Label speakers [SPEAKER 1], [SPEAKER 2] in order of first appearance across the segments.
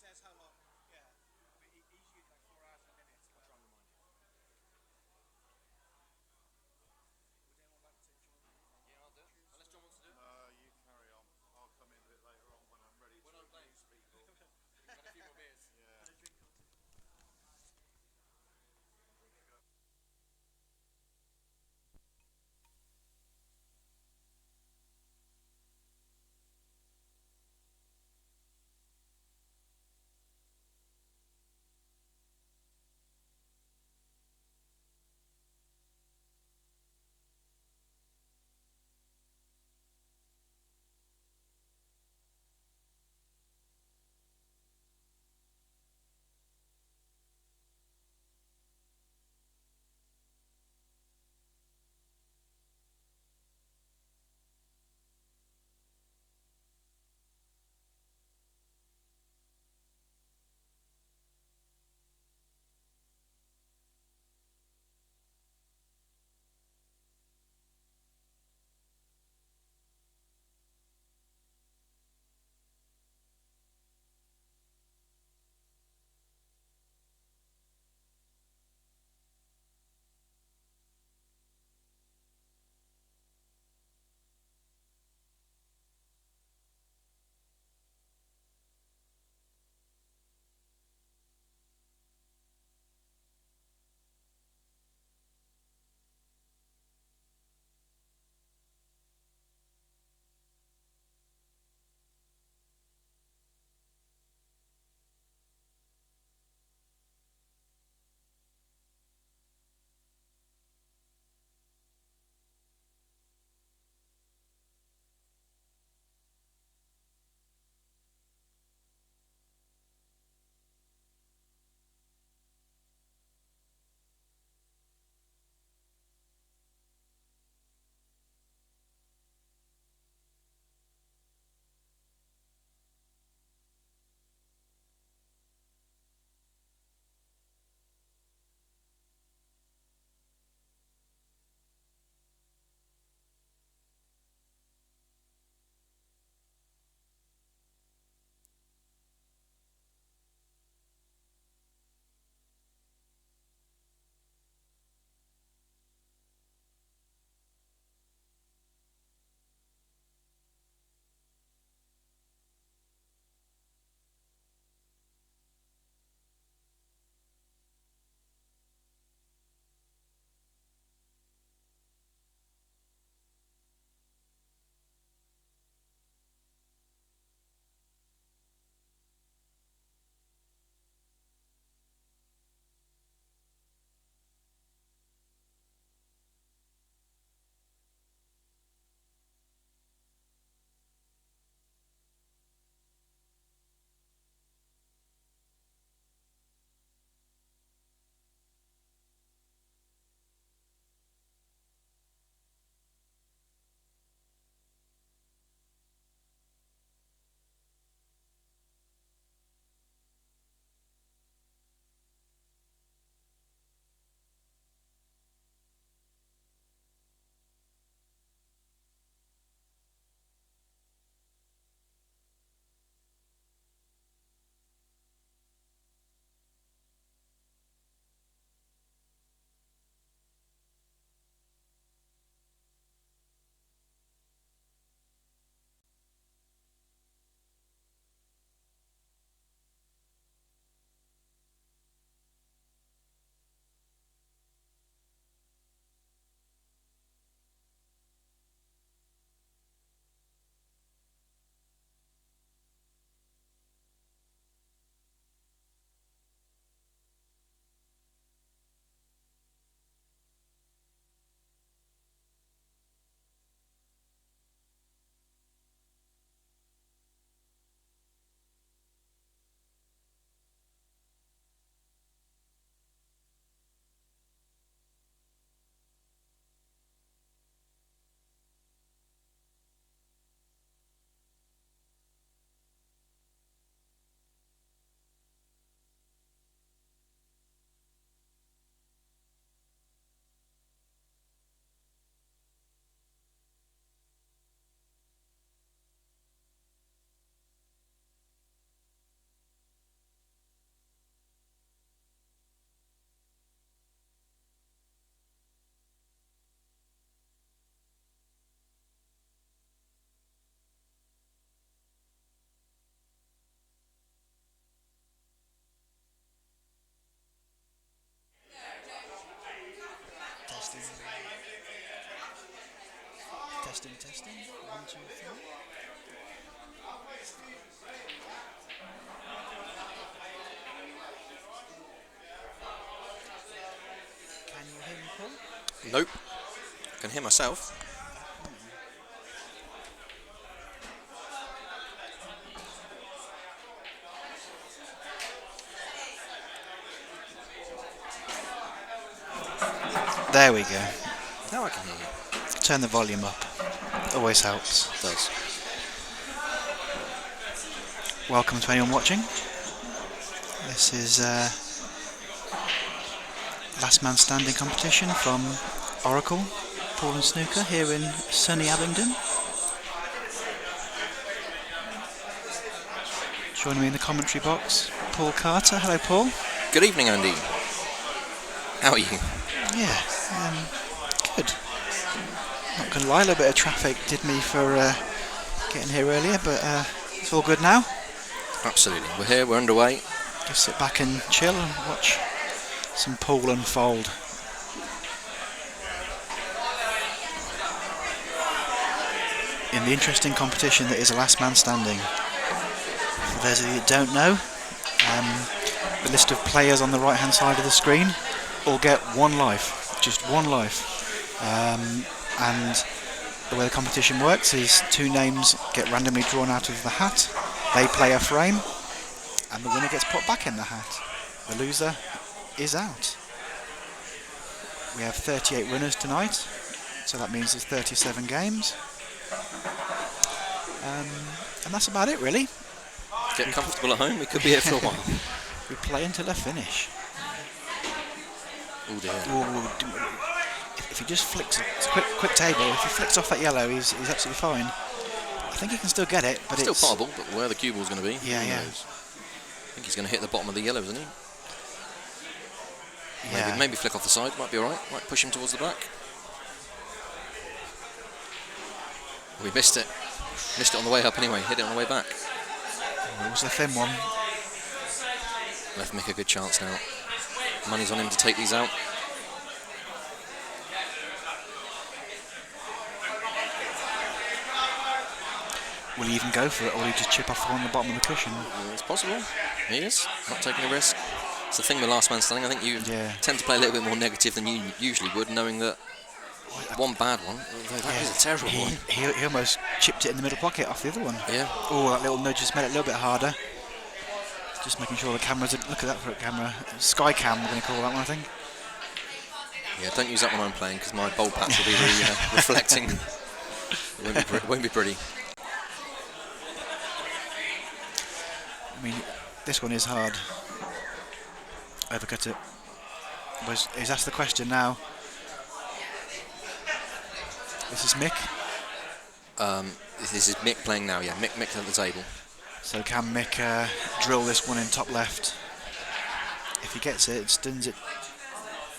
[SPEAKER 1] says how long. Yeah. But he's usually like 4 hours and a minute.
[SPEAKER 2] I'll try and remind you.
[SPEAKER 1] Would anyone like to join me?
[SPEAKER 2] Yeah, I'll do it. Unless John wants to do it.
[SPEAKER 3] No, you carry on. I'll come in a bit later on when I'm ready
[SPEAKER 2] When
[SPEAKER 3] to
[SPEAKER 2] I'm playing.
[SPEAKER 3] amuse people.
[SPEAKER 2] We've had a few more beers.
[SPEAKER 3] Yeah.
[SPEAKER 1] And a drink or two.
[SPEAKER 4] Testing. 1, 2, 3. Can you hear me, Paul?
[SPEAKER 2] Nope. I can hear myself.
[SPEAKER 4] There we go.
[SPEAKER 2] Now I can hear you.
[SPEAKER 4] Turn the volume up. Always helps.
[SPEAKER 2] It does.
[SPEAKER 4] Welcome to anyone watching. This is Last Man Standing competition from Oracle, Paul and Snooker here in sunny Abingdon. Joining me in the commentary box, Paul Carter. Hello, Paul.
[SPEAKER 2] Good evening, Andy. How are you?
[SPEAKER 4] Yeah, good. Not gonna lie, a little bit of traffic did me for getting here earlier, but it's all good now.
[SPEAKER 2] Absolutely. We're here, we're underway.
[SPEAKER 4] Just sit back and chill and watch some pool unfold. In the interesting competition that is a last man standing. For those of you that don't know, the list of players on the right hand side of the screen all get one life, just one life. And the way the competition works is 2 names get randomly drawn out of the hat, they play a frame, and the winner gets put back in the hat. The loser is out. We have 38 winners tonight, so that means there's 37 games. And that's about it, really.
[SPEAKER 2] Get comfortable at home, we could be here for a while.
[SPEAKER 4] We play until a finish.
[SPEAKER 2] Oh dear.
[SPEAKER 4] Ooh, if he just flicks, it's a quick table, if he flicks off that yellow, he's absolutely fine. I think he can still get it, but
[SPEAKER 2] Still
[SPEAKER 4] it's...
[SPEAKER 2] possible, but where the cue ball's going to be,
[SPEAKER 4] Yeah,
[SPEAKER 2] who
[SPEAKER 4] yeah.
[SPEAKER 2] knows? I think he's going to hit the bottom of the yellow, isn't he?
[SPEAKER 4] Yeah.
[SPEAKER 2] Maybe flick off the side, might be alright. Might push him towards the back. We missed it. Missed it on the way up anyway, hit it on the way back.
[SPEAKER 4] It was a thin one.
[SPEAKER 2] Left Mick a good chance now. Money's on him to take these out.
[SPEAKER 4] Will he even go for it, or will he just chip off the one on the bottom of the cushion?
[SPEAKER 2] It's possible. He is. Not taking a risk. It's the thing with last man standing. I think you tend to play a little bit more negative than you usually would, knowing that one bad one, that is a terrible one.
[SPEAKER 4] He almost chipped it in the middle pocket off the other one.
[SPEAKER 2] Yeah.
[SPEAKER 4] Oh, that little nudge just made it a little bit harder. Just making sure the cameras are... Look at that for a camera. Sky cam, we're going to call that one, I think.
[SPEAKER 2] Yeah, don't use that when I'm playing, because my bowl patch will be reflecting. It won't be pretty.
[SPEAKER 4] I mean, this one is hard. Overcut it. He's asked the question now. This is Mick.
[SPEAKER 2] This is Mick playing now, yeah. Mick at the table.
[SPEAKER 4] So can Mick drill this one in top left? If he gets it, it stuns it.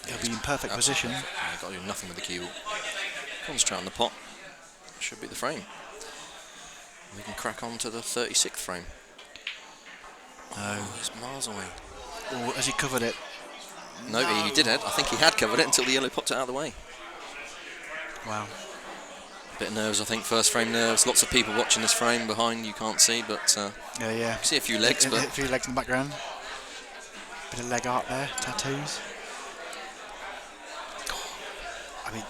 [SPEAKER 4] He'll be in perfect position.
[SPEAKER 2] Yeah, got to do nothing with the cue. Concentrate on the pot. Should be the frame. We can crack on to the 36th frame. Oh, it's miles away.
[SPEAKER 4] Or has he covered it?
[SPEAKER 2] No, he did it. I think he had covered it until the yellow popped it out of the way.
[SPEAKER 4] Wow.
[SPEAKER 2] Bit of nerves, I think. First frame nerves. Lots of people watching this frame behind. You can't see, but
[SPEAKER 4] Yeah.
[SPEAKER 2] see a few legs.
[SPEAKER 4] A few legs in the background. Bit of leg art there. Tattoos. I mean,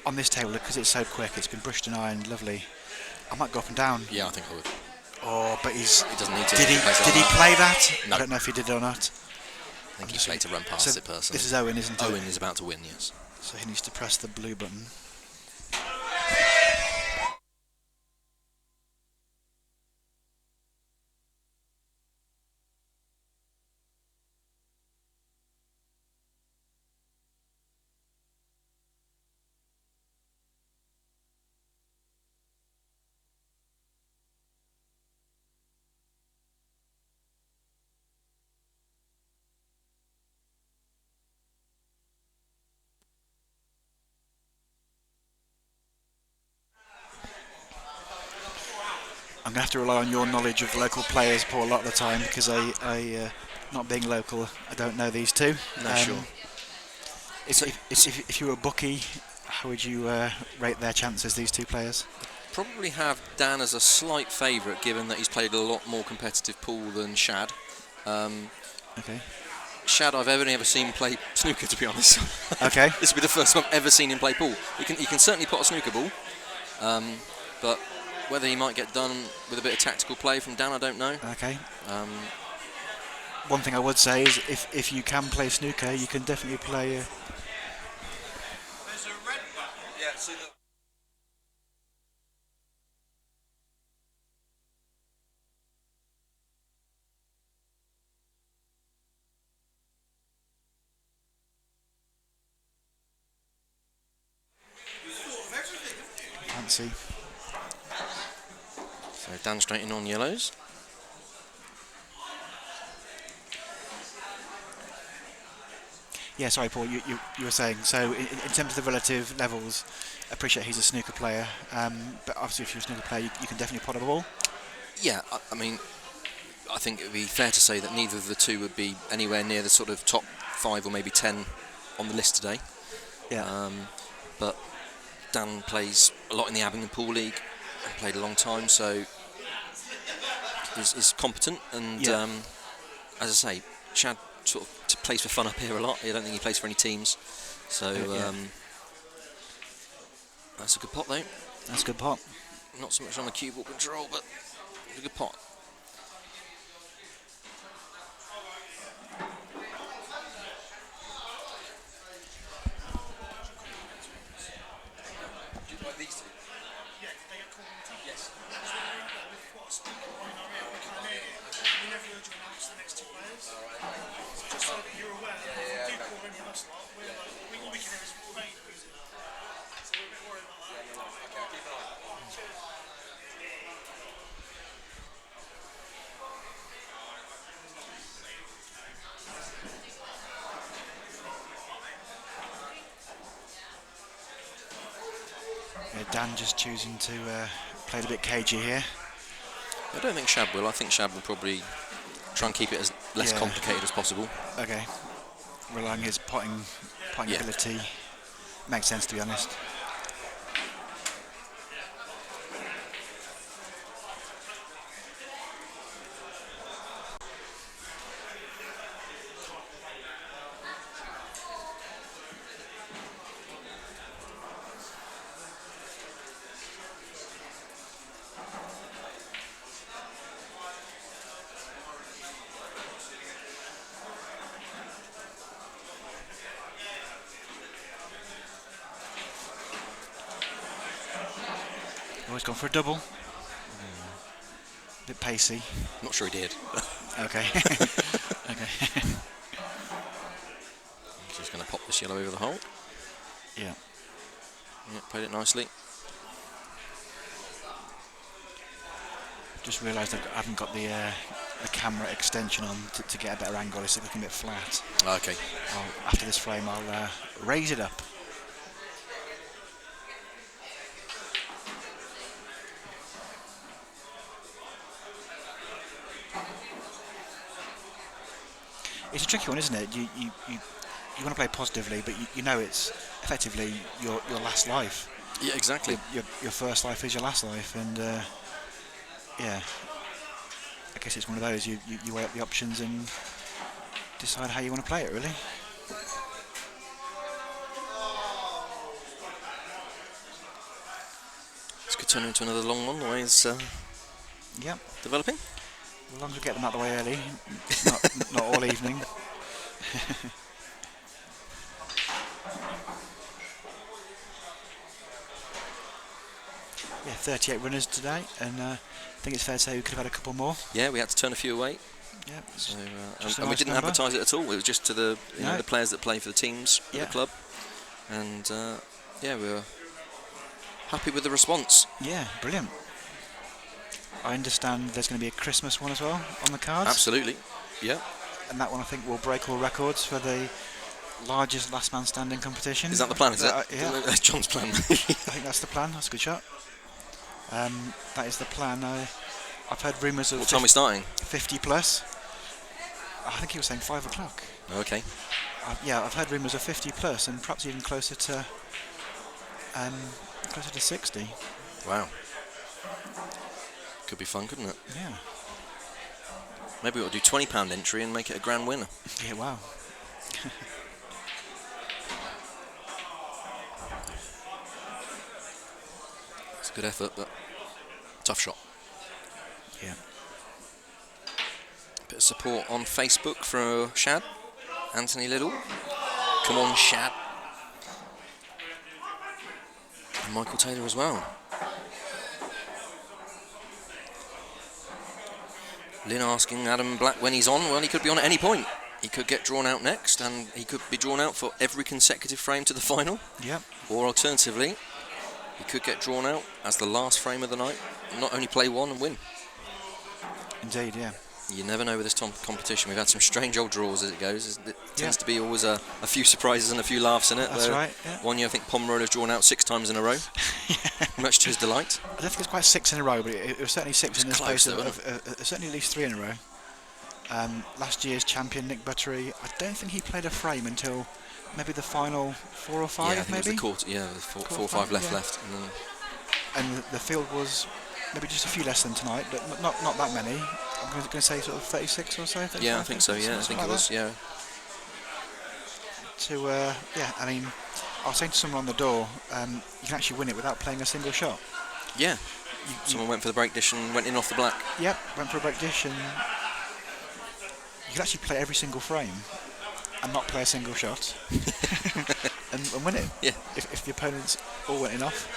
[SPEAKER 4] on this table, because it's so quick, it's been brushed and ironed, lovely. I might go up and down.
[SPEAKER 2] Yeah, I think I would.
[SPEAKER 4] Oh, but he
[SPEAKER 2] doesn't need to.
[SPEAKER 4] Did he play that?
[SPEAKER 2] No.
[SPEAKER 4] I don't know if he did or not.
[SPEAKER 2] I think he played to run past it personally.
[SPEAKER 4] This is Owen, isn't it?
[SPEAKER 2] Owen is about to win, yes.
[SPEAKER 4] So he needs to press the blue button. I'm going to have to rely on your knowledge of local players, Paul, a lot of the time, because I not being local, I don't know these two.
[SPEAKER 2] No, sure.
[SPEAKER 4] If you were a bookie How would you rate their chances, these two players?
[SPEAKER 2] Probably have Dan as a slight favourite, given that he's played a lot more competitive pool than Shad.
[SPEAKER 4] Okay.
[SPEAKER 2] Shad, I've only ever seen play snooker, to be honest.
[SPEAKER 4] Okay.
[SPEAKER 2] This will be the first time I've ever seen him play pool. He can certainly pot a snooker ball, but whether he might get done with a bit of tactical play from Dan, I don't know.
[SPEAKER 4] Okay. One thing I would say is if you can play snooker, you can definitely play.
[SPEAKER 1] There's a red button. Yeah, see the.
[SPEAKER 4] Fancy.
[SPEAKER 2] So Dan straight in on yellows.
[SPEAKER 4] Yeah, sorry, Paul. You were saying so in terms of the relative levels. I appreciate he's a snooker player, but obviously if you're a snooker player, you can definitely pot a ball.
[SPEAKER 2] Yeah, I mean, I think it would be fair to say that neither of the two would be anywhere near the sort of top 5 or maybe 10 on the list today.
[SPEAKER 4] Yeah.
[SPEAKER 2] But Dan plays a lot in the Abingdon Pool League and played a long time, so is competent. And
[SPEAKER 4] Yeah.
[SPEAKER 2] as I say, Chad sort of plays for fun up here a lot. I don't think he plays for any teams, so that's a good pot though.
[SPEAKER 4] That's a good pot.
[SPEAKER 2] Not so much on the cue ball control, but a good pot.
[SPEAKER 4] Dan just choosing to play it a bit cagey here.
[SPEAKER 2] I don't think Shab will. I think Shab will probably try and keep it as less complicated as possible.
[SPEAKER 4] Okay. Relying his potting ability. Makes sense, to be honest. Always gone for a double. Bit pacey.
[SPEAKER 2] Not sure he did.
[SPEAKER 4] Okay. Okay.
[SPEAKER 2] He's just going to pop this yellow over the hole.
[SPEAKER 4] Yeah.
[SPEAKER 2] Yeah, played it nicely.
[SPEAKER 4] Just realised I haven't got the camera extension on to get a better angle. It's looking a bit flat.
[SPEAKER 2] Okay.
[SPEAKER 4] After this frame, I'll raise it up. It's a tricky one, isn't it? You want to play positively, but you know it's effectively your last life.
[SPEAKER 2] Yeah, exactly.
[SPEAKER 4] Your first life is your last life, and yeah, I guess it's one of those. You weigh up the options and decide how you want to play it, really.
[SPEAKER 2] This could turn into another long one, the way it's
[SPEAKER 4] Yep.
[SPEAKER 2] developing.
[SPEAKER 4] As long as we get them out of the way early, not all evening. Yeah, 38 runners today, and I think it's fair to say we could have had a couple more.
[SPEAKER 2] Yeah, we had to turn a few away.
[SPEAKER 4] Yeah,
[SPEAKER 2] So,
[SPEAKER 4] just a
[SPEAKER 2] and we
[SPEAKER 4] nice
[SPEAKER 2] didn't
[SPEAKER 4] number.
[SPEAKER 2] advertise it at all. It was just to the the players that play for the teams at
[SPEAKER 4] Yeah.
[SPEAKER 2] the club, and yeah, we were happy with the response.
[SPEAKER 4] Yeah, brilliant. I understand there's going to be a Christmas one as well on the cards.
[SPEAKER 2] Absolutely, yeah.
[SPEAKER 4] And that one I think will break all records for the largest last man standing competition.
[SPEAKER 2] Is that the plan? Is it?
[SPEAKER 4] Yeah.
[SPEAKER 2] That's John's plan.
[SPEAKER 4] I think that's the plan. That's a good shot. That is the plan. I've heard rumours of
[SPEAKER 2] What time are we starting?
[SPEAKER 4] 50 plus. I think he was saying 5 o'clock.
[SPEAKER 2] Okay.
[SPEAKER 4] Yeah, I've heard rumours of 50 plus and perhaps even closer to closer to 60.
[SPEAKER 2] Wow. Could be fun, couldn't it?
[SPEAKER 4] Yeah.
[SPEAKER 2] Maybe we'll do £20 entry and make it a grand winner.
[SPEAKER 4] Yeah, wow.
[SPEAKER 2] It's a good effort, but tough shot.
[SPEAKER 4] Yeah.
[SPEAKER 2] Bit of support on Facebook for Shad. Anthony Little. Come on, Shad. And Michael Taylor as well. Lynn asking Adam Black when he's on. Well, he could be on at any point. He could get drawn out next, and he could be drawn out for every consecutive frame to the final.
[SPEAKER 4] Yep.
[SPEAKER 2] Or alternatively, he could get drawn out as the last frame of the night, and not only play one and win.
[SPEAKER 4] Indeed, yeah.
[SPEAKER 2] You never know with this competition. We've had some strange old draws as it goes. It tends to be always a few surprises and a few laughs in it.
[SPEAKER 4] That's right, yeah.
[SPEAKER 2] One year I think Pomerola's drawn out 6 times in a row, much to his delight.
[SPEAKER 4] I don't think it's quite 6 in a row, but it was certainly 6 in the
[SPEAKER 2] close
[SPEAKER 4] space
[SPEAKER 2] though,
[SPEAKER 4] of certainly at least 3 in a row. Last year's champion, Nick Buttery, I don't think he played a frame until maybe the final 4 or 5,
[SPEAKER 2] yeah, I think
[SPEAKER 4] maybe?
[SPEAKER 2] it was the quarter, yeah, the 4 or 5 left. And then
[SPEAKER 4] And the field was maybe just a few less than tonight, but not that many. I'm going to say sort of 36 or so. 35,
[SPEAKER 2] yeah, I think so. Yeah, I think it was. Yeah.
[SPEAKER 4] I mean, I was saying to someone on the door, you can actually win it without playing a single shot.
[SPEAKER 2] Yeah. Someone went for the break dish and went in off the black.
[SPEAKER 4] Yep, went for a break dish, and you can actually play every single frame and not play a single shot and win it.
[SPEAKER 2] Yeah.
[SPEAKER 4] If the opponents all went in off,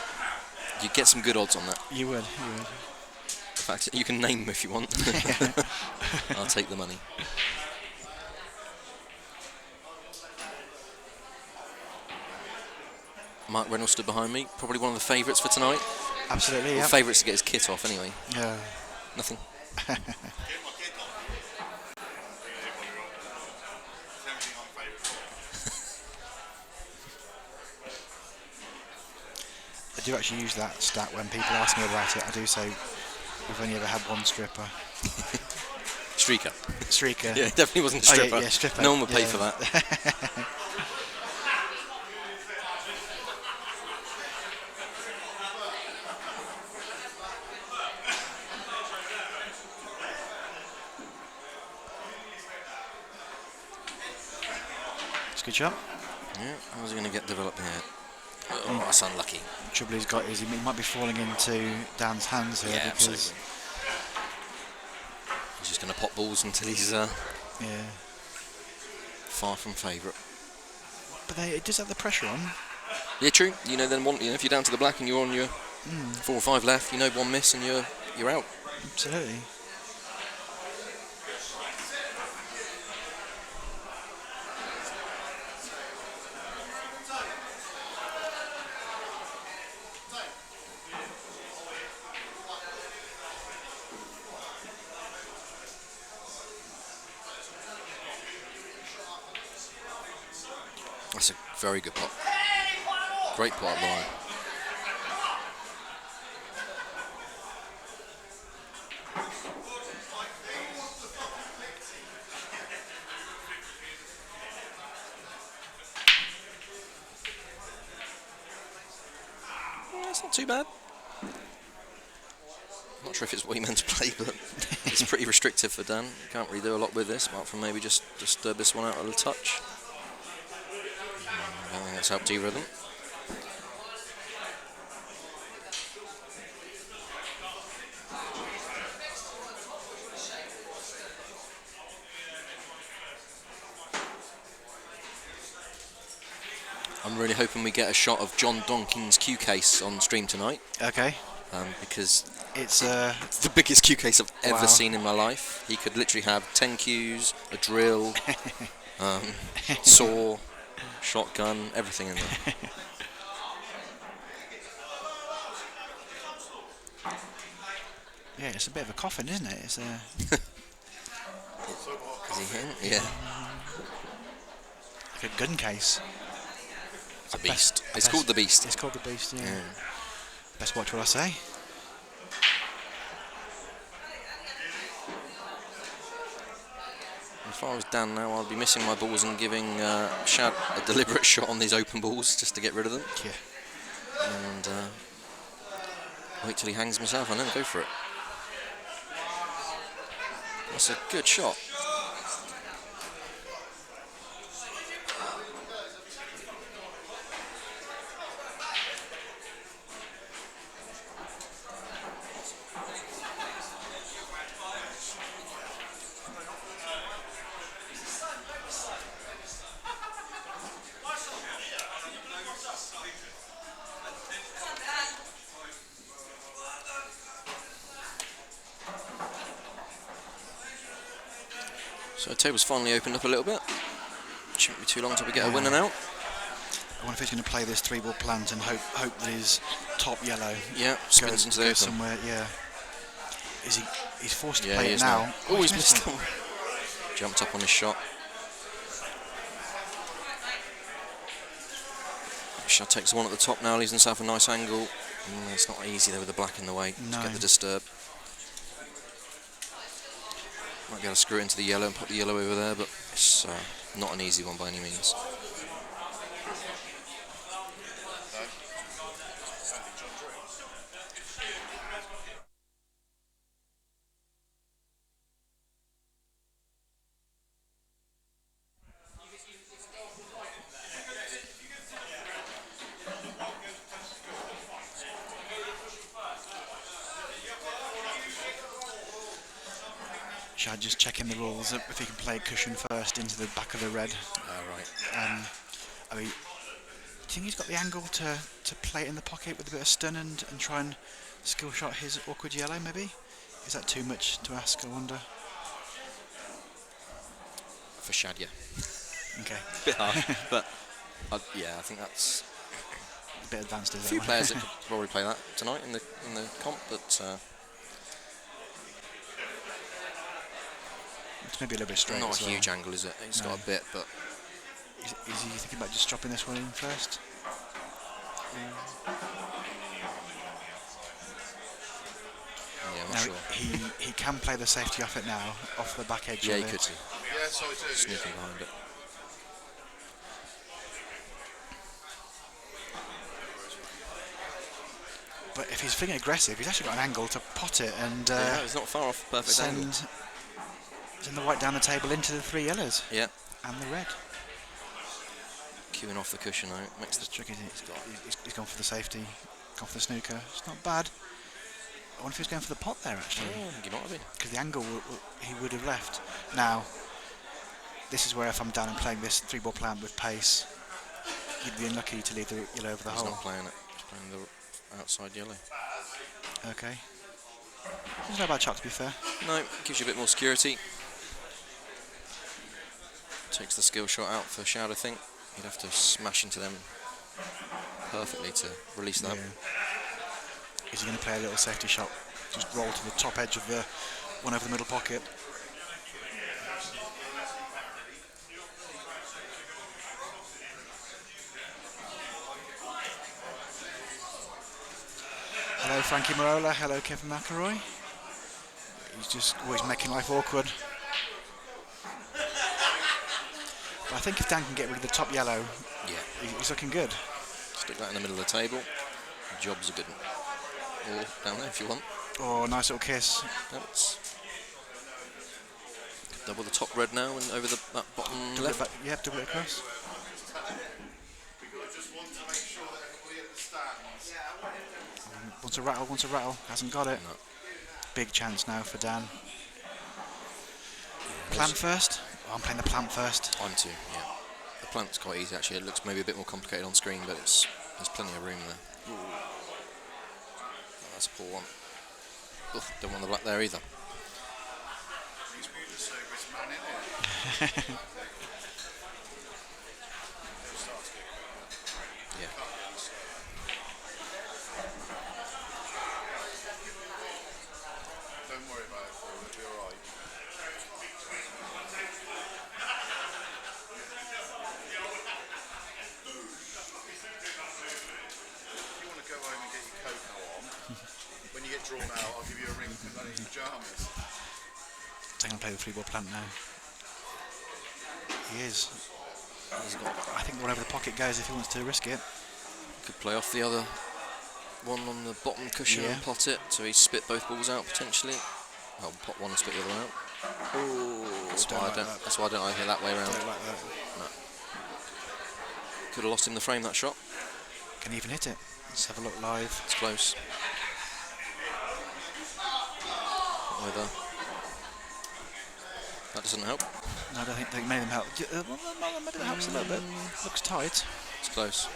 [SPEAKER 2] You'd get some good odds on that.
[SPEAKER 4] you would.
[SPEAKER 2] In fact, you can name them if you want. I'll take the money. Mark Reynolds stood behind me. Probably one of the favourites for tonight.
[SPEAKER 4] Absolutely,
[SPEAKER 2] Well,
[SPEAKER 4] yeah.
[SPEAKER 2] favourites to get his kit off anyway.
[SPEAKER 4] Yeah.
[SPEAKER 2] Nothing.
[SPEAKER 4] I do actually use that stat when people ask me about it. I do say we've only ever had one stripper.
[SPEAKER 2] Streaker.
[SPEAKER 4] Streaker.
[SPEAKER 2] Yeah, it definitely wasn't a
[SPEAKER 4] Oh,
[SPEAKER 2] stripper.
[SPEAKER 4] yeah, stripper.
[SPEAKER 2] No one would pay
[SPEAKER 4] Yeah.
[SPEAKER 2] for that.
[SPEAKER 4] It's a good shot.
[SPEAKER 2] Yeah, how's he going to get developed here? Oh, that's unlucky.
[SPEAKER 4] The trouble he's got is he might be falling into Dan's hands here,
[SPEAKER 2] Yeah,
[SPEAKER 4] because
[SPEAKER 2] absolutely. He's just going to pop balls until he's
[SPEAKER 4] yeah.
[SPEAKER 2] far from favourite.
[SPEAKER 4] But it does have the pressure on.
[SPEAKER 2] Yeah, true. If you're down to the black and you're on your 4 or 5 left, one miss and you're out.
[SPEAKER 4] Absolutely.
[SPEAKER 2] That's a very good pot. Great pot of the line. That's not too bad. Not sure if it's what he meant to play, but it's pretty restrictive for Dan. Can't really do a lot with this, apart from maybe just disturb this one out a little touch. I think that's helped either of them. I'm really hoping we get a shot of John Donkin's Q case on stream tonight,
[SPEAKER 4] Okay.
[SPEAKER 2] because
[SPEAKER 4] It's
[SPEAKER 2] it's the biggest Q case I've ever
[SPEAKER 4] Wow.
[SPEAKER 2] seen in my life. He could literally have 10 Qs, a drill, saw, shotgun, everything in there.
[SPEAKER 4] yeah, it's a bit of a coffin, isn't it? It's a
[SPEAKER 2] Is he in? Yeah.
[SPEAKER 4] like a gun case.
[SPEAKER 2] It's a beast. It's
[SPEAKER 4] best-
[SPEAKER 2] called the Beast.
[SPEAKER 4] It's called the Beast. Yeah.
[SPEAKER 2] Yeah.
[SPEAKER 4] Best watch what I say.
[SPEAKER 2] As far as Dan now, I'll be missing my balls and giving Shad a deliberate shot on these open balls just to get rid of them.
[SPEAKER 4] Yeah.
[SPEAKER 2] and wait till he hangs himself and then go for it. That's a good shot. So the table's finally opened up a little bit. Shouldn't be too long till we get a winner now.
[SPEAKER 4] I wonder if he's going to play this 3-ball plant and hope that his top yellow
[SPEAKER 2] spins into the open.
[SPEAKER 4] somewhere. Yeah. He's forced to
[SPEAKER 2] Yeah,
[SPEAKER 4] play
[SPEAKER 2] he
[SPEAKER 4] it
[SPEAKER 2] is
[SPEAKER 4] now.
[SPEAKER 2] Oh, he's missed it. Jumped up on his shot. Shad takes one at the top now, leaves himself a nice angle. It's not easy there with the black in the way to get the disturb. Might be able to screw it into the yellow and put the yellow over there, but it's not an easy one by any means.
[SPEAKER 4] Shad just checking the rules if he can play cushion first into the back of the red.
[SPEAKER 2] Right.
[SPEAKER 4] I mean, do you think he's got the angle to play it in the pocket with a bit of stun and try and skill shot his awkward yellow maybe? Is that too much to ask, I wonder?
[SPEAKER 2] For Shad, yeah.
[SPEAKER 4] Okay.
[SPEAKER 2] Bit hard, but yeah, I think that's
[SPEAKER 4] A bit advanced, is
[SPEAKER 2] a
[SPEAKER 4] it?
[SPEAKER 2] few players that could probably play that tonight in the comp, but
[SPEAKER 4] it's maybe a little bit straight.
[SPEAKER 2] not
[SPEAKER 4] as
[SPEAKER 2] a
[SPEAKER 4] well.
[SPEAKER 2] huge angle, is it? It's got a bit, but
[SPEAKER 4] Is he thinking about just dropping this one in first?
[SPEAKER 2] yeah, I'm not
[SPEAKER 4] Now
[SPEAKER 2] sure.
[SPEAKER 4] he can play the safety off it now, off the back edge
[SPEAKER 2] Yeah,
[SPEAKER 4] of
[SPEAKER 2] he
[SPEAKER 4] it.
[SPEAKER 2] could see.
[SPEAKER 3] Yeah, so it is.
[SPEAKER 2] Sneaking behind it.
[SPEAKER 4] But if he's feeling aggressive, he's actually got an angle to pot it and
[SPEAKER 2] Yeah, it's not far off perfect angle.
[SPEAKER 4] send the white down the table into the 3 yellows
[SPEAKER 2] Yeah,
[SPEAKER 4] and the red.
[SPEAKER 2] queuing off the cushion now. Makes
[SPEAKER 4] It's
[SPEAKER 2] the
[SPEAKER 4] tricky. He's gone for the safety, gone for the snooker. It's not bad. I wonder if he's going for the pot there actually,
[SPEAKER 2] I think he might have been.
[SPEAKER 4] because the angle he would have left. Now, this is where if I'm down and playing this 3-ball plant with pace, you'd be unlucky to leave the yellow over the
[SPEAKER 2] He's
[SPEAKER 4] hole.
[SPEAKER 2] not playing it. He's playing the outside yellow.
[SPEAKER 4] Okay. It's not a bad shot to be fair.
[SPEAKER 2] No, gives you a bit more security. Takes the skill shot out for Shad, I think. He'd have to smash into them perfectly to release that.
[SPEAKER 4] Yeah. Is he going to play a little safety shot? Just roll to the top edge of the one over the middle pocket. Hello Frankie Marola, hello Kevin McElroy. He's just always making life awkward. But I think if Dan can get rid of the top yellow,
[SPEAKER 2] Yeah,
[SPEAKER 4] he's looking good.
[SPEAKER 2] stick that in the middle of the table. Job's a good one. Or down there if you want.
[SPEAKER 4] Oh, nice little kiss.
[SPEAKER 2] That's double the top red now and over that bottom
[SPEAKER 4] Double it
[SPEAKER 2] left.
[SPEAKER 4] back, yeah, double it across.
[SPEAKER 3] I just want to make sure that everybody understands.
[SPEAKER 4] Wants a rattle, hasn't got it.
[SPEAKER 2] No.
[SPEAKER 4] Big chance now for Dan. Plant first? Oh, I'm playing the plant first.
[SPEAKER 2] I'm too, yeah. The plant's quite easy actually. It looks maybe a bit more complicated on screen, but there's plenty of room there. Oh, that's a poor one. Oof, don't want the black there either.
[SPEAKER 3] He's been the service man, isn't he?
[SPEAKER 2] Yeah.
[SPEAKER 3] Don't worry about it, Paul. It'll be all right. If you want to go home and get your cocoa on, when you get drawn out, I'll give you a ring to put on your pyjamas.
[SPEAKER 4] I'm going to play the 3-ball plant now. He is.
[SPEAKER 2] He's got
[SPEAKER 4] I think wherever the pocket goes, if he wants to risk it.
[SPEAKER 2] could play off the other one on the bottom cushion
[SPEAKER 4] Yeah.
[SPEAKER 2] and pot it, so he spit both balls out potentially. Oh, pot one and spit the other out. That's
[SPEAKER 4] don't
[SPEAKER 2] why
[SPEAKER 4] like that.
[SPEAKER 2] That's why I don't like it that way around.
[SPEAKER 4] Don't like that.
[SPEAKER 2] Could have lost him the frame that shot.
[SPEAKER 4] Can he even hit it? Let's have a look live.
[SPEAKER 2] It's close. Either. That doesn't help.
[SPEAKER 4] No, I don't think many of them help. Maybe that helps a little bit. Looks tight.
[SPEAKER 2] It's close.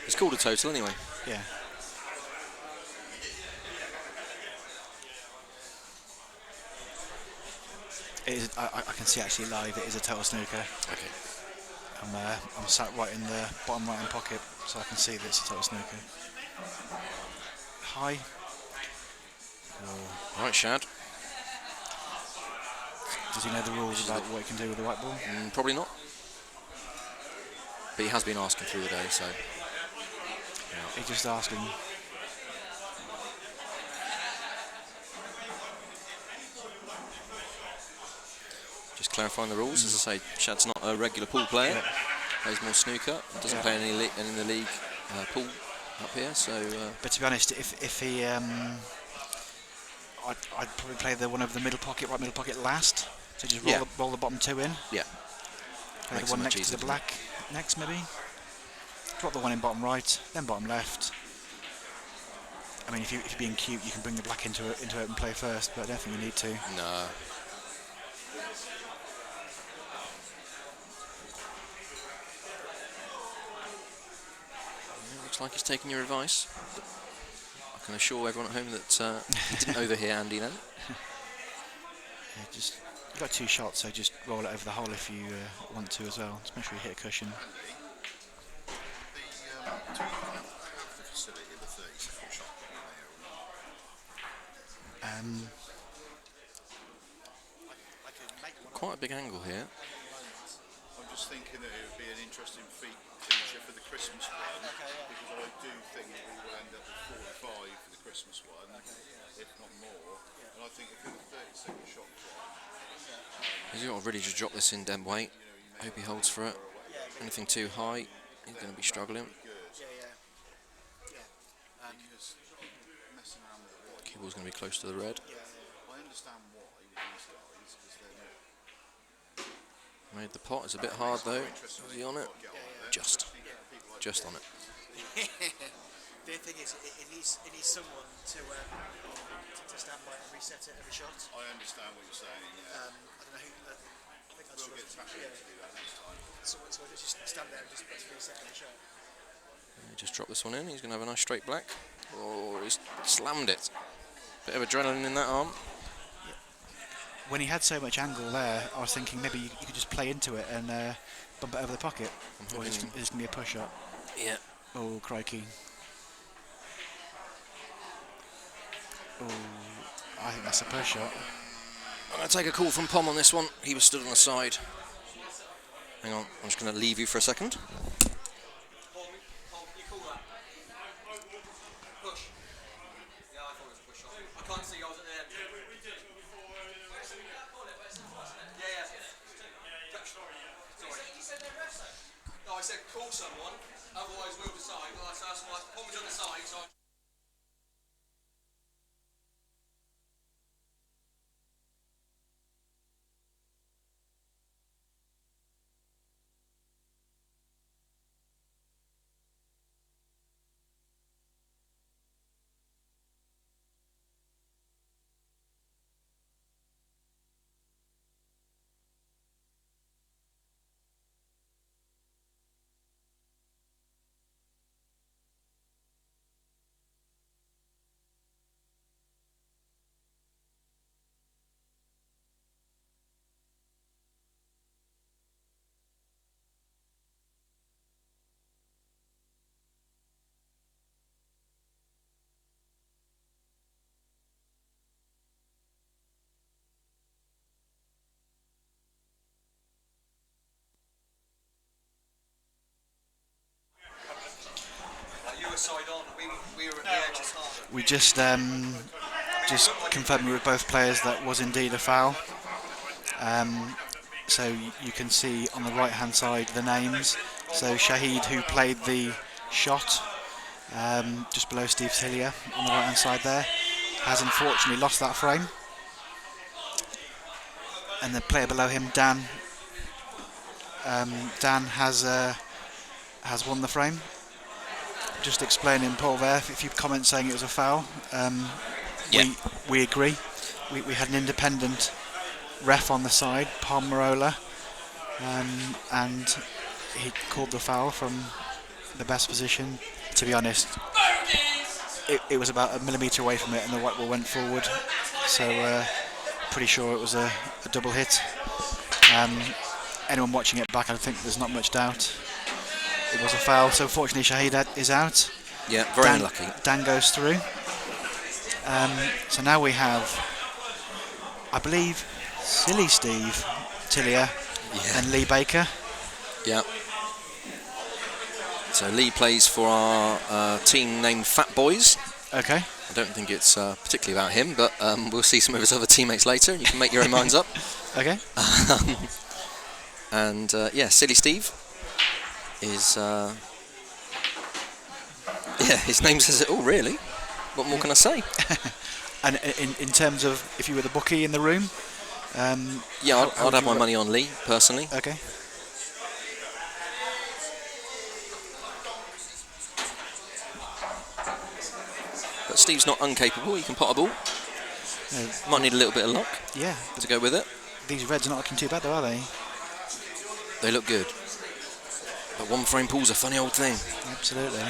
[SPEAKER 2] It's called a total anyway.
[SPEAKER 4] Yeah. It is, I can see actually live. It is a total snooker.
[SPEAKER 2] Okay.
[SPEAKER 4] I'm sat right in the bottom right hand pocket, so I can see that it's a total snooker. High.
[SPEAKER 2] All right, Shad.
[SPEAKER 4] Does he know the rules about what he can do with the white ball?
[SPEAKER 2] Probably not. But he has been asking through the day, so.
[SPEAKER 4] He's just asking.
[SPEAKER 2] Just clarifying the rules. As I say, Shad's not a regular pool player.
[SPEAKER 4] Yeah.
[SPEAKER 2] Plays more snooker. Doesn't play any in the league pool up here. So.
[SPEAKER 4] But to be honest, if he, I'd probably play the one over the middle pocket, right middle pocket last. So just roll the bottom two in.
[SPEAKER 2] Yeah.
[SPEAKER 4] Play
[SPEAKER 2] Makes
[SPEAKER 4] the one
[SPEAKER 2] it much
[SPEAKER 4] next to
[SPEAKER 2] easier,
[SPEAKER 4] the black next maybe. Drop the one in bottom right, then bottom left. I mean, if you're being cute, you can bring the black into open play first, but I don't think you need to.
[SPEAKER 2] No. Looks like he's taking your advice. I can assure everyone at home that he didn't overhear Andy then.
[SPEAKER 4] Yeah, just you've got two shots, so just roll it over the hole if you want to as well. Just make sure you hit a cushion.
[SPEAKER 3] Do you have the facility of the 30-second shot there or not?
[SPEAKER 2] Quite a big angle here.
[SPEAKER 3] I'm just thinking that it would be an interesting feature for the Christmas one, because I do think that we will end up with 45 for the Christmas one, if not more. And I think if you're the 30-second shot clock,
[SPEAKER 2] He's got to really just drop this in dead weight. Hope he holds for it. Anything too high, he's going to be struggling.
[SPEAKER 3] because messing around with the white,
[SPEAKER 2] Key ball's going to be close to the red.
[SPEAKER 3] I understand why with these guys, because they're not.
[SPEAKER 2] Made the pot. It's a bit hard though. Is he on it? Just on it.
[SPEAKER 4] The thing is, it needs someone to stand by and reset it every shot.
[SPEAKER 3] I understand what you're saying, yeah.
[SPEAKER 4] I don't know who. I think that's
[SPEAKER 3] We'll get Tasha to do that next time.
[SPEAKER 4] So just stand there and just reset every shot.
[SPEAKER 2] Just drop this one in. He's going to have a nice straight black. Oh, he's slammed it. Bit of adrenaline in that arm.
[SPEAKER 4] When he had so much angle there, I was thinking maybe you could just play into it and bump it over the pocket. Or it's going to be a push up.
[SPEAKER 2] Yeah.
[SPEAKER 4] Oh, crikey. Oh, I think that's a push up.
[SPEAKER 2] I'm going to take a call from Pom on this one. He was stood on the side. Hang on, I'm just going to leave you for a second.
[SPEAKER 5] I said call someone, otherwise we'll decide. Well, that's why Pom was on the side, so you were side on. We were at the edge. It's harder.
[SPEAKER 4] We just confirmed with both players that was indeed a foul. So you can see on the right hand side the names. So Shahid, who played the shot, just below Steve Tillier on the right hand side there, has unfortunately lost that frame. And the player below him, Dan, has won the frame. Just explaining, Paul, there, if you comment saying it was a foul, we agree. We had an independent ref on the side, Palm Marola, and he called the foul from the best position. To be honest, it was about a millimetre away from it, and the white ball went forward. So pretty sure it was a double hit. Anyone watching it back, I think there's not much doubt it was a foul. So fortunately, Shahid is out.
[SPEAKER 2] Yeah, very unlucky.
[SPEAKER 4] Dan goes through. So now we have, I believe, Silly Steve Tillier and Lee Baker.
[SPEAKER 2] Yeah. So Lee plays for our team named Fat Boys.
[SPEAKER 4] Okay.
[SPEAKER 2] I don't think it's particularly about him, but we'll see some of his other teammates later, and you can make your own minds up.
[SPEAKER 4] Okay.
[SPEAKER 2] And Silly Steve is his name says it all, really. What more can I say?
[SPEAKER 4] And in terms of if you were the bookie in the room,
[SPEAKER 2] I'd have my money on Lee personally.
[SPEAKER 4] Okay.
[SPEAKER 2] But Steve's not uncapable. He can pot a ball.
[SPEAKER 4] No.
[SPEAKER 2] Might need a little bit of luck.
[SPEAKER 4] Yeah.
[SPEAKER 2] To go with it.
[SPEAKER 4] These reds are not looking too bad, though, are they?
[SPEAKER 2] They look good. But one frame pool's a funny old thing.
[SPEAKER 4] Absolutely.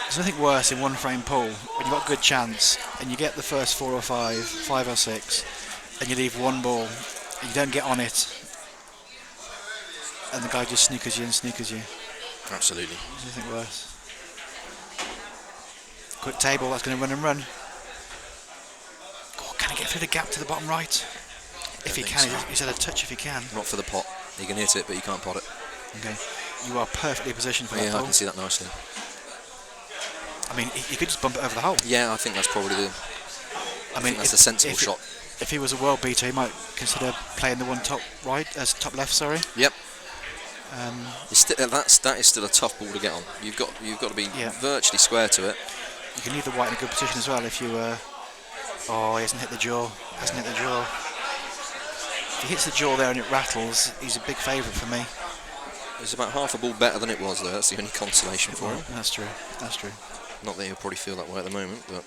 [SPEAKER 4] There's nothing worse in one frame pool when you've got a good chance and you get the first 4 or 5 or 6, and you leave one ball and you don't get on it, and the guy just sneakers you.
[SPEAKER 2] Absolutely.
[SPEAKER 4] There's nothing worse. Quick table, that's going to run. Oh, can he get through the gap to the bottom right? If he can, he's had a touch if he can.
[SPEAKER 2] Not for the pot. He can hit it, but you can't pot it.
[SPEAKER 4] Okay. You are perfectly positioned for that
[SPEAKER 2] Yeah,
[SPEAKER 4] ball.
[SPEAKER 2] I can see that nicely.
[SPEAKER 4] I mean, he could just bump it over the hole.
[SPEAKER 2] Yeah, I think that's probably that's a sensible shot.
[SPEAKER 4] If he was a world beater, he might consider playing the one top left. Sorry.
[SPEAKER 2] Yep. That is still a tough ball to get on. You've got to be virtually square to it.
[SPEAKER 4] You can leave the white in a good position as well if you. Oh, he hasn't hit the jaw. If he hits the jaw there and it rattles, he's a big favourite for me.
[SPEAKER 2] It's about half a ball better than it was, though. That's the only consolation for him.
[SPEAKER 4] That's true.
[SPEAKER 2] Not that he'll probably feel that way at the moment, but.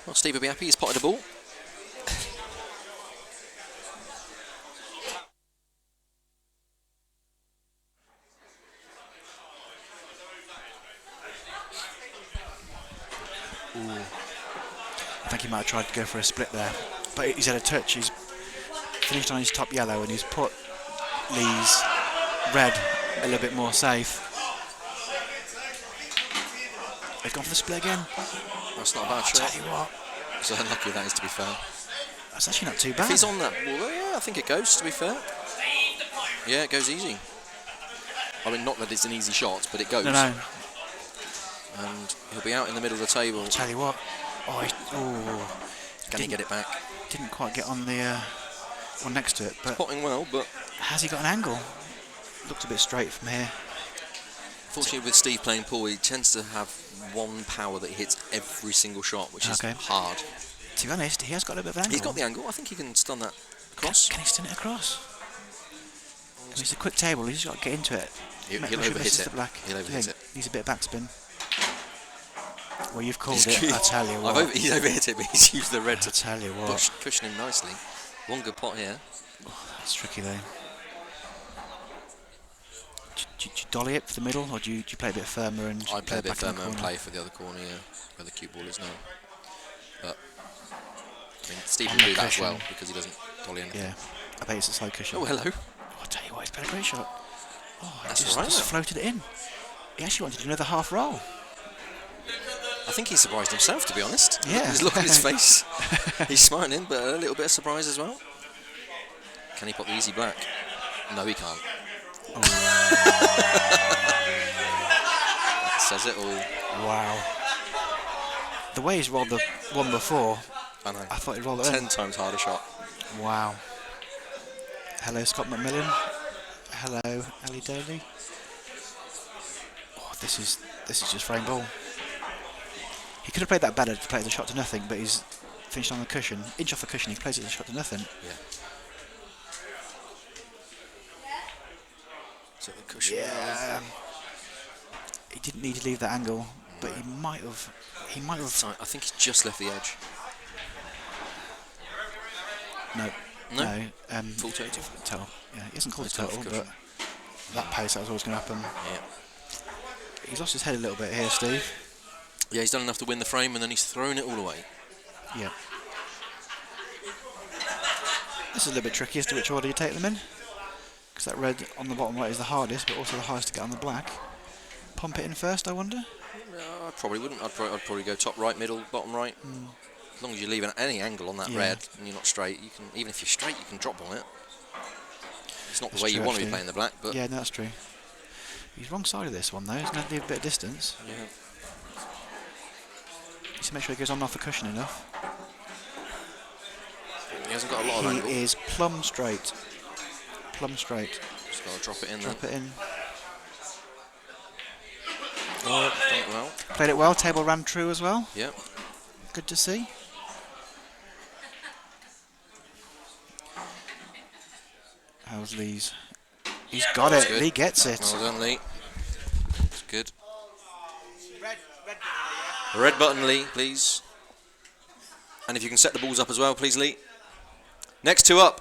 [SPEAKER 2] Well, Steve will be happy. He's potted a ball.
[SPEAKER 4] I think he might have tried to go for a split there, but he's had a touch. He's finished on his top yellow and he's put Lee's red a little bit more safe. They've gone for the split again.
[SPEAKER 2] That's not a bad shot.
[SPEAKER 4] I'll tell you what.
[SPEAKER 2] So unlucky that is, to be fair.
[SPEAKER 4] That's actually not too bad.
[SPEAKER 2] If he's on that ball, yeah, I think it goes, to be fair. Yeah, it goes easy. I mean, not that it's an easy shot, but it goes.
[SPEAKER 4] No.
[SPEAKER 2] And he'll be out in the middle of the table.
[SPEAKER 4] I'll tell you what.
[SPEAKER 2] Can he get it back?
[SPEAKER 4] Didn't quite get on the one next to it, but
[SPEAKER 2] Potting well, but
[SPEAKER 4] has he got an angle? Looked a bit straight from here.
[SPEAKER 2] fortunately with Steve playing pool, he tends to have one power that he hits every single shot, which is hard.
[SPEAKER 4] To be honest, he has got a bit of an angle.
[SPEAKER 2] He's got the angle. I think he can stun that across.
[SPEAKER 4] Can he stun it across? I mean, it's a quick table. He's just got to get into it.
[SPEAKER 2] He'll overhit it.
[SPEAKER 4] He'll
[SPEAKER 2] overhit it.
[SPEAKER 4] Needs a bit of backspin. Well, you've called it. I tell you what.
[SPEAKER 2] He's overhit it, but he's used the red
[SPEAKER 4] I tell you what.
[SPEAKER 2] Pushing him nicely. One good pot here.
[SPEAKER 4] Oh, that's tricky though. Do you dolly it for the middle, or do you play a bit firmer and
[SPEAKER 2] I play a bit
[SPEAKER 4] back in the
[SPEAKER 2] firmer and
[SPEAKER 4] corner?
[SPEAKER 2] play for the other corner, where the cue ball is now. But I mean, Steve will do that as well because he doesn't dolly anything.
[SPEAKER 4] Yeah, I bet it's a slow cushion.
[SPEAKER 2] Oh, hello.
[SPEAKER 4] I'll tell you what, he's played a great shot. Oh, he
[SPEAKER 2] That's
[SPEAKER 4] just,
[SPEAKER 2] all right,
[SPEAKER 4] just floated it in. He actually wanted to do another half roll.
[SPEAKER 2] I think he surprised himself, to be honest.
[SPEAKER 4] Yeah.
[SPEAKER 2] Look at his face. He's smiling, but a little bit of surprise as well. Can he put the easy black? No, he can't. That's says it all.
[SPEAKER 4] Wow. The way he's rolled the one before,
[SPEAKER 2] I know.
[SPEAKER 4] I thought he'd roll it
[SPEAKER 2] 10
[SPEAKER 4] in.
[SPEAKER 2] times harder shot.
[SPEAKER 4] Wow. Hello, Scott McMillan. Hello, Ali Daly. Oh, this is just frame ball. He could have played that better to play the shot to nothing, but he's finished on the cushion. Inch off the cushion, he plays it as a shot to nothing.
[SPEAKER 2] Yeah. So the cushion.
[SPEAKER 4] Yeah. He didn't need to leave that angle, but he might have.
[SPEAKER 2] Sorry, I think he's just left the edge.
[SPEAKER 4] No.
[SPEAKER 2] No?
[SPEAKER 4] No.
[SPEAKER 2] Full total.
[SPEAKER 4] Toe. Yeah, he hasn't called it
[SPEAKER 2] It's off
[SPEAKER 4] total,
[SPEAKER 2] cushion.
[SPEAKER 4] but that pace, that was always going to happen.
[SPEAKER 2] Yeah.
[SPEAKER 4] He's lost his head a little bit here, Steve.
[SPEAKER 2] Yeah, he's done enough to win the frame, and then he's thrown it all away.
[SPEAKER 4] Yeah. This is a little bit tricky as to which order you take them in, because that red on the bottom right is the hardest, but also the hardest to get on the black. Pump it in first, I wonder?
[SPEAKER 2] No, I probably wouldn't. I'd probably go top right, middle, bottom right. As long as you leave any angle on that
[SPEAKER 4] Yeah.
[SPEAKER 2] red and you're not straight, you can. Even if you're straight, you can drop on it. It's not the
[SPEAKER 4] That's
[SPEAKER 2] way you
[SPEAKER 4] true,
[SPEAKER 2] want to be
[SPEAKER 4] actually.
[SPEAKER 2] playing the black, but
[SPEAKER 4] Yeah, no, that's true. He's wrong side of this one, though. He's going to leave a bit of distance.
[SPEAKER 2] yeah.
[SPEAKER 4] Just to make sure he goes on and off the cushion enough.
[SPEAKER 2] He hasn't got a lot of angle.
[SPEAKER 4] He is plumb straight. Plumb straight.
[SPEAKER 2] Just got to drop it in
[SPEAKER 4] Drop
[SPEAKER 2] then.
[SPEAKER 4] it in.
[SPEAKER 2] Oh, done it well.
[SPEAKER 4] Played it well. Table ran true as well.
[SPEAKER 2] Yeah.
[SPEAKER 4] Good to see. How's Lee's? He's got
[SPEAKER 2] That's
[SPEAKER 4] it.
[SPEAKER 2] good.
[SPEAKER 4] Lee gets it.
[SPEAKER 2] Well done, Lee. It's good.
[SPEAKER 1] Red button, yeah.
[SPEAKER 2] Red button, Lee, please. And if you can set the balls up as well, please, Lee. Next two up.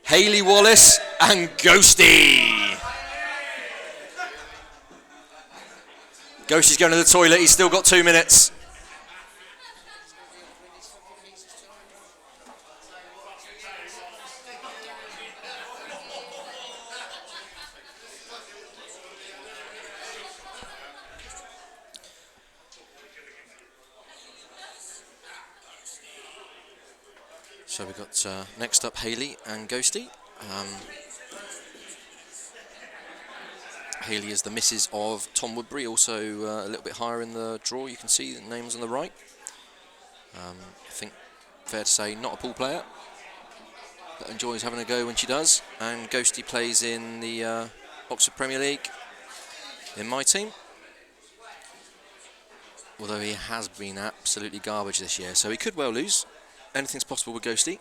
[SPEAKER 2] Hayley Wallace and Ghosty. Ghosty's going to the toilet. He's still got 2 minutes. So we've got next up Hayley and Ghosty. Hayley is the missus of Tom Woodbury, also a little bit higher in the draw. You can see the names on the right. I think fair to say not a pool player, but enjoys having a go when she does. And Ghosty plays in the Oxford Premier League in my team. Although he has been absolutely garbage this year, so he could well lose. Anything's possible with Ghosty.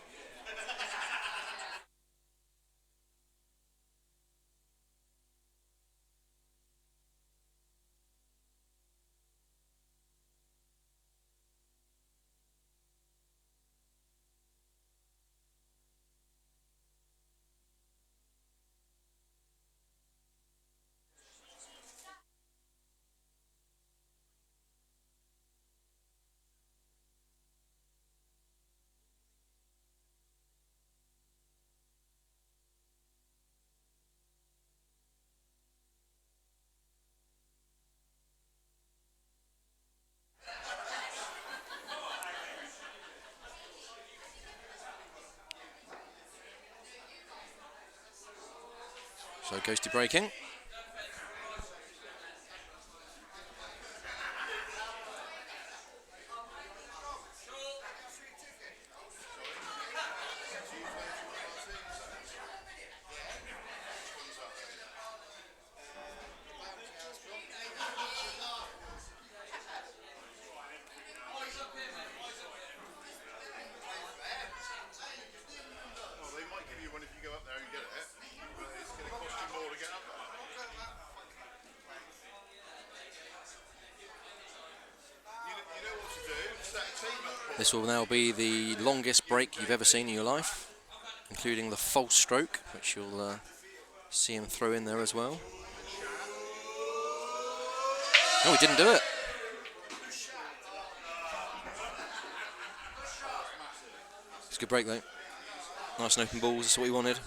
[SPEAKER 2] So Ghosty breaking.
[SPEAKER 3] Well, they might give you one if you go up there and get it, but it's going to cost you more to get up there. You know what to do. Set a team up. Paul.
[SPEAKER 2] This will now be the longest break you've ever seen in your life, including the false stroke, which you'll see him throw in there as well. No, he didn't do it. It's a good break though. Nice and open balls, that's what we wanted.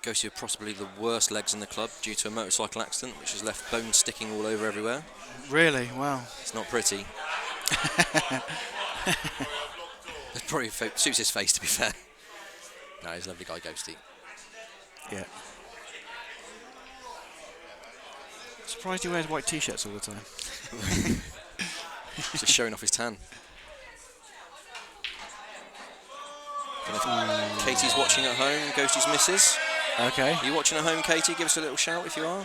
[SPEAKER 2] Goes to possibly the worst legs in the club due to a motorcycle accident, which has left bones sticking all over everywhere.
[SPEAKER 4] Really? Wow.
[SPEAKER 2] It's not pretty. It probably suits his face, to be fair. No, he's a lovely guy, Ghosty.
[SPEAKER 4] Yeah. Surprised he wears white t-shirts all the time.
[SPEAKER 2] Just showing off his tan. Katie's watching at home, Ghosty's missus.
[SPEAKER 4] Okay.
[SPEAKER 2] Are you watching at home, Katie? Give us a little shout if you are.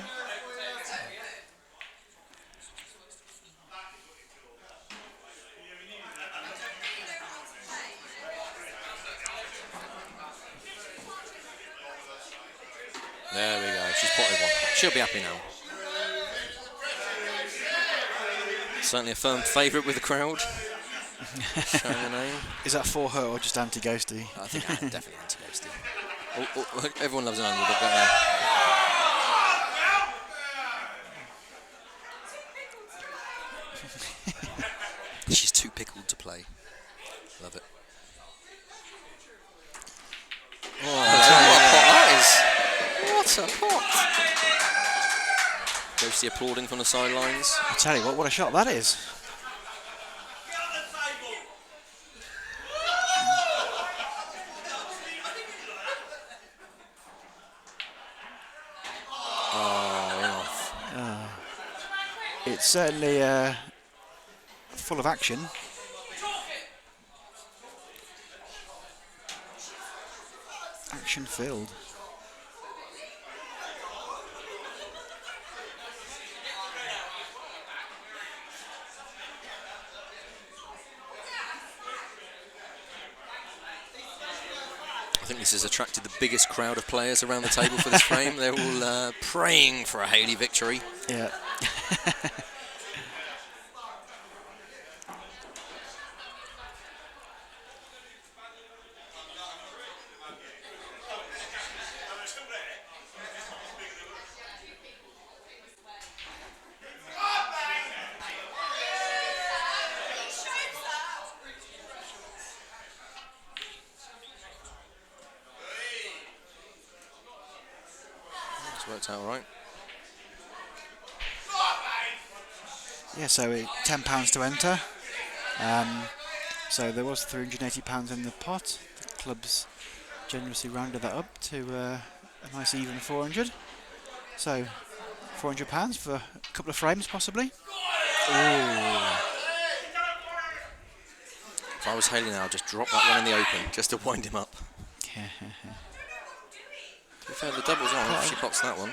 [SPEAKER 2] There we go, she's potted one. She'll be happy now. Certainly a firm favourite with the crowd. Showing the name.
[SPEAKER 4] Is that for her or just anti-Ghosty?
[SPEAKER 2] I think definitely anti-Ghosty. Everyone loves an underdog, don't they? She's too pickled to play. Love it. Oh, what a pot that is! What a pot! Ghosty applauding from the sidelines.
[SPEAKER 4] I tell you what a shot that is. It's certainly full of action. Action filled.
[SPEAKER 2] I think this has attracted the biggest crowd of players around the table for this frame. They're all praying for a Hayley victory.
[SPEAKER 4] Yeah.
[SPEAKER 2] It's worked out all right.
[SPEAKER 4] Yeah, so £10 to enter. So there was £380 in the pot. The clubs generously rounded that up to a nice even 400. So £400 for a couple of frames, possibly.
[SPEAKER 2] Ooh. If I was Hayley now, I'd just drop that one in the open just to wind him up. To be fair, the double's on if she pots that one.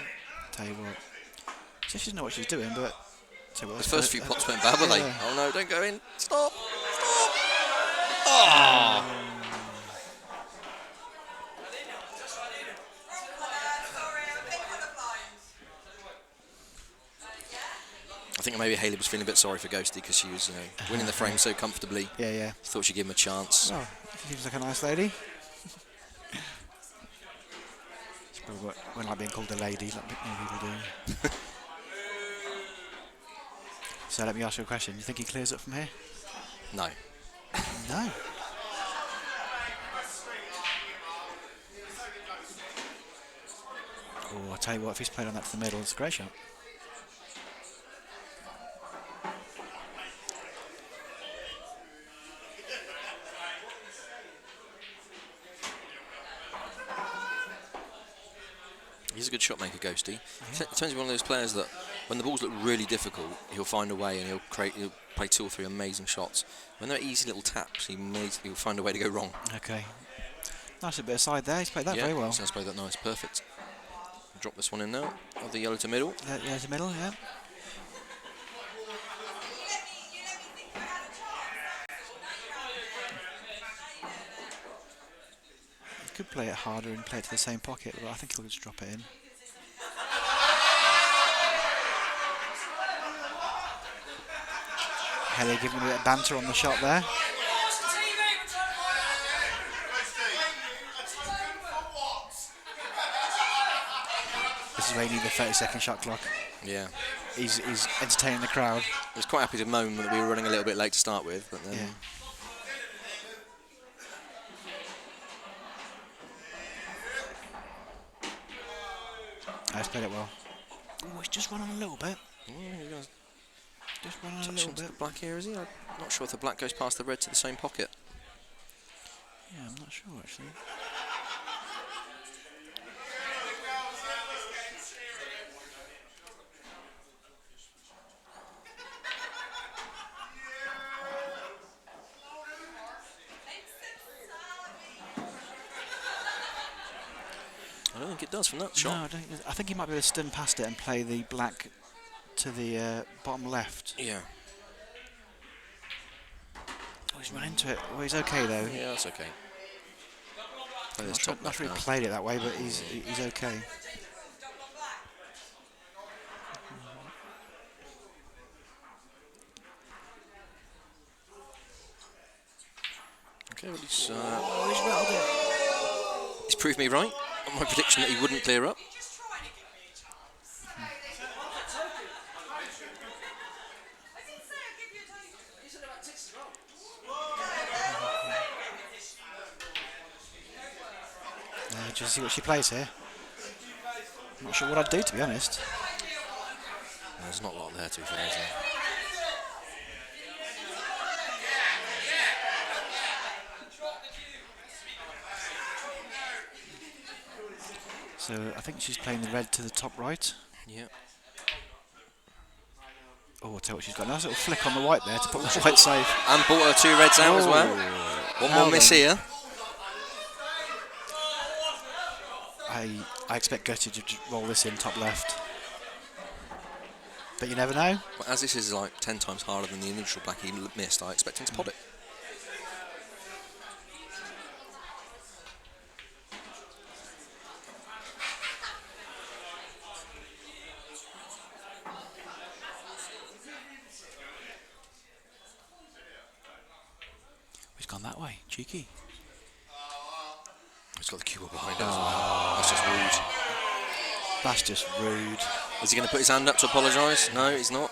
[SPEAKER 4] Tell you what, she doesn't know what she's doing, but
[SPEAKER 2] The first few pots went bad, were they?
[SPEAKER 4] Yeah.
[SPEAKER 2] Oh no, don't go in. Stop! Stop! Oh! I think maybe Hayley was feeling a bit sorry for Ghosty because she was, winning the frame so comfortably.
[SPEAKER 4] Yeah.
[SPEAKER 2] She thought she'd give him a chance.
[SPEAKER 4] Oh, seems like a nice lady. She probably won't like being called a lady, like many people do. So let me ask you a question. You think he clears up from here?
[SPEAKER 2] No.
[SPEAKER 4] No. Oh, I'll tell you what, if he's played on that to the middle, it's a great shot.
[SPEAKER 2] He's a good shot maker, Ghosty. He tends to be one of those players that, when the balls look really difficult, he'll find a way and he'll play 2 or 3 amazing shots. When they're easy little taps, he'll find a way to go wrong.
[SPEAKER 4] Okay. Nice bit of side there. He's played that very well.
[SPEAKER 2] He's played that nice, perfect. Drop this one in now. Of the yellow to middle.
[SPEAKER 4] Yeah, to middle, yeah. He could play it harder and play it to the same pocket, but I think he'll just drop it in. Haley giving a bit of banter on the shot there. This is where you need the 30-second shot clock.
[SPEAKER 2] Yeah.
[SPEAKER 4] He's entertaining the crowd.
[SPEAKER 2] I was quite happy to moan that we were running a little bit late to start with, but then...
[SPEAKER 4] Yeah. He's played it well. Oh, he's just run on a little bit. Just run on a little bit.
[SPEAKER 2] The black here, is he? I'm not sure if the black goes past the red to the same pocket.
[SPEAKER 4] Yeah, I'm not sure actually.
[SPEAKER 2] think it does from that
[SPEAKER 4] No,
[SPEAKER 2] shot.
[SPEAKER 4] I think he might be able to spin past it and play the black to the bottom left.
[SPEAKER 2] Yeah.
[SPEAKER 4] Oh, he's run into it. Well, he's okay though.
[SPEAKER 2] Yeah, that's okay. Play this
[SPEAKER 4] Not sure,
[SPEAKER 2] top
[SPEAKER 4] not
[SPEAKER 2] left
[SPEAKER 4] sure he
[SPEAKER 2] now.
[SPEAKER 4] played it that way, but he's okay.
[SPEAKER 2] Okay, well
[SPEAKER 4] He's rattled it.
[SPEAKER 2] he's proved me right on my prediction that he wouldn't clear up.
[SPEAKER 4] Just see what she plays here. I'm not sure what I'd do, to be honest.
[SPEAKER 2] There's not a lot there, to be fair, is there?
[SPEAKER 4] So I think she's playing the red to the top right.
[SPEAKER 2] Yeah.
[SPEAKER 4] Oh, I'll tell you what she's got. Nice little flick on the white there to put the white safe.
[SPEAKER 2] And bought her 2 reds out as well. One more miss here.
[SPEAKER 4] I expect Gertie to roll this in top left. But you never know.
[SPEAKER 2] Well, as this is like 10 times harder than the initial black he missed, I expect him to pot it.
[SPEAKER 4] He's gone that way. Cheeky.
[SPEAKER 2] He's got the cue ball behind it as well. That's just rude.
[SPEAKER 4] That's just rude.
[SPEAKER 2] Is he going to put his hand up to apologise? No, he's not.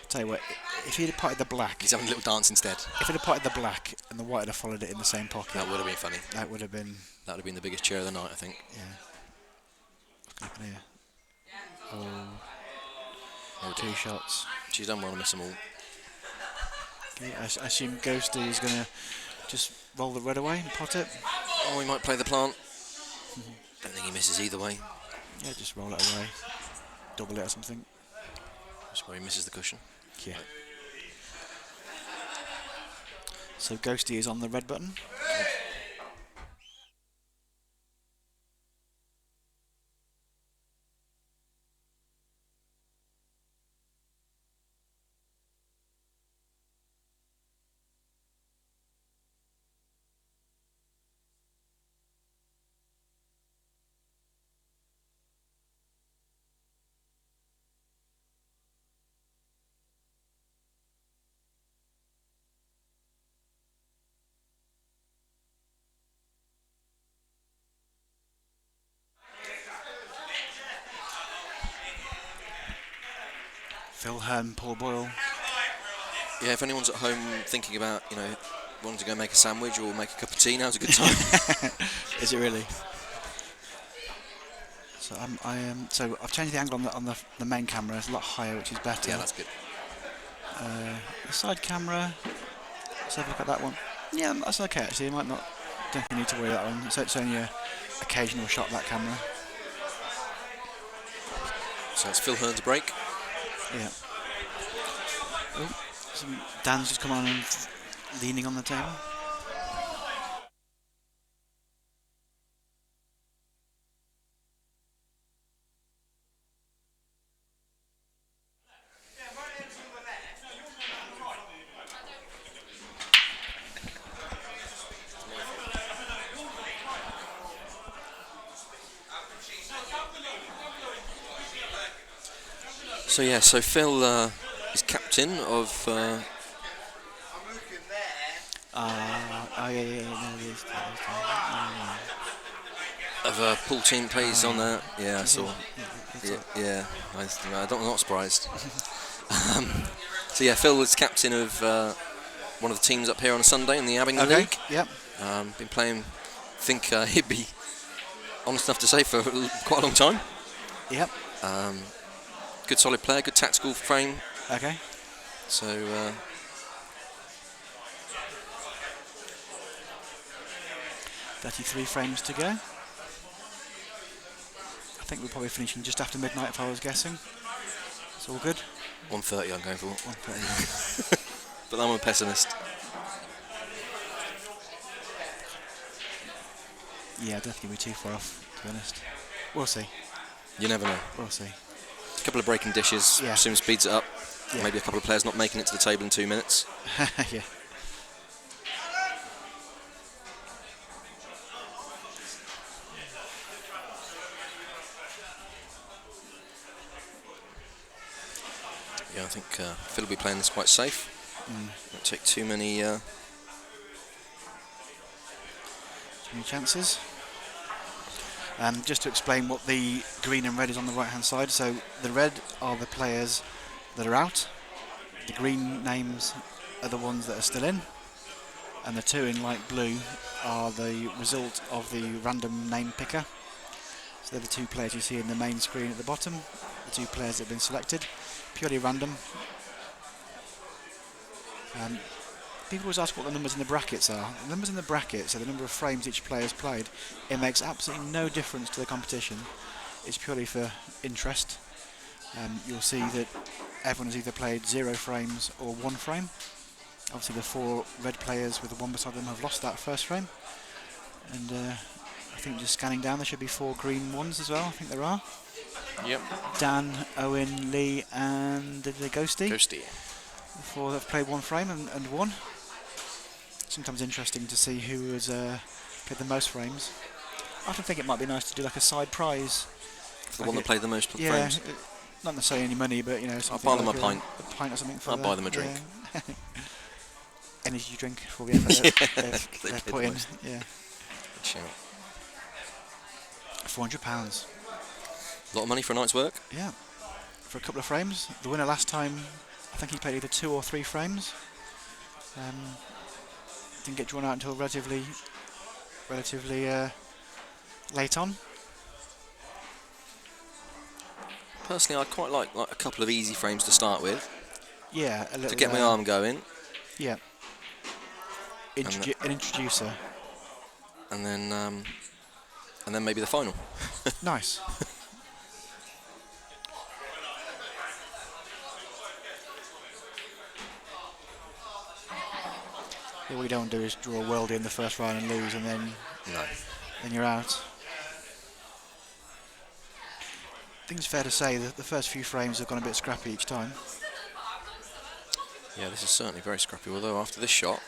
[SPEAKER 4] Tell you what, if he'd have potted the black,
[SPEAKER 2] He's having a little dance instead.
[SPEAKER 4] if he'd have potted the black and the white had have followed it in the same pocket,
[SPEAKER 2] That would have been funny.
[SPEAKER 4] that would have been,
[SPEAKER 2] That would have been the biggest cheer of the night, I think.
[SPEAKER 4] yeah. What's going to happen here?
[SPEAKER 2] Oh,
[SPEAKER 4] 2 shots.
[SPEAKER 2] she's done well to miss them all.
[SPEAKER 4] Okay, I assume Ghosty is going to just roll the red away and pot it.
[SPEAKER 2] Oh, he might play the plant. Don't think he misses either way.
[SPEAKER 4] Yeah, just roll it away. Double it or something.
[SPEAKER 2] That's where he misses the cushion.
[SPEAKER 4] Yeah. So Ghosty is on the red button. Phil Hearn, Paul Boyle.
[SPEAKER 2] Yeah, if anyone's at home thinking about, wanting to go make a sandwich or make a cup of tea, now's a good time.
[SPEAKER 4] Is it really? So so I've changed the angle on the main camera. It's a lot higher, which is better.
[SPEAKER 2] Yeah, that's good.
[SPEAKER 4] The side camera. Let's have a look at that one. Yeah, that's okay actually. You might not. Don't think you need to worry that one. It's only an occasional shot that camera.
[SPEAKER 2] So it's Phil Hearn's break.
[SPEAKER 4] Yeah. Oh, Dan's just come on and leaning on the table.
[SPEAKER 2] So Phil is captain of
[SPEAKER 4] Yeah.
[SPEAKER 2] of a pool team. Plays on that. Yeah, I saw. Yeah, I'm not surprised. So yeah, Phil was captain of one of the teams up here on a Sunday in the Abingdon League.
[SPEAKER 4] Yep.
[SPEAKER 2] Been playing. I think he'd be honest enough to say for quite a long time.
[SPEAKER 4] Yep.
[SPEAKER 2] Good solid player, good tactical frame.
[SPEAKER 4] Okay.
[SPEAKER 2] So
[SPEAKER 4] 33 frames to go. I think we're probably finishing just after midnight if I was guessing. It's all good.
[SPEAKER 2] 130 I'm going for.
[SPEAKER 4] 1:30.
[SPEAKER 2] But I'm a pessimist.
[SPEAKER 4] Yeah, definitely be too far off to be honest. We'll see.
[SPEAKER 2] You never know.
[SPEAKER 4] We'll see.
[SPEAKER 2] A couple of breaking dishes,
[SPEAKER 4] Yeah.
[SPEAKER 2] soon speeds it up.
[SPEAKER 4] Yeah.
[SPEAKER 2] Maybe a couple of players not making it to the table in 2 minutes.
[SPEAKER 4] Yeah.
[SPEAKER 2] Yeah, I think Phil will be playing this quite safe. Won't take too many.
[SPEAKER 4] Too many chances. Just to explain what the green and red is on the right hand side. So the red are the players that are out. The green names are the ones that are still in. And the two in light blue are the result of the random name picker. So they're the two players you see in the main screen at the bottom. The two players that have been selected. Purely random. People always ask what the numbers in the brackets are. The numbers in the brackets are the number of frames each player has played. It makes absolutely no difference to the competition. It's purely for interest. You'll see that everyone has either played 0 frames or 1 frame. Obviously the 4 red players with the 1 beside them have lost that first frame. And I think just scanning down there should be 4 green ones as well. I think there are.
[SPEAKER 2] Yep.
[SPEAKER 4] Dan, Owen, Lee and the Ghosty.
[SPEAKER 2] Ghosty.
[SPEAKER 4] The 4 that have played 1 frame and won. Sometimes interesting to see who has played the most frames. I often think it might be nice to do like a side prize.
[SPEAKER 2] For the one that played the most
[SPEAKER 4] Yeah,
[SPEAKER 2] frames.
[SPEAKER 4] not necessarily any money, but you know,
[SPEAKER 2] I'll
[SPEAKER 4] something
[SPEAKER 2] buy them
[SPEAKER 4] like
[SPEAKER 2] a pint.
[SPEAKER 4] A pint or something for
[SPEAKER 2] I'll buy them a drink.
[SPEAKER 4] Yeah. Energy drink for the effort they've
[SPEAKER 2] They paid
[SPEAKER 4] put
[SPEAKER 2] the
[SPEAKER 4] in.
[SPEAKER 2] most.
[SPEAKER 4] Yeah,
[SPEAKER 2] Good shout.
[SPEAKER 4] £400.
[SPEAKER 2] A lot of money for a night's work.
[SPEAKER 4] Yeah, for a couple of frames. The winner last time, I think he played either 2 or 3 frames. Didn't get drawn out until relatively late on.
[SPEAKER 2] Personally, I'd quite like a couple of easy frames to start with
[SPEAKER 4] Yeah, a little,
[SPEAKER 2] to get my arm going,
[SPEAKER 4] Yeah, an introducer.
[SPEAKER 2] and then maybe the final.
[SPEAKER 4] Nice. Yeah, what you don't want to do is draw a worldie in the first round and lose, and then
[SPEAKER 2] No.
[SPEAKER 4] you're out. I think it's fair to say that the first few frames have gone a bit scrappy each time.
[SPEAKER 2] Yeah, this is certainly very scrappy. Although after this shot,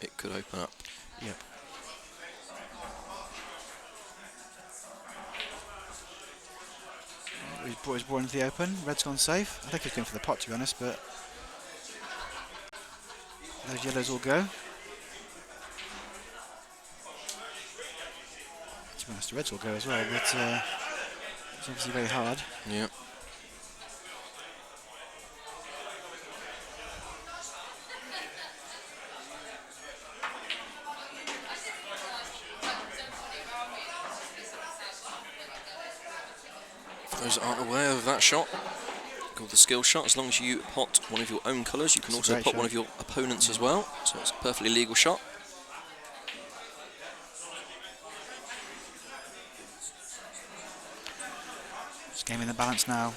[SPEAKER 2] it could open up.
[SPEAKER 4] Yep. He's brought his ball into the open. Red's gone safe. I think he's going for the pot, to be honest, but those yellows will go. To be honest, the reds will go as well, but it's obviously very hard.
[SPEAKER 2] Yeah. For those that aren't aware of that shot, called the skill shot, as long as you pot one of your own colours, you can
[SPEAKER 4] It's a
[SPEAKER 2] also
[SPEAKER 4] great
[SPEAKER 2] pot
[SPEAKER 4] shot.
[SPEAKER 2] one of your opponents as well. So it's a perfectly legal shot.
[SPEAKER 4] It's game in the balance now.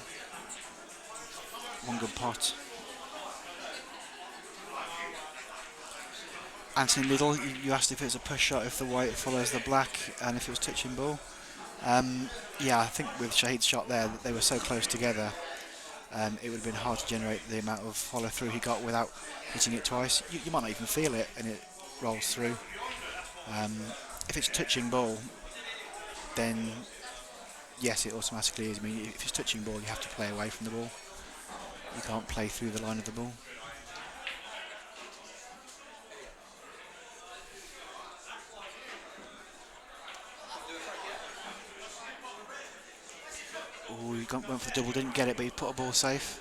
[SPEAKER 4] One good pot. Anthony Liddell, you asked if it's a push shot, if the white follows the black, and if it was touching ball. Yeah, I think with Shahid's shot there, that they were so close together, it would have been hard to generate the amount of follow through he got without hitting it twice. You might not even feel it, and it rolls through. If it's touching ball, then yes, it automatically is. I mean, if it's touching ball, you have to play away from the ball. You can't play through the line of the ball. Oh, he went for the double, didn't get it, but he put a ball safe.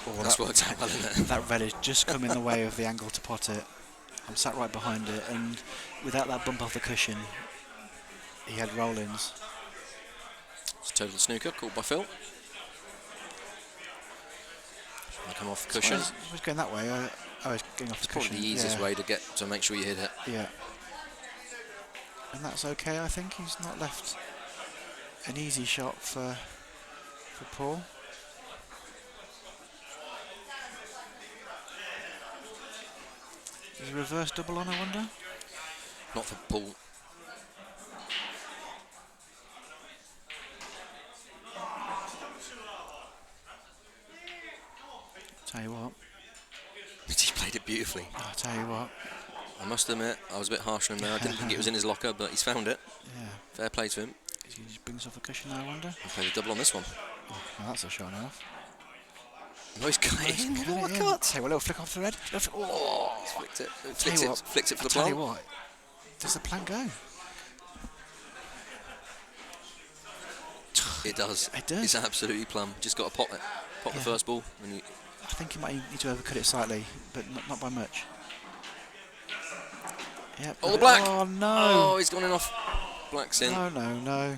[SPEAKER 4] Oh,
[SPEAKER 2] That's worked out well, isn't it?
[SPEAKER 4] that red has just come in the way of the angle to pot it. I'm sat right behind it, and without that bump off the cushion, he had roll-ins.
[SPEAKER 2] It's total snooker, called by Phil. Gonna come off the cushion.
[SPEAKER 4] He was going that way. Oh, he's going off the
[SPEAKER 2] Probably
[SPEAKER 4] cushion.
[SPEAKER 2] the easiest
[SPEAKER 4] yeah.
[SPEAKER 2] way to make sure you hit it.
[SPEAKER 4] Yeah. And that's okay, I think. He's not left an easy shot for Paul. Is a reverse double on, I wonder?
[SPEAKER 2] Not for Paul.
[SPEAKER 4] Tell you what.
[SPEAKER 2] He played it beautifully.
[SPEAKER 4] I'll tell you what.
[SPEAKER 2] I must admit, I was a bit harsh on him there. I didn't think it was in his locker, but he's found it.
[SPEAKER 4] Yeah.
[SPEAKER 2] Fair play to him.
[SPEAKER 4] He just brings off a cushion there, I wonder.
[SPEAKER 2] He played a double on this one.
[SPEAKER 4] Oh, well, that's a shot enough.
[SPEAKER 2] Nice cut. What a cut!
[SPEAKER 4] Tell you what, little flick off the red.
[SPEAKER 2] Oh, he's flicked it. Flicked it for the
[SPEAKER 4] tell you
[SPEAKER 2] plant.
[SPEAKER 4] what. Does the plant go?
[SPEAKER 2] It does.
[SPEAKER 4] It does.
[SPEAKER 2] It's absolutely plumb. Just got to pop it. Pop the first ball. And you,
[SPEAKER 4] I think he might need to overcut it slightly, but not by much. Yep.
[SPEAKER 2] oh, the black!
[SPEAKER 4] Oh, no.
[SPEAKER 2] Oh, he's gone in off. Black's in.
[SPEAKER 4] No.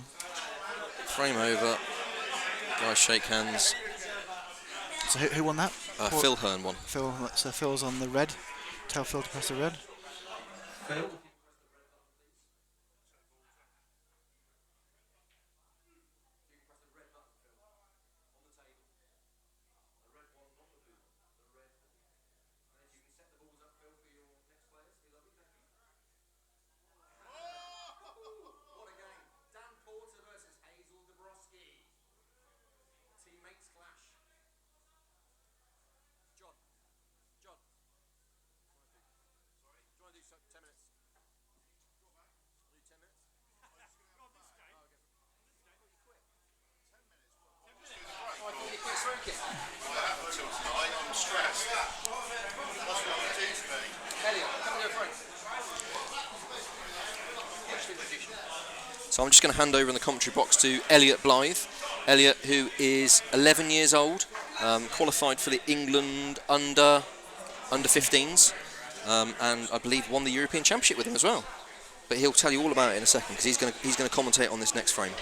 [SPEAKER 2] Frame over. Guys shake hands.
[SPEAKER 4] So who won that?
[SPEAKER 2] Phil Hearn won.
[SPEAKER 4] Phil. So Phil's on the red. Tell Phil to press the red.
[SPEAKER 5] Phil.
[SPEAKER 3] I'm stressed. That's what it do to me.
[SPEAKER 5] Elliot, come and go front.
[SPEAKER 2] So I'm just going to hand over in the commentary box to Elliot Blythe. Elliot, who is 11 years old, qualified for the England under 15s, and I believe won the European Championship with him as well. But he'll tell you all about it in a second because he's going to commentate on this next frame.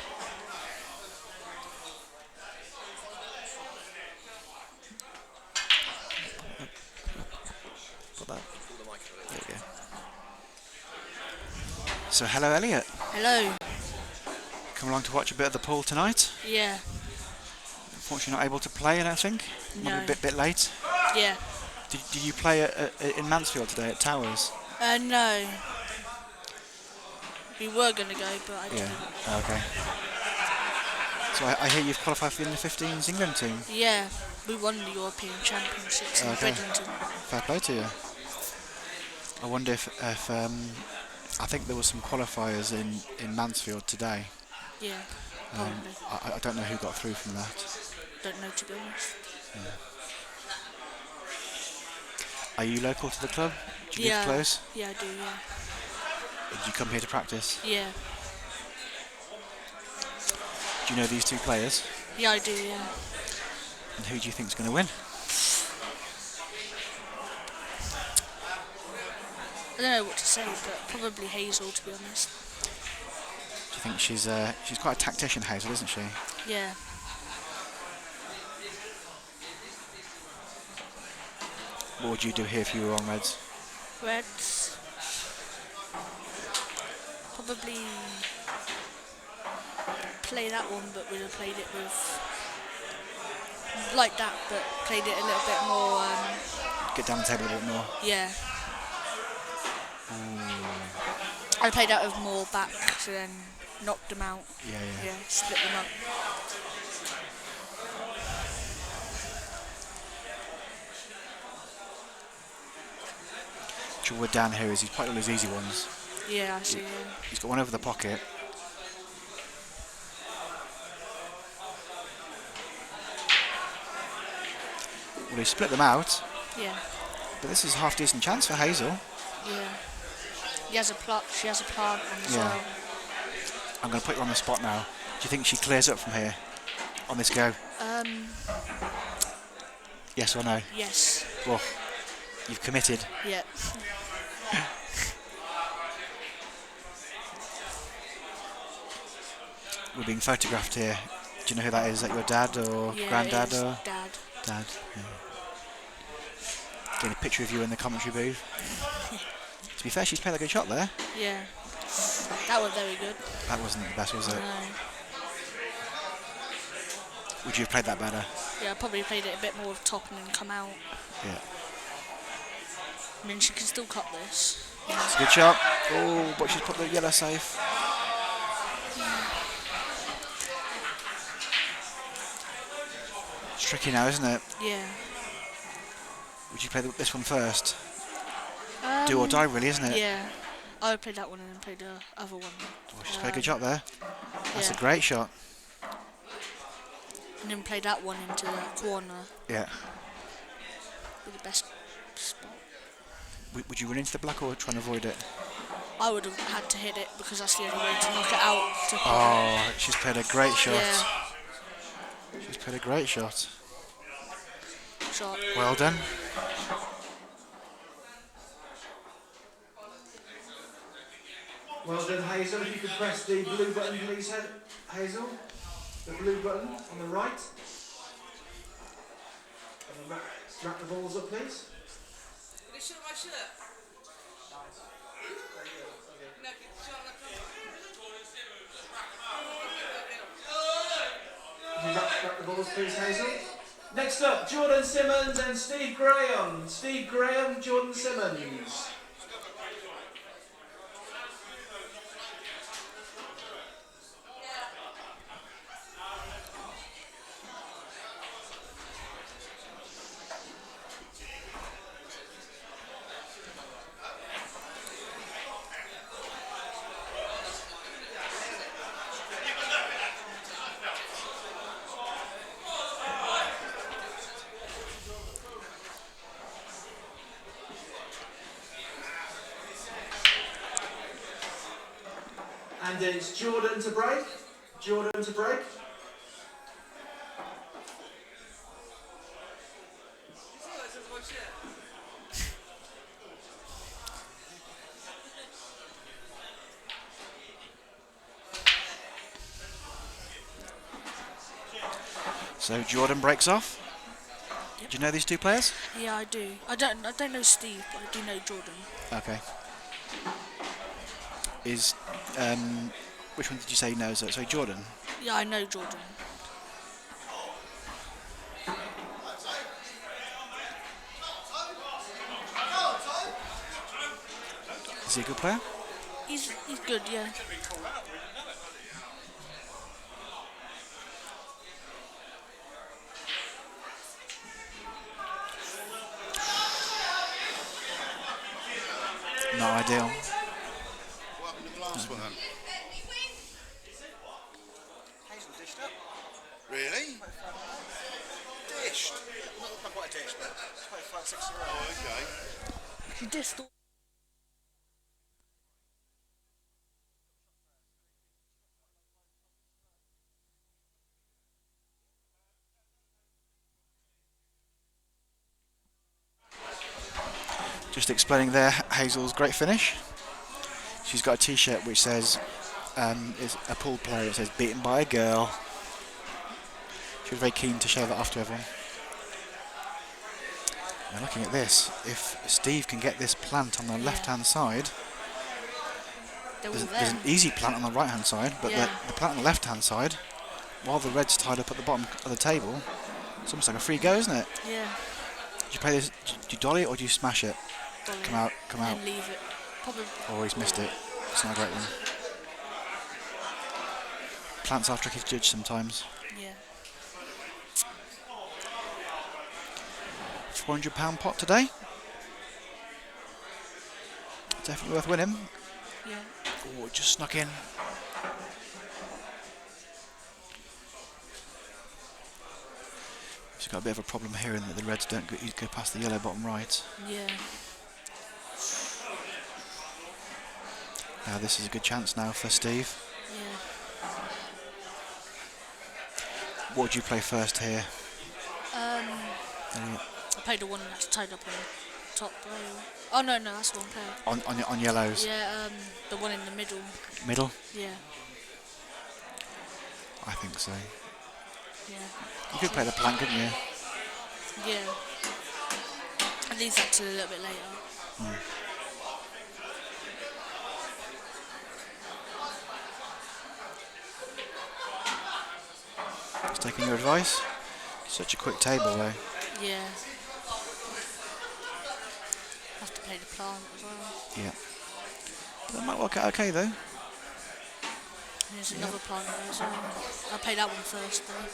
[SPEAKER 4] Put that. There we go. So hello, Elliot.
[SPEAKER 6] Hello.
[SPEAKER 4] Come along to watch a bit of the pool tonight.
[SPEAKER 6] Yeah.
[SPEAKER 4] Unfortunately, not able to play, I don't think.
[SPEAKER 6] No.
[SPEAKER 4] Might be a bit late.
[SPEAKER 6] Yeah.
[SPEAKER 4] Did you play in Mansfield today at Towers?
[SPEAKER 6] No. We were going to go, but I didn't.
[SPEAKER 4] Okay. So I hear you've qualified for the under-15s England team.
[SPEAKER 6] Yeah. We won the European Championships in Abingdon.
[SPEAKER 4] Fair play to you. I wonder if I think there were some qualifiers in Mansfield today.
[SPEAKER 6] Yeah. Probably.
[SPEAKER 4] I don't know who got through from that.
[SPEAKER 6] Don't know, to be honest.
[SPEAKER 4] Are you local to the club? Do you live close?
[SPEAKER 6] Yeah, I do, yeah.
[SPEAKER 4] Did you come here to practice?
[SPEAKER 6] Yeah.
[SPEAKER 4] Do you know these two players?
[SPEAKER 6] Yeah, I do, yeah.
[SPEAKER 4] And who do you think's going to win?
[SPEAKER 6] I don't know what to say, but probably Hazel, to be honest.
[SPEAKER 4] Do you think she's quite a tactician, Hazel, isn't she?
[SPEAKER 6] Yeah.
[SPEAKER 4] What would you do here if you were on Reds?
[SPEAKER 6] Reds. Probably play that one, but we'd have played it with like that, but played it a little bit more.
[SPEAKER 4] Get down the table a bit more.
[SPEAKER 6] Yeah. I played out of more backs and then knocked them out.
[SPEAKER 4] Yeah.
[SPEAKER 6] Split them up.
[SPEAKER 4] Trouble with Dan here is he's played all his easy ones.
[SPEAKER 6] Yeah, I see.
[SPEAKER 4] He's got one over the pocket. Well, he split them out,
[SPEAKER 6] Yeah.
[SPEAKER 4] but this is a half decent chance for Hazel.
[SPEAKER 6] Yeah. She has a plant on as
[SPEAKER 4] Yeah.
[SPEAKER 6] well.
[SPEAKER 4] I'm going to put you on the spot now. Do you think she clears up from here on this go? Yes or no?
[SPEAKER 6] Yes.
[SPEAKER 4] Well, you've committed.
[SPEAKER 6] Yeah.
[SPEAKER 4] We're being photographed here. Do you know who that is? Is that your dad or
[SPEAKER 6] Yeah,
[SPEAKER 4] granddad
[SPEAKER 6] it is
[SPEAKER 4] or
[SPEAKER 6] Dad.
[SPEAKER 4] dad? Yeah. Getting a picture of you in the commentary booth. To be fair, she's played a good shot there.
[SPEAKER 6] Yeah. That was very good.
[SPEAKER 4] That wasn't the best, was it?
[SPEAKER 6] No.
[SPEAKER 4] Would you have played that better?
[SPEAKER 6] Yeah, I probably played it a bit more with top and then come out.
[SPEAKER 4] Yeah.
[SPEAKER 6] I mean, she can still cut this.
[SPEAKER 4] It's a good shot. Oh, but she's put the yellow safe. It's tricky now, isn't it?
[SPEAKER 6] Yeah.
[SPEAKER 4] Would you play this one first? Do or die, really, isn't it?
[SPEAKER 6] Yeah. I would play that one and then play the other one.
[SPEAKER 4] Oh, she's played a good shot there. That's a
[SPEAKER 6] Yeah.
[SPEAKER 4] great shot.
[SPEAKER 6] And then play that one into the corner
[SPEAKER 4] Yeah.
[SPEAKER 6] with the best spot.
[SPEAKER 4] Would you run into the black or try and avoid it?
[SPEAKER 6] I would have had to hit it because that's the only way to knock it out.
[SPEAKER 4] Oh, she's played a great shot.
[SPEAKER 6] Yeah.
[SPEAKER 4] She's played a great shot.
[SPEAKER 6] Shot.
[SPEAKER 4] Well done.
[SPEAKER 7] Well done, Hazel. If you could press the blue button, please, Hazel. The blue button on the right. And wrap the balls up, please.
[SPEAKER 5] Can you show my shirt? No, can you show my
[SPEAKER 7] Can you wrap the balls, please, Hazel? Next up, Jordan Simmons and Steve Graham. Steve Graham, Jordan Simmons. And it's Jordan to break. Jordan to break.
[SPEAKER 4] So Jordan breaks off.
[SPEAKER 6] Yep.
[SPEAKER 4] Do you know these two players?
[SPEAKER 6] Yeah, I do. I don't know Steve, but I do know Jordan.
[SPEAKER 4] Okay. Is which one did you say you know? So Jordan.
[SPEAKER 6] Yeah, I know Jordan.
[SPEAKER 4] Is he a good player?
[SPEAKER 6] He's good, yeah.
[SPEAKER 4] Not ideal.
[SPEAKER 3] What happened to the last one then? Really? Dished? Not quite a dish, but 25, 6 in a row. Oh, okay.
[SPEAKER 6] She dissed all.
[SPEAKER 4] Just explaining there, Hazel's great finish. She's got a T-shirt which says, is a pool player. It says "beaten by a girl." She was very keen to show that off to everyone. Now looking at this, if Steve can get this plant on the left-hand side, there's an easy plant on the right-hand side, but the plant on the left-hand side, while the red's tied up at the bottom of the table, it's almost like a free go, isn't it?
[SPEAKER 6] Yeah.
[SPEAKER 4] Do you play this? Do you dolly it or do you smash it?
[SPEAKER 6] Dolly.
[SPEAKER 4] Come out.
[SPEAKER 6] And then leave it. Probably.
[SPEAKER 4] Oh, he's missed it. It's not a great one. Plants are tricky to judge sometimes.
[SPEAKER 6] Yeah.
[SPEAKER 4] £400 pot today. Definitely worth winning.
[SPEAKER 6] Yeah.
[SPEAKER 4] Oh, it just snuck in. She's got a bit of a problem here in that the reds don't go past the yellow bottom right.
[SPEAKER 6] Yeah.
[SPEAKER 4] Now this is a good chance now for Steve.
[SPEAKER 6] Yeah.
[SPEAKER 4] What would you play first here?
[SPEAKER 6] I played the one that's tied up on the top rail. Oh no, that's the one player.
[SPEAKER 4] On yellows.
[SPEAKER 6] Yeah, the one in the middle.
[SPEAKER 4] Middle?
[SPEAKER 6] Yeah.
[SPEAKER 4] I think so.
[SPEAKER 6] Yeah.
[SPEAKER 4] You could play the plank, couldn't you?
[SPEAKER 6] Yeah. And leave that till a little bit later.
[SPEAKER 4] taking your advice. Such a quick table though.
[SPEAKER 6] Yeah. Have to play the plant as well.
[SPEAKER 4] Yeah. That might work out okay though.
[SPEAKER 6] There's another plant there as well. I'll play that one first though.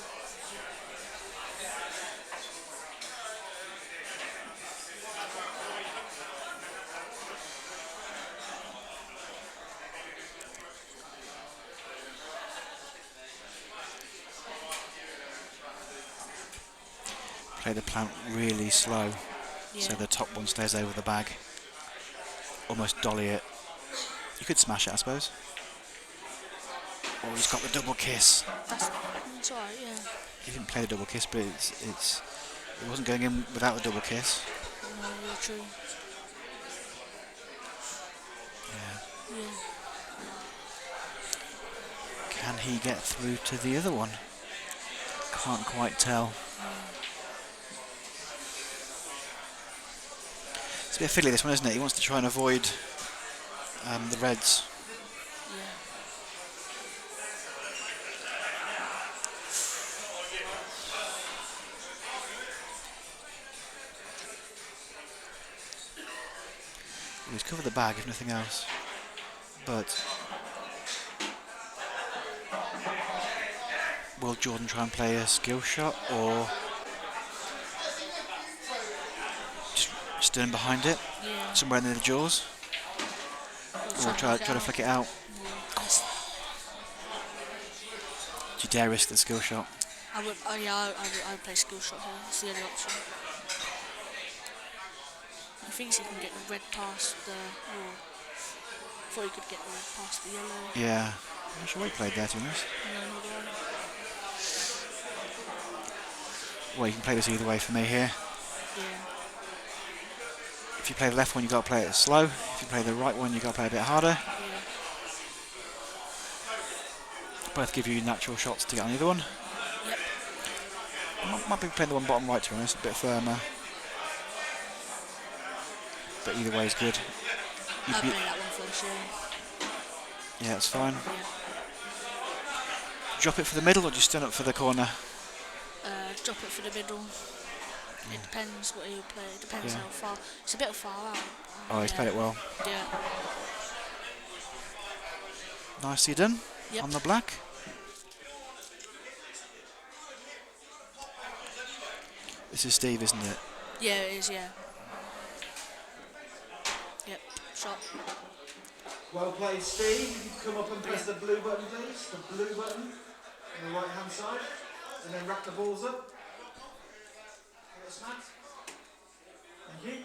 [SPEAKER 4] Play the plant really slow, so
[SPEAKER 6] Yeah.
[SPEAKER 4] the top one stays over the bag. Almost dolly it. You could smash it, I suppose. Oh, he's got the double kiss.
[SPEAKER 6] That's alright, yeah.
[SPEAKER 4] He didn't play the double kiss, but it wasn't going in without the double kiss.
[SPEAKER 6] No, you're true.
[SPEAKER 4] Yeah.
[SPEAKER 6] Yeah.
[SPEAKER 4] Can he get through to the other one? Can't quite tell. It's a bit fiddly this one, isn't it? He wants to try and avoid the reds.
[SPEAKER 6] Yeah.
[SPEAKER 4] He's covered the bag if nothing else. But will Jordan try and play a skill shot or just stand behind it
[SPEAKER 6] Yeah.
[SPEAKER 4] somewhere near the jaws? Or try to flick it out?
[SPEAKER 6] Yes.
[SPEAKER 4] Do you dare risk the skill shot?
[SPEAKER 6] I would. I would play skill shot here. It's the only option. He thinks he can get the red past the. Oh, thought he could get the red past the yellow.
[SPEAKER 4] Yeah. I'm not sure what he played there, to be honest.
[SPEAKER 6] No, not the one.
[SPEAKER 4] Well, you can play this either way for me here.
[SPEAKER 6] Yeah.
[SPEAKER 4] If you play the left one, you've got to play it slow. If you play the right one, you've got to play a bit harder.
[SPEAKER 6] Yeah.
[SPEAKER 4] Both give you natural shots to get on either one.
[SPEAKER 6] Yep.
[SPEAKER 4] Might be playing the one bottom right, to be honest, a bit firmer. But either way is good.
[SPEAKER 6] I'll play that one first, yeah.
[SPEAKER 4] Yeah, that's fine.
[SPEAKER 6] Yeah.
[SPEAKER 4] Drop it for the middle or just stand up for the corner?
[SPEAKER 6] Drop it for the middle. It depends what he'll play. It depends
[SPEAKER 4] Yeah.
[SPEAKER 6] how far. It's a bit far out.
[SPEAKER 4] Oh, he's played it well.
[SPEAKER 6] Yeah.
[SPEAKER 4] Nicely done.
[SPEAKER 6] Yep.
[SPEAKER 4] On the black. This is Steve, isn't it?
[SPEAKER 6] Yeah, it is, yeah. Yep, shot.
[SPEAKER 7] Well played, Steve. You can come up and press the blue button, please. The blue button on the right hand side. And then wrap the balls up. Yes, Matt. Thank you.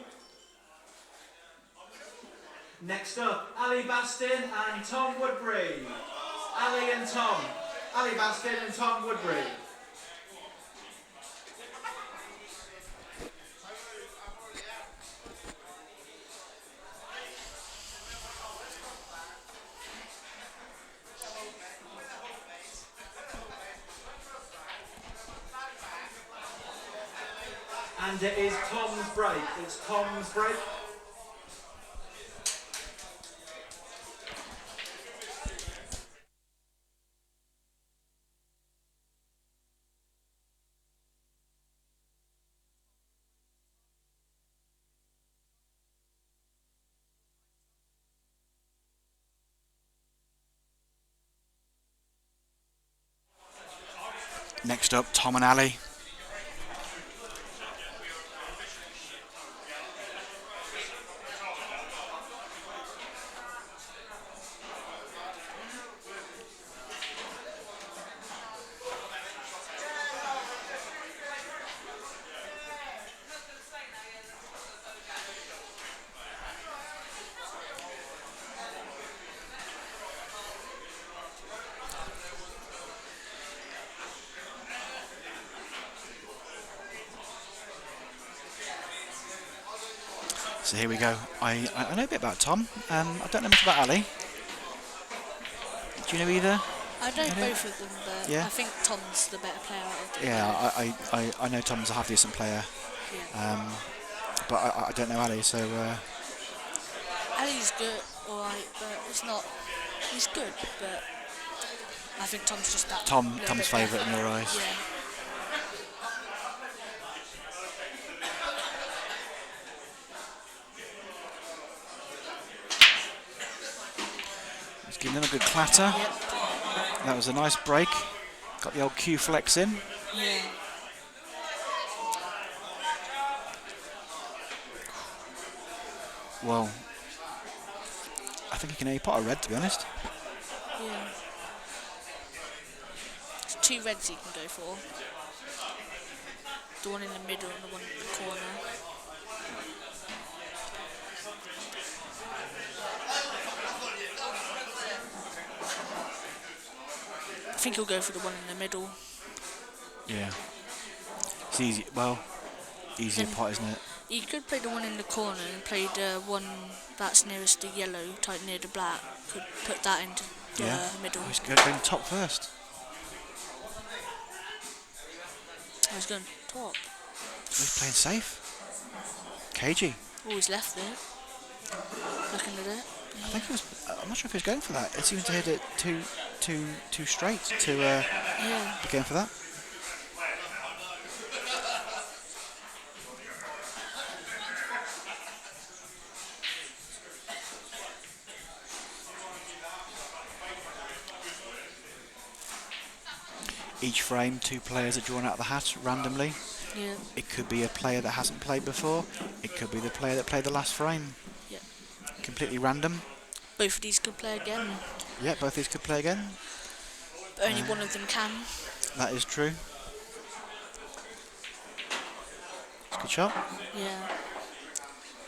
[SPEAKER 7] Next up, Ali Bastin and Tom Woodbury. Ali and Tom. Ali Bastin and Tom Woodbury. And it is Tom's break. It's Tom's break.
[SPEAKER 4] Next up, Tom and Ali. So here we go. I know a bit about Tom. I don't know much about Ali. Do you know either?
[SPEAKER 6] I know
[SPEAKER 4] Yeah.
[SPEAKER 6] both of them, but
[SPEAKER 4] Yeah.
[SPEAKER 6] I think Tom's the better player out of them.
[SPEAKER 4] Yeah, I know Tom's a half decent player.
[SPEAKER 6] Yeah.
[SPEAKER 4] But I don't know Ali, so
[SPEAKER 6] Ali's good, alright, but it's not. He's good, but I think Tom's just that.
[SPEAKER 4] Tom's
[SPEAKER 6] little bit
[SPEAKER 4] favourite
[SPEAKER 6] better.
[SPEAKER 4] in your eyes.
[SPEAKER 6] Yeah.
[SPEAKER 4] Let's give them a good clatter.
[SPEAKER 6] Yep.
[SPEAKER 4] That was a nice break. Got the old Q flex in.
[SPEAKER 6] Yeah.
[SPEAKER 4] Well, I think he can A-pot a red, to be honest.
[SPEAKER 6] Yeah. There's 2 reds you can go for. The one in the middle and the one in the corner. I think he'll go for the one in the middle.
[SPEAKER 4] Yeah. It's easy. Well, easier
[SPEAKER 6] Then-
[SPEAKER 4] pot, isn't it?
[SPEAKER 6] You could play the one in the corner and play the one that's nearest the yellow, tight near the black. Could put that into the
[SPEAKER 4] Yeah.
[SPEAKER 6] middle.
[SPEAKER 4] He's going top first.
[SPEAKER 6] I was going top.
[SPEAKER 4] He's playing safe. Cagey.
[SPEAKER 6] Always left there. Looking at it.
[SPEAKER 4] I think he was. I'm not sure if he was going for that. It seems to hit it too straight to
[SPEAKER 6] Yeah.
[SPEAKER 4] be going for that. Each frame, 2 players are drawn out of the hat randomly.
[SPEAKER 6] Yeah.
[SPEAKER 4] It could be a player that hasn't played before. It could be the player that played the last frame.
[SPEAKER 6] Yeah.
[SPEAKER 4] Completely random.
[SPEAKER 6] Both of these could play again,
[SPEAKER 4] Yeah, both these could play again.
[SPEAKER 6] but only one of them can.
[SPEAKER 4] That is true. It's a good shot.
[SPEAKER 6] Yeah.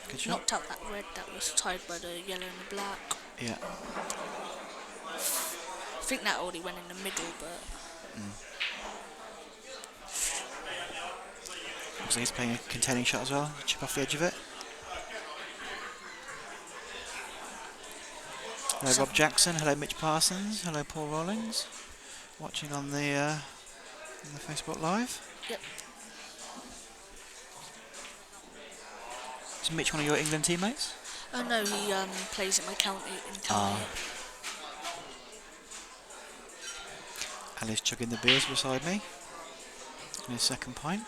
[SPEAKER 4] Good shot.
[SPEAKER 6] Knocked out that red that was tied by the yellow and the black.
[SPEAKER 4] Yeah.
[SPEAKER 6] I think that already went in the middle, but
[SPEAKER 4] Looks like he's playing a containing shot as well. Chip off the edge of it. Hello Rob Jackson. Hello Mitch Parsons. Hello Paul Rawlings. Watching on the Facebook Live.
[SPEAKER 6] yep.
[SPEAKER 4] Is Mitch one of your England teammates?
[SPEAKER 6] Oh no, he plays at my county in county.
[SPEAKER 4] Ali's chugging the beers beside me. In his second pint.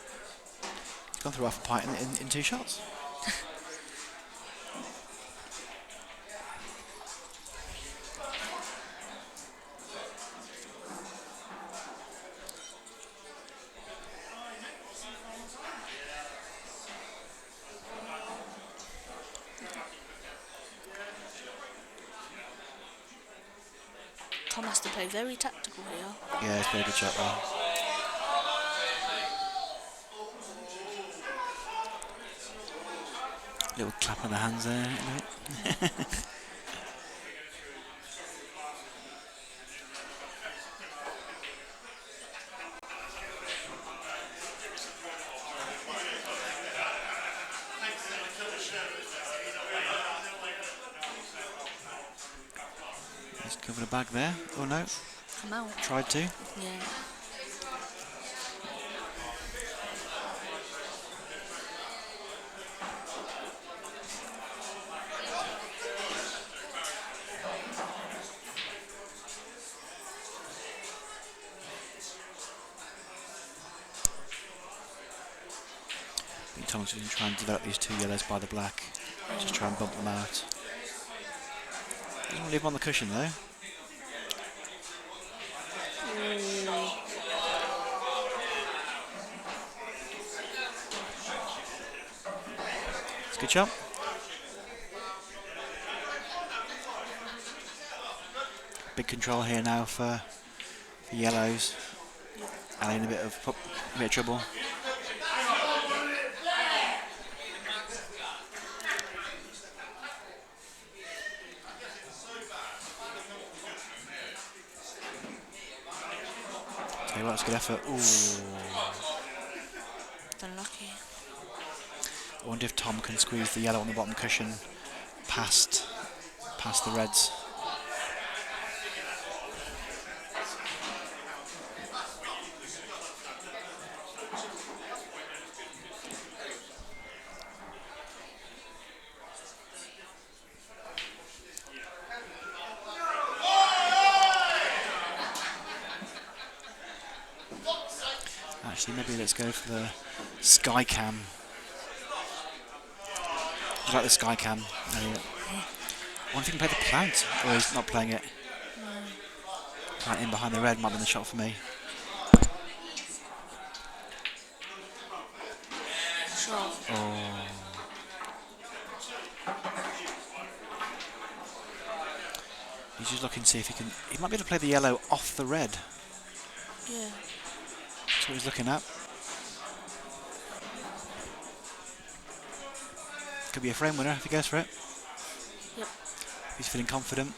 [SPEAKER 4] He's gone through half a pint in 2 shots.
[SPEAKER 6] Tom has to play very tactical here.
[SPEAKER 4] Yeah, it's a very good shot though. Little clap of the hands there. He's covered a bag there. Oh no,
[SPEAKER 6] Come out.
[SPEAKER 4] tried to.
[SPEAKER 6] Yeah.
[SPEAKER 4] I think Tom's going to try and develop these 2 yellows by the black. Just try and bump them out. Doesn't want to leave them on the cushion though. It's a good shot. Big control here now for yellows. And in a bit of trouble. Tell you what, it's a good effort. Ooh.
[SPEAKER 6] Unlucky.
[SPEAKER 4] I wonder if Tom can squeeze the yellow on the bottom cushion past the reds. Actually, maybe let's go for the sky cam. Do you like the sky cam? I wonder if he can play the plant, or he's not playing it. Right in behind the red might be the shot for me.
[SPEAKER 6] Shot.
[SPEAKER 4] Oh. He's just looking to see if he can. He might be able to play the yellow off the red.
[SPEAKER 6] Yeah.
[SPEAKER 4] That's what he's looking at. Could be a frame winner if he goes for it.
[SPEAKER 6] Yep.
[SPEAKER 4] He's feeling confident.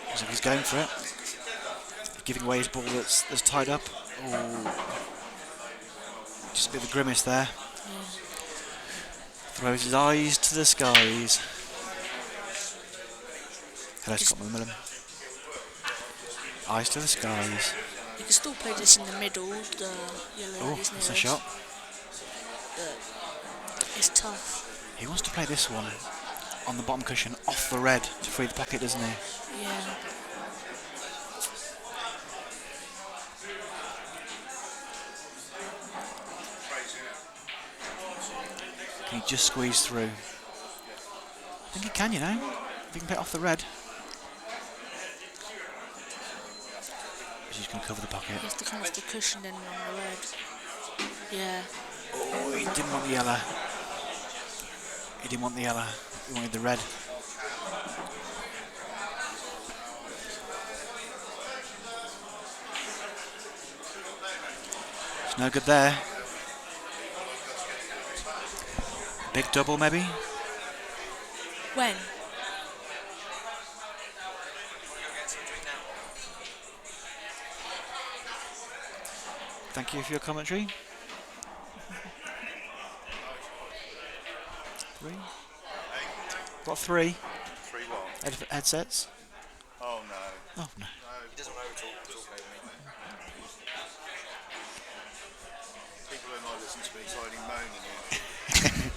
[SPEAKER 4] Looks like he's going for it. Giving away his ball that's tied up. Ooh. Just a bit of a grimace there.
[SPEAKER 6] Yeah.
[SPEAKER 4] Throws his eyes to the skies. Hello, Scott McMillan. Eyes to the skies.
[SPEAKER 6] You can still play this in the middle, the yellow
[SPEAKER 4] Oh,
[SPEAKER 6] is
[SPEAKER 4] that's a
[SPEAKER 6] nearest,
[SPEAKER 4] shot.
[SPEAKER 6] but it's tough.
[SPEAKER 4] He wants to play this one on the bottom cushion off the red to free the pocket, doesn't he?
[SPEAKER 6] Yeah.
[SPEAKER 4] Can he just squeeze through? I think he can, you know. If he can play it off the red. He's just going to cover the pocket.
[SPEAKER 6] You have to come off the cushion then on the red. Yeah.
[SPEAKER 4] Oh, he didn't want the yellow. He didn't want the yellow. He wanted the red. It's no good there. Big double, maybe?
[SPEAKER 6] When?
[SPEAKER 4] Thank you for your commentary. 3. Got 3
[SPEAKER 3] 3 what?
[SPEAKER 4] headsets.
[SPEAKER 3] Oh no.
[SPEAKER 4] Oh no.
[SPEAKER 5] He doesn't want to talk over me.
[SPEAKER 3] People don't like listen to me hiding moaning here.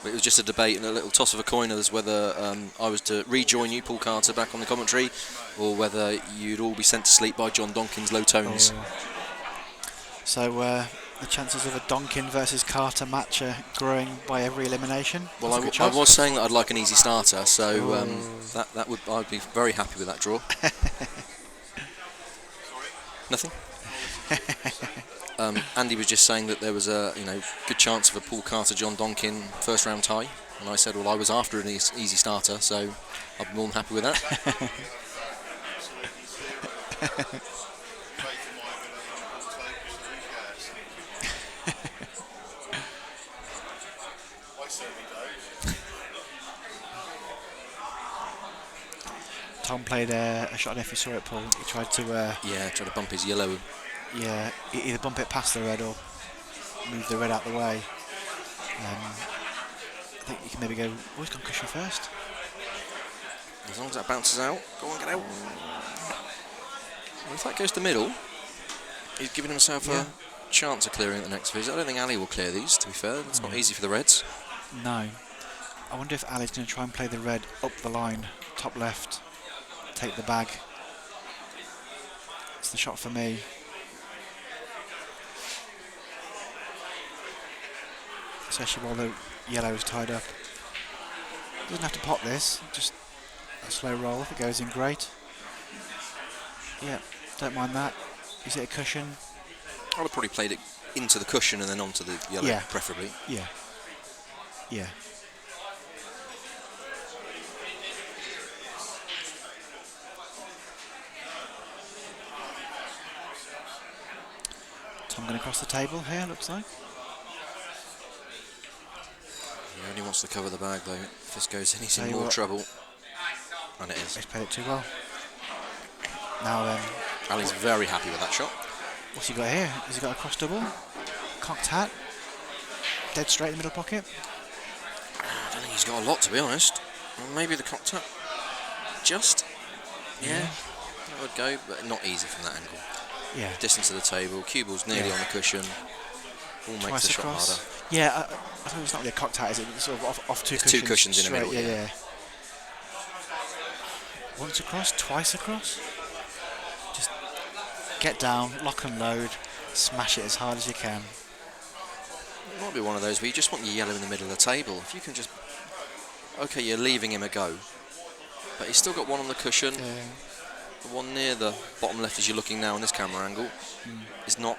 [SPEAKER 2] It was just a debate and a little toss of a coin as whether I was to rejoin you, Paul Carter, back on the commentary, or whether you'd all be sent to sleep by John Donkin's low tones.
[SPEAKER 4] Oh. So the chances of a Donkin versus Carter match are growing by every elimination.
[SPEAKER 2] Well,
[SPEAKER 4] That's a good
[SPEAKER 2] I
[SPEAKER 4] shot.
[SPEAKER 2] was saying that I'd like an easy starter, so I'd be very happy with that draw. Nothing. Andy was just saying that there was a good chance of a Paul Carter John Donkin first round tie, and I said, well, I was after an easy starter, so I'd be more than happy with that.
[SPEAKER 4] Tom played a shot, if you saw it, Paul. He tried to
[SPEAKER 2] Try to bump his yellow.
[SPEAKER 4] either bump it past the red or move the red out the way. I think you can maybe go. Oh, he's gone cushion first.
[SPEAKER 2] As long as that bounces out, go on, get out. Well, if that goes to middle, he's giving himself a chance of clearing the next visit. I don't think Ali will clear these, to be fair. It's not easy for the Reds.
[SPEAKER 4] No. I wonder if Ali's going to try and play the red up the line, top left, take the bag. It's the shot for me. Especially while the yellow is tied up. Doesn't have to pot this, just a slow roll. If it goes in, great. Yeah, don't mind that. Is it a cushion?
[SPEAKER 2] I'd have probably played it into the cushion and then onto the yellow,
[SPEAKER 4] Yeah.
[SPEAKER 2] preferably.
[SPEAKER 4] Yeah. Yeah. Tom going to cross the table here, looks like.
[SPEAKER 2] He only wants to cover the bag, though. If this goes in, he's
[SPEAKER 4] Tell
[SPEAKER 2] in
[SPEAKER 4] you
[SPEAKER 2] more
[SPEAKER 4] what.
[SPEAKER 2] trouble. And it is.
[SPEAKER 4] He's played it too well. Now then,
[SPEAKER 2] Ali's very happy with that shot.
[SPEAKER 4] what's he got here? Has he got a cross double? Cocked hat? Dead straight in the middle pocket?
[SPEAKER 2] I don't think he's got a lot, to be honest. Well, maybe the cocked up. Just. Yeah. That would go, but not easy from that angle.
[SPEAKER 4] Yeah.
[SPEAKER 2] Distance of the table, cue ball's nearly
[SPEAKER 4] Yeah.
[SPEAKER 2] on the cushion. All makes
[SPEAKER 4] Twice
[SPEAKER 2] the shot
[SPEAKER 4] across.
[SPEAKER 2] harder.
[SPEAKER 4] Yeah, I thought it's not really a cocked hat, is it? It's sort of off two
[SPEAKER 2] It's
[SPEAKER 4] cushions.
[SPEAKER 2] two cushions in the
[SPEAKER 4] straight,
[SPEAKER 2] middle,
[SPEAKER 4] yeah. Once across, twice across. Just get down, lock and load, smash it as hard as you can.
[SPEAKER 2] It might be one of those where you just want your yellow in the middle of the table. If you can just... Okay, you're leaving him a go. But he's still got one on the cushion.
[SPEAKER 4] Yeah.
[SPEAKER 2] The one near the bottom left as you're looking now on this camera angle is not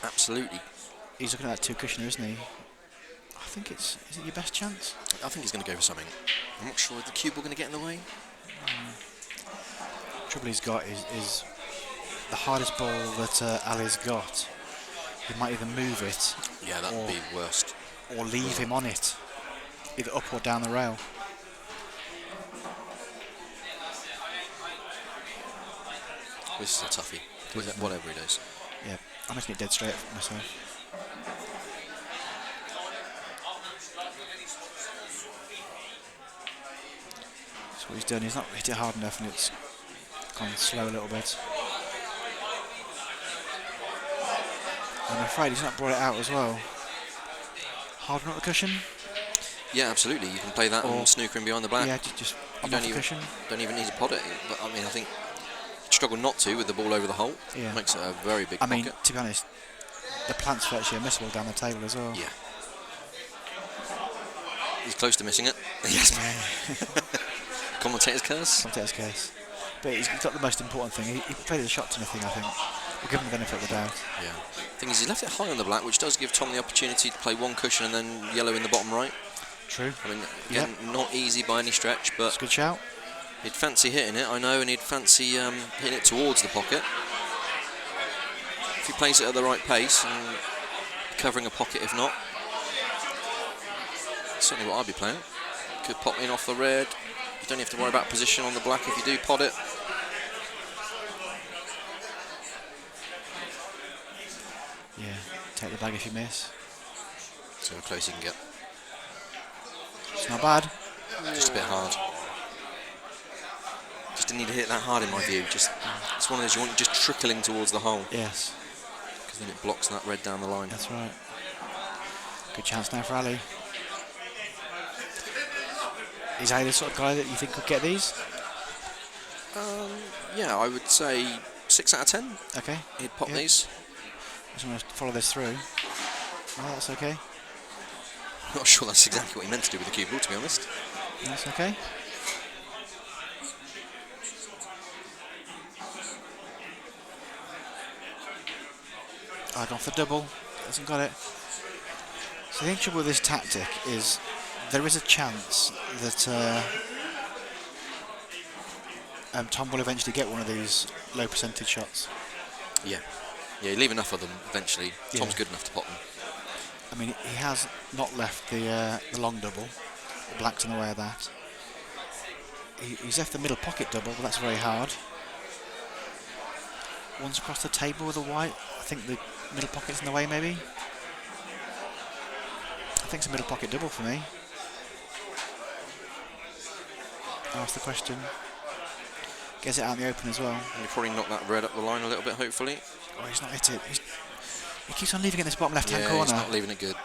[SPEAKER 2] absolutely...
[SPEAKER 4] He's looking at that two cushioner, isn't he? I think is it your best chance?
[SPEAKER 2] I think he's going to go for something. I'm not sure. Is the cue ball going to get in the way?
[SPEAKER 4] Trouble he's got is the hardest ball that Ali's got. He might either move it
[SPEAKER 2] Yeah, that would be worst.
[SPEAKER 4] or leave him on it, either up or down the rail.
[SPEAKER 2] This is a toughie. Whatever he does.
[SPEAKER 4] Yeah, I'm making it dead straight for myself. So what he's done, he's not hit it hard enough and it's gone slow a little bit. I'm afraid he's not brought it out as well. Hard on the cushion?
[SPEAKER 2] Yeah, absolutely. You can play that
[SPEAKER 4] Or-
[SPEAKER 2] and snooker in behind the black.
[SPEAKER 4] Yeah, just
[SPEAKER 2] You
[SPEAKER 4] on
[SPEAKER 2] don't
[SPEAKER 4] the
[SPEAKER 2] even,
[SPEAKER 4] cushion.
[SPEAKER 2] don't even need to pot it. But I mean, I think you'd struggle not to with the ball over the hole.
[SPEAKER 4] Yeah.
[SPEAKER 2] Makes it a very big
[SPEAKER 4] I mean,
[SPEAKER 2] pocket.
[SPEAKER 4] to be honest, the plant's virtually unmissable down the table as well.
[SPEAKER 2] Yeah. He's close to missing it. Yes. Commentator's curse.
[SPEAKER 4] Commentator's case. But he's got the most important thing. He played the shot to nothing, I think. We'll give him the benefit of the doubt.
[SPEAKER 2] Yeah. Thing is, he left it high on the black, which does give Tom the opportunity to play one cushion and then yellow in the bottom right.
[SPEAKER 4] True.
[SPEAKER 2] I mean, again, not easy by any stretch,
[SPEAKER 4] It's
[SPEAKER 2] but
[SPEAKER 4] a good shout.
[SPEAKER 2] he'd fancy hitting it, I know, and he'd fancy hitting it towards the pocket. If he plays it at the right pace and covering a pocket, if not, certainly what I'd be playing. Could pop in off the red. You don't have to worry about position on the black if you do pot it.
[SPEAKER 4] Yeah, take the bag if you miss.
[SPEAKER 2] See how close you can get.
[SPEAKER 4] It's not bad.
[SPEAKER 2] Just a bit hard. Just didn't need to hit that hard in my view. Just it's one of those you want just trickling towards the hole,
[SPEAKER 4] Yes,
[SPEAKER 2] because then it blocks that red down the line.
[SPEAKER 4] that's right. Good chance now for Ali. Is Ali the sort of guy that you think could get these?
[SPEAKER 2] Yeah, I would say 6 out of 10.
[SPEAKER 4] Okay.
[SPEAKER 2] He'd pop
[SPEAKER 4] Yeah.
[SPEAKER 2] these.
[SPEAKER 4] Just want to follow this through. Oh, that's okay.
[SPEAKER 2] Not sure that's exactly what he meant to do with the cue ball, to be honest.
[SPEAKER 4] That's okay. I gone for double. Hasn't got it. So the trouble with this tactic is there is a chance that Tom will eventually get one of these low percentage shots.
[SPEAKER 2] Yeah. Yeah, you leave enough of them eventually.
[SPEAKER 4] Yeah.
[SPEAKER 2] Tom's good enough to pop them.
[SPEAKER 4] I mean, he has not left the long double. The black's in the way of that. He's left the middle pocket double, but that's very hard. One's across the table with a white. I think the middle pocket's in the way, maybe. I think it's a middle pocket double for me. Ask the question. Gets it out in the open as well.
[SPEAKER 2] And you probably knock that red up the line a little bit, hopefully.
[SPEAKER 4] Oh, he's not hit it. He keeps on leaving it in this bottom left-hand
[SPEAKER 2] Yeah,
[SPEAKER 4] corner.
[SPEAKER 2] he's not leaving it good.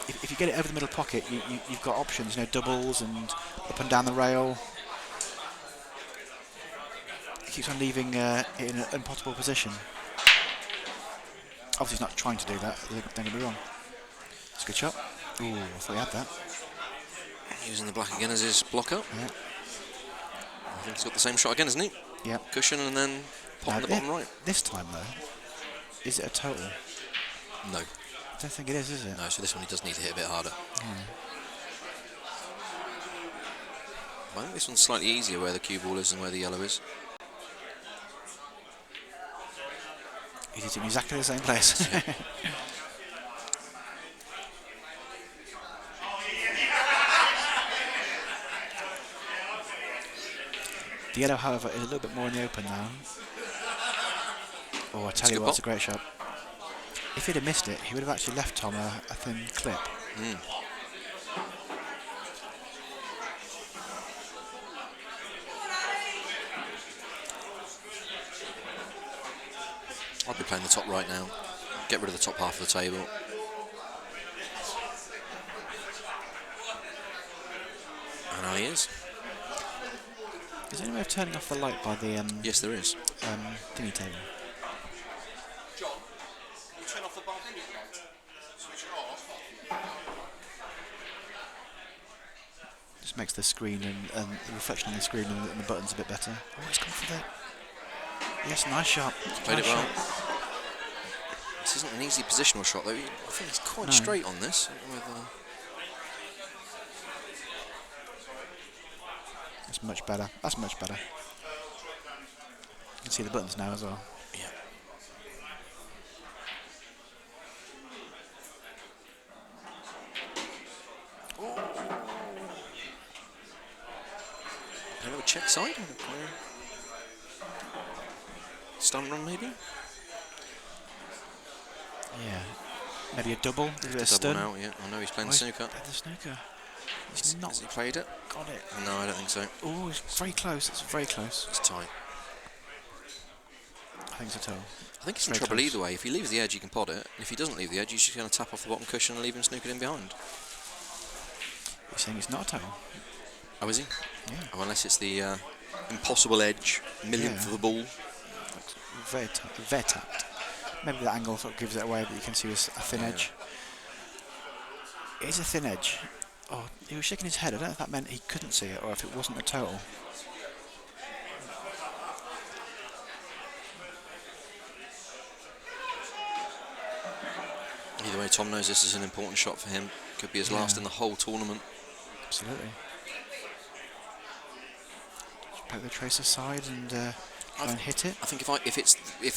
[SPEAKER 4] If you get it over the middle pocket, you've got options, doubles and up and down the rail. He keeps on leaving it in an unpottable position. Obviously, he's not trying to do that. Don't get me wrong. It's a good shot. Ooh, I thought he had that.
[SPEAKER 2] Using the black again as his block up.
[SPEAKER 4] Yeah.
[SPEAKER 2] I think he's got the same shot again, isn't he?
[SPEAKER 4] Yeah.
[SPEAKER 2] Cushion and then pop in the bottom right.
[SPEAKER 4] This time, though, is it a total?
[SPEAKER 2] No.
[SPEAKER 4] I don't think it is it?
[SPEAKER 2] No, so this one he does need to hit a bit harder. I think this one's slightly easier where the cue ball is and where the yellow is.
[SPEAKER 4] He's hitting exactly the same place. The yellow, however, is a little bit more in the open now. Oh, I tell
[SPEAKER 2] a
[SPEAKER 4] you
[SPEAKER 2] good
[SPEAKER 4] what, it's a
[SPEAKER 2] ball.
[SPEAKER 4] great shot. If he'd have missed it, he would have actually left Tom a thin clip.
[SPEAKER 2] I'd be playing the top right now. Get rid of the top half of the table. And now he is.
[SPEAKER 4] Is there any way of turning off the light by the
[SPEAKER 2] Yes, there is.
[SPEAKER 4] thingy table?
[SPEAKER 5] John, can you turn off the bartending light?
[SPEAKER 3] Switch it off.
[SPEAKER 4] Just makes the screen and the reflection on the screen and the buttons a bit better. Oh, it's gone for that. Yes, nice shot.
[SPEAKER 2] Played
[SPEAKER 4] Nice
[SPEAKER 2] it well.
[SPEAKER 4] shot.
[SPEAKER 2] This isn't an easy positional shot, though. I think he's quite
[SPEAKER 4] No.
[SPEAKER 2] straight on this. With,
[SPEAKER 4] That's much better. That's much better. You can see the buttons now as well.
[SPEAKER 2] yeah. Kind of a check side. Stun run, maybe?
[SPEAKER 4] Yeah. Maybe a double. A bit of
[SPEAKER 2] Double
[SPEAKER 4] stun.
[SPEAKER 2] now, yeah. I know he's playing
[SPEAKER 4] Oh, he's
[SPEAKER 2] snooker.
[SPEAKER 4] played the snooker. He's
[SPEAKER 2] Has
[SPEAKER 4] not
[SPEAKER 2] he played it?
[SPEAKER 4] got it.
[SPEAKER 2] No, I don't think so.
[SPEAKER 4] Oh, it's very close. It's very close.
[SPEAKER 2] It's tight.
[SPEAKER 4] I think it's a toe.
[SPEAKER 2] I think he's in
[SPEAKER 4] Very
[SPEAKER 2] trouble
[SPEAKER 4] close.
[SPEAKER 2] either way. If he leaves the edge, you can pod it. If he doesn't leave the edge, he's just going to tap off the bottom cushion and leave him snookered in behind.
[SPEAKER 4] You're saying it's not a toe?
[SPEAKER 2] Oh, is he?
[SPEAKER 4] Yeah.
[SPEAKER 2] Oh, unless it's the impossible edge, millionth
[SPEAKER 4] Yeah.
[SPEAKER 2] of the ball.
[SPEAKER 4] Looks very tapped. Maybe the angle sort of gives it away, but you can see a thin
[SPEAKER 2] Yeah.
[SPEAKER 4] edge. It is a thin edge. Oh, he was shaking his head. I don't know if that meant he couldn't see it or if it wasn't a total.
[SPEAKER 2] Either way, Tom knows this is an important shot for him. Could be his last
[SPEAKER 4] Yeah.
[SPEAKER 2] in the whole tournament.
[SPEAKER 4] Absolutely. Just poke the trace aside and try and hit it.
[SPEAKER 2] I think if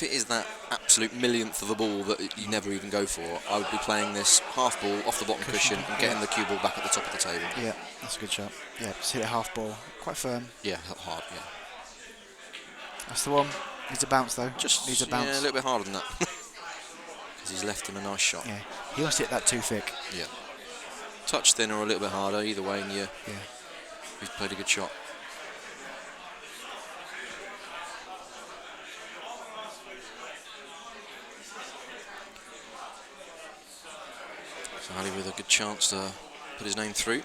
[SPEAKER 2] it is that absolute millionth of the ball that you never even go for, I would be playing this half ball off the bottom cushion and getting the cue ball back at the top of the table.
[SPEAKER 4] Yeah, that's a good shot. Yeah, just hit it half ball. Quite firm.
[SPEAKER 2] Yeah, hard. Yeah,
[SPEAKER 4] That's the one. Needs a bounce though.
[SPEAKER 2] just
[SPEAKER 4] needs a bounce.
[SPEAKER 2] Yeah, a little bit harder than that. Because he's left him a nice shot.
[SPEAKER 4] Yeah, he wants to hit that too thick.
[SPEAKER 2] Yeah. Touch thinner or a little bit harder, either way, and
[SPEAKER 4] Yeah.
[SPEAKER 2] he's played a good shot. So Ali with a good chance to put his name through.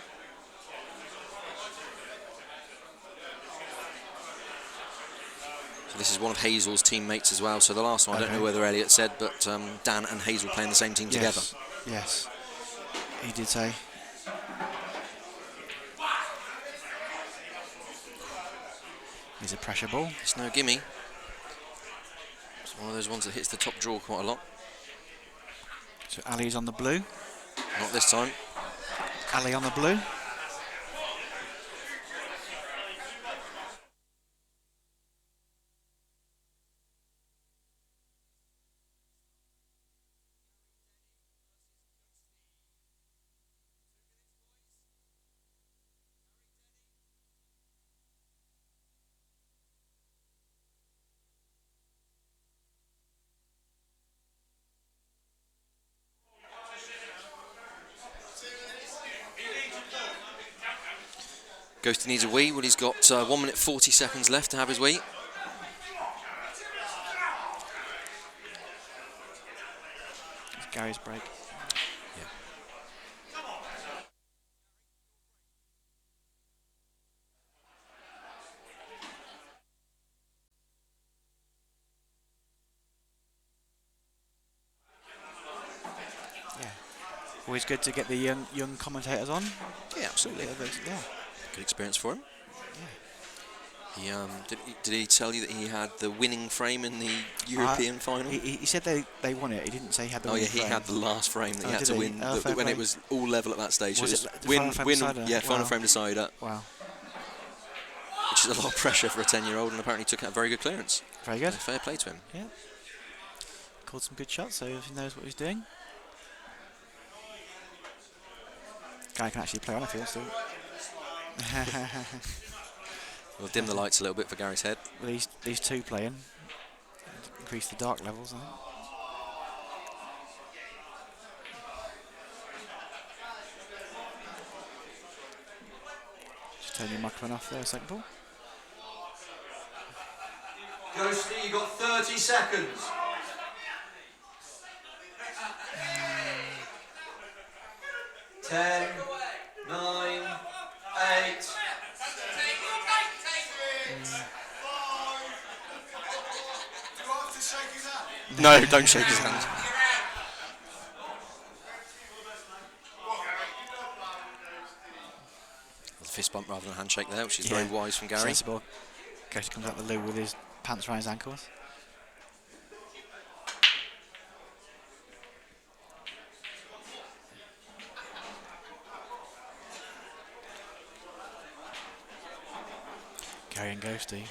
[SPEAKER 2] So this is one of Hazel's teammates as well. So the last one, I don't know
[SPEAKER 4] Okay.
[SPEAKER 2] whether Elliot said, but Dan and Hazel playing the same team together.
[SPEAKER 4] Yes. He did say. Here's a pressure ball.
[SPEAKER 2] It's no gimme. It's one of those ones that hits the top drawer quite a lot.
[SPEAKER 4] So Ali's on the blue.
[SPEAKER 2] Not this time.
[SPEAKER 4] Ali on the blue.
[SPEAKER 2] Ghosty needs a wee. Well, he's got 1 minute 40 seconds left to have his wee.
[SPEAKER 4] It's Gary's break. Yeah. Always good to get the young commentators on.
[SPEAKER 2] Yeah, absolutely.
[SPEAKER 4] Yeah.
[SPEAKER 2] Good experience for him. He, did he tell you that he had the winning frame in the European final?
[SPEAKER 4] He said they won it. He didn't say he had the
[SPEAKER 2] Oh yeah,
[SPEAKER 4] winning
[SPEAKER 2] he
[SPEAKER 4] frame.
[SPEAKER 2] had the last frame that he
[SPEAKER 4] Oh,
[SPEAKER 2] had
[SPEAKER 4] did
[SPEAKER 2] to
[SPEAKER 4] he?
[SPEAKER 2] win
[SPEAKER 4] Oh, fair
[SPEAKER 2] when
[SPEAKER 4] play.
[SPEAKER 2] it was all level at that stage.
[SPEAKER 4] Was
[SPEAKER 2] So
[SPEAKER 4] it
[SPEAKER 2] it's
[SPEAKER 4] the
[SPEAKER 2] win,
[SPEAKER 4] final frame
[SPEAKER 2] win,
[SPEAKER 4] decider?
[SPEAKER 2] yeah, final
[SPEAKER 4] Wow.
[SPEAKER 2] frame decider,
[SPEAKER 4] Wow.
[SPEAKER 2] which is a lot of pressure for a 10-year-old, and apparently took out very good clearance.
[SPEAKER 4] Very good.
[SPEAKER 2] So fair play to him.
[SPEAKER 4] Yeah. Called some good shots, so he knows what he's doing. Guy can actually play on if he wants to.
[SPEAKER 2] We'll dim the lights a little bit for Gary's head.
[SPEAKER 4] Well, these two playing. Increase the dark levels, I think. Just turn your microphone off there a second, Paul.
[SPEAKER 5] Ghosty, you got 30 seconds. 10, 9, 8,
[SPEAKER 2] No, don't shake his hand. A fist bump rather than a handshake there, which is very wise from Gary.
[SPEAKER 4] Sensible. Ghosty comes out the loo with his pants around his ankles. Gary and Ghosty.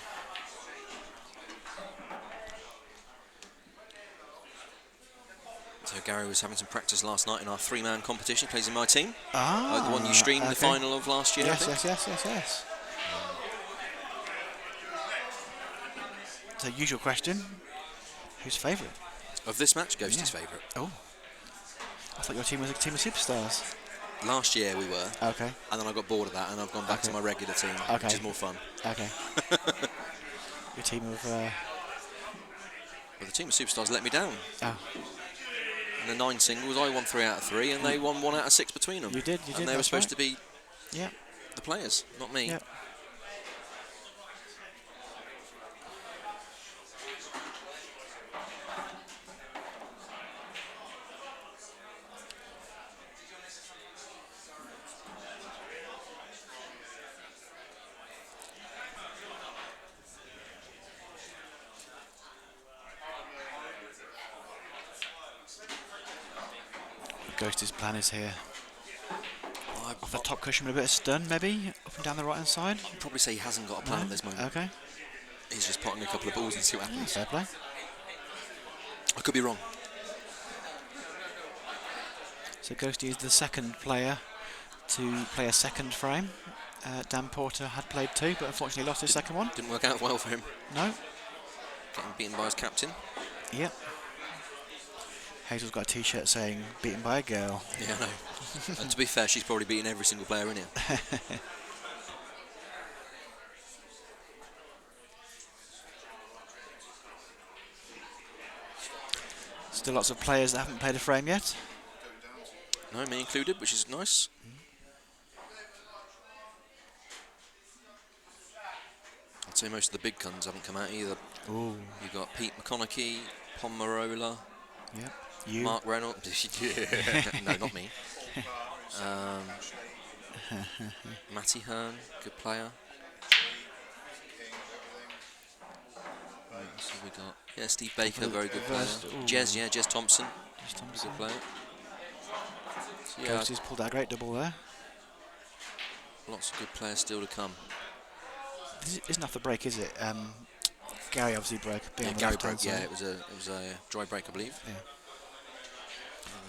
[SPEAKER 2] So Gary was having some practice last night in our 3-man competition. He plays in my team.
[SPEAKER 4] Ah,
[SPEAKER 2] The one you streamed the
[SPEAKER 4] okay.
[SPEAKER 2] final of last year. I
[SPEAKER 4] Yes,
[SPEAKER 2] think.
[SPEAKER 4] yes. So, usual question: who's favourite?
[SPEAKER 2] Of this match, Ghosty's favourite.
[SPEAKER 4] Oh, I thought your team was a team of superstars.
[SPEAKER 2] Last year we were,
[SPEAKER 4] Okay,
[SPEAKER 2] and then I got bored of that, and I've gone back to my regular team,
[SPEAKER 4] Okay.
[SPEAKER 2] which is more fun.
[SPEAKER 4] okay. Your team of
[SPEAKER 2] But the team of superstars let me down.
[SPEAKER 4] oh,
[SPEAKER 2] In the 9 singles, I won 3 out of 3, and they won 1 out of 6 between them.
[SPEAKER 4] you did.
[SPEAKER 2] And they were
[SPEAKER 4] that's
[SPEAKER 2] supposed
[SPEAKER 4] right.
[SPEAKER 2] to be
[SPEAKER 4] Yeah,
[SPEAKER 2] the players, not me.
[SPEAKER 4] yeah. Ghosty's plan is here. Off the top cushion with a bit of stun, maybe up and down the right hand side.
[SPEAKER 2] I'd probably say he hasn't got a plan at this moment.
[SPEAKER 4] Okay,
[SPEAKER 2] He's just potting a couple of balls and see what happens.
[SPEAKER 4] fair play.
[SPEAKER 2] I could be wrong.
[SPEAKER 4] So Ghosty is the second player to play a second frame. Dan Porter had played 2, but unfortunately lost his second one.
[SPEAKER 2] Didn't work out well for him.
[SPEAKER 4] No.
[SPEAKER 2] Getting beaten by his captain.
[SPEAKER 4] Yep. Hazel's got a T-shirt saying "beaten by a girl."
[SPEAKER 2] Yeah, I know. And to be fair, she's probably beaten every single player in here.
[SPEAKER 4] Still lots of players that haven't played a frame yet.
[SPEAKER 2] No, me included, which is nice. I'd say most of the big guns haven't come out either.
[SPEAKER 4] Ooh.
[SPEAKER 2] You've got Pete McConaughey, Pomerola,
[SPEAKER 4] Yep. You.
[SPEAKER 2] Mark Reynolds. No, not me. Matty Hearn, good player. What else have we got? Yeah, Steve Baker, very good player.
[SPEAKER 4] Ooh.
[SPEAKER 2] Jez Thompson,
[SPEAKER 4] Just
[SPEAKER 2] good
[SPEAKER 4] Thompson.
[SPEAKER 2] player. So, yeah,
[SPEAKER 4] Ghosty's pulled out a great double there.
[SPEAKER 2] lots of good players still to come.
[SPEAKER 4] This isn't off the break, is it? Gary obviously broke.
[SPEAKER 2] Yeah, Gary broke. Yeah, it was a dry break, I believe.
[SPEAKER 4] Yeah.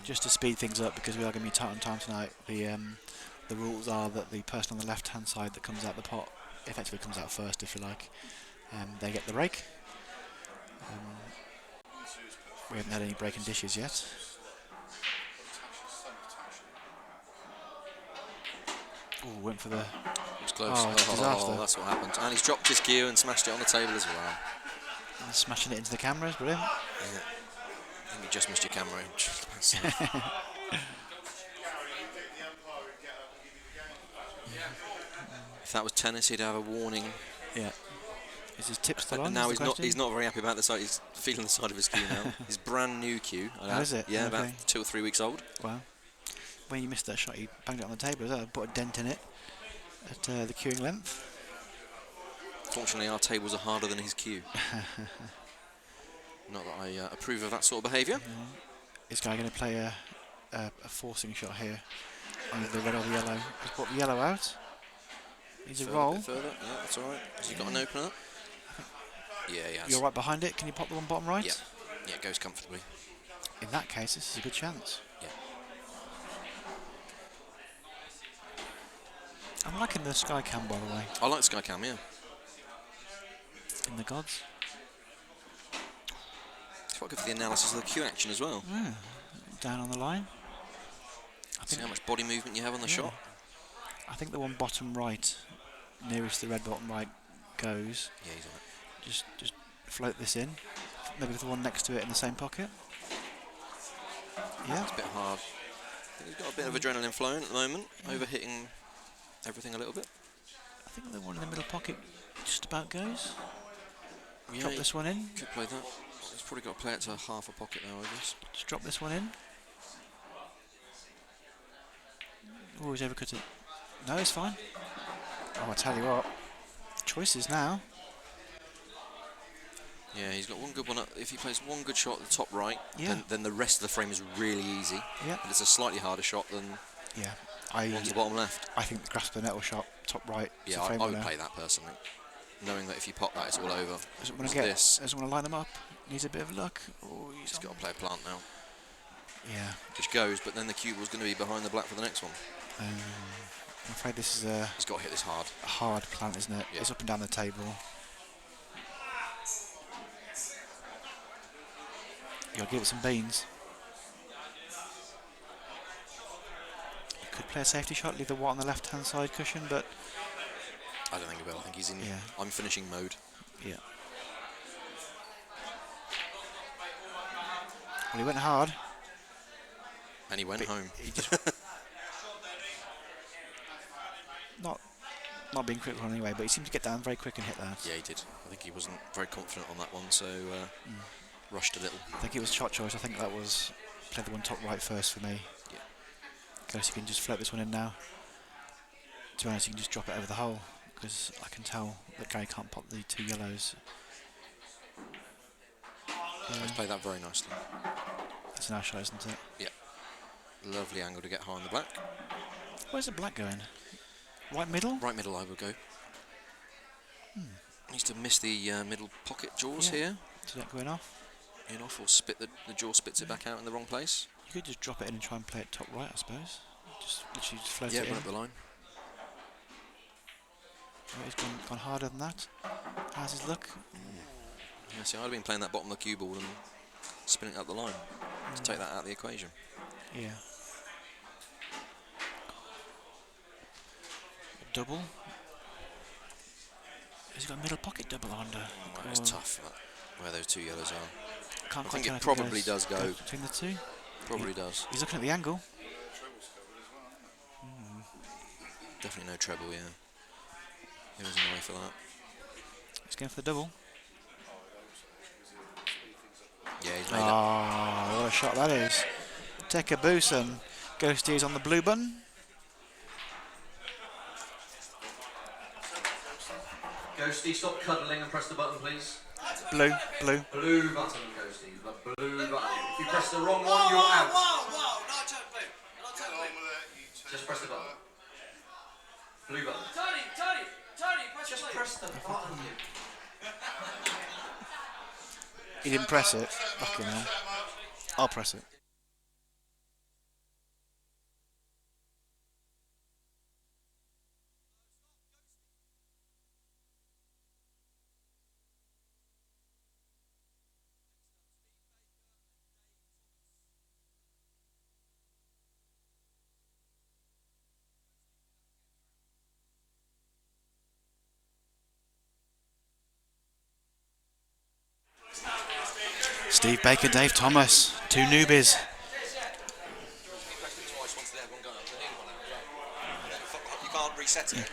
[SPEAKER 4] Just to speed things up, because we are going to be tight on time tonight. The rules are that the person on the left-hand side that comes out the pot effectively comes out first, if you like. They get the break. We haven't had any breaking dishes yet. Oh, went for the
[SPEAKER 2] It's close.
[SPEAKER 4] Oh, disaster.
[SPEAKER 2] That's what happened. And he's dropped his cue and smashed it on the table as well.
[SPEAKER 4] smashing it into the cameras. Brilliant.
[SPEAKER 2] Yeah. I think you just missed your camera inch. If that was tennis, he'd have a warning.
[SPEAKER 4] Yeah. Is his tip still
[SPEAKER 2] And
[SPEAKER 4] on?
[SPEAKER 2] now
[SPEAKER 4] is the
[SPEAKER 2] he's
[SPEAKER 4] question?
[SPEAKER 2] not very happy about the side. He's feeling the side of his cue now. His brand new cue.
[SPEAKER 4] Oh, is it?
[SPEAKER 2] Yeah, about
[SPEAKER 4] Okay.
[SPEAKER 2] 2 or 3 weeks old.
[SPEAKER 4] Wow. When you missed that shot, you banged it on the table. That put a dent in it at the queuing length.
[SPEAKER 2] Fortunately, our tables are harder than his cue. Not that I approve of that sort of behaviour.
[SPEAKER 4] This guy going to play a forcing shot here. Either the red or the yellow. He's brought the yellow out. Needs a
[SPEAKER 2] Further,
[SPEAKER 4] roll.
[SPEAKER 2] bit further. Yeah, that's all right. Has he got an opener? Yeah, he has.
[SPEAKER 4] You're right behind it. Can you pop the one bottom right?
[SPEAKER 2] Yeah. Yeah, it goes comfortably.
[SPEAKER 4] In that case, this is a good chance.
[SPEAKER 2] Yeah.
[SPEAKER 4] I'm liking the sky cam, by the way,
[SPEAKER 2] I like Skycam, yeah.
[SPEAKER 4] in the gods.
[SPEAKER 2] It's quite good for the analysis of the cue action as well.
[SPEAKER 4] Yeah. Down on the line. I
[SPEAKER 2] See
[SPEAKER 4] think,
[SPEAKER 2] how much body movement you have on the
[SPEAKER 4] Yeah.
[SPEAKER 2] shot.
[SPEAKER 4] I think the one bottom right, nearest the red bottom right, goes.
[SPEAKER 2] Yeah, he's on it.
[SPEAKER 4] Just float this in. Maybe with the one next to it in the same pocket. Yeah.
[SPEAKER 2] It's a bit hard. I think he's got a bit of adrenaline flowing at the moment, overhitting everything a little bit.
[SPEAKER 4] I think the one in the middle pocket just about goes.
[SPEAKER 2] Yeah,
[SPEAKER 4] Drop this one in.
[SPEAKER 2] could play that. He's probably got to play it to half a pocket now, I guess.
[SPEAKER 4] Just drop this one in. Oh, he's overcut it. No, it's fine. Oh, I tell you what. Choices now.
[SPEAKER 2] Yeah, he's got one good one. If he plays one good shot at the top right,
[SPEAKER 4] Yeah.
[SPEAKER 2] then the rest of the frame is really easy.
[SPEAKER 4] Yeah.
[SPEAKER 2] But it's a slightly harder shot than
[SPEAKER 4] Yeah.
[SPEAKER 2] one to the bottom left.
[SPEAKER 4] I think the grasp of the nettle shot, top right. is
[SPEAKER 2] Yeah,
[SPEAKER 4] the
[SPEAKER 2] I
[SPEAKER 4] frame
[SPEAKER 2] would
[SPEAKER 4] winner.
[SPEAKER 2] play that personally, knowing that if you pop that, it's all over.
[SPEAKER 4] Doesn't want
[SPEAKER 2] Whereas
[SPEAKER 4] to
[SPEAKER 2] this,
[SPEAKER 4] doesn't want to line them up. Needs a bit of luck. Oh,
[SPEAKER 2] he's got to play a plant now,
[SPEAKER 4] Yeah.
[SPEAKER 2] which goes. But then the cue ball's going to be behind the black for the next one.
[SPEAKER 4] I'm afraid this is a
[SPEAKER 2] He's got to hit this hard.
[SPEAKER 4] hard plant, isn't it?
[SPEAKER 2] Yeah.
[SPEAKER 4] It's up and down the table. You gotta give it some beans. You could play a safety shot, leave the white on the left-hand side cushion, but
[SPEAKER 2] I don't think he will. I think he's in.
[SPEAKER 4] Yeah.
[SPEAKER 2] I'm finishing mode.
[SPEAKER 4] yeah. Well, he went hard.
[SPEAKER 2] And he went home.
[SPEAKER 4] He just not being critical anyway, but he seemed to get down very quick and hit that.
[SPEAKER 2] Yeah, he did. I think he wasn't very confident on that one, so rushed a little.
[SPEAKER 4] I think it was shot choice. I think that was play the one top right first for me.
[SPEAKER 2] Yeah.
[SPEAKER 4] Guess you can just float this one in now. To be honest, you can just drop it over the hole because I can tell that Gary can't pop the two yellows.
[SPEAKER 2] He's played that very nicely.
[SPEAKER 4] That's a nice shot, isn't it?
[SPEAKER 2] Yeah. Lovely angle to get high on the black.
[SPEAKER 4] Where's the black going? Right middle?
[SPEAKER 2] Right middle, I would go. Needs to miss the middle pocket jaws
[SPEAKER 4] Yeah.
[SPEAKER 2] here.
[SPEAKER 4] Is that going off?
[SPEAKER 2] In off, or spit the jaw spits it back out in the wrong place.
[SPEAKER 4] You could just drop it in and try and play it top right, I suppose. Just literally just float
[SPEAKER 2] Yeah,
[SPEAKER 4] it in.
[SPEAKER 2] run up the line.
[SPEAKER 4] Oh, he's gone harder than that. How's his luck?
[SPEAKER 2] Yeah, see, I'd have been playing that bottom of the cue ball and spinning it up the line to take that out of the equation.
[SPEAKER 4] Yeah. Double. He's got a middle pocket double under.
[SPEAKER 2] Well, it's tough, where those two yellows are.
[SPEAKER 4] Can't
[SPEAKER 2] I
[SPEAKER 4] quite
[SPEAKER 2] think
[SPEAKER 4] tell
[SPEAKER 2] it
[SPEAKER 4] if
[SPEAKER 2] probably
[SPEAKER 4] goes
[SPEAKER 2] does go.
[SPEAKER 4] between the two.
[SPEAKER 2] Probably does.
[SPEAKER 4] He's looking at the angle.
[SPEAKER 2] Definitely no treble, yeah. He was in the way for that.
[SPEAKER 4] He's going for the double.
[SPEAKER 2] Yeah, he's made it.
[SPEAKER 4] Ah, what a shot that is. Take a boost and Ghosty on the blue button.
[SPEAKER 5] Ghosty, stop cuddling and press the button, please.
[SPEAKER 4] Blue.
[SPEAKER 5] Blue button, Ghosty. The blue button. If you press the wrong one, you're out.
[SPEAKER 1] Whoa, not touch blue. Not touch blue.
[SPEAKER 5] Just press the button. Blue button.
[SPEAKER 1] Tony, press
[SPEAKER 5] Just
[SPEAKER 1] blue.
[SPEAKER 5] press the button.
[SPEAKER 4] He didn't press it. Fucking hell. I'll press it. Steve Baker, Dave Thomas, two newbies.
[SPEAKER 2] You can't reset it.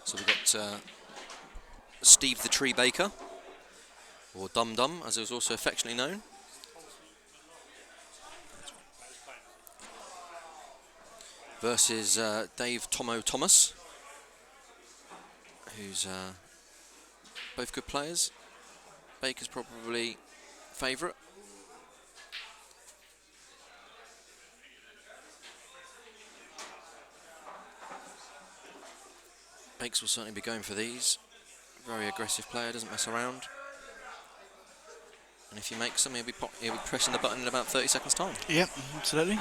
[SPEAKER 2] So we've got Steve the Tree Baker, or Dum Dum, as it was also affectionately known. Versus Dave Tomo Thomas, who's both good players. Baker's probably favourite. Bakes will certainly be going for these. Very aggressive player, doesn't mess around. And if he makes them, he'll be pressing the button in about 30 seconds' time.
[SPEAKER 4] Yep, absolutely.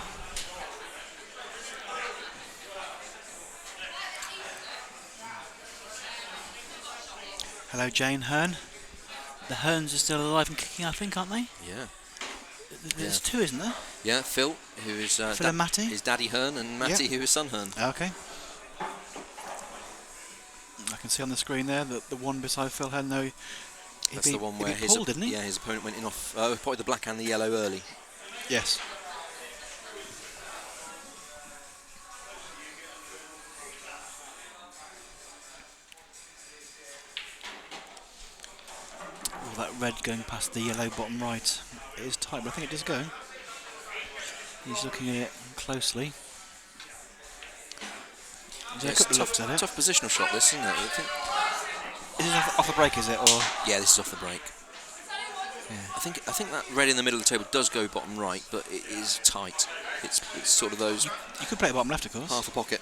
[SPEAKER 4] Hello, Jane Hearn. The Hearns are still alive and kicking, I think, aren't they?
[SPEAKER 2] Yeah.
[SPEAKER 4] There's two, isn't there?
[SPEAKER 2] Yeah, Phil, who is
[SPEAKER 4] Phil and Matty?
[SPEAKER 2] his daddy Hearn, and Matty,
[SPEAKER 4] Yep.
[SPEAKER 2] who is son Hearn.
[SPEAKER 4] Okay. I can see on the screen there that the one beside Phil Hearn, though,
[SPEAKER 2] That's the one where
[SPEAKER 4] pulled, didn't he?
[SPEAKER 2] yeah, his opponent went in off probably the black and the yellow early.
[SPEAKER 4] Yes. Oh, that red going past the yellow bottom right. It is tight, but I think it is going. He's looking at it closely. There's a couple of looks at it.
[SPEAKER 2] Tough positional shot, this, isn't it? You think?
[SPEAKER 4] Is it off the break, is it? Or
[SPEAKER 2] Yeah, this is off the break.
[SPEAKER 4] yeah.
[SPEAKER 2] I think that red in the middle of the table does go bottom right, but it is tight. It's sort of those
[SPEAKER 4] You could play it bottom left, of course.
[SPEAKER 2] half a pocket.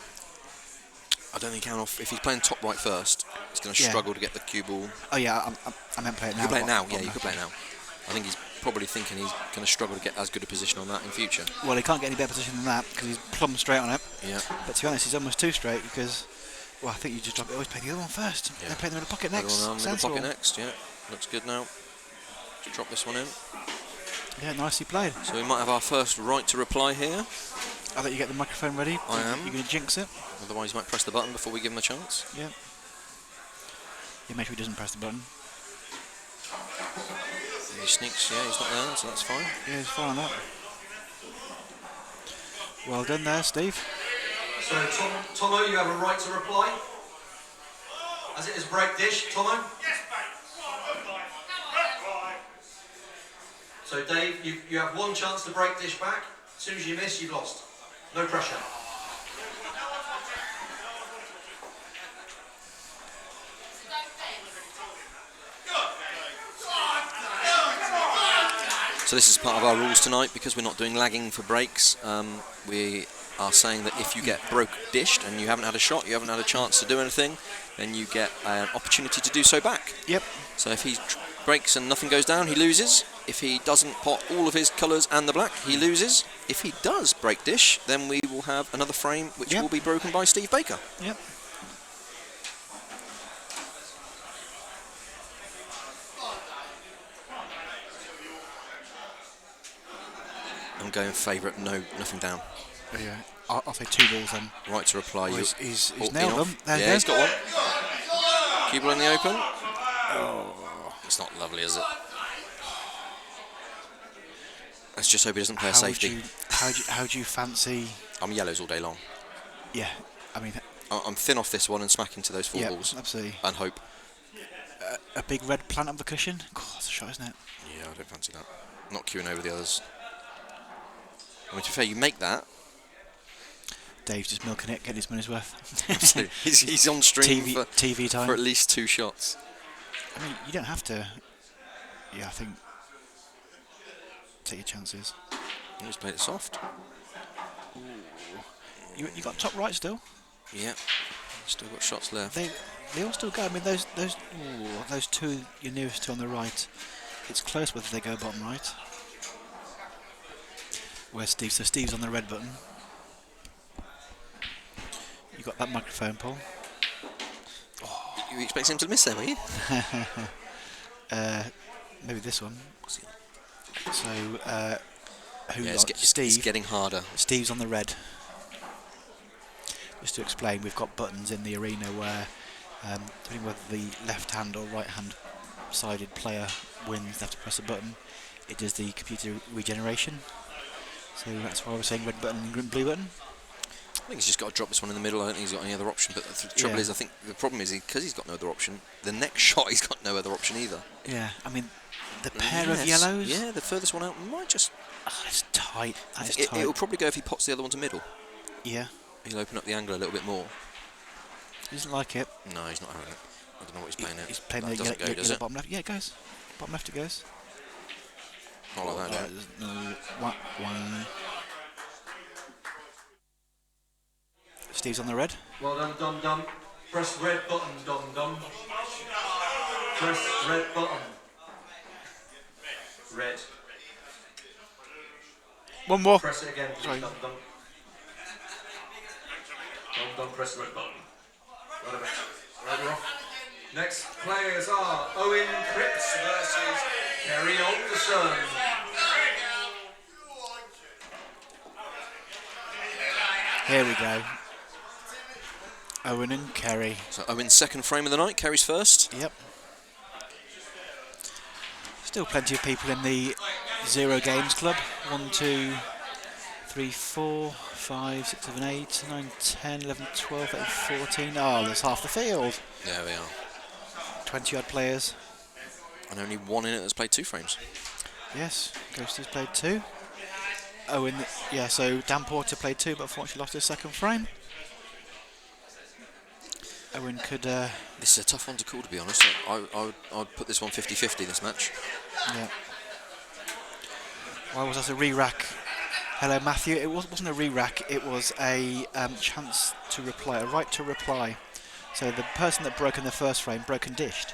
[SPEAKER 2] I don't think he can off. If he's playing top right first, he's going to
[SPEAKER 4] Yeah.
[SPEAKER 2] struggle to get the cue ball.
[SPEAKER 4] Oh yeah, I meant play it now.
[SPEAKER 2] You can play it now,
[SPEAKER 4] bottom
[SPEAKER 2] yeah, you
[SPEAKER 4] left.
[SPEAKER 2] could play it now. I think he's probably thinking he's going to struggle to get as good a position on that in future.
[SPEAKER 4] Well, he can't get any better position than that because he's plumb straight on it.
[SPEAKER 2] Yeah.
[SPEAKER 4] But to be honest, he's almost too straight because, well, I think you just drop it. Always play the other one first.
[SPEAKER 2] Yeah.
[SPEAKER 4] Then play the middle pocket next.
[SPEAKER 2] Middle
[SPEAKER 4] Sensible.
[SPEAKER 2] pocket next, yeah. Looks good now. Just drop this one in.
[SPEAKER 4] Yeah, nicely played.
[SPEAKER 2] So we might have our first right to reply here.
[SPEAKER 4] I'll let you get the microphone ready.
[SPEAKER 2] I am.
[SPEAKER 4] You're going to jinx it.
[SPEAKER 2] Otherwise, you might press the button before we give him a chance.
[SPEAKER 4] Yeah. Yeah, make sure he doesn't press the button.
[SPEAKER 2] He sneaks, yeah, he's not there, so that's fine.
[SPEAKER 4] Yeah, he's fine on that. Well done there, Steve.
[SPEAKER 5] So, Tomo, you have a right to reply. As it is break dish, Tomo. Yes, mate. So, Dave, you have one chance to break dish back. As soon as you miss, you've lost. No pressure.
[SPEAKER 2] So this is part of our rules tonight, because we're not doing lagging for breaks. We are saying that if you get dished and you haven't had a shot, you haven't had a chance to do anything, then you get an opportunity to do so back.
[SPEAKER 4] Yep.
[SPEAKER 2] So if he breaks and nothing goes down, he loses. If he doesn't pot all of his colours and the black, he loses. If he does break dish, then we will have another frame which
[SPEAKER 4] Yep.
[SPEAKER 2] will be broken by Steve Baker.
[SPEAKER 4] Yep.
[SPEAKER 2] I'm going favourite, nothing down.
[SPEAKER 4] Yeah. I'll say 2 balls then.
[SPEAKER 2] Right to reply.
[SPEAKER 4] Oh,
[SPEAKER 2] you-
[SPEAKER 4] he's
[SPEAKER 2] oh,
[SPEAKER 4] nailed
[SPEAKER 2] in
[SPEAKER 4] them.
[SPEAKER 2] off.
[SPEAKER 4] There you
[SPEAKER 2] Yeah,
[SPEAKER 4] go.
[SPEAKER 2] he's got one. Cue ball in the open. Oh, it's not lovely, is it? Let's just hope he doesn't play a safety.
[SPEAKER 4] How do you fancy?
[SPEAKER 2] I'm yellows all day long.
[SPEAKER 4] Yeah. I mean,
[SPEAKER 2] I'm thin off this one and smack into those 4
[SPEAKER 4] yeah,
[SPEAKER 2] balls.
[SPEAKER 4] absolutely.
[SPEAKER 2] And hope.
[SPEAKER 4] A big red plant up the cushion. God, that's a shot, isn't it?
[SPEAKER 2] Yeah, I don't fancy that. Not queuing over the others. I mean, to be fair, you make that.
[SPEAKER 4] Dave's just milking it, getting his money's worth.
[SPEAKER 2] So he's on stream
[SPEAKER 4] TV time.
[SPEAKER 2] for at least 2 shots.
[SPEAKER 4] I mean, you don't have to. Yeah, I think. Take your chances.
[SPEAKER 2] He just played it soft.
[SPEAKER 4] You got top right still.
[SPEAKER 2] Yeah. Still got shots left.
[SPEAKER 4] They all still go. I mean, those 2 you're nearest to on the right. It's close whether they go bottom right. Where's Steve? So Steve's on the red button. You got that microphone, Paul.
[SPEAKER 2] You expect him to miss there, were you?
[SPEAKER 4] Maybe this one. So, who?
[SPEAKER 2] Yeah,
[SPEAKER 4] Steve.
[SPEAKER 2] it's getting harder.
[SPEAKER 4] Steve's on the red. Just to explain, we've got buttons in the arena where, depending whether the left hand or right hand sided player wins, they have to press a button. It does the computer regeneration. So that's why we're saying red button and blue button.
[SPEAKER 2] I think he's just got to drop this one in the middle. I don't think he's got any other option. But the trouble is, I think the problem is because he's got no other option. The next shot, he's got no other option either.
[SPEAKER 4] Yeah, I mean, the pair of yellows.
[SPEAKER 2] Yeah, the furthest one out might just.
[SPEAKER 4] Oh, it's tight. That is tight.
[SPEAKER 2] It'll probably go if he pots the other one to middle.
[SPEAKER 4] Yeah.
[SPEAKER 2] He'll open up the angle a little bit more.
[SPEAKER 4] He doesn't like it.
[SPEAKER 2] No, he's not having it. I don't know what he's playing it.
[SPEAKER 4] He's playing
[SPEAKER 2] That
[SPEAKER 4] the
[SPEAKER 2] doesn't go, does it?
[SPEAKER 4] bottom left. Yeah, it goes. Bottom left it goes.
[SPEAKER 2] Not like that.
[SPEAKER 4] No. One. Steve's on the red.
[SPEAKER 5] Well done, Dum Dum. Press red button, Dum Dum. Press red button. Red.
[SPEAKER 4] One more.
[SPEAKER 5] Press it again, please,
[SPEAKER 4] Sorry.
[SPEAKER 5] Dum Dum. Dum Dum, press the red button. Right about. Right, we're off. Next players are Owen Cripps versus Kerry Alderson.
[SPEAKER 4] Here we go. Owen and Kerry.
[SPEAKER 2] So Owen's second frame of the night, Kerry's first.
[SPEAKER 4] Yep. Still plenty of people in the 0 games club. 1, 2, 3, 4, 5, 6, 7, 8, 9, 10, 11, 12, 13, 14. Oh, there's half the field.
[SPEAKER 2] There we are.
[SPEAKER 4] 20 odd players.
[SPEAKER 2] And only one in it that's played 2 frames.
[SPEAKER 4] Yes, Ghosty's played 2. Owen, yeah, so Dan Porter played 2 but unfortunately lost his second frame. Owen could...
[SPEAKER 2] This is a tough one to call, to be honest. I'd put this one 50-50, this match.
[SPEAKER 4] Yeah. Why was that a re-rack? Hello, Matthew. It wasn't a re-rack. It was a chance to reply, a right to reply. So the person that broke in the first frame broke and dished.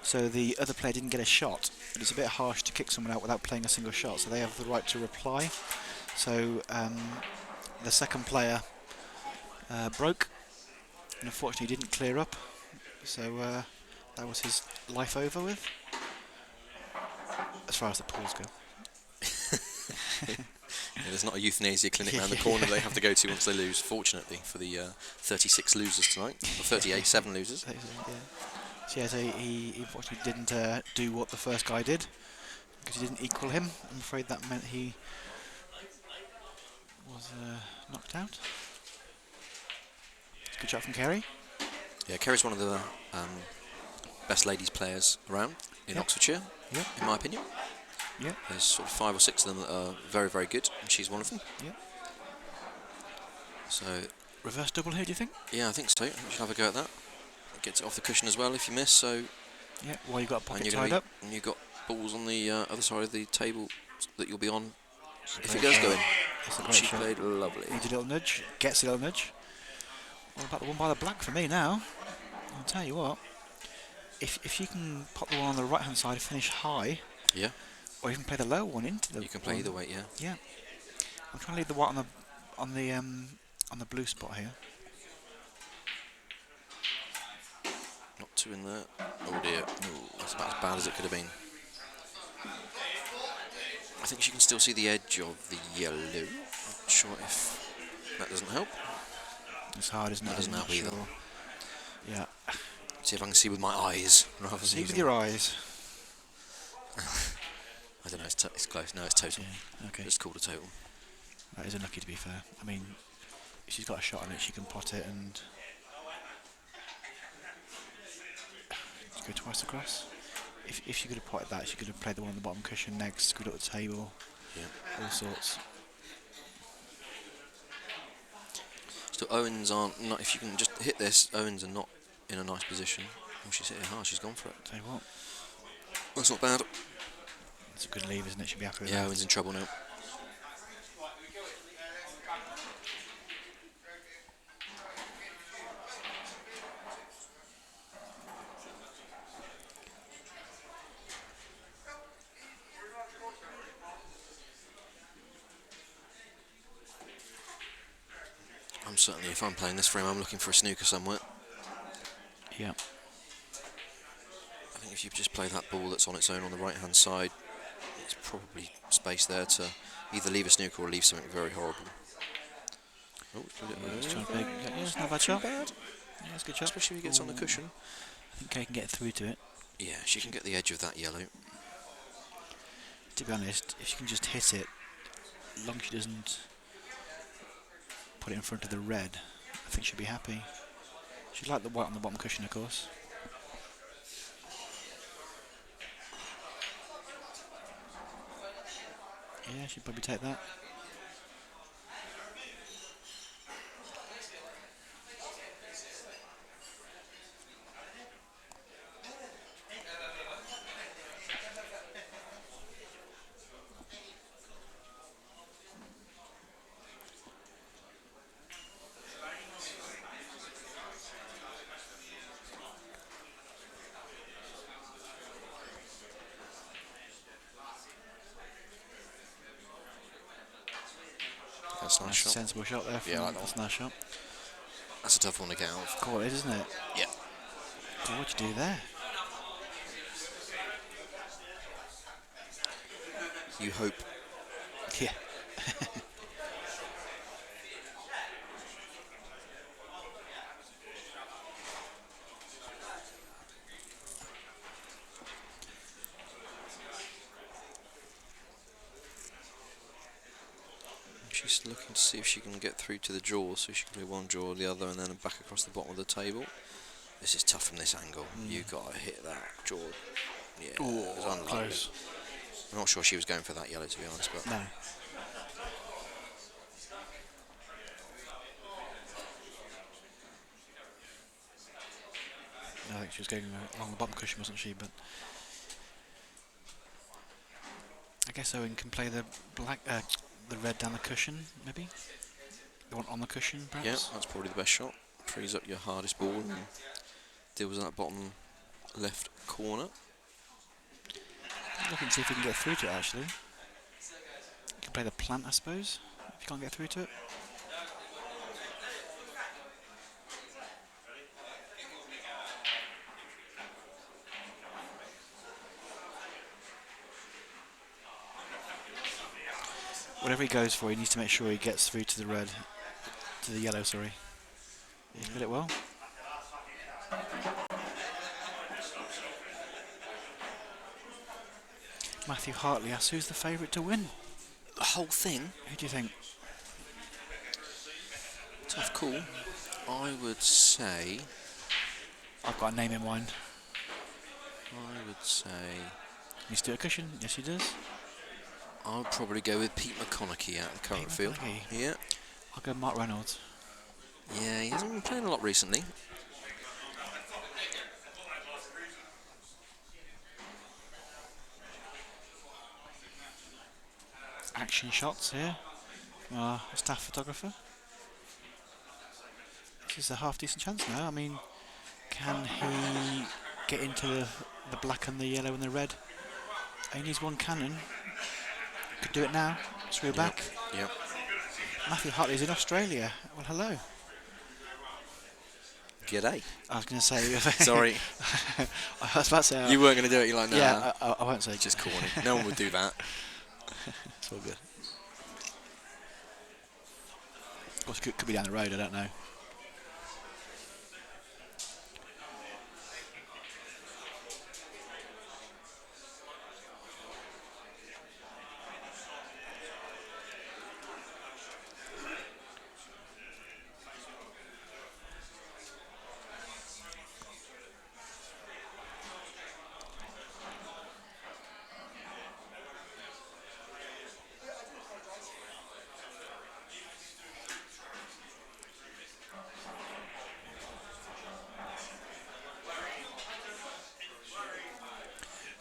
[SPEAKER 4] So the other player didn't get a shot. But it's a bit harsh to kick someone out without playing a single shot. So they have the right to reply. So the second player broke and unfortunately didn't clear up. So that was his life over with. As far as the pools go.
[SPEAKER 2] Yeah, there's not a euthanasia clinic around the corner they have to go to once they lose, fortunately, for the 36 losers tonight. Or 38, 7 losers.
[SPEAKER 4] Yeah. So yeah, so he unfortunately didn't do what the first guy did, because he didn't equal him. I'm afraid that meant he was knocked out. Good shot from Kerry.
[SPEAKER 2] Yeah, Kerry's one of the best ladies players around in
[SPEAKER 4] Yep.
[SPEAKER 2] Oxfordshire,
[SPEAKER 4] Yep.
[SPEAKER 2] in my opinion.
[SPEAKER 4] Yep.
[SPEAKER 2] There's sort of 5 or 6 of them that are very, very good, and she's one of them.
[SPEAKER 4] Yep.
[SPEAKER 2] So,
[SPEAKER 4] Reverse double here, do you think?
[SPEAKER 2] yeah, I think so. You should have a go at that. It gets it off the cushion as well if you miss, so...
[SPEAKER 4] Yeah, well, you've got a pocket
[SPEAKER 2] And
[SPEAKER 4] tied up.
[SPEAKER 2] and you've got balls on the other side of the table that you'll be on if it
[SPEAKER 4] great
[SPEAKER 2] does
[SPEAKER 4] shot.
[SPEAKER 2] go in.
[SPEAKER 4] That's a great
[SPEAKER 2] She
[SPEAKER 4] shot.
[SPEAKER 2] played lovely.
[SPEAKER 4] Needs a little nudge, gets a little nudge. What about the one by the black for me now? I'll tell you what, if you can pop the one on the right hand side and finish high,
[SPEAKER 2] Yeah,
[SPEAKER 4] or even play the low one into the
[SPEAKER 2] you can play
[SPEAKER 4] one-
[SPEAKER 2] either way, yeah.
[SPEAKER 4] Yeah. I'm trying to leave the white on the blue spot here.
[SPEAKER 2] Not 2 in there. Oh dear. Ooh, that's about as bad as it could have been. I think she can still see the edge of the yellow. Not sure if that doesn't help.
[SPEAKER 4] It's hard, isn't it?
[SPEAKER 2] That doesn't
[SPEAKER 4] I'm
[SPEAKER 2] help
[SPEAKER 4] not
[SPEAKER 2] either.
[SPEAKER 4] sure. Yeah.
[SPEAKER 2] See if I can see with my eyes rather than
[SPEAKER 4] See with
[SPEAKER 2] using-
[SPEAKER 4] your eyes.
[SPEAKER 2] I don't know, it's close. No, it's total.
[SPEAKER 4] Yeah. Okay.
[SPEAKER 2] It's called a total.
[SPEAKER 4] That is unlucky, to be fair. I mean, if she's got a shot on it, she can pot it and go twice across. If she could have potted that, she could have played the one on the bottom cushion next, screwed up the table,
[SPEAKER 2] Yeah.
[SPEAKER 4] all sorts.
[SPEAKER 2] So Owens aren't. Not, if you can just hit this, Owens are not in a nice position. Oh, she's hit it hard. She's gone for it.
[SPEAKER 4] Tell you what,
[SPEAKER 2] That's not bad.
[SPEAKER 4] it's a good leave, isn't it? She'll be happy with
[SPEAKER 2] Yeah,
[SPEAKER 4] that.
[SPEAKER 2] Owens in trouble now. I'm certainly, if I'm playing this frame, I'm looking for a snooker somewhere.
[SPEAKER 4] Yeah.
[SPEAKER 2] I think if you just play that ball that's on its own on the right-hand side, it's probably space there to either leave a snooker or leave something very horrible. Oh,
[SPEAKER 4] It's trying to play. Yeah, it's not a bad shot. Yeah, it's a good shot.
[SPEAKER 2] especially if he gets on the cushion.
[SPEAKER 4] I think Kay can get through to it.
[SPEAKER 2] Yeah, she can get the edge of that yellow.
[SPEAKER 4] To be honest, if she can just hit it, as long as she doesn't put it in front of the red, I think she'll be happy. She'd like the white on the bottom cushion, of course. Yeah, she'd probably take that.
[SPEAKER 2] That's a nice
[SPEAKER 4] Nice
[SPEAKER 2] shot.
[SPEAKER 4] sensible shot there.
[SPEAKER 2] Yeah, I like that
[SPEAKER 4] that's a nice shot.
[SPEAKER 2] That's a tough one to get out of.
[SPEAKER 4] Cool, it is, isn't it?
[SPEAKER 2] Yeah.
[SPEAKER 4] So what'd you do there?
[SPEAKER 2] You hope.
[SPEAKER 4] Yeah.
[SPEAKER 2] She's looking to see if she can get through to the draw, so she can play one draw or the other and then back across the bottom of the table. This is tough from this angle. You got to hit that draw. Yeah, it was unlucky.
[SPEAKER 4] Close.
[SPEAKER 2] I'm not sure she was going for that yellow, to be honest, but
[SPEAKER 4] No. I think she was going along the bottom cushion, wasn't she? But I guess Owen can play the the red down the cushion, maybe. The one on the cushion, perhaps.
[SPEAKER 2] yeah, that's probably the best shot. Frees up your hardest ball and deals in that bottom left corner.
[SPEAKER 4] Looking to see if we can get through to it. Actually, you can play the plant, I suppose, if you can't get through to it. Whatever he goes for, he needs to make sure he gets through to the red, to the yellow. Sorry. He hit it well. Matthew Hartley asks, who's the favourite to win?
[SPEAKER 2] The whole thing,
[SPEAKER 4] Who do you think?
[SPEAKER 2] tough call. I would say,
[SPEAKER 4] I've got a name in mind. Needs to do a cushion. Yes, he does.
[SPEAKER 2] I would probably go with Pete McConaughey out of the current
[SPEAKER 4] Pete
[SPEAKER 2] field.
[SPEAKER 4] McConaughey.
[SPEAKER 2] Yeah,
[SPEAKER 4] I'll go Mark Reynolds.
[SPEAKER 2] yeah, he hasn't been playing a lot recently.
[SPEAKER 4] Action shots here from our staff photographer. This is a half decent chance now. I mean, can he get into the black and the yellow and the red? He needs one cannon. Could do it now. Screw back.
[SPEAKER 2] Yep.
[SPEAKER 4] Matthew Hartley's in Australia. Well, hello.
[SPEAKER 2] G'day.
[SPEAKER 4] I was going to say.
[SPEAKER 2] Sorry,
[SPEAKER 4] I was about to say.
[SPEAKER 2] you weren't going to do it. You're like, no,
[SPEAKER 4] Yeah, I won't say.
[SPEAKER 2] just corny. No one would do that.
[SPEAKER 4] It's all good. Of course, could be down the road. I don't know.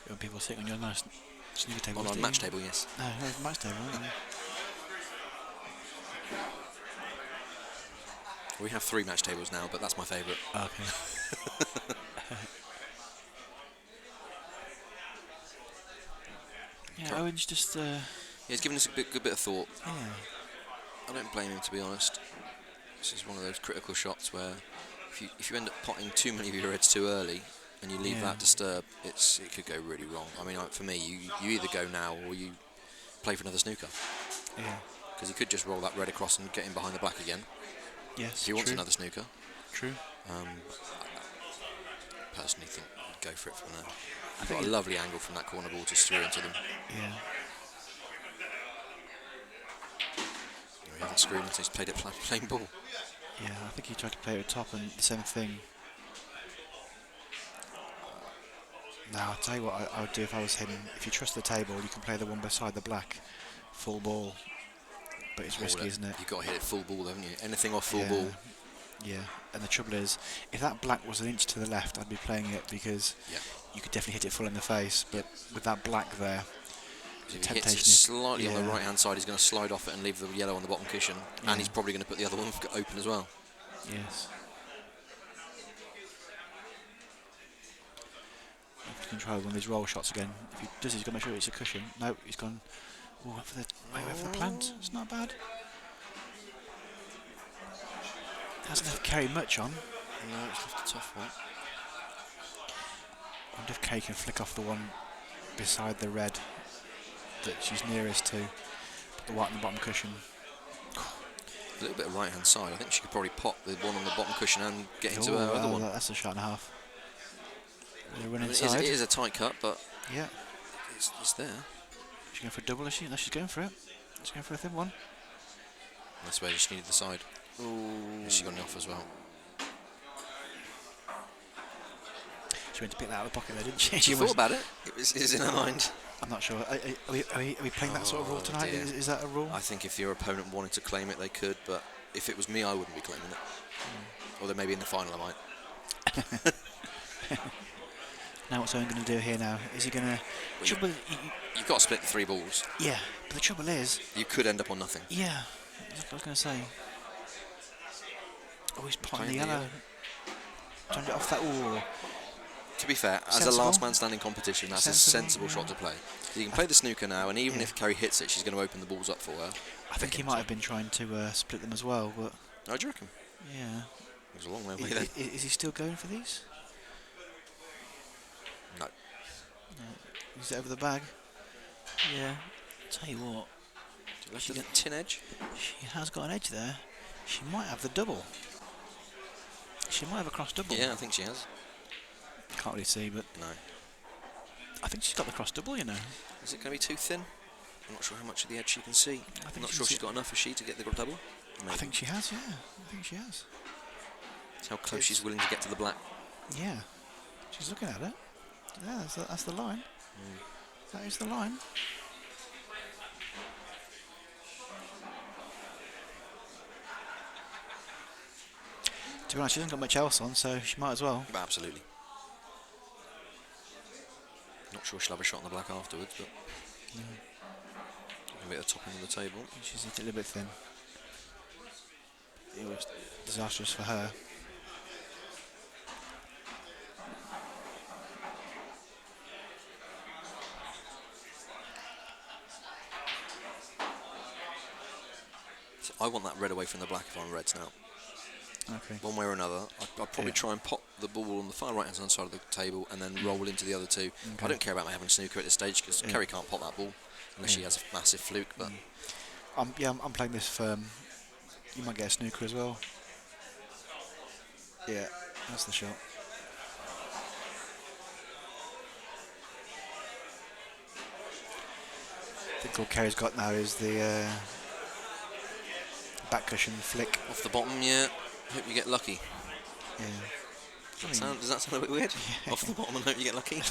[SPEAKER 4] When people sitting on your nice snooker table.
[SPEAKER 2] On match table, yes.
[SPEAKER 4] No, match table. Isn't it?
[SPEAKER 2] We have 3 match tables now, but that's my favourite.
[SPEAKER 4] Okay. Yeah, Owen's just.
[SPEAKER 2] Yeah, he's given us a good bit of thought.
[SPEAKER 4] Yeah.
[SPEAKER 2] I don't blame him, to be honest. This is one of those critical shots where if you end up potting too many of your reds too early and you leave
[SPEAKER 4] Yeah.
[SPEAKER 2] that disturbed, it could go really wrong. I mean, for me, you either go now or you play for another snooker.
[SPEAKER 4] Yeah.
[SPEAKER 2] Because he could just roll that red across and get in behind the black again.
[SPEAKER 4] Yes.
[SPEAKER 2] If he wants
[SPEAKER 4] true.
[SPEAKER 2] another snooker.
[SPEAKER 4] True.
[SPEAKER 2] I personally think he'd go for it from there.
[SPEAKER 4] I
[SPEAKER 2] You've
[SPEAKER 4] think
[SPEAKER 2] got a lovely angle from that corner ball just through into them.
[SPEAKER 4] Yeah.
[SPEAKER 2] He hasn't screwed until he's played it plain ball.
[SPEAKER 4] Yeah. I think he tried to play it at top and the same thing. Now I'll tell you what I would do if I was him. If you trust the table, you can play the one beside the black, full ball. But it's risky, isn't it?
[SPEAKER 2] You've got to hit it full ball, haven't you? Anything off full
[SPEAKER 4] Yeah.
[SPEAKER 2] ball.
[SPEAKER 4] Yeah. And the trouble is, if that black was an inch to the left, I'd be playing it because
[SPEAKER 2] Yeah.
[SPEAKER 4] you could definitely hit it full in the face. But with that black there, the
[SPEAKER 2] If he hits
[SPEAKER 4] temptation
[SPEAKER 2] it
[SPEAKER 4] is
[SPEAKER 2] slightly on the right hand side, he's going to slide off it and leave the yellow on the bottom cushion.
[SPEAKER 4] Yeah.
[SPEAKER 2] And he's probably going to put the other one open as well.
[SPEAKER 4] Yes. If he can try one of these roll shots again. If he does, he's got to make sure it's a cushion. No, he's gone. Oh, went for the plant. It's not bad. Hasn't have to carry much on.
[SPEAKER 2] No, it's left a tough one.
[SPEAKER 4] I wonder if Kay can flick off the one beside the red that she's nearest to. Put the white on the bottom cushion.
[SPEAKER 2] A little bit of right hand side. I think she could probably pop the one on the bottom cushion and get into
[SPEAKER 4] Oh,
[SPEAKER 2] her other one.
[SPEAKER 4] that's a shot and a half. They run
[SPEAKER 2] I mean,
[SPEAKER 4] inside.
[SPEAKER 2] it is a tight cut, but
[SPEAKER 4] Yeah.
[SPEAKER 2] it's there.
[SPEAKER 4] She's going for a double, is she? No, she's going for it. She's going for a thin one.
[SPEAKER 2] That's where she needed the side. Ooh. She got an off as well.
[SPEAKER 4] She went to pick that out of the pocket there, didn't she?
[SPEAKER 2] She thought about it. It was in her mind.
[SPEAKER 4] I'm not sure. Are we playing that sort of rule tonight?
[SPEAKER 2] Dear.
[SPEAKER 4] Is that a rule?
[SPEAKER 2] I think if your opponent wanted to claim it, they could, but if it was me, I wouldn't be claiming it. Although maybe in the final I might.
[SPEAKER 4] Now what's Owen going to do here now? Is he going to...
[SPEAKER 2] You've got to split the 3 balls.
[SPEAKER 4] Yeah, but the trouble is...
[SPEAKER 2] You could end up on nothing.
[SPEAKER 4] Yeah, that's what I was going to say. Oh, he's potting the
[SPEAKER 2] Playing the
[SPEAKER 4] yellow. Trying to get off that... Ooh.
[SPEAKER 2] To be fair, as
[SPEAKER 4] Sensible.
[SPEAKER 2] a last man standing competition, that's
[SPEAKER 4] Sensible,
[SPEAKER 2] a sensible
[SPEAKER 4] yeah.
[SPEAKER 2] shot to play. You can play the snooker now, and even if Kerry hits it, she's going to open the balls up for her.
[SPEAKER 4] I think he might have been trying to split them as well, but...
[SPEAKER 2] Oh, do you reckon?
[SPEAKER 4] Yeah.
[SPEAKER 2] It was a long way away then.
[SPEAKER 4] Is he still going for these?
[SPEAKER 2] No.
[SPEAKER 4] Is it over the bag? Yeah. Tell you what.
[SPEAKER 2] Left a tin edge?
[SPEAKER 4] She has got an edge there. She might have the double. She might have a cross double.
[SPEAKER 2] Yeah, I think she has.
[SPEAKER 4] Can't really see, but...
[SPEAKER 2] No.
[SPEAKER 4] I think she's got the cross double, you know.
[SPEAKER 2] Is it going to be too thin? I'm not sure how much of the edge she can see. I'm not sure she's got enough, has she, to get the double? Maybe.
[SPEAKER 4] I think she has, yeah. I think she has.
[SPEAKER 2] It's how close she's willing to get to the black.
[SPEAKER 4] Yeah. She's looking at it. Yeah, that's the line. That is the line. To be honest, she hasn't got much else on, so she might as well.
[SPEAKER 2] Absolutely. Not sure she'll have a shot on the black afterwards, but... A bit of top end of the table.
[SPEAKER 4] She's a little bit thin. It was disastrous for her.
[SPEAKER 2] So I want that red away from the black if I'm reds now.
[SPEAKER 4] Okay.
[SPEAKER 2] One way or another. I'd probably try and pop the ball on the far right hand side of the table and then roll into the other 2.
[SPEAKER 4] Okay.
[SPEAKER 2] I don't care about having snooker at this stage because Kerry can't pop that ball unless she has a massive fluke. But
[SPEAKER 4] I'm playing this firm. You might get a snooker as well. Yeah, that's the shot. I think all Kerry's got now is the back cushion flick.
[SPEAKER 2] off the bottom, yeah. Hope you get lucky.
[SPEAKER 4] Yeah.
[SPEAKER 2] Does that sound a bit weird? Off the bottom and hope you get lucky.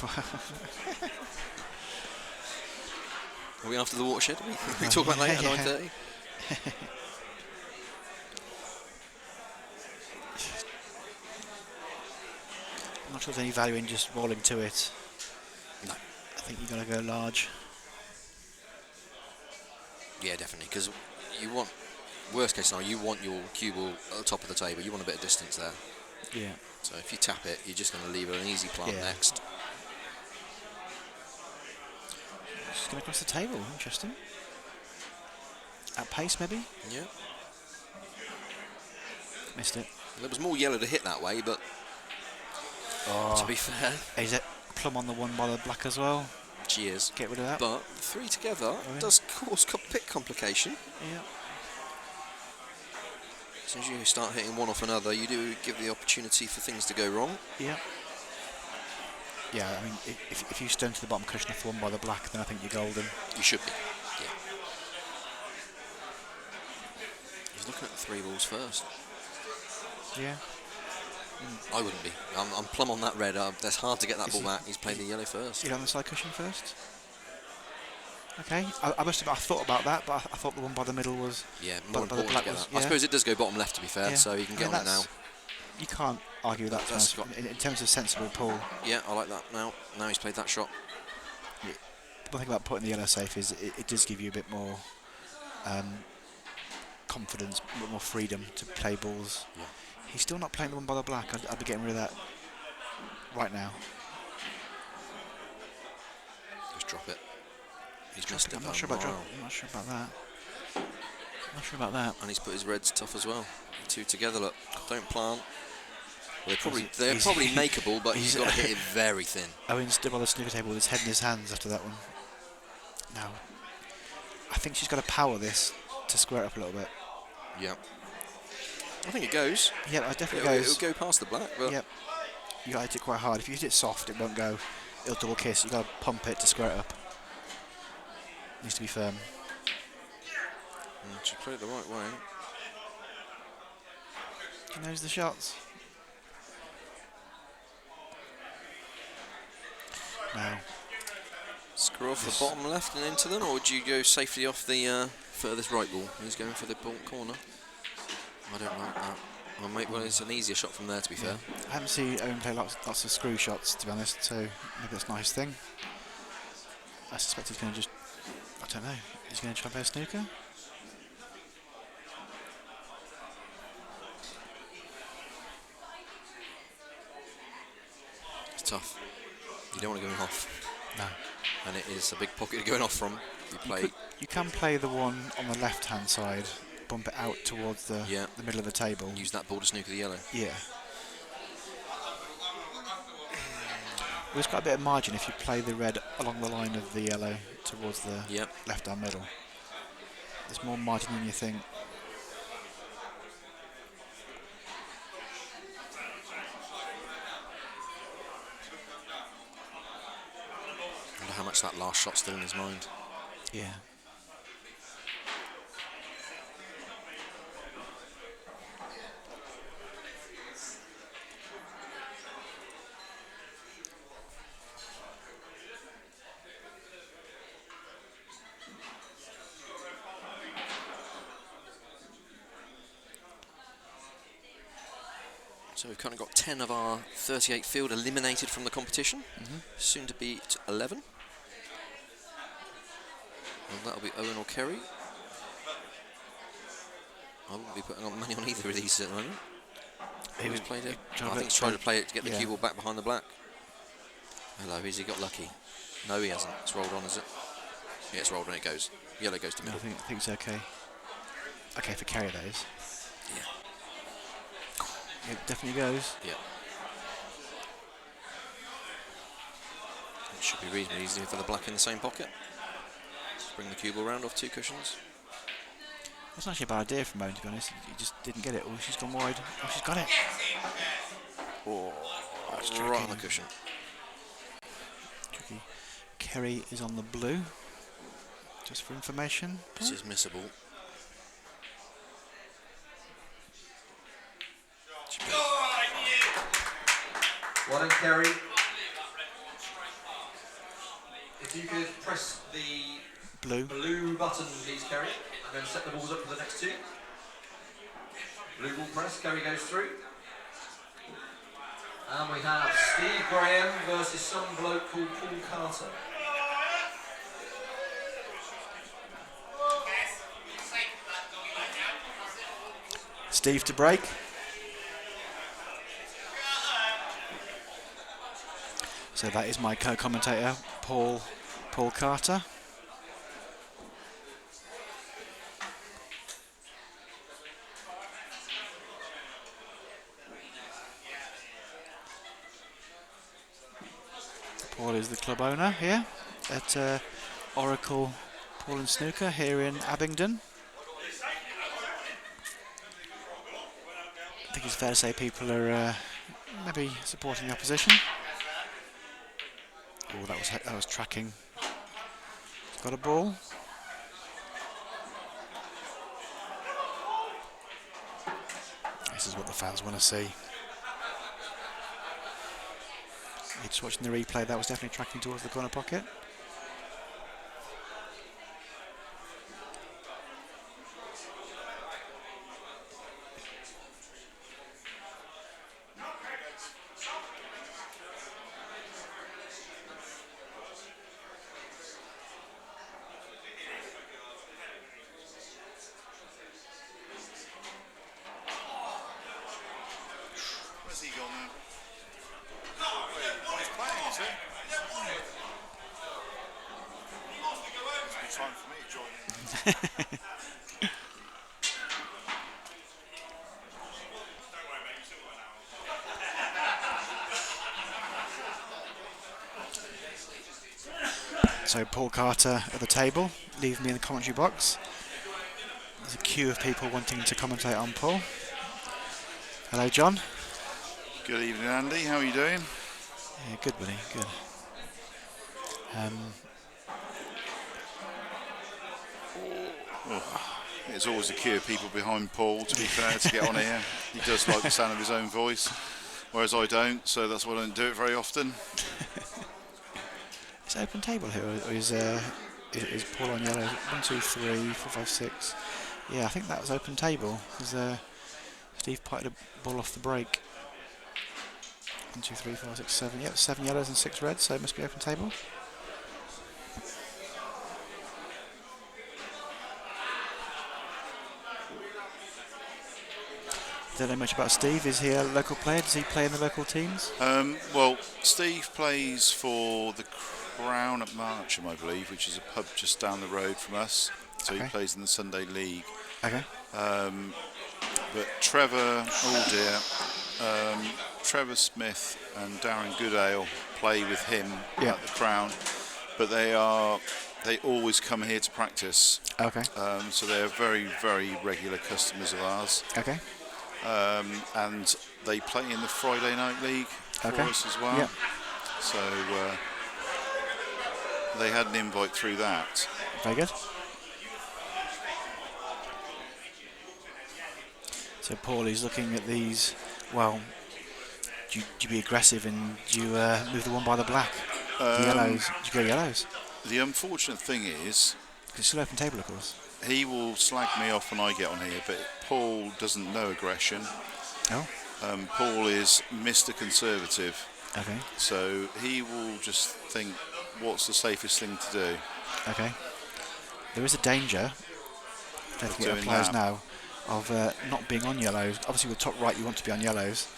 [SPEAKER 2] Are we after the watershed? We talk about later at 9:30.
[SPEAKER 4] I'm not sure there's any value in just rolling to it.
[SPEAKER 2] No.
[SPEAKER 4] I think you've got to go large.
[SPEAKER 2] Yeah, definitely, because you want, worst case scenario, you want your cue ball at the top of the table. You want a bit of distance there.
[SPEAKER 4] Yeah.
[SPEAKER 2] So if you tap it, you're just going to leave her an easy plant next.
[SPEAKER 4] She's going across the table. Interesting. At pace, maybe?
[SPEAKER 2] Yeah.
[SPEAKER 4] Missed it.
[SPEAKER 2] There was more yellow to hit that way, but to be fair,
[SPEAKER 4] Is it plumb on the one by the black as well?
[SPEAKER 2] she is.
[SPEAKER 4] Get rid of that.
[SPEAKER 2] But 3 together does cause bit complication.
[SPEAKER 4] Yeah.
[SPEAKER 2] As soon as you start hitting one off another, you do give the opportunity for things to go wrong.
[SPEAKER 4] Yeah. Yeah, I mean, if you stone to the bottom cushion off the one by the black, then I think you're golden.
[SPEAKER 2] You should be. Yeah. He's looking at the 3 balls first.
[SPEAKER 4] Yeah.
[SPEAKER 2] I wouldn't be. I'm plumb on that red. That's hard to get that ball back. He's played the yellow first.
[SPEAKER 4] You're on the side cushion first? Okay. I must have. I thought about that, but I thought the one by the middle was.
[SPEAKER 2] Yeah,
[SPEAKER 4] by
[SPEAKER 2] more
[SPEAKER 4] the
[SPEAKER 2] important to
[SPEAKER 4] black
[SPEAKER 2] get
[SPEAKER 4] was-
[SPEAKER 2] that. I suppose it does go bottom left, to be fair,
[SPEAKER 4] Yeah.
[SPEAKER 2] so you can
[SPEAKER 4] I
[SPEAKER 2] get
[SPEAKER 4] mean,
[SPEAKER 2] on it now.
[SPEAKER 4] that's- You can't argue with that.
[SPEAKER 2] That's
[SPEAKER 4] to be honest. In terms of sensible pull,
[SPEAKER 2] Yeah, I like that now. Now he's played that shot.
[SPEAKER 4] the thing about putting the yellow safe is it does give you a bit more confidence, a bit more freedom to play balls.
[SPEAKER 2] Yeah.
[SPEAKER 4] He's still not playing the one by the black. I'd be getting rid of that right now.
[SPEAKER 2] Just drop it. He's missed it.
[SPEAKER 4] I'm not sure about that. I'm not sure about that. I'm not sure about that.
[SPEAKER 2] And he's put his reds tough as well. The 2 together, look. Don't plant. Well, they're
[SPEAKER 4] He's-
[SPEAKER 2] probably makeable, but he's
[SPEAKER 4] he's-
[SPEAKER 2] got to hit it very thin.
[SPEAKER 4] Owen's stood by the snooker table with his head in his hands after that one. Now, I think she's got to power this to square it up a little bit.
[SPEAKER 2] Yeah. I think it goes.
[SPEAKER 4] Yeah, it definitely
[SPEAKER 2] It'll
[SPEAKER 4] goes.
[SPEAKER 2] go past the black, but
[SPEAKER 4] Yep. You got to hit it quite hard. If you hit it soft, it won't go. It'll double kiss. You got to pump it to square it up. Needs to be firm.
[SPEAKER 2] she played it the right way.
[SPEAKER 4] He knows the shots. Now,
[SPEAKER 2] Screw off the bottom left and into them, or would you go safely off the furthest right ball? He's going for the corner. I don't like that. Well, it's an easier shot from there, to be fair.
[SPEAKER 4] I haven't seen Owen play lots of screw shots, to be honest, so maybe that's a nice thing. I suspect he's going to just, I don't know, he's going to try and play a snooker?
[SPEAKER 2] It's tough. You don't want to go off.
[SPEAKER 4] No.
[SPEAKER 2] And it is a big pocket going off from.
[SPEAKER 4] You can play the one on the left-hand side, bump it out towards the middle of the table.
[SPEAKER 2] Use that ball to snooker the yellow.
[SPEAKER 4] Yeah. There's quite a bit of margin if you play the red along the line of the yellow towards the left-hand middle. There's more margin than you think.
[SPEAKER 2] I wonder how much that last shot's still in his mind.
[SPEAKER 4] Yeah.
[SPEAKER 2] So we've kind of got 10 of our 38 field eliminated from the competition. Soon to be at 11. And that'll be Owen or Kerry. I wouldn't be putting on money on either of these at the moment. Who's played it? I think he's trying to play it to get the cue ball back behind the black. Hello, has he got lucky? No, he hasn't. It's rolled on, is it? Yeah, it's rolled on, it goes. Yellow goes to
[SPEAKER 4] No,
[SPEAKER 2] middle.
[SPEAKER 4] I think it's okay. Okay for Kerry, that is.
[SPEAKER 2] Yeah.
[SPEAKER 4] It definitely goes.
[SPEAKER 2] Yeah. It should be reasonably easy for the black in the same pocket. Just bring the cue ball round off 2 cushions.
[SPEAKER 4] That's not actually a bad idea from Owen, to be honest. He just didn't get it. Oh, she's gone wide. Oh, she's got it.
[SPEAKER 2] Oh,
[SPEAKER 4] that's
[SPEAKER 2] right on the cushion.
[SPEAKER 4] Tricky. Kerry is on the blue. Just for information.
[SPEAKER 2] This is missable.
[SPEAKER 5] Well done, Kerry. If you could press the blue button, please, Kerry, and then set the balls up for the next 2. Blue ball press, Kerry goes through. And we have Steve Graham versus some bloke called Paul Carter.
[SPEAKER 4] Steve to break. So that is my co-commentator, Paul Carter. Paul is the club owner here at Oracle Pool and Snooker here in Abingdon. I think it's fair to say people are maybe supporting the opposition. Oh, that was tracking. He's got a ball. This is what the fans want to see. You're just watching the replay. That was definitely tracking towards the corner pocket.
[SPEAKER 3] Where's he gone now? He's playing, is he? It's time for me to join in.
[SPEAKER 4] So Paul Carter at the table, leave me in the commentary box. There's a queue of people wanting to commentate on Paul. Hello, John.
[SPEAKER 3] Good evening, Andy. How are you doing?
[SPEAKER 4] Yeah, good, buddy. Good.
[SPEAKER 3] There's always a queue of people behind Paul, to be fair, to get on here. He does like the sound of his own voice, whereas I don't, so that's why I don't do it very often.
[SPEAKER 4] It's open table here, or is Paul on yellow? 1, 2, 3, 4, 5, 6. Yeah, I think that was open table. Because Steve pied the ball off the break. 1, 2, 3, 4, 6, 7. Yep, 7 yellows and 6 reds, so it must be open table. Don't know much about Steve. Is he a local player? Does he play in the local teams?
[SPEAKER 3] Well, Steve plays for the Crown at Marcham, I believe, which is a pub just down the road from us. So he plays in the Sunday League.
[SPEAKER 4] Okay.
[SPEAKER 3] But Trevor, Trevor Smith and Darren Goodale play with him at the Crown. But they always come here to practice.
[SPEAKER 4] Okay.
[SPEAKER 3] So they are very, very regular customers of ours.
[SPEAKER 4] Okay.
[SPEAKER 3] And they play in the Friday Night League for us as well.
[SPEAKER 4] Yep.
[SPEAKER 3] So they had an invite through that.
[SPEAKER 4] Very good. So Paul is looking at these. Well, do you be aggressive and do you move the one by the black? The yellows. Do you go yellows?
[SPEAKER 3] The unfortunate thing is,
[SPEAKER 4] It's still open table, of course.
[SPEAKER 3] he will slag me off when I get on here, but Paul doesn't know aggression.
[SPEAKER 4] Oh.
[SPEAKER 3] Paul is Mr. Conservative,
[SPEAKER 4] Okay.
[SPEAKER 3] so he will just think, what's the safest thing to do?
[SPEAKER 4] Okay. There is a danger. I don't think it
[SPEAKER 3] Doing
[SPEAKER 4] applies
[SPEAKER 3] that.
[SPEAKER 4] now. Of not being on yellows. Obviously, with top right, you want to be on yellows.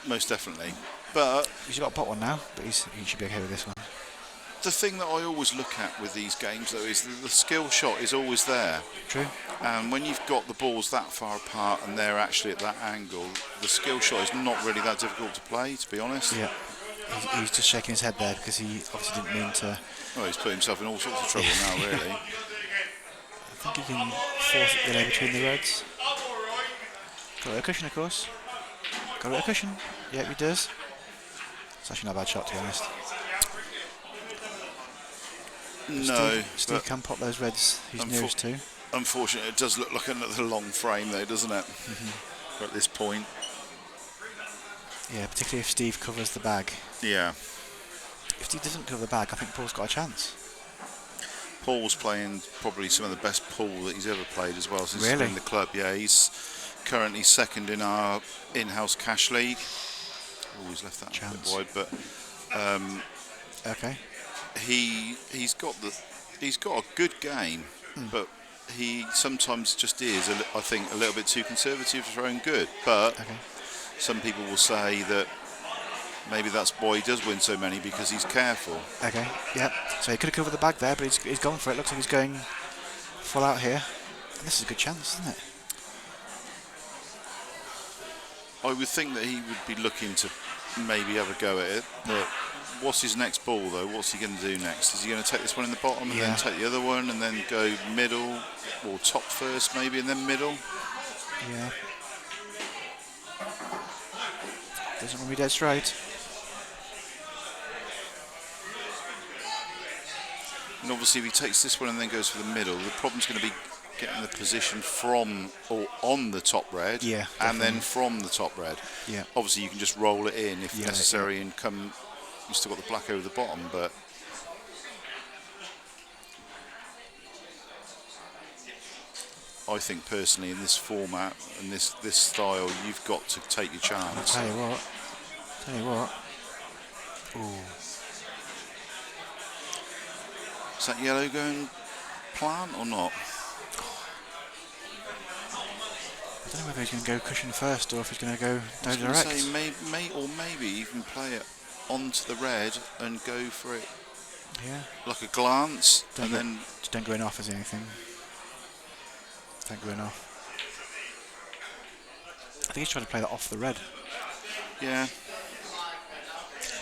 [SPEAKER 3] Most definitely. But
[SPEAKER 4] He's got a pot one now, but he should be okay with this one.
[SPEAKER 3] the thing that I always look at with these games, though, is the skill shot is always there.
[SPEAKER 4] True.
[SPEAKER 3] And when you've got the balls that far apart and they're actually at that angle, the skill shot is not really that difficult to play, to be honest.
[SPEAKER 4] Yeah. He's just shaking his head there because he obviously didn't mean to.
[SPEAKER 3] Well, he's put himself in all sorts of trouble now, really.
[SPEAKER 4] I think he can force it yellow between the reds. Got a cushion, of course. Got a cushion. Yep, he does. It's actually not a bad shot, to be honest.
[SPEAKER 3] No,
[SPEAKER 4] Steve can pop those reds he's nearest to.
[SPEAKER 3] Unfortunately, it does look like another long frame, though, doesn't it? At this point.
[SPEAKER 4] Yeah, particularly if Steve covers the bag.
[SPEAKER 3] Yeah.
[SPEAKER 4] If Steve doesn't cover the bag, I think Paul's got a chance.
[SPEAKER 3] Paul's playing probably some of the best pool that he's ever played as well since he's
[SPEAKER 4] Really?
[SPEAKER 3] been in the club. Yeah, he's currently second in our in-house cash league. Always left that a bit
[SPEAKER 4] Chance.
[SPEAKER 3] wide, but
[SPEAKER 4] Okay.
[SPEAKER 3] he's got a good game, but he sometimes just is, I think, a little bit too conservative for his own good. But
[SPEAKER 4] Okay.
[SPEAKER 3] some people will say that maybe that's why he does win so many, because he's careful.
[SPEAKER 4] Okay. Yep. So he could have covered the bag there, but he's gone for it. Looks like he's going full out here. And this is a good chance, isn't it?
[SPEAKER 3] I would think that he would be looking to maybe have a go at it. But what's his next ball, though? What's he going to do next? Is he going to take this one in the bottom and then take the other one and then go middle, or top first maybe and then middle?
[SPEAKER 4] Yeah. Doesn't want to be dead straight.
[SPEAKER 3] And obviously if he takes this one and then goes for the middle, the problem's going to be getting the position from or on the top red,
[SPEAKER 4] Yeah,
[SPEAKER 3] and then
[SPEAKER 4] definitely.
[SPEAKER 3] from the top red.
[SPEAKER 4] Yeah.
[SPEAKER 3] Obviously you can just roll it in if
[SPEAKER 4] Yeah,
[SPEAKER 3] necessary and come, you've still got the black over the bottom, but I think personally in this format and this style, you've got to take your chance.
[SPEAKER 4] Tell you what. Ooh.
[SPEAKER 3] Is that yellow going plant or not?
[SPEAKER 4] I don't know whether he's going to go cushion first or if he's going to go
[SPEAKER 3] I
[SPEAKER 4] no
[SPEAKER 3] was going to
[SPEAKER 4] direct.
[SPEAKER 3] say maybe even play it onto the red and go for it
[SPEAKER 4] Yeah.
[SPEAKER 3] like a glance,
[SPEAKER 4] Don't
[SPEAKER 3] and
[SPEAKER 4] go-
[SPEAKER 3] then
[SPEAKER 4] Just don't go in off as anything. Don't go in off. I think he's trying to play that off the red.
[SPEAKER 3] yeah.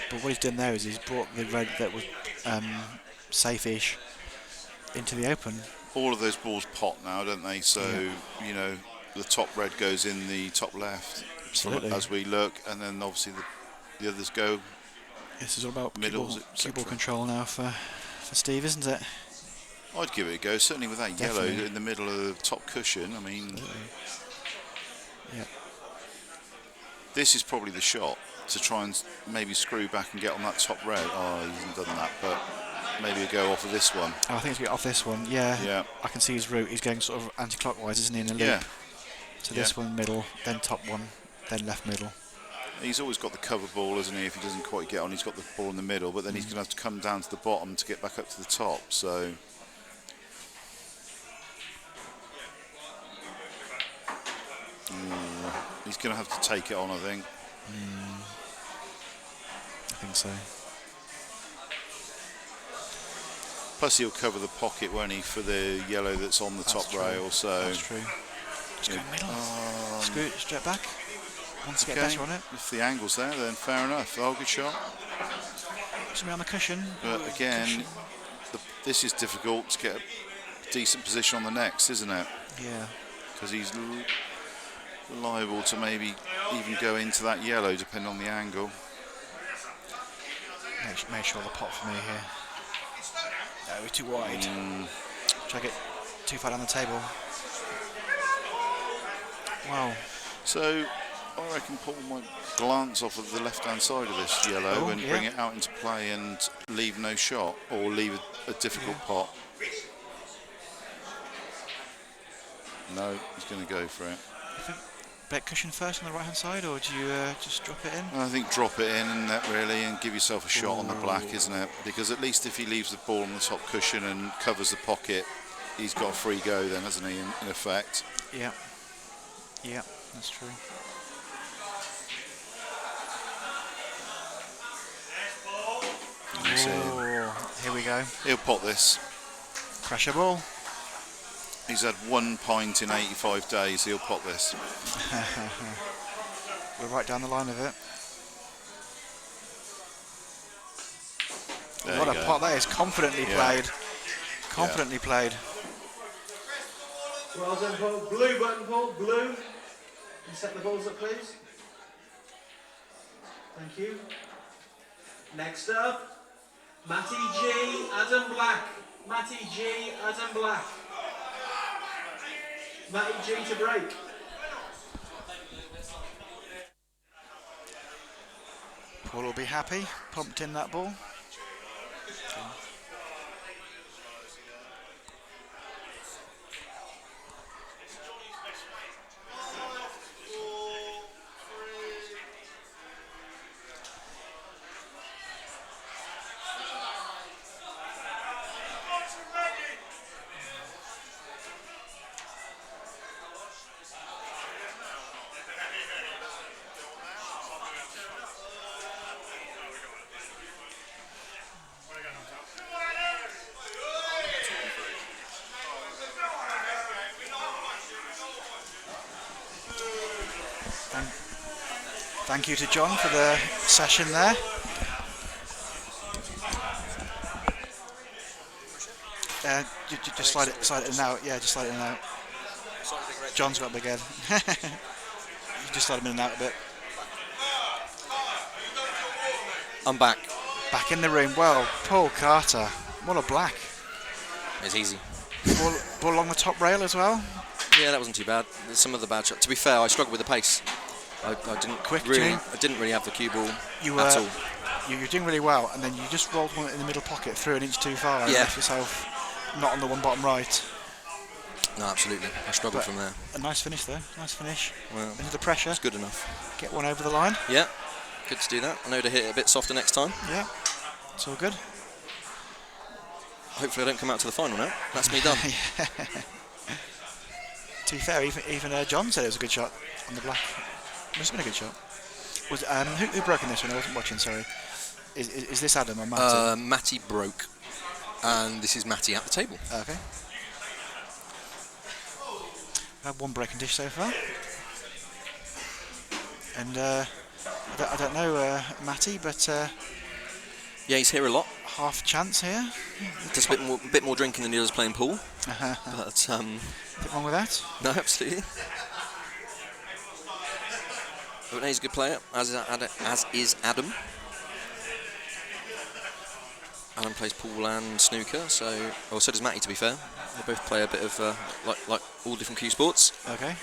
[SPEAKER 4] But what he's done there is he's brought the red that was safe-ish into the open.
[SPEAKER 3] All of those balls pot now, don't they? So you know, the top red goes in the top left
[SPEAKER 4] Absolutely.
[SPEAKER 3] as we look, and then obviously the others go.
[SPEAKER 4] This is all about
[SPEAKER 3] Middles,
[SPEAKER 4] cue ball
[SPEAKER 3] etc.
[SPEAKER 4] control now for Steve, isn't it?
[SPEAKER 3] I'd give it a go, certainly with that
[SPEAKER 4] Definitely.
[SPEAKER 3] yellow in the middle of the top cushion. I mean,
[SPEAKER 4] Yeah.
[SPEAKER 3] this is probably the shot to try and maybe screw back and get on that top rail. Oh, he hasn't done that, but maybe a go off of this one.
[SPEAKER 4] Oh, I think it's going off this one. Yeah.
[SPEAKER 3] Yeah.
[SPEAKER 4] I can see his route. He's going sort of anti-clockwise, isn't he, in a loop?
[SPEAKER 3] Yeah.
[SPEAKER 4] So this one middle, then top one, then left middle.
[SPEAKER 3] He's always got the cover ball, isn't he? If he doesn't quite get on, he's got the ball in the middle, but then he's going to have to come down to the bottom to get back up to the top. So he's going to have to take it on, I think.
[SPEAKER 4] I think so.
[SPEAKER 3] Plus, he'll cover the pocket, won't he, for the yellow that's on the top rail. So
[SPEAKER 4] that's true. Just go middle. Screw it straight back. Wants to get
[SPEAKER 3] okay.
[SPEAKER 4] better on it.
[SPEAKER 3] If the angle's there, then fair enough. Oh, good shot.
[SPEAKER 4] Somebody on the cushion.
[SPEAKER 3] But again, this is difficult to get a decent position on the next, isn't it?
[SPEAKER 4] Yeah.
[SPEAKER 3] Because he's liable to maybe even go into that yellow, depending on the angle.
[SPEAKER 4] Make sure the pot for me here. No, we're too wide. Try to get too far down the table. Wow.
[SPEAKER 3] So I reckon Paul might glance off of the left-hand side of this yellow and bring it out into play and leave no shot, or leave a difficult pot. No, he's going to go for it.
[SPEAKER 4] You think bet cushion first on the right-hand side, or do you just drop it in?
[SPEAKER 3] I think drop it in and that really, and give yourself a shot on the black, isn't it? Because at least if he leaves the ball on the top cushion and covers the pocket, he's got a free go then, hasn't he, in effect?
[SPEAKER 4] Yeah. Yeah, that's true. Oh, here we go.
[SPEAKER 3] He'll pot this.
[SPEAKER 4] Pressure ball.
[SPEAKER 3] He's had 1 pint in 85 days. He'll pot this.
[SPEAKER 4] We're right down the line of it.
[SPEAKER 3] There
[SPEAKER 4] What
[SPEAKER 3] you
[SPEAKER 4] a
[SPEAKER 3] go.
[SPEAKER 4] pot that is. Confidently played. Confidently played.
[SPEAKER 7] Well done, Paul. Blue button, Paul. Blue. Can you set the balls up, please? Thank you. Next up, Matty G, Adam Black. Matty G, Adam Black. Matty G to break.
[SPEAKER 4] Paul will be happy. Pumped in that ball. Thank you to John for the session there. Just slide it in and out. Yeah, just slide it in and out. John's got a big head. You just slide him in and out a bit.
[SPEAKER 2] I'm back.
[SPEAKER 4] Back in the room. Well, Paul Carter. What a black.
[SPEAKER 2] It's easy.
[SPEAKER 4] Ball along the top rail as well.
[SPEAKER 2] Yeah, that wasn't too bad. Some of the bad shots. To be fair, I struggled with the pace. I didn't really have the cue ball at all.
[SPEAKER 4] You're doing really well, and then you just rolled one in the middle pocket, threw an inch too far, and left yourself not on the one bottom right.
[SPEAKER 2] No, absolutely. I struggled from there.
[SPEAKER 4] A nice finish though. Nice finish.
[SPEAKER 2] Well,
[SPEAKER 4] into the pressure.
[SPEAKER 2] It's good enough.
[SPEAKER 4] Get one over the line.
[SPEAKER 2] Yeah, good to do that. I know to hit it a bit softer next time.
[SPEAKER 4] Yeah, it's all good.
[SPEAKER 2] Hopefully, I don't come out to the final now. That's me done.
[SPEAKER 4] To be fair, even John said it was a good shot on the black. Must have been a good shot. Was who broke in this one? I wasn't watching. Sorry. Is this Adam or Matty?
[SPEAKER 2] Matty broke, and this is Matty at the table.
[SPEAKER 4] Okay. I've had one break and dish so far, and I don't know Matty, but
[SPEAKER 2] yeah, he's here a lot.
[SPEAKER 4] Half chance here.
[SPEAKER 2] Just a bit more drinking than he does playing pool. But
[SPEAKER 4] nothing wrong with that.
[SPEAKER 2] No, absolutely. But he's a good player, as is Adam. Adam plays pool and snooker, so does Matty. To be fair, they both play a bit of like all different cue sports.
[SPEAKER 4] Okay.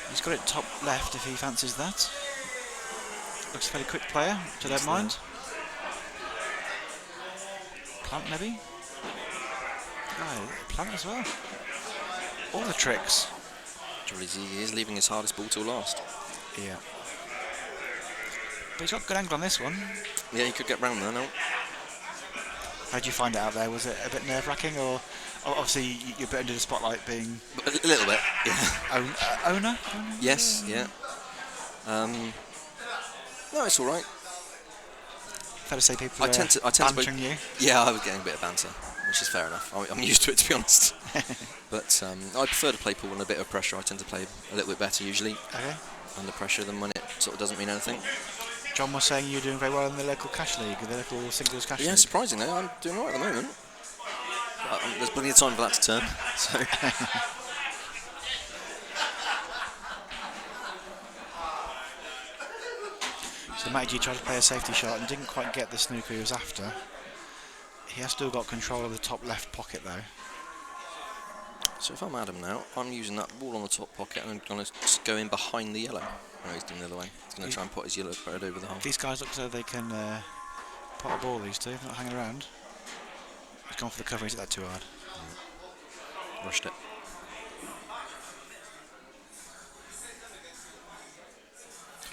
[SPEAKER 4] He's got it top left if he fancies that. Looks a fairly quick player, so don't mind. Plant maybe? Oh, plant as well. All the tricks.
[SPEAKER 2] He is leaving his hardest ball till last.
[SPEAKER 4] Yeah. But he's got good angle on this one.
[SPEAKER 2] Yeah, he could get round there now.
[SPEAKER 4] How did you find it out there? Was it a bit nerve-wracking, or obviously you're a bit under the spotlight being
[SPEAKER 2] A little bit, yeah.
[SPEAKER 4] owner?
[SPEAKER 2] Yes, yeah. No, it's all right.
[SPEAKER 4] Fair to say people
[SPEAKER 2] I tend to
[SPEAKER 4] bantering you.
[SPEAKER 2] Yeah, I was getting a bit of banter, which is fair enough. I'm used to it, to be honest. But I prefer to play pool under a bit of pressure. I tend to play a little bit better usually under pressure than when it sort of doesn't mean anything.
[SPEAKER 4] John was saying you're doing very well in the local cash league, the local singles cash league.
[SPEAKER 2] Yeah, surprisingly, I'm doing all right at the moment. But, there's plenty of time for that to turn. So.
[SPEAKER 4] So Matty G tried to play a safety shot and didn't quite get the snooker he was after. He has still got control of the top left pocket though.
[SPEAKER 2] So if I'm Adam now, I'm using that ball on the top pocket and I'm going to go in behind the yellow. No, he's doing the other way. He's going to try and put his yellow bird over the hole.
[SPEAKER 4] These guys look as though they can pot a ball, these two, not hanging around. He's gone for the cover, he's hit that too hard.
[SPEAKER 2] Rushed it.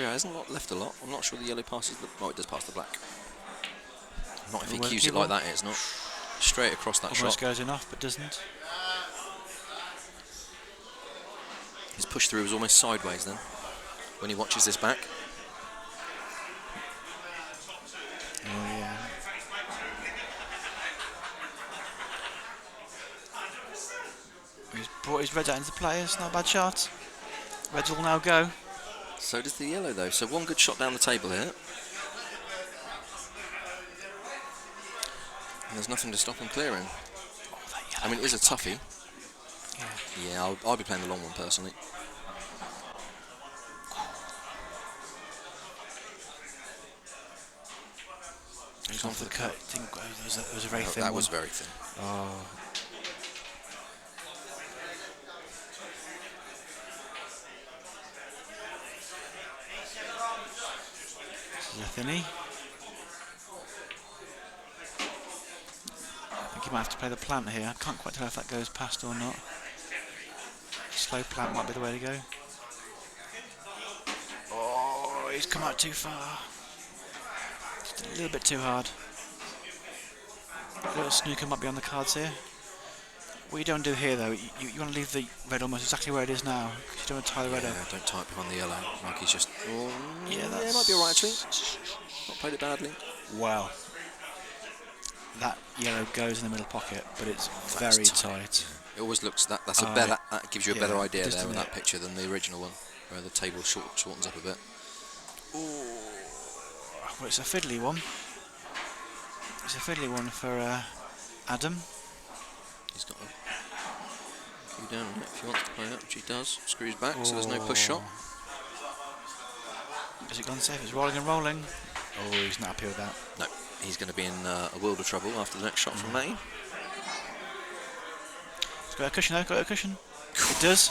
[SPEAKER 2] Yeah, hasn't left a lot. I'm not sure the yellow passes the... Oh, it does pass the black. Not if he cues it like that, it's not. Straight across that
[SPEAKER 4] Almost
[SPEAKER 2] shot.
[SPEAKER 4] goes enough, but doesn't.
[SPEAKER 2] His push through was almost sideways then, when he watches this back.
[SPEAKER 4] Oh, yeah. He's brought his red out into play, it's not a bad shot. Reds will now go.
[SPEAKER 2] So does the yellow though, so one good shot down the table here. And there's nothing to stop him clearing. I mean, it is a toughie. Yeah, I'll be playing the long one personally.
[SPEAKER 4] He's gone for the cut. It was a very thin
[SPEAKER 2] That
[SPEAKER 4] one.
[SPEAKER 2] was very thin.
[SPEAKER 4] Oh. This is a thinny. I think he might have to play the plant here. I can't quite tell if that goes past or not. Slow plant might be the way to go. Oh, he's come out too far. Just a little bit too hard. A little snooker might be on the cards here. What you don't do here though, you want to leave the red almost exactly where it is now, because you don't want to tie the red up.
[SPEAKER 2] Don't tie it behind the yellow, like he's just... Oh,
[SPEAKER 4] Yeah,
[SPEAKER 2] it might be alright actually. Not played it badly.
[SPEAKER 4] Wow. That yellow goes in the middle pocket, but it's very tight.
[SPEAKER 2] It always looks... That's a better... That gives you a better idea
[SPEAKER 4] just
[SPEAKER 2] there
[SPEAKER 4] a
[SPEAKER 2] in that
[SPEAKER 4] minute.
[SPEAKER 2] picture than the original one, where the table shortens up a bit.
[SPEAKER 4] Well, it's a fiddly one. It's a fiddly one for Adam.
[SPEAKER 2] He's got a cue down on it if he wants to play it, which he does. Screws back, so there's no push shot.
[SPEAKER 4] Has it gone safe? It's rolling and rolling. Oh, he's not happy with that.
[SPEAKER 2] No, he's going to be in a world of trouble after the next shot from Matty.
[SPEAKER 4] It's got a cushion though, got a cushion. It does.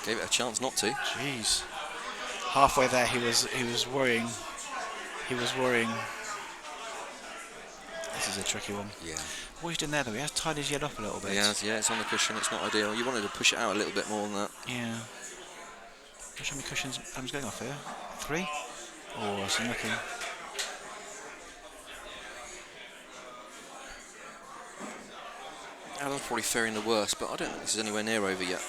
[SPEAKER 2] Gave it a chance not to.
[SPEAKER 4] Jeez. Halfway there he was worrying. He was worrying. This is a tricky one.
[SPEAKER 2] Yeah.
[SPEAKER 4] What he's doing there though, he has tied his head up a little bit.
[SPEAKER 2] Yeah, it's on the cushion, it's not ideal. You wanted to push it out a little bit more than that.
[SPEAKER 4] Yeah. How many cushions Adam's going off here? 3? Oh, that's unlucky.
[SPEAKER 2] Adam's probably faring the worst, but I don't think this is anywhere near over yet.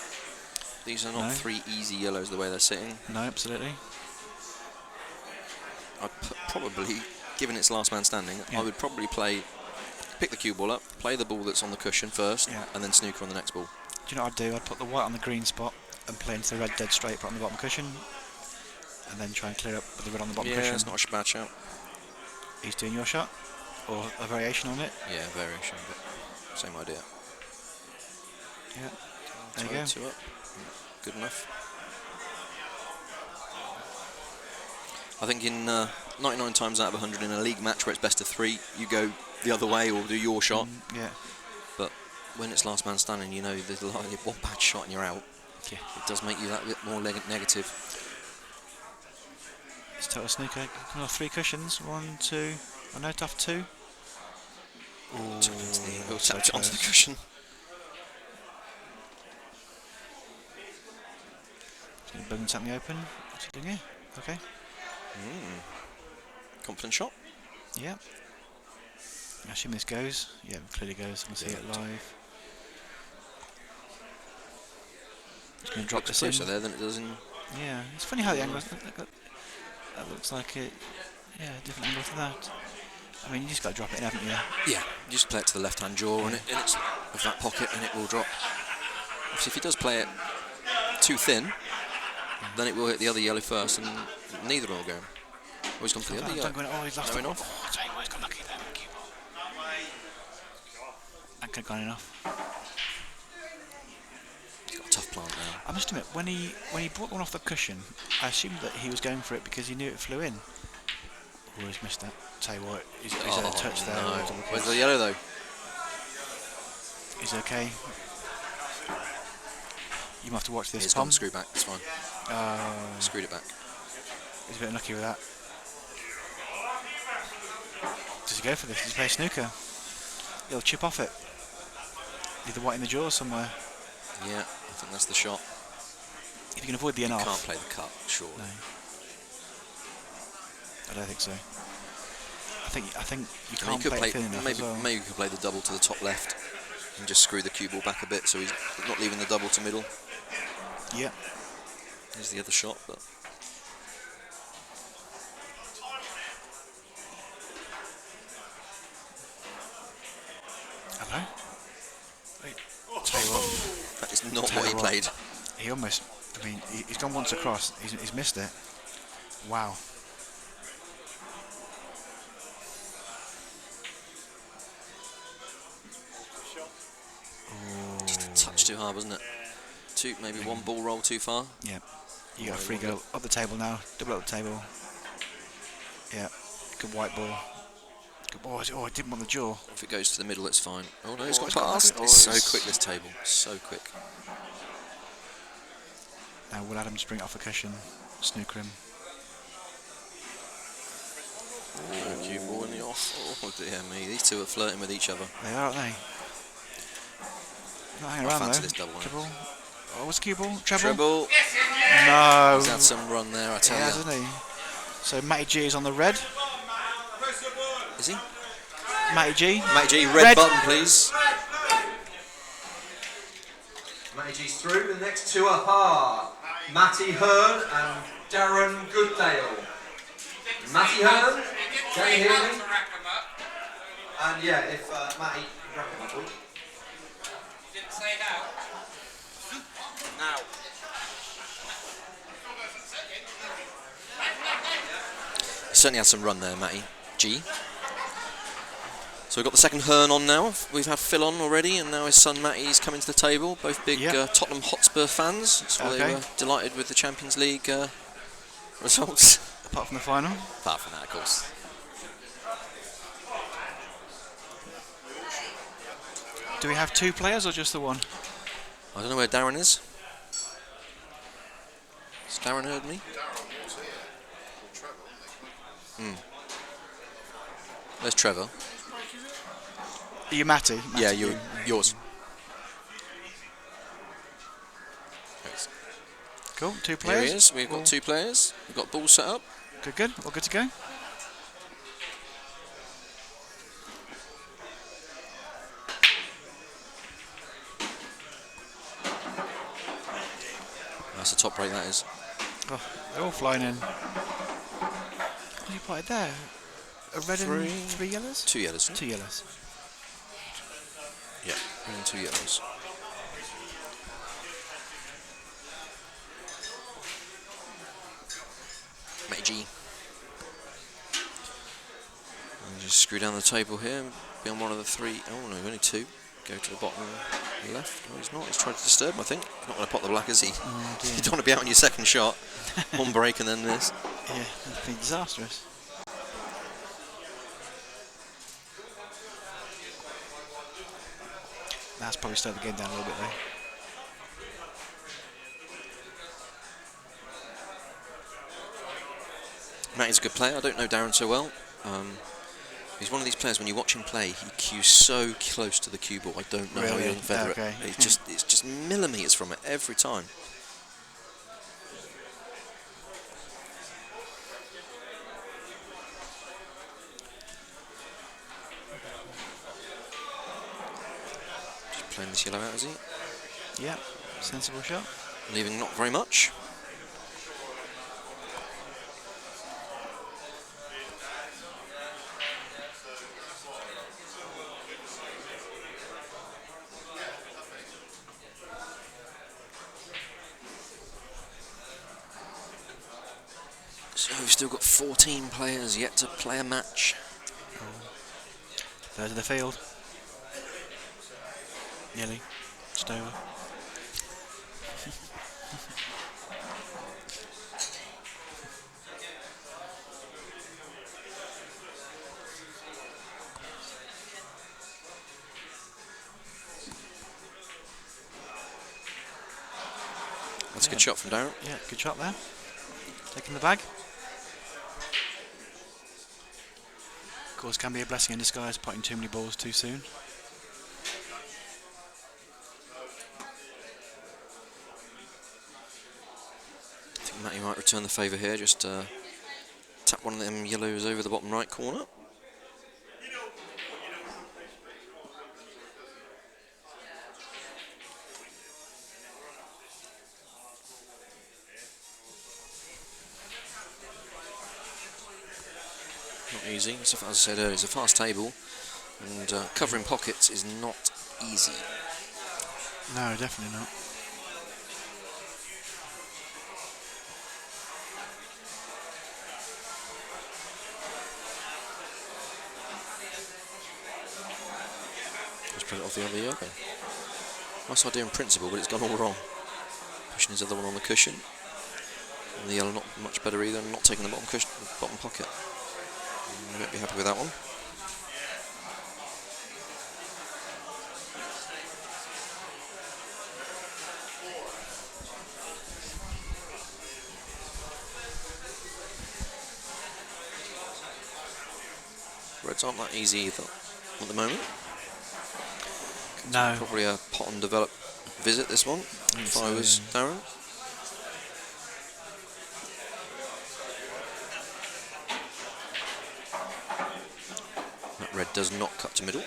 [SPEAKER 2] These are not 3 easy yellows the way they're sitting.
[SPEAKER 4] No, absolutely.
[SPEAKER 2] I'd probably, given it's last man standing,
[SPEAKER 4] Yeah.
[SPEAKER 2] I would probably pick the cue ball up, play the ball that's on the cushion first,
[SPEAKER 4] Yeah.
[SPEAKER 2] and then snooker on the next ball.
[SPEAKER 4] Do you know what I'd do? I'd put the white on the green spot and play into the red dead straight, put on the bottom cushion, and then try and clear up with the red on the bottom
[SPEAKER 2] Yeah,
[SPEAKER 4] cushion.
[SPEAKER 2] it's not a bad shout.
[SPEAKER 4] He's doing your shot, or a variation on it.
[SPEAKER 2] Yeah, variation, but same idea.
[SPEAKER 4] Yeah. There you go.
[SPEAKER 2] 2 up. Good enough. I think in 99 times out of 100 in a league match where it's best of 3, you go the other way or do your shot.
[SPEAKER 4] Yeah.
[SPEAKER 2] But when it's last man standing, you know there's likely one bad shot and you're out.
[SPEAKER 4] Yeah.
[SPEAKER 2] It does make you that bit more negative.
[SPEAKER 4] It's total snooker. You can have 3 cushions. 1, 2. I know, tough 2.
[SPEAKER 2] Tapped it onto the cushion.
[SPEAKER 4] Bowman's out in the open. What's he doing here? Okay.
[SPEAKER 2] Confident shot.
[SPEAKER 4] Yeah. I assume this goes. Yeah, it clearly goes. I can see it live. Just going to drop this in.
[SPEAKER 2] Closer there than it does in.
[SPEAKER 4] Yeah, it's funny how the angle. That looks like it. Yeah, different angle to that. I mean, you just got to drop it in, haven't you?
[SPEAKER 2] Yeah, you just play it to the left-hand jaw and it's of that pocket and it will drop. Obviously, if he does play it too thin, then it will hit the other yellow first and neither will go. Oh, he's gone for the other yellow.
[SPEAKER 4] Oh, he's lost
[SPEAKER 2] No,
[SPEAKER 4] it.
[SPEAKER 2] enough.
[SPEAKER 4] Oh, I tell you what, he's got lucky there. Thank you. That could have gone enough.
[SPEAKER 2] He's got a tough plant now.
[SPEAKER 4] I must admit, when he brought one off the cushion, I assumed that he was going for it because he knew it flew in. Oh, he's missed that. Tell you what, he's had a touch there.
[SPEAKER 2] No. Where's the yellow though?
[SPEAKER 4] He's okay. You might have to watch this.
[SPEAKER 2] It's gone screw back, it's fine. Screwed it back.
[SPEAKER 4] He's a bit unlucky with that. Does he go for this? Does he play snooker? He'll chip off it. Either white in the jaw somewhere.
[SPEAKER 2] Yeah, I think that's the shot.
[SPEAKER 4] If you can avoid the in
[SPEAKER 2] You
[SPEAKER 4] off.
[SPEAKER 2] can't play the cut, surely.
[SPEAKER 4] No. I don't think so. I think you can't
[SPEAKER 2] could
[SPEAKER 4] play it thin enough as well.
[SPEAKER 2] maybe you could play the double to the top left and just screw the cue ball back a bit so he's not leaving the double to middle.
[SPEAKER 4] Yeah.
[SPEAKER 2] There's the other shot, but
[SPEAKER 4] Hello? Wait. Tell you what.
[SPEAKER 2] that is not
[SPEAKER 4] Tell
[SPEAKER 2] what
[SPEAKER 4] you
[SPEAKER 2] he
[SPEAKER 4] what.
[SPEAKER 2] played.
[SPEAKER 4] He almost. I mean, he's gone once across. He's missed it. Wow.
[SPEAKER 2] Just a touch too hard, wasn't it? Maybe one ball roll too far.
[SPEAKER 4] Yeah. You got a free go up the table now. Double up the table. Yeah. Good white ball. Good ball. Oh, I didn't want the jaw.
[SPEAKER 2] If it goes to the middle, it's fine. Oh no, it's
[SPEAKER 4] Oh,
[SPEAKER 2] gone
[SPEAKER 4] it's gone
[SPEAKER 2] past.
[SPEAKER 4] past.
[SPEAKER 2] It's so quick, this table. So quick.
[SPEAKER 4] Now Will Adams bring it off the cushion. Snooker him.
[SPEAKER 2] Oh, cue ball in the off. Oh dear me, these two are flirting with each other.
[SPEAKER 4] They are, aren't they? Not hanging
[SPEAKER 2] I
[SPEAKER 4] around
[SPEAKER 2] fancy
[SPEAKER 4] though.
[SPEAKER 2] this double now.
[SPEAKER 4] Treble. Oh, what's the cue ball? Treble?
[SPEAKER 2] Treble.
[SPEAKER 4] No.
[SPEAKER 2] He's had some run there, I
[SPEAKER 4] He
[SPEAKER 2] tell
[SPEAKER 4] has,
[SPEAKER 2] you.
[SPEAKER 4] hasn't he? So Matty G is on the red.
[SPEAKER 2] Is he?
[SPEAKER 4] Matty G.
[SPEAKER 2] Matty G, red button, please.
[SPEAKER 5] Matty G's through. The next two up are Matty Hearn and Darren Goodale. Matty Hearn, can you hear me? And yeah, if Matty can wrap him up, will you?
[SPEAKER 1] Didn't say how. Now.
[SPEAKER 2] He certainly had some run there, Matty G. So we've got the second Hearn on now. We've had Phil on already, and now his son Matty's coming to the table. Both big Tottenham Hotspur fans, so they were delighted with the Champions League results.
[SPEAKER 4] Apart from the final.
[SPEAKER 2] Apart from that, of course.
[SPEAKER 4] Do we have 2 players or just the one?
[SPEAKER 2] I don't know where Darren is. Has Darren heard me? There's Trevor.
[SPEAKER 4] Are you Matty?
[SPEAKER 2] Yeah, yours.
[SPEAKER 4] Cool, 2
[SPEAKER 2] Here
[SPEAKER 4] players.
[SPEAKER 2] he is. We've got 2 players. We've got balls set up.
[SPEAKER 4] Good. All good to go.
[SPEAKER 2] That's the top break, that is.
[SPEAKER 4] Oh, they're all flying in. What have you plotted there? A red and 3 yellows?
[SPEAKER 2] 2 yellows.
[SPEAKER 4] 2 yellows.
[SPEAKER 2] Yeah, red and 2 yellows. Matty G. And just screw down the table here. Be on one of the 3. Oh no, only 2. Go to the bottom left. No, he's not. He's tried to disturb him, I think. He's not going to pot the black, is he?
[SPEAKER 4] Oh dear.
[SPEAKER 2] You don't want to be out on your second shot. One break and then this.
[SPEAKER 4] Yeah, that'd be disastrous. That's probably slowed the game down a little bit though.
[SPEAKER 2] Matt is a good player. I don't know Darren so well. He's one of these players, when you watch him play, he cues so close to the cue ball. I don't know how he
[SPEAKER 4] Really?
[SPEAKER 2] doesn't feather
[SPEAKER 4] Okay.
[SPEAKER 2] it. It's just millimetres from it every time. Just playing this yellow out, is he?
[SPEAKER 4] Yeah, sensible shot.
[SPEAKER 2] Leaving not very much. So we've still got 14 players yet to play a match.
[SPEAKER 4] Third of the field. Nearly. Just over.
[SPEAKER 2] That's a good shot from Darren.
[SPEAKER 4] Yeah, good shot there. Taking the bag. Of course, can be a blessing in disguise, potting too many balls too soon.
[SPEAKER 2] I think Matty might return the favour here. Just tap one of them yellows over the bottom right corner. Not easy. So, as I said earlier, it's a fast table, and covering pockets is not easy.
[SPEAKER 4] No, definitely not.
[SPEAKER 2] Just put it off the other yellow. Nice idea in principle, but it's gone all wrong. Pushing his other one on the cushion. And the yellow not much better either, and not taking the bottom cushion, bottom pocket. You won't be happy with that one. Reds aren't that easy either at the moment.
[SPEAKER 4] No.
[SPEAKER 2] Probably a pot and develop visit, this one, if I was Darren. That red does not cut to middle.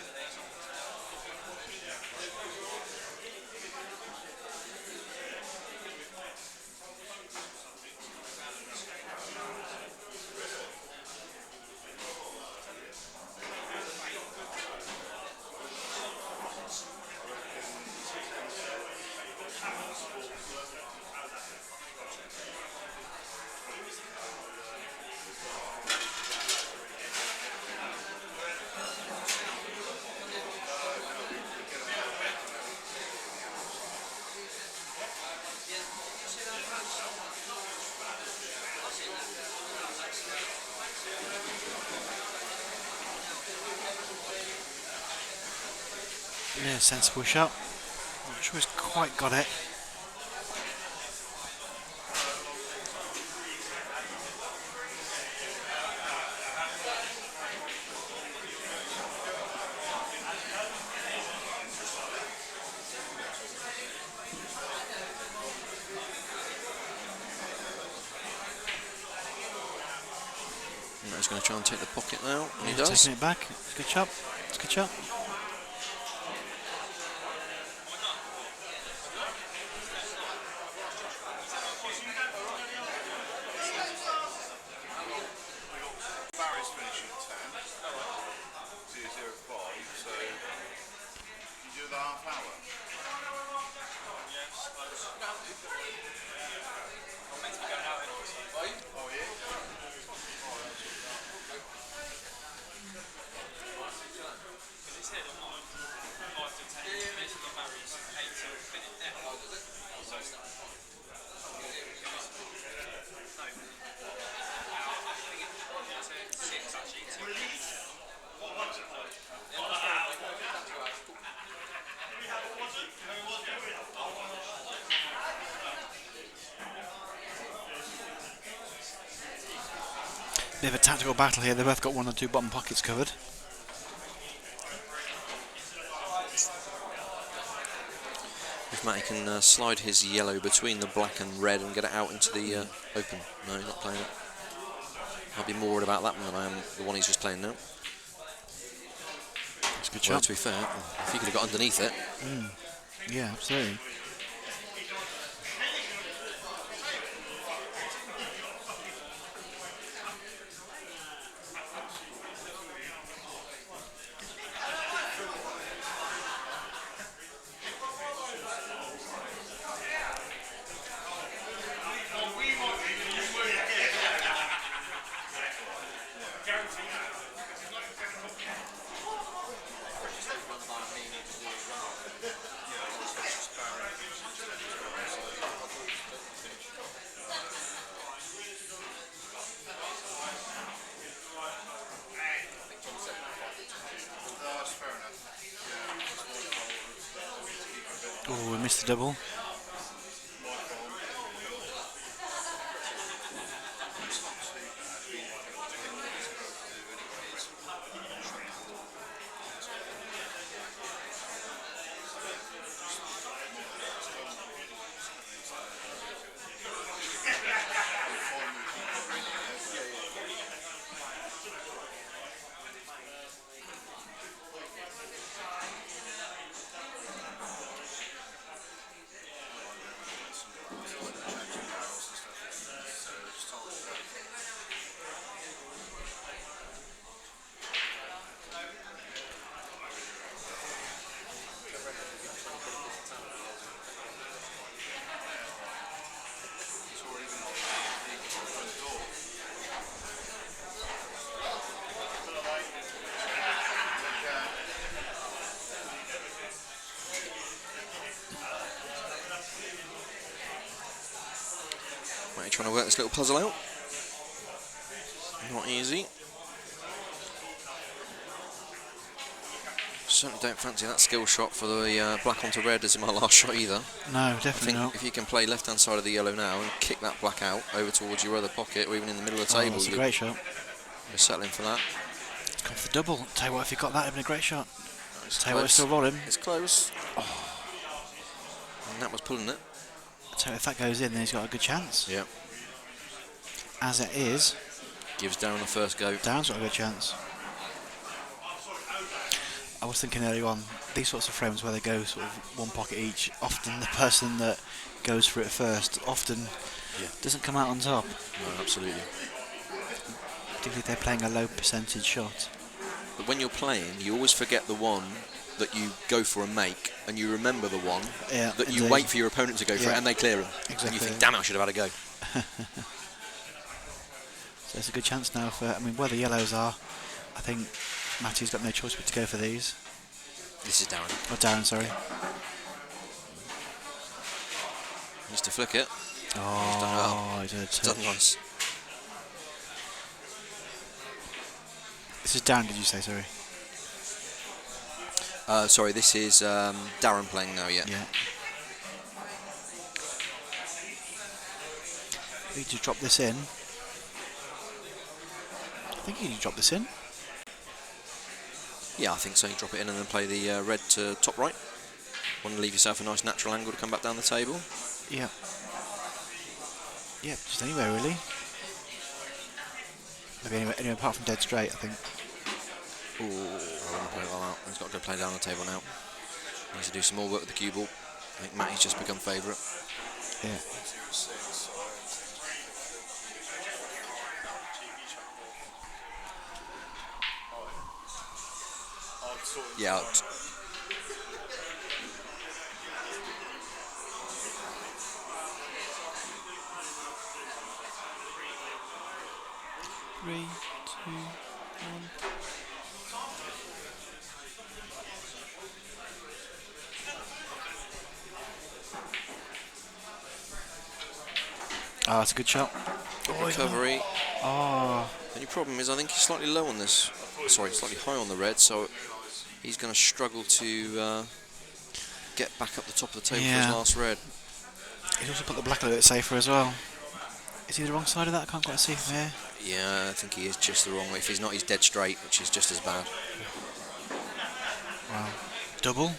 [SPEAKER 4] Yeah, sensible shot. Not sure he's quite got it.
[SPEAKER 2] And he's going to try and take the pocket now, and he
[SPEAKER 4] Yeah,
[SPEAKER 2] does.
[SPEAKER 4] taking it back. It's a good shot. It's a good shot.
[SPEAKER 3] Barry's finishing at 10. 0:05, so you do the half hour. Oh yeah?
[SPEAKER 4] Bit of a tactical battle here. They've both got one or two bottom pockets covered.
[SPEAKER 2] If Matty can slide his yellow between the black and red and get it out into the open. No, he's not playing it. I'll be more worried about that one than I am the one he's just playing now.
[SPEAKER 4] It's a good
[SPEAKER 2] Well,
[SPEAKER 4] shot.
[SPEAKER 2] to be fair, if he could have got underneath it.
[SPEAKER 4] Yeah, absolutely. Oh, we missed the double.
[SPEAKER 2] Matty trying to work this little puzzle out. Not easy. Certainly don't fancy that skill shot for the black onto red as in my last shot either.
[SPEAKER 4] No,
[SPEAKER 2] I
[SPEAKER 4] definitely
[SPEAKER 2] think
[SPEAKER 4] not.
[SPEAKER 2] if you can play left hand side of the yellow now and kick that black out over towards your other pocket or even in the middle of the table,
[SPEAKER 4] That's a
[SPEAKER 2] you're
[SPEAKER 4] great shot.
[SPEAKER 2] settling for that.
[SPEAKER 4] It's gone for the double. Tell you what, if you got that, it'd been a great shot.
[SPEAKER 2] It's
[SPEAKER 4] Tell you what, it's
[SPEAKER 2] close.
[SPEAKER 4] still rolling.
[SPEAKER 2] It's close. And that was pulling it.
[SPEAKER 4] So if that goes in, then he's got a good chance.
[SPEAKER 2] Yeah.
[SPEAKER 4] As it is,
[SPEAKER 2] Gives Darren the first go.
[SPEAKER 4] Darren's got a good chance. I was thinking earlier on, these sorts of frames where they go sort of one pocket each, often the person that goes for it first often doesn't come out on top,
[SPEAKER 2] No, absolutely.
[SPEAKER 4] particularly if they're playing a low percentage shot.
[SPEAKER 2] But when you're playing, you always forget the one that you go for and make, and you remember the one
[SPEAKER 4] Yeah,
[SPEAKER 2] that you
[SPEAKER 4] indeed.
[SPEAKER 2] wait for your opponent to go for
[SPEAKER 4] Yeah.
[SPEAKER 2] it, and they clear him. And
[SPEAKER 4] Exactly.
[SPEAKER 2] you think, damn it, I should have had a go.
[SPEAKER 4] So it's a good chance now for, I mean, where the yellows are, I think Matty's got no choice but to go for these.
[SPEAKER 2] This is Darren.
[SPEAKER 4] Or Darren, sorry.
[SPEAKER 2] Needs to flick it.
[SPEAKER 4] Oh, he did a
[SPEAKER 2] It's
[SPEAKER 4] touch.
[SPEAKER 2] done nice.
[SPEAKER 4] This is Darren, did you say, sorry?
[SPEAKER 2] Sorry, this is Darren playing now, yeah.
[SPEAKER 4] Yeah. If he just drop this in. I think he can drop this in.
[SPEAKER 2] Yeah, I think so. You drop it in and then play the red to top right. Want to leave yourself a nice natural angle to come back down the table.
[SPEAKER 4] Yeah. Yeah, just anywhere really. Maybe anywhere apart from dead straight, I think.
[SPEAKER 2] Ooh, I want to play it well out. He's got to go play down the table now. Needs to do some more work with the cue ball. I think Matty's just become favourite.
[SPEAKER 4] Yeah.
[SPEAKER 2] Yeah,
[SPEAKER 4] Three, two, one. Oh, that's a good shot.
[SPEAKER 2] recovery.
[SPEAKER 4] Oh,
[SPEAKER 2] The only problem is I think he's slightly low on this. Sorry, slightly high on the red, so he's going to struggle to get back up the top of the table for
[SPEAKER 4] Yeah.
[SPEAKER 2] his last red.
[SPEAKER 4] he's also put the black a little bit safer as well. Is he the wrong side of that? I can't quite see from here.
[SPEAKER 2] Yeah, I think he is just the wrong way. If he's not, he's dead straight, which is just as bad.
[SPEAKER 4] Wow. Double.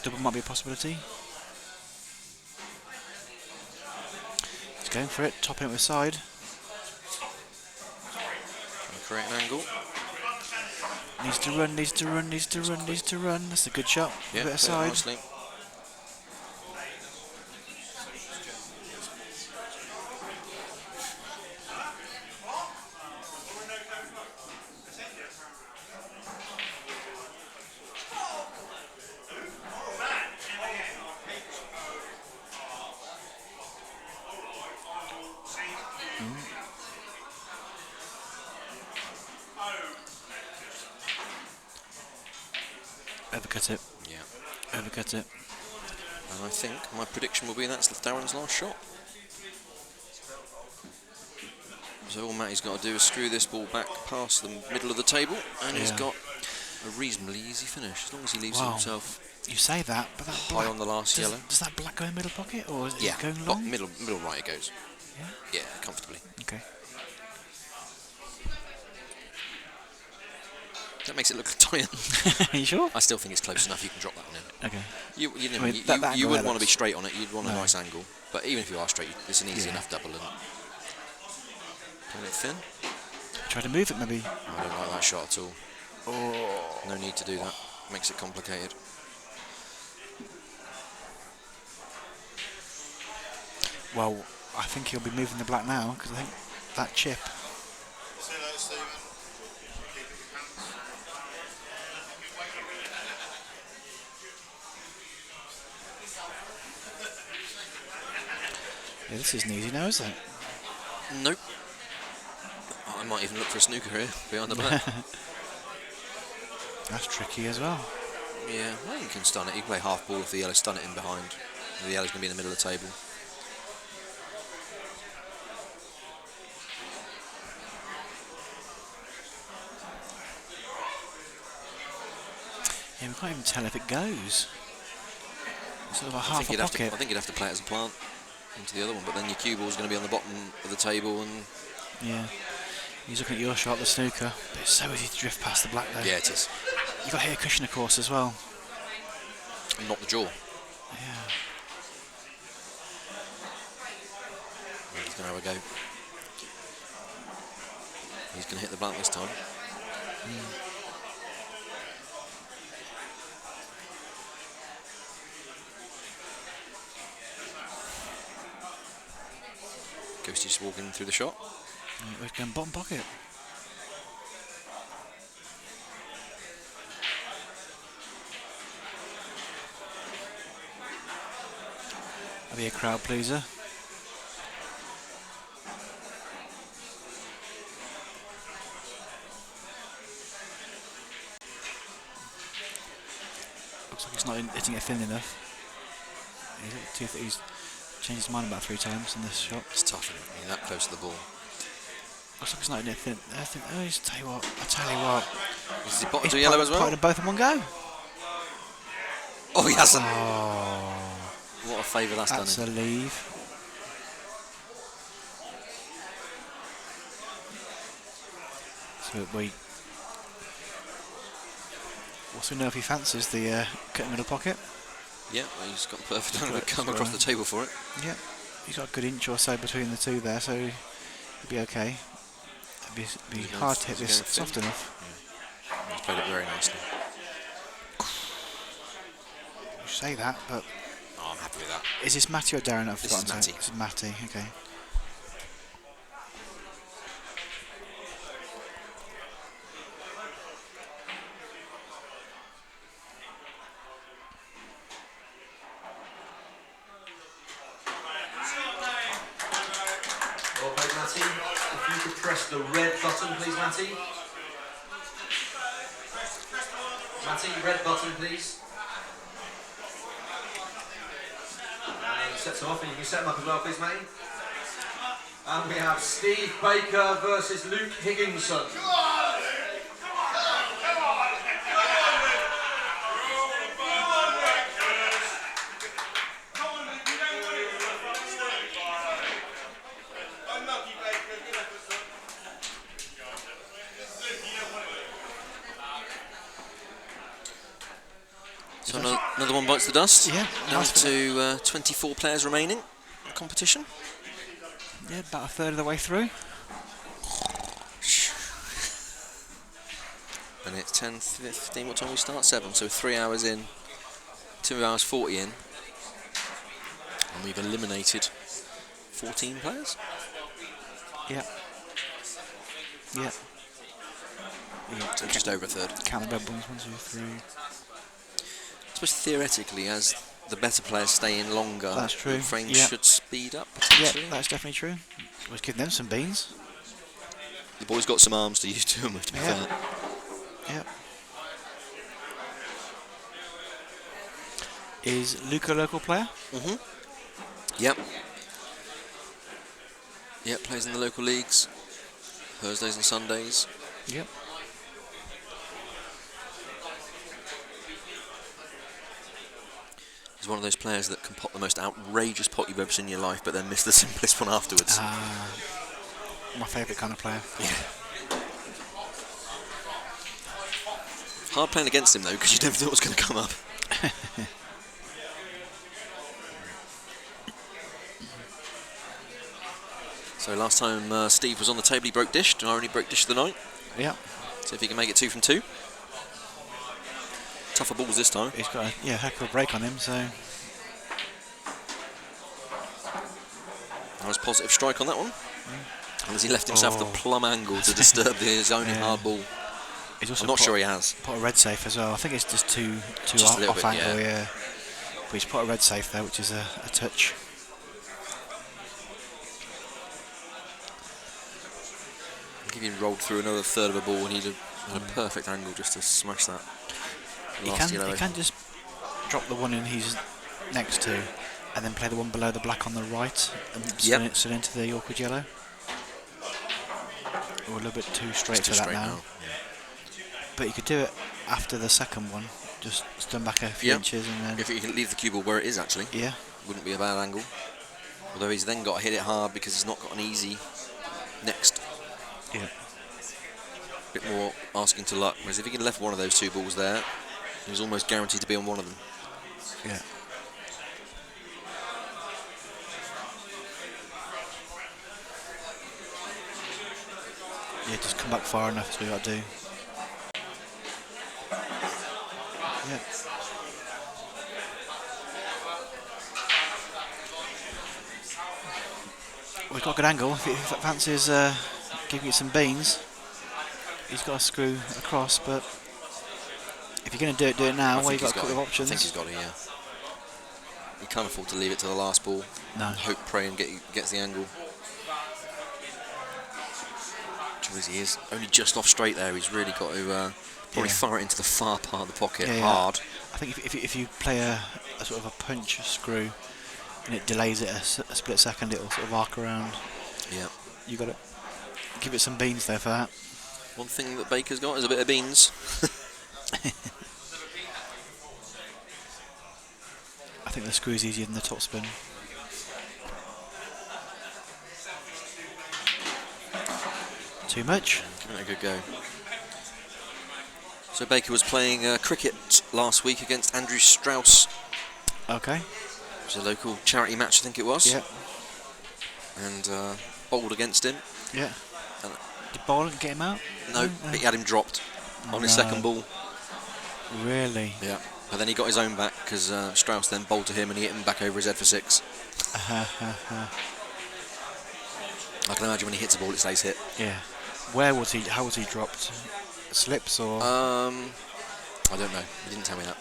[SPEAKER 4] Double might be a possibility. He's going for it, topping it with side.
[SPEAKER 2] Trying to create an angle.
[SPEAKER 4] Needs to run, needs to run, needs to run, needs to run. That's a good shot.
[SPEAKER 2] Yeah,
[SPEAKER 4] a bit of
[SPEAKER 2] put it
[SPEAKER 4] side.
[SPEAKER 2] nicely.
[SPEAKER 4] Overcut it.
[SPEAKER 2] Yeah.
[SPEAKER 4] Overcut it.
[SPEAKER 2] And I think my prediction will be that's Darren's last shot. So all Matty's got to do is screw this ball back past the middle of the table, and he's got a reasonably easy finish, as long as he leaves himself
[SPEAKER 4] You say that, but that
[SPEAKER 2] high
[SPEAKER 4] black,
[SPEAKER 2] on the last yellow.
[SPEAKER 4] does that black go in middle pocket, or is
[SPEAKER 2] Yeah,
[SPEAKER 4] it going long?
[SPEAKER 2] middle right it goes.
[SPEAKER 4] Yeah?
[SPEAKER 2] Yeah, comfortably.
[SPEAKER 4] Okay.
[SPEAKER 2] That makes it look tight.
[SPEAKER 4] Are you sure?
[SPEAKER 2] I still think it's close enough. You can drop that one in.
[SPEAKER 4] Okay.
[SPEAKER 2] You
[SPEAKER 4] I mean, that
[SPEAKER 2] you
[SPEAKER 4] angle
[SPEAKER 2] wouldn't
[SPEAKER 4] there
[SPEAKER 2] want to be
[SPEAKER 4] looks-
[SPEAKER 2] straight on it. You'd want a
[SPEAKER 4] No.
[SPEAKER 2] nice angle. But even if you are straight, it's an easy
[SPEAKER 4] Yeah.
[SPEAKER 2] enough double. And playing it thin.
[SPEAKER 4] Try to move it, maybe.
[SPEAKER 2] I don't like that shot at all.
[SPEAKER 4] Oh.
[SPEAKER 2] No need to do that. Makes it complicated.
[SPEAKER 4] Well, I think he'll be moving the black now, because I think that chip.
[SPEAKER 3] See that, Stephen? Keep it with hands.
[SPEAKER 4] Yeah, this isn't easy now, is it?
[SPEAKER 2] Nope. I might even look for a snooker here behind the black.
[SPEAKER 4] That's tricky as well.
[SPEAKER 2] Yeah, well, you can stun it. You can play half ball if the yellow stun it in behind. The yellow's going to be in the middle of the table.
[SPEAKER 4] Yeah, we can't even tell if it goes. It's sort of a
[SPEAKER 2] I
[SPEAKER 4] half
[SPEAKER 2] think
[SPEAKER 4] a
[SPEAKER 2] you'd have
[SPEAKER 4] pocket.
[SPEAKER 2] to. I think you'd have to play it as a plant into the other one, but then your cue ball's going to be on the bottom of the table, and
[SPEAKER 4] Yeah. He's looking at your shot, the snooker. But it's so easy to drift past the black though.
[SPEAKER 2] yeah, it is.
[SPEAKER 4] You got to hit a cushion, of course, as well.
[SPEAKER 2] And not the jaw.
[SPEAKER 4] Yeah.
[SPEAKER 2] He's going to have a go. He's going to hit the black this time. Ghosty just walking through the shot.
[SPEAKER 4] We're going bottom pocket. That'll be a crowd pleaser. Looks like he's not hitting it thin enough. He's changed his mind about 3 times in this shot.
[SPEAKER 2] It's tough, isn't it? When you're that close to the ball.
[SPEAKER 4] Looks like he's not hitting it thin. I tell you what.
[SPEAKER 2] Is he bottom
[SPEAKER 4] He's
[SPEAKER 2] to yellow as well?
[SPEAKER 4] potted them both in one go.
[SPEAKER 2] Oh, he hasn't.
[SPEAKER 4] Oh,
[SPEAKER 2] What a favour that's
[SPEAKER 4] that's
[SPEAKER 2] done
[SPEAKER 4] a
[SPEAKER 2] him.
[SPEAKER 4] leave. So we know if he fancies the cut middle pocket.
[SPEAKER 2] Yeah, well, he's got the perfect
[SPEAKER 4] Look
[SPEAKER 2] angle
[SPEAKER 4] at
[SPEAKER 2] to
[SPEAKER 4] that,
[SPEAKER 2] come
[SPEAKER 4] so,
[SPEAKER 2] across the table for it.
[SPEAKER 4] Yeah, he's got a good inch or so between the two there, so he'll be okay. It'd be
[SPEAKER 2] He's going
[SPEAKER 4] hard to hit
[SPEAKER 2] he's
[SPEAKER 4] this
[SPEAKER 2] going thin.
[SPEAKER 4] soft enough.
[SPEAKER 2] He's played it very nicely.
[SPEAKER 4] You say that, but
[SPEAKER 2] Oh, I'm happy with that.
[SPEAKER 4] is this Matty or Darren? I've
[SPEAKER 2] This is
[SPEAKER 4] forgotten.
[SPEAKER 2] Matty.
[SPEAKER 4] This is Matty, okay.
[SPEAKER 5] Well played, Matty. If you could press the red button, please, Matty. Matty, red button, please. And set them off, and you can set them up as well, please, Matty. And we have Steve Baker versus Luke Higginson.
[SPEAKER 2] So another one bites the dust.
[SPEAKER 4] Yeah,
[SPEAKER 2] Down
[SPEAKER 4] nice
[SPEAKER 2] to 24 players remaining in the competition.
[SPEAKER 4] Yeah, about a third of the way through.
[SPEAKER 2] And it's 10:15. What time we start? 7. So 3 hours in. 2 hours 40 in. And we've eliminated 14 players.
[SPEAKER 4] Yeah. Yeah.
[SPEAKER 2] So just over a third.
[SPEAKER 4] Count the red ones. 1, 2, 3.
[SPEAKER 2] I suppose theoretically, as the better players stay in longer,
[SPEAKER 4] That's true.
[SPEAKER 2] the frames
[SPEAKER 4] Yeah.
[SPEAKER 2] should speed up
[SPEAKER 4] Yeah,
[SPEAKER 2] potentially.
[SPEAKER 4] that's definitely true. Let's give them some beans.
[SPEAKER 2] The boys got some arms to use to them, to be
[SPEAKER 4] Yeah.
[SPEAKER 2] fair.
[SPEAKER 4] Yep. Is Luke a local player?
[SPEAKER 2] Yep. Yep, plays in the local leagues. Thursdays and Sundays.
[SPEAKER 4] Yep.
[SPEAKER 2] He's one of those players that can pot the most outrageous pot you've ever seen in your life, but then miss the simplest one afterwards.
[SPEAKER 4] My favourite kind of player.
[SPEAKER 2] Yeah. Hard playing against him though, because you never thought it was going to come up. So last time Steve was on the table, he broke dish. I only broke dish of the night.
[SPEAKER 4] Yeah.
[SPEAKER 2] See if he can make it 2 from 2. Tougher balls this time.
[SPEAKER 4] He's got a heck of a break on him, so
[SPEAKER 2] Nice positive strike on that one. And as he left himself the plumb angle to disturb his only hard ball.
[SPEAKER 4] he's also
[SPEAKER 2] I'm not sure he has.
[SPEAKER 4] put a red safe as well. I think it's just too
[SPEAKER 2] Just a
[SPEAKER 4] off,
[SPEAKER 2] little bit,
[SPEAKER 4] angle,
[SPEAKER 2] yeah.
[SPEAKER 4] yeah. But he's put a red safe there, which is a touch.
[SPEAKER 2] I think if he rolled through another third of a ball and he'd have had a perfect angle just to smash that
[SPEAKER 4] He
[SPEAKER 2] last yellow.
[SPEAKER 4] can just drop the one in he's next to, and then play the one below the black on the right, and spin into the awkward yellow. Or a little bit too straight
[SPEAKER 2] It's
[SPEAKER 4] for
[SPEAKER 2] too
[SPEAKER 4] that
[SPEAKER 2] straight
[SPEAKER 4] now. But you could do it after the second one. Just stand back a few inches and then.
[SPEAKER 2] If you can leave the cue ball where it is, actually,
[SPEAKER 4] Yeah.
[SPEAKER 2] wouldn't be a bad angle. Although he's then got to hit it hard because he's not got an easy next.
[SPEAKER 4] Yeah.
[SPEAKER 2] Bit more asking to luck. Whereas if he can left one of those 2 balls there, he was almost guaranteed to be on one of them.
[SPEAKER 4] Yeah. Yeah, just come back far enough is what you got to do. Yeah. Well, he's got a good angle. If he fancies giving it some beans, he's got to screw across, but if you're going to do it now, well, you've got a couple of options.
[SPEAKER 2] I think he's got it, yeah. He can't afford to leave it to the last ball.
[SPEAKER 4] No.
[SPEAKER 2] Hope, pray and gets the angle. Trouble is, he is only just off straight there. He's really got to probably fire it into the far part of the pocket hard.
[SPEAKER 4] I think if you play a sort of a punch screw and it delays it a split second, it'll sort of arc around.
[SPEAKER 2] Yeah.
[SPEAKER 4] You got to give it some beans there for that.
[SPEAKER 2] One thing that Baker's got is a bit of beans.
[SPEAKER 4] I think the screw's easier than the top spin. Too much.
[SPEAKER 2] Giving it a good go. So Baker was playing cricket last week against Andrew Strauss.
[SPEAKER 4] Okay.
[SPEAKER 2] It was a local charity match, I think it was.
[SPEAKER 4] Yeah.
[SPEAKER 2] And bowled against him.
[SPEAKER 4] Yeah.
[SPEAKER 2] And
[SPEAKER 4] Did Boland get him out?
[SPEAKER 2] no, but he had him dropped on his second ball.
[SPEAKER 4] Really?
[SPEAKER 2] Yeah. But then he got his own back because Strauss then bowled to him and he hit him back over his head for 6. I can imagine when he hits a ball, it stays hit.
[SPEAKER 4] Yeah. Where was he? How was he dropped? Slips or?
[SPEAKER 2] I don't know. He didn't tell me that.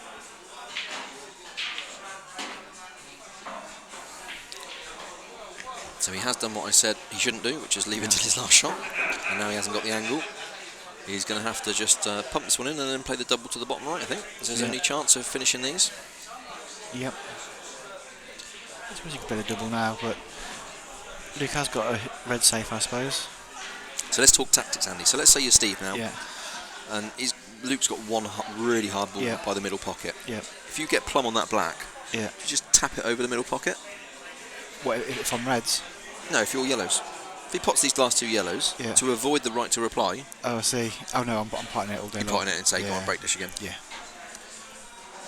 [SPEAKER 2] So he has done what I said he shouldn't do, which is leave it till his last shot. And now he hasn't got the angle. He's going to have to just pump this one in and then play the double to the bottom right, I think. Is his only chance of finishing these.
[SPEAKER 4] Yep. I suppose you could play the double now, but Luke has got a red safe, I suppose.
[SPEAKER 2] So let's talk tactics, Andy. So let's say you're Steve now.
[SPEAKER 4] Yeah.
[SPEAKER 2] And Luke's got one really hard ball by the middle pocket.
[SPEAKER 4] Yeah.
[SPEAKER 2] If you get plumb on that black,
[SPEAKER 4] Yeah.
[SPEAKER 2] you just tap it over the middle pocket.
[SPEAKER 4] What if I'm reds?
[SPEAKER 2] No, if you're yellows. If he pots these last 2 yellows, to avoid the right to reply,
[SPEAKER 4] Oh, I see. Oh no, I'm potting it all day
[SPEAKER 2] you're
[SPEAKER 4] long.
[SPEAKER 2] potting it and say, go on, break this again.
[SPEAKER 4] Yeah.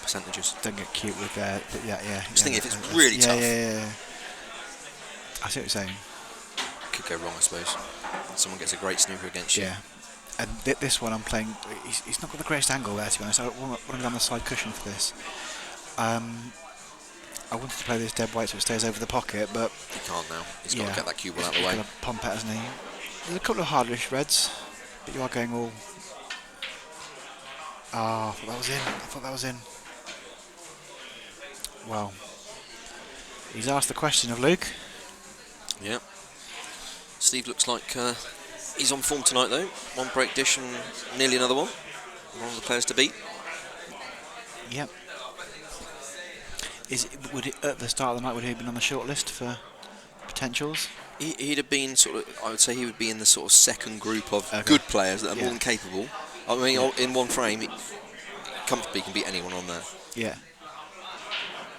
[SPEAKER 2] percentages.
[SPEAKER 4] Don't get cute with but yeah.
[SPEAKER 2] Just thinking if it's really tough.
[SPEAKER 4] Yeah. I see what you're saying.
[SPEAKER 2] Could go wrong, I suppose. Someone gets a great snooker against you.
[SPEAKER 4] Yeah. And this one I'm playing, he's not got the greatest angle there, to be honest. I want to be on the side cushion for this. I wanted to play this dead white so it stays over the pocket, but
[SPEAKER 2] He can't now. He's got to get that cue ball out of the
[SPEAKER 4] He's
[SPEAKER 2] way.
[SPEAKER 4] got to pump it, hasn't he? There's a couple of hardish reds, but you are going all... Ah, I thought that was in. Well, he's asked the question of Luke.
[SPEAKER 2] Yeah. Steve looks like he's on form tonight, though. One break dish and nearly another one. One of the players to beat.
[SPEAKER 4] Yep. Would it, at the start of the night, would he have been on the short list for potentials?
[SPEAKER 2] He'd have been I would say he would be in the sort of second group of good players that are more than capable. I mean, in one frame, he comfortably can beat anyone on there.
[SPEAKER 4] Yeah.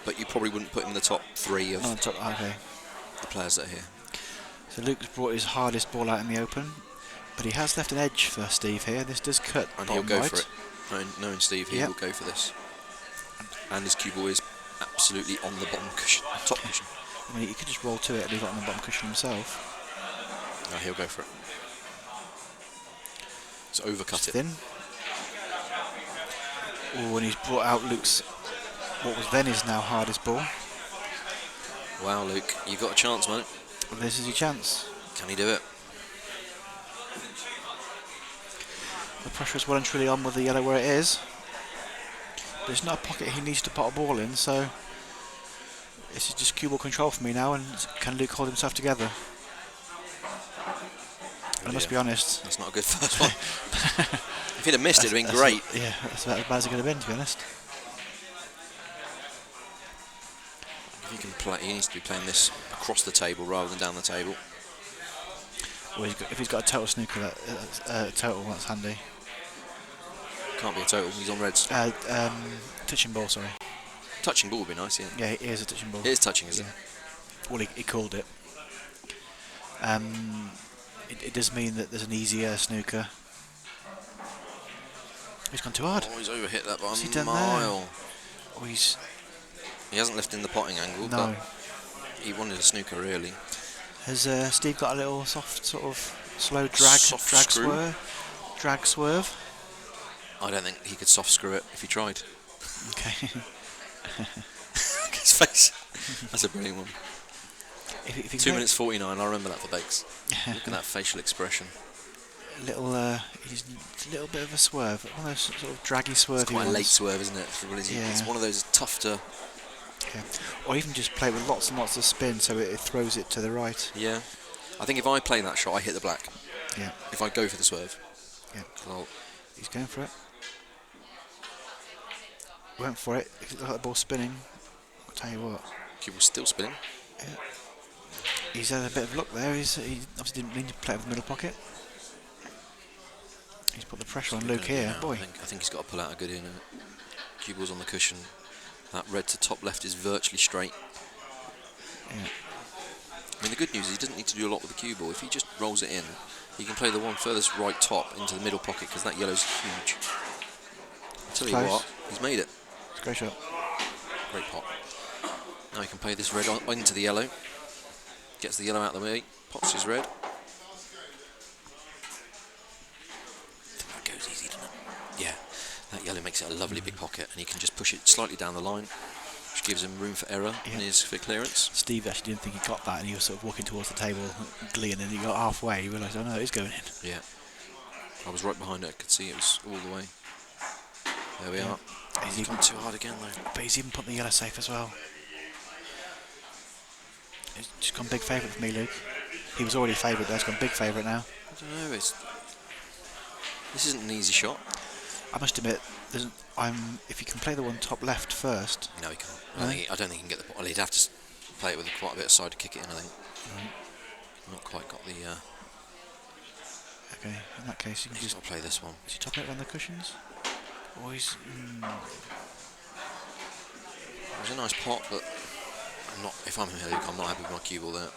[SPEAKER 2] But you probably wouldn't put him in the top 3 of
[SPEAKER 4] Okay.
[SPEAKER 2] the players that are here.
[SPEAKER 4] So Luke's brought his hardest ball out in the open, but he has left an edge for Steve here. This does cut.
[SPEAKER 2] And he'll go
[SPEAKER 4] right.
[SPEAKER 2] for it. Knowing Steve, he will go for this. And his cue ball is absolutely on the bottom cushion, top cushion.
[SPEAKER 4] I mean, he could just roll to it and leave it on the bottom cushion himself.
[SPEAKER 2] No, he'll go for it. It's overcut it.
[SPEAKER 4] Thin. Oh, and he's brought out Luke's, what was then his now hardest ball.
[SPEAKER 2] Wow, Luke, you've got a chance, mate.
[SPEAKER 4] Well, this is your chance.
[SPEAKER 2] Can he do it?
[SPEAKER 4] The pressure is well and truly on with the yellow where it is. But it's not a pocket he needs to put a ball in, so this is just cue ball control for me now, and can Luke hold himself together? And I must be honest.
[SPEAKER 2] That's not a good first one. If he'd have missed it, it'd have been great.
[SPEAKER 4] Yeah, that's about as bad as it could have been, to be honest.
[SPEAKER 2] If he can play, he needs to be playing this across the table rather than down the table.
[SPEAKER 4] Well, if he's got a total snooker, that's handy.
[SPEAKER 2] Can't be a total, he's on reds.
[SPEAKER 4] Touching ball, sorry.
[SPEAKER 2] Touching ball would be nice, yeah.
[SPEAKER 4] Yeah, it is a touching ball.
[SPEAKER 2] It is touching, isn't it?
[SPEAKER 4] Well, he called it. It does mean that there's an easier snooker. He's gone too hard.
[SPEAKER 2] Oh, he's overhit that by
[SPEAKER 4] What's he
[SPEAKER 2] a
[SPEAKER 4] done
[SPEAKER 2] mile.
[SPEAKER 4] there? Oh,
[SPEAKER 2] He hasn't left in the potting angle,
[SPEAKER 4] no.
[SPEAKER 2] but he wanted a snooker really.
[SPEAKER 4] Has Steve got a little soft, sort of slow drag swerve?
[SPEAKER 2] I don't think he could soft screw it if he tried.
[SPEAKER 4] Okay.
[SPEAKER 2] His face. That's a brilliant one.
[SPEAKER 4] if he
[SPEAKER 2] 2 minutes 49, I remember that for days. Look at that facial expression.
[SPEAKER 4] He's a little bit of a swerve, one of those sort of draggy swerve.
[SPEAKER 2] It's quite a late swerve, isn't it? It's one of those tough to...
[SPEAKER 4] Yeah. Or even just play with lots and lots of spin so it throws it to the right.
[SPEAKER 2] Yeah. I think if I play that shot, I hit the black.
[SPEAKER 4] Yeah.
[SPEAKER 2] If I go for the swerve.
[SPEAKER 4] Yeah.
[SPEAKER 2] Well,
[SPEAKER 4] he's going for it. Went for it. Look at the ball spinning. I'll tell you what.
[SPEAKER 2] cue ball's still spinning.
[SPEAKER 4] Yeah. He's had a bit of luck there. He obviously didn't mean to play it with the middle pocket. He's put the pressure on Luke here.
[SPEAKER 2] Now,
[SPEAKER 4] Boy.
[SPEAKER 2] I think he's got to pull out a good in. Cue ball's on the cushion. That red to top left is virtually straight.
[SPEAKER 4] Yeah.
[SPEAKER 2] I mean, the good news is he doesn't need to do a lot with the cue ball. If he just rolls it in, he can play the one furthest right top into the middle pocket because that yellow's huge. I'll tell you what, he's made it.
[SPEAKER 4] It's a great shot.
[SPEAKER 2] Great pot. Now he can play this red into the yellow. Gets the yellow out of the way, pots his red. I think that goes easy, doesn't it? Yeah, that yellow makes it a lovely big pocket, and he can just push it slightly down the line, which gives him room for error in his for clearance.
[SPEAKER 4] Steve actually didn't think he got that, and he was sort of walking towards the table, glee, and then he got halfway. He realised, oh no, it's going in.
[SPEAKER 2] Yeah, I was right behind it. I could see it was all the way. There we are. He's gone too hard again, though.
[SPEAKER 4] But he's even put the yellow safe as well. It's just gone big favourite for me, Luke. He was already favourite, but it's gone big favourite now.
[SPEAKER 2] I don't know. This isn't an easy shot.
[SPEAKER 4] I must admit, if you can play the one top left first.
[SPEAKER 2] No, he can't. I don't think he can get the ball. Well, he'd have to play it with quite a bit of side to kick it in, I think. Not quite got the...
[SPEAKER 4] Okay, in that case, you can just
[SPEAKER 2] got to play this one.
[SPEAKER 4] Is he topping it around the cushions? Or he's...
[SPEAKER 2] It was a nice pot, but if I'm Luke, I'm not happy with my cue ball there.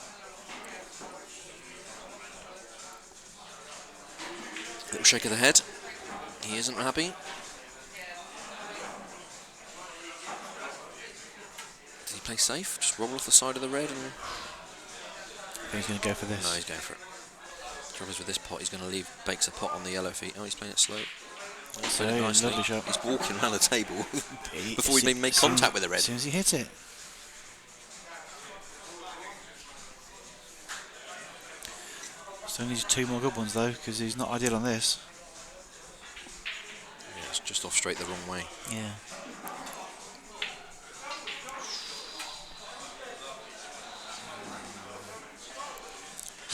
[SPEAKER 2] Little shake of the head. He isn't happy. play safe. Just roll off the side of the red and...
[SPEAKER 4] I think he's going to go for this.
[SPEAKER 2] No, he's going for it. Trouble is with this pot, he's going to leave Bakes a pot on the yellow feet. Oh, he's playing it slow. He's playing it nicely.
[SPEAKER 4] Lovely shot.
[SPEAKER 2] He's walking around the table before he's even made contact with the red.
[SPEAKER 4] As soon as he hits it. Still needs 2 more good ones though, because he's not ideal on this.
[SPEAKER 2] Yeah, it's just off straight the wrong way.
[SPEAKER 4] Yeah.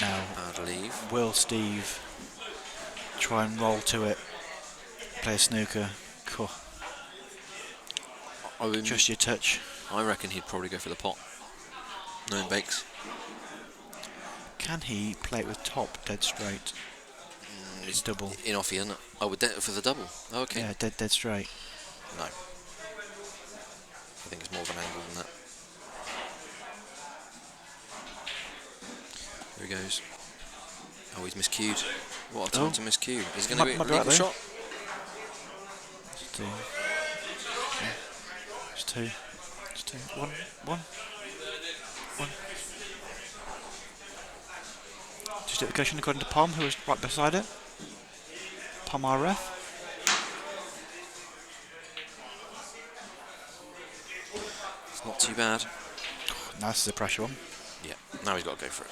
[SPEAKER 4] Now,
[SPEAKER 2] Bad leave.
[SPEAKER 4] will Steve try and roll to it? Play a snooker. Cool. Just your touch.
[SPEAKER 2] I reckon he'd probably go for the pot. Knowing Bakes.
[SPEAKER 4] Can he play it with top dead straight? It's double.
[SPEAKER 2] In off, isn't it? Oh, for the double. Oh, okay.
[SPEAKER 4] Yeah, dead straight.
[SPEAKER 2] No. I think it's more of an angle than that. There he goes. Oh, he's miscued. What a time to miscue. He's going to be a shot.
[SPEAKER 4] Just two. Just two. Just two. One. Just at the cushion according to Pom, who was right beside it. Pom, our ref.
[SPEAKER 2] It's not too bad.
[SPEAKER 4] Now this is a pressure one.
[SPEAKER 2] Yeah, now he's got to go for it.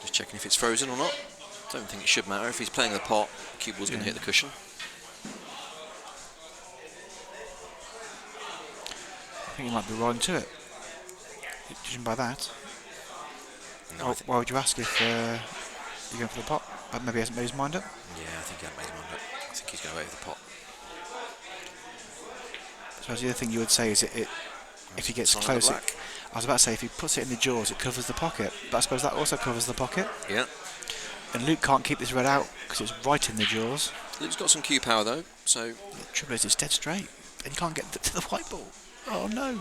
[SPEAKER 2] Just checking if it's frozen or not. Don't think it should matter. If he's playing the pot, the cue ball's going to hit the cushion.
[SPEAKER 4] I think he might be rolling to it. Judging by that.
[SPEAKER 2] No,
[SPEAKER 4] why would you ask if you're going for the pot? Maybe he hasn't made his mind up?
[SPEAKER 2] Yeah, I think he hasn't made his mind up. I think he's going away with the pot.
[SPEAKER 4] So the other thing you would say is if he gets close, I was about to say if he puts it in the jaws, it covers the pocket. But I suppose that also covers the pocket.
[SPEAKER 2] Yeah.
[SPEAKER 4] And Luke can't keep this red out because it's right in the jaws.
[SPEAKER 2] Luke's got some cue power though, so...
[SPEAKER 4] The trouble is it's dead straight and you can't get to the white ball. Oh no.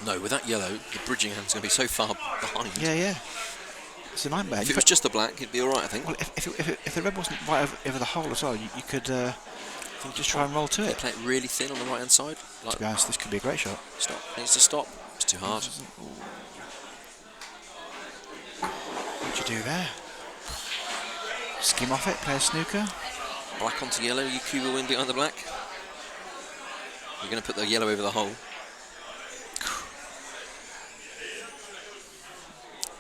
[SPEAKER 2] No, with that yellow, the bridging hand's going to be so far behind.
[SPEAKER 4] Yeah. It's a nightmare.
[SPEAKER 2] If it was just the black, he'd be alright, I think.
[SPEAKER 4] Well, if the red wasn't right over the hole as well, you could just try and roll to it.
[SPEAKER 2] Play it really thin on the right hand side. Like,
[SPEAKER 4] to be honest, this could be a great shot.
[SPEAKER 2] Stop. Needs to stop. It's too hard.
[SPEAKER 4] What'd you do there? Skim off it, play a snooker.
[SPEAKER 2] Black onto yellow, you cue will win behind the black. You're going to put the yellow over the hole.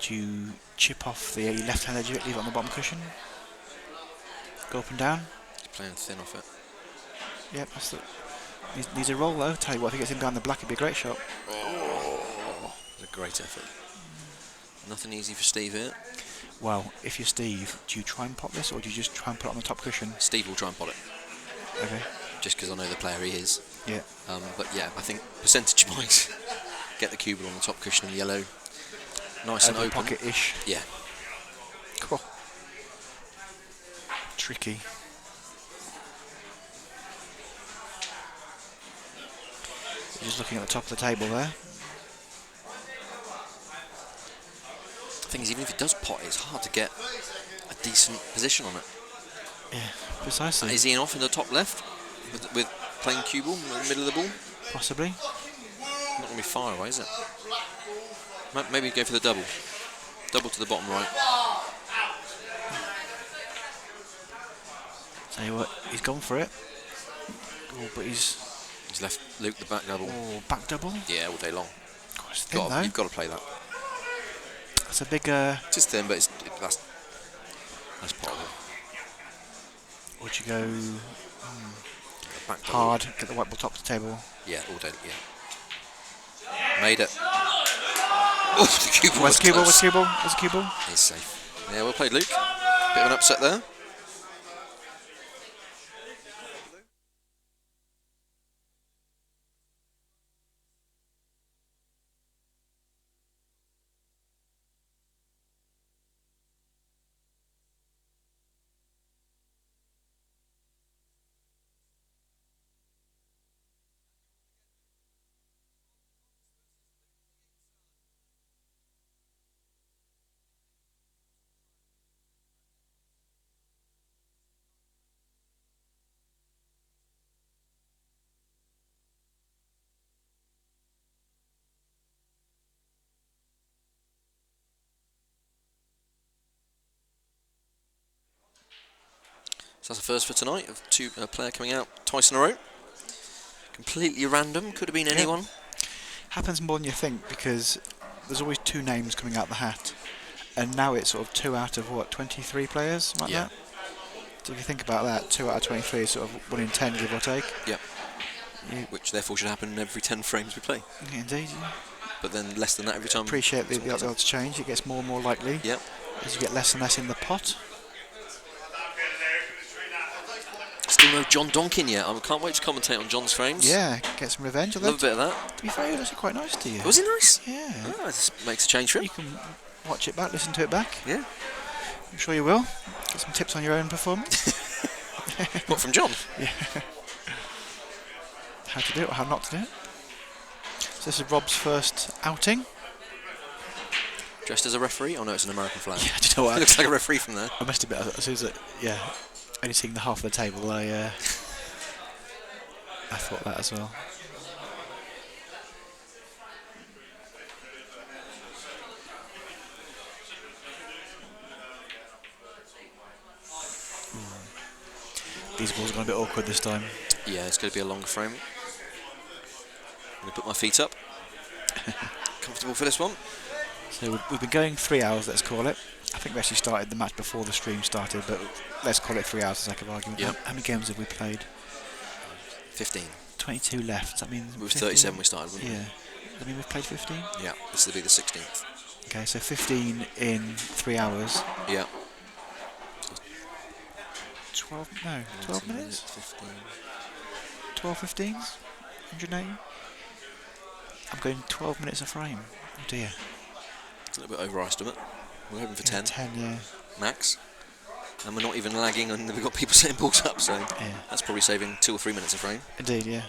[SPEAKER 4] Do you chip off the left-hand edge of it, leave it on the bottom cushion? Go up and down?
[SPEAKER 2] He's playing thin off it.
[SPEAKER 4] Yep, that's the... Needs a roll though. Tell you what, if he gets him down the black, it'd be a great shot.
[SPEAKER 2] Oh, it's a great effort. Nothing easy for Steve here.
[SPEAKER 4] Well, if you're Steve, do you try and pop this, or do you just try and put it on the top cushion?
[SPEAKER 2] Steve will try and pot it.
[SPEAKER 4] Okay.
[SPEAKER 2] Just because I know the player he is.
[SPEAKER 4] Yeah.
[SPEAKER 2] But yeah, I think percentage-wise, get the cue ball on the top cushion in yellow. Nice and open.
[SPEAKER 4] Pocket-ish.
[SPEAKER 2] Yeah.
[SPEAKER 4] Cool. Tricky. Just looking at the top of the table there.
[SPEAKER 2] The thing is, even if he does pot, it's hard to get a decent position on it.
[SPEAKER 4] Yeah, precisely.
[SPEAKER 2] Is he in off in the top left with playing cue ball in the middle of the ball?
[SPEAKER 4] Possibly.
[SPEAKER 2] Not going to be far away, is it? Maybe go for the double. Double to the bottom right.
[SPEAKER 4] Tell you what, he's gone for it. Oh, but he's
[SPEAKER 2] left Luke the back double.
[SPEAKER 4] Oh, back double?
[SPEAKER 2] Yeah, all day long.
[SPEAKER 4] God, it's thin though.
[SPEAKER 2] You've got to play that.
[SPEAKER 4] That's a big...
[SPEAKER 2] It's just thin, but that's part of it.
[SPEAKER 4] Would you go
[SPEAKER 2] Back double.
[SPEAKER 4] hard, get the white ball top of the table?
[SPEAKER 2] Yeah, all day, yeah. Made it. Oh, the cue ball was
[SPEAKER 4] cue ball?
[SPEAKER 2] close.
[SPEAKER 4] Where's the cue ball?
[SPEAKER 2] He's safe. Yeah, well played, Luke. Bit of an upset there. So that's a first for tonight of a player coming out twice in a row. Completely random, could have been anyone.
[SPEAKER 4] Happens more than you think because there's always 2 names coming out the hat, and now it's sort of 2 out of 23 players, like that. So if you think about that, 2 out of 23 is sort of 1 in 10, give or take.
[SPEAKER 2] Yep. Which therefore should happen every 10 frames we play.
[SPEAKER 4] Yeah, indeed. Yeah.
[SPEAKER 2] But then less than that every time.
[SPEAKER 4] Appreciate the odds change. It gets more and more likely.
[SPEAKER 2] Yep.
[SPEAKER 4] As you get less and less in the pot.
[SPEAKER 2] Still no John Donkin yet. I can't wait to commentate on John's frames.
[SPEAKER 4] Yeah, get some revenge.
[SPEAKER 2] Love a bit of that.
[SPEAKER 4] To be fair, it was quite nice to you.
[SPEAKER 2] Was it nice?
[SPEAKER 4] Yeah.
[SPEAKER 2] Oh, this makes a change for him.
[SPEAKER 4] You can watch it back, listen to it back.
[SPEAKER 2] Yeah.
[SPEAKER 4] I'm sure you will. Get some tips on your own performance.
[SPEAKER 2] What, from John?
[SPEAKER 4] Yeah. How to do it or how not to do it. So this is Rob's first outing.
[SPEAKER 2] Dressed as a referee? Oh no, it's an American flag.
[SPEAKER 4] Yeah, do you know what?
[SPEAKER 2] He looks like a referee from there.
[SPEAKER 4] I must admit, as soon as only seeing the half of the table, I thought that as well. These balls are going a bit awkward this time.
[SPEAKER 2] Yeah, it's going to be a longer frame. I'm going to put my feet up. Comfortable for this one.
[SPEAKER 4] So we've been going 3 hours, let's call it. I think we actually started the match before the stream started, but let's call it 3 hours for the sake of argument.
[SPEAKER 2] Yep.
[SPEAKER 4] How many games have we played?
[SPEAKER 2] 15.
[SPEAKER 4] 22 left. That means
[SPEAKER 2] It was
[SPEAKER 4] 15?
[SPEAKER 2] 37 we started, wasn't
[SPEAKER 4] Yeah. That mean we've played 15?
[SPEAKER 2] Yeah, this will be the 16th.
[SPEAKER 4] Okay, so 15 in 3 hours.
[SPEAKER 2] Yeah.
[SPEAKER 4] 12 minutes?
[SPEAKER 2] 15.
[SPEAKER 4] 12 15s? 180? I'm going 12 minutes a frame. Oh dear.
[SPEAKER 2] It's a little bit overestimate. We're hoping for
[SPEAKER 4] Yeah,
[SPEAKER 2] 10
[SPEAKER 4] 10, yeah.
[SPEAKER 2] max. And we're not even lagging, and we've got people setting balls up, so
[SPEAKER 4] Yeah.
[SPEAKER 2] that's probably saving 2 or 3 minutes a frame.
[SPEAKER 4] Indeed, yeah.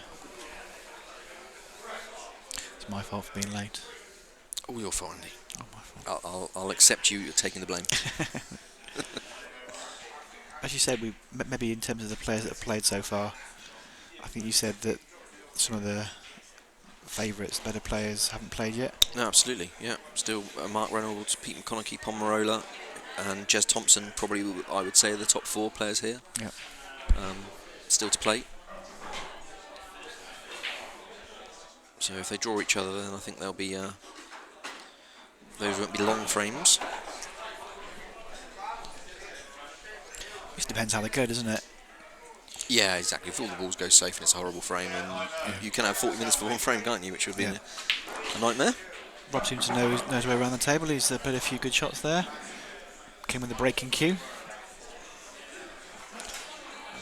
[SPEAKER 4] It's my fault for being late.
[SPEAKER 2] Oh, you're fine, Andy.
[SPEAKER 4] Oh, my fault.
[SPEAKER 2] I'll accept you taking the blame.
[SPEAKER 4] As you said, maybe in terms of the players that have played so far, I think you said that some of the favourites, better players, haven't played yet.
[SPEAKER 2] No, absolutely, yeah. Still Mark Reynolds, Pete McConaughey, Pomerola, and Jez Thompson, probably I would say the top 4 players here.
[SPEAKER 4] Yep.
[SPEAKER 2] Still to play. So if they draw each other, then I think they'll be those won't be long frames.
[SPEAKER 4] It depends how they go, doesn't it?
[SPEAKER 2] Yeah, exactly. If all the balls go safe and it's a horrible frame, and you can have 40 minutes for one frame, can't you? Which would be a nightmare.
[SPEAKER 4] Rob seems to know his way around the table. He's played a few good shots there. Came with the breaking cue.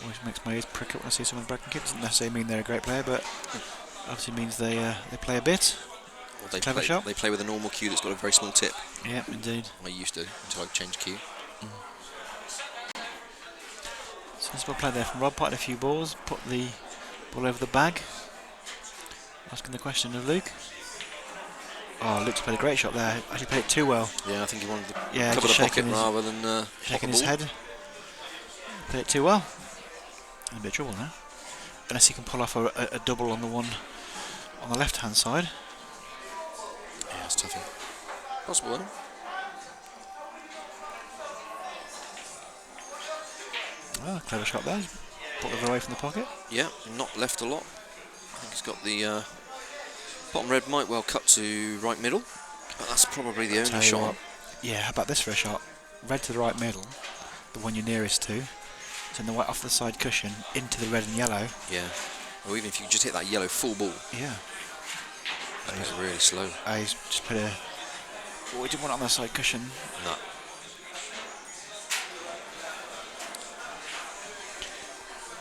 [SPEAKER 4] Always makes my ears prick up when I see someone breaking cue. Doesn't necessarily mean they're a great player, but obviously means they play a bit.
[SPEAKER 2] Well, they
[SPEAKER 4] Clever shot.
[SPEAKER 2] They play with a normal cue that's got a very small tip.
[SPEAKER 4] Yeah, indeed.
[SPEAKER 2] I used to until I changed cue.
[SPEAKER 4] Sensible play there from Rob. Potted a few balls. Put the ball over the bag. Asking the question of Luke. Oh, Luke's played a great shot there. Actually played it too well.
[SPEAKER 2] Yeah, I think he wanted to
[SPEAKER 4] Yeah,
[SPEAKER 2] cover the
[SPEAKER 4] just
[SPEAKER 2] pocket
[SPEAKER 4] shaking his-
[SPEAKER 2] rather than
[SPEAKER 4] Shaking
[SPEAKER 2] the
[SPEAKER 4] his
[SPEAKER 2] ball.
[SPEAKER 4] head. Played it too well. In a bit of trouble now. Unless he can pull off a double on the one on the left hand side.
[SPEAKER 2] Yeah, it's tough. Possible, then.
[SPEAKER 4] Oh, clever shot there. Put it away from the pocket.
[SPEAKER 2] Yeah, not left a lot. I think he's got the bottom red might well cut to right middle, but that's probably the
[SPEAKER 4] Tell
[SPEAKER 2] only
[SPEAKER 4] you
[SPEAKER 2] shot.
[SPEAKER 4] what. Yeah, how about this for a shot? Red to the right middle, the one you're nearest to. Send the white off the side cushion into the red and yellow.
[SPEAKER 2] Yeah. Or even if you could just hit that yellow full ball.
[SPEAKER 4] Yeah.
[SPEAKER 2] It's really slow.
[SPEAKER 4] He's just put a. Well, we didn't want it on the side cushion.
[SPEAKER 2] No.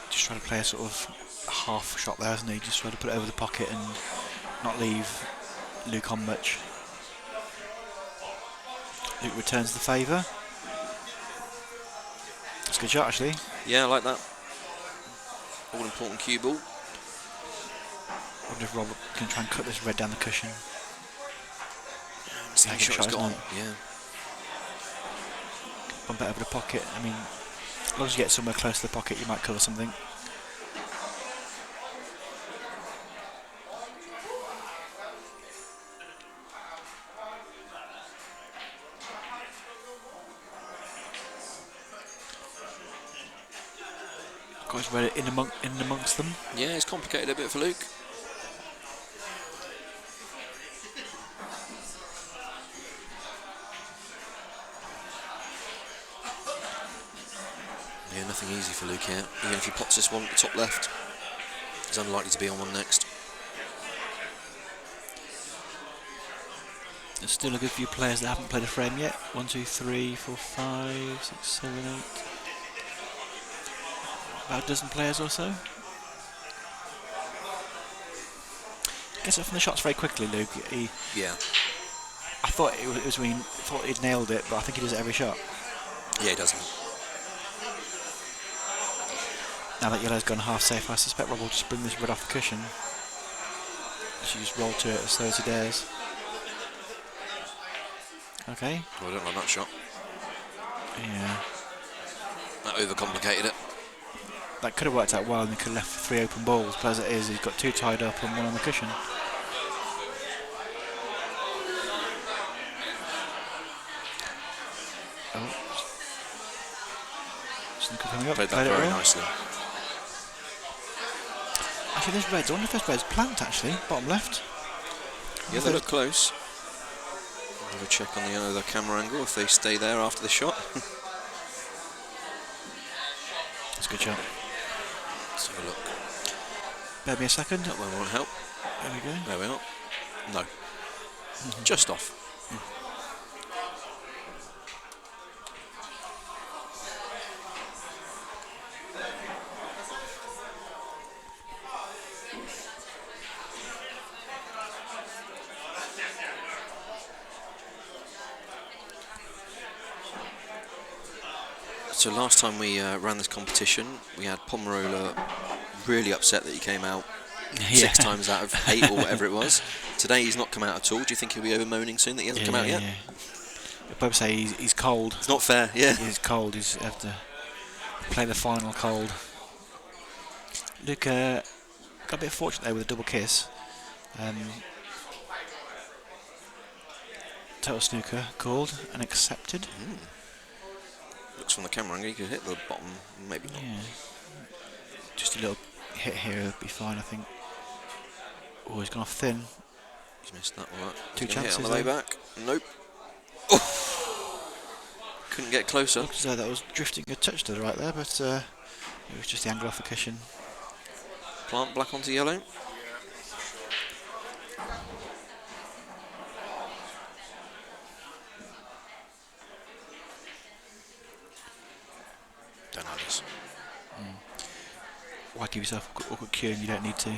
[SPEAKER 4] Just trying to play a sort of half shot there, hasn't he? Just trying to put it over the pocket and not leave Luke on much. Luke returns the favour. It's a good shot, actually.
[SPEAKER 2] Yeah, I like that. All important cue ball.
[SPEAKER 4] I wonder if Rob can try and cut this red down the cushion.
[SPEAKER 2] See how
[SPEAKER 4] Good
[SPEAKER 2] shot
[SPEAKER 4] shot,
[SPEAKER 2] it's got on.
[SPEAKER 4] isn't
[SPEAKER 2] Yeah.
[SPEAKER 4] Bump it over the pocket. I mean, as long as you get somewhere close to the pocket, you might cover something. Got his red in amongst them.
[SPEAKER 2] Yeah, it's complicated a bit for Luke. Yeah, nothing easy for Luke here. Even if he pots this one at the top left, he's unlikely to be on one next.
[SPEAKER 4] There's still a good few players that haven't played a frame yet. 1, 2, 3, 4, 5, 6, 7, 8. About a dozen players or so. Gets it from the shots very quickly, Luke.
[SPEAKER 2] Yeah.
[SPEAKER 4] I thought it was when he thought he'd nailed it, but I think he does it every shot.
[SPEAKER 2] Yeah, he does.
[SPEAKER 4] Now that yellow's gone half safe, I suspect Rob will just bring this red off the cushion. She just roll to it as slow as he dares. Okay.
[SPEAKER 2] Well, I don't like that shot.
[SPEAKER 4] Yeah.
[SPEAKER 2] That overcomplicated it.
[SPEAKER 4] That could have worked out well and he could have left 3 open balls, but as it is, he's got 2 tied up and 1 on the cushion. Oh. Snooker coming up.
[SPEAKER 2] Played that very nicely.
[SPEAKER 4] Actually, there's reds. I wonder if there's reds plant, actually. Bottom left.
[SPEAKER 2] Yeah, they look close. Have a check on the other camera angle if they stay there after the shot.
[SPEAKER 4] That's a good shot.
[SPEAKER 2] Let's have a look.
[SPEAKER 4] Bear me a second.
[SPEAKER 2] That one won't help.
[SPEAKER 4] There we go.
[SPEAKER 2] There we are. No. Just off. So last time we ran this competition, we had Pomerola really upset that he came out 6 times out of 8 or whatever it was. Today he's not come out at all. Do you think he'll be over moaning soon that he hasn't come out yet?
[SPEAKER 4] Yeah. I'd probably say he's cold.
[SPEAKER 2] It's not fair, yeah.
[SPEAKER 4] He's cold. He's have to play the final cold. Luke got a bit fortunate there with a double kiss. Total snooker called and accepted.
[SPEAKER 2] Looks from the camera angle, you could hit the bottom, maybe not.
[SPEAKER 4] Yeah. Just a little hit here would be fine, I think. Oh, he's gone off thin.
[SPEAKER 2] He's missed that one.
[SPEAKER 4] Two
[SPEAKER 2] He's gonna hit
[SPEAKER 4] chances
[SPEAKER 2] on the way
[SPEAKER 4] there.
[SPEAKER 2] back. Nope. Oh. Couldn't get closer.
[SPEAKER 4] Looks as though that was drifting a touch to the right there, but it was just the angle off the cushion.
[SPEAKER 2] Plant black onto yellow. Don't know this.
[SPEAKER 4] Why give yourself a awkward cue and you don't need to?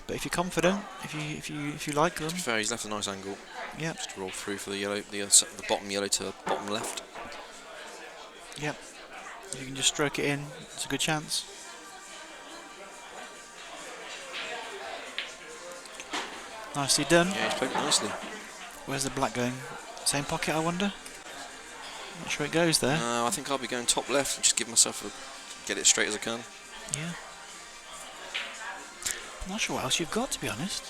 [SPEAKER 4] But if you're confident, if you like them,
[SPEAKER 2] To be fair, he's left a nice angle.
[SPEAKER 4] yeah,
[SPEAKER 2] Just roll through for the yellow, the bottom yellow to bottom left.
[SPEAKER 4] yep. If you can just stroke it in, it's a good chance. Nicely done.
[SPEAKER 2] Yeah, he's played it nicely.
[SPEAKER 4] Where's the black going? Same pocket, I wonder. Not sure it goes there.
[SPEAKER 2] I think I'll be going top left and just give myself get it straight as I can.
[SPEAKER 4] Yeah. I'm not sure what else you've got, to be honest.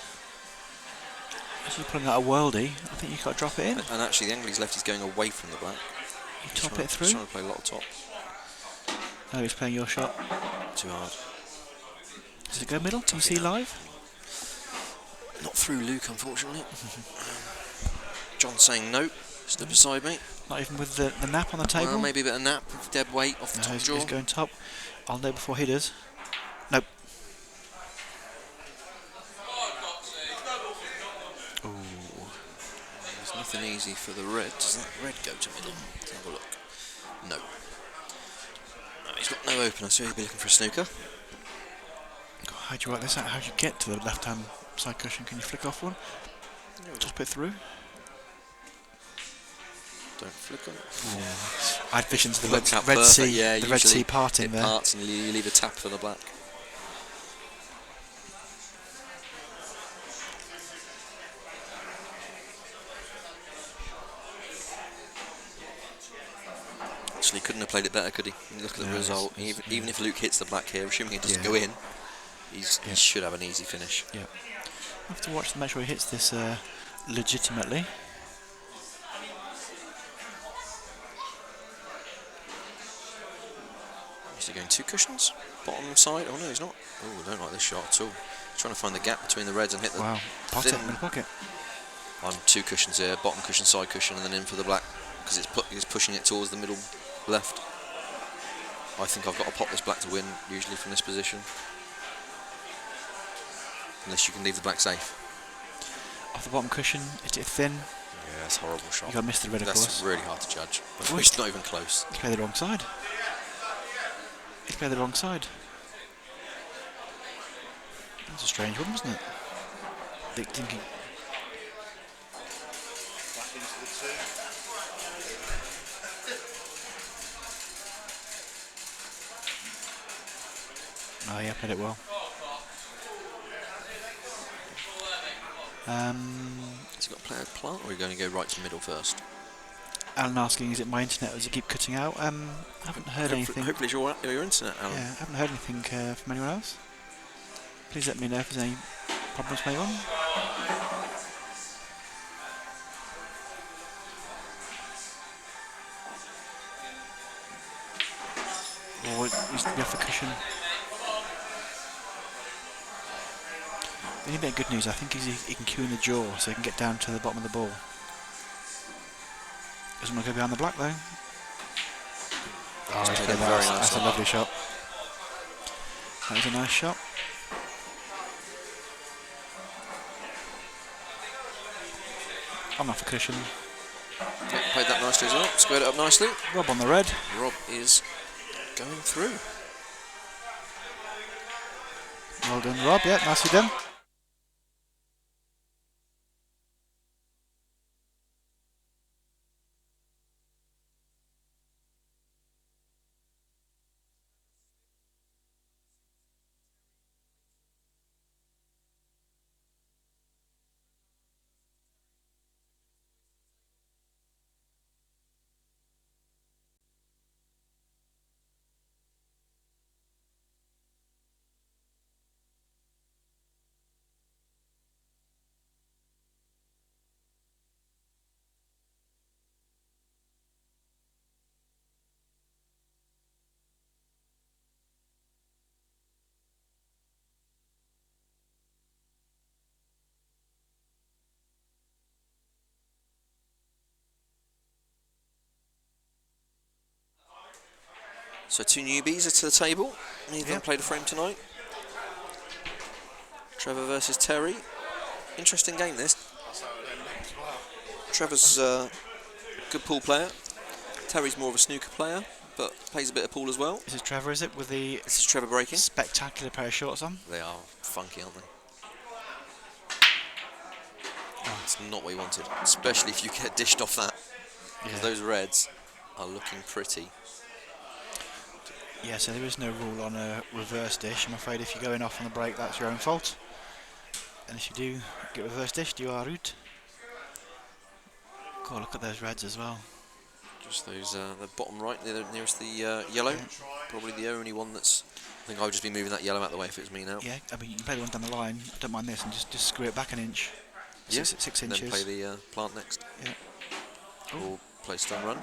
[SPEAKER 4] As you're pulling out a worldie, I think you've got to drop it in.
[SPEAKER 2] And actually, the angle he's left, he's going away from the black.
[SPEAKER 4] You
[SPEAKER 2] He's
[SPEAKER 4] top
[SPEAKER 2] trying-
[SPEAKER 4] it through.
[SPEAKER 2] He's trying to play a lot of top.
[SPEAKER 4] Oh, he's playing your shot.
[SPEAKER 2] Too hard.
[SPEAKER 4] Does it go middle? Can you see live?
[SPEAKER 2] Not through Luke, unfortunately. John saying no. Stood beside me.
[SPEAKER 4] Not even with the nap on the table?
[SPEAKER 2] Well, maybe a bit of nap with dead weight off the
[SPEAKER 4] No,
[SPEAKER 2] top
[SPEAKER 4] he's
[SPEAKER 2] draw.
[SPEAKER 4] going top. I'll know before he does. Nope.
[SPEAKER 2] Ooh. There's nothing easy for the red. Does that red go to middle? Let's have a look. No. No, he's got no opener, so he'll be looking for a snooker.
[SPEAKER 4] God, how do you work this out? How do you get to the left-hand side cushion? Can you flick off one? Top it through?
[SPEAKER 2] Don't flick on it.
[SPEAKER 4] I had visions of the
[SPEAKER 2] Worked out
[SPEAKER 4] Red
[SPEAKER 2] perfect,
[SPEAKER 4] Sea,
[SPEAKER 2] yeah,
[SPEAKER 4] the Red
[SPEAKER 2] usually
[SPEAKER 4] Sea parting
[SPEAKER 2] it
[SPEAKER 4] there.
[SPEAKER 2] parts and you leave a tap for the black. Actually, couldn't have played it better, could he? Look at the
[SPEAKER 4] No,
[SPEAKER 2] result. Even if Luke hits the black here, assuming he doesn't go in, he should have an easy finish.
[SPEAKER 4] Yeah. I have to watch to make sure he hits this legitimately.
[SPEAKER 2] He's Is he going 2 cushions? Bottom side? Oh no, he's not. Oh, I don't like this shot at all. He's trying to find the gap between the reds and hit the
[SPEAKER 4] Wow, pocket,
[SPEAKER 2] thin.
[SPEAKER 4] middle pocket.
[SPEAKER 2] I'm 2 cushions here, bottom cushion, side cushion, and then in for the black, because he's pushing it towards the middle left. I think I've got to pop this black to win, usually from this position. Unless you can leave the black safe.
[SPEAKER 4] Off the bottom cushion, is it thin?
[SPEAKER 2] Yeah, that's a horrible shot.
[SPEAKER 4] You got to miss the red, of
[SPEAKER 2] That's
[SPEAKER 4] course.
[SPEAKER 2] really hard to judge. It's not even close.
[SPEAKER 4] He's played the wrong side. He's played the wrong side. That's a strange one, wasn't it? Thinking.
[SPEAKER 3] Back into the 2.
[SPEAKER 4] Oh yeah, played it well.
[SPEAKER 2] Has he got player plant, or are you going to go right to middle first?
[SPEAKER 4] Alan asking, is it my internet or does it keep cutting out? I haven't heard anything.
[SPEAKER 2] Hopefully it's your internet, Alan.
[SPEAKER 4] Yeah, I haven't heard anything from anyone else. Please let me know if there's any problems with anyone. Or it used to be off the cushion. The only bit of good news, I think, is he can cue in the jaw so he can get down to the bottom of the ball. Doesn't want to go behind the black though. Oh,
[SPEAKER 2] He's played a very nice
[SPEAKER 4] that's a
[SPEAKER 2] shot.
[SPEAKER 4] lovely shot. That was a nice shot. I'm off the cushion.
[SPEAKER 2] Yeah, played that nicely as well. Squared it up nicely.
[SPEAKER 4] Rob on the red.
[SPEAKER 2] Rob is going through.
[SPEAKER 4] Well done, Rob. Yeah, nicely done.
[SPEAKER 2] So 2 newbies are to the table. Neither of them
[SPEAKER 4] Yep.
[SPEAKER 2] played a frame tonight. Trevor versus Terry. Interesting game this. Trevor's a good pool player. Terry's more of a snooker player, but plays a bit of pool as well.
[SPEAKER 4] This is Trevor, is it, with the
[SPEAKER 2] This is Trevor breaking.
[SPEAKER 4] spectacular pair of shorts on?
[SPEAKER 2] They are funky, aren't they? It's not what you wanted, especially if you get dished off that. Because those reds are looking pretty.
[SPEAKER 4] Yeah, so there is no rule on a reverse dish. I'm afraid if you're going off on the break, that's your own fault. And if you do get reverse dished, you are out. God, look at those reds as well.
[SPEAKER 2] Just those, the bottom right, nearest the yellow.
[SPEAKER 4] Yeah.
[SPEAKER 2] Probably the only one that's... I think I would just be moving that yellow out of the way if it was me now.
[SPEAKER 4] Yeah, I mean, you can play the one down the line. I don't mind this, and just screw it back an inch.
[SPEAKER 2] Yeah,
[SPEAKER 4] 6
[SPEAKER 2] and
[SPEAKER 4] inches.
[SPEAKER 2] then play the plant next.
[SPEAKER 4] Yeah.
[SPEAKER 2] Or play stun run.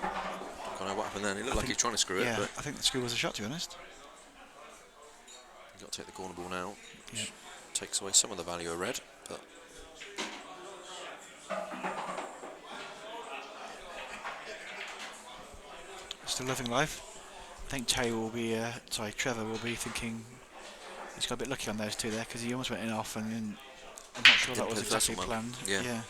[SPEAKER 2] Don't know what happened then. It looked like he was trying to screw
[SPEAKER 4] Yeah,
[SPEAKER 2] it, but
[SPEAKER 4] I think the screw was a shot, to be honest.
[SPEAKER 2] you've got to take the corner ball now.
[SPEAKER 4] Yeah.
[SPEAKER 2] Which takes away some of the value of red, but
[SPEAKER 4] Still loving life. I think Trevor will be thinking he's got a bit lucky on those two there because he almost went in off, and then I'm not sure that
[SPEAKER 2] Didn't
[SPEAKER 4] was
[SPEAKER 2] play the first
[SPEAKER 4] exactly
[SPEAKER 2] one well.
[SPEAKER 4] planned.
[SPEAKER 2] Yeah.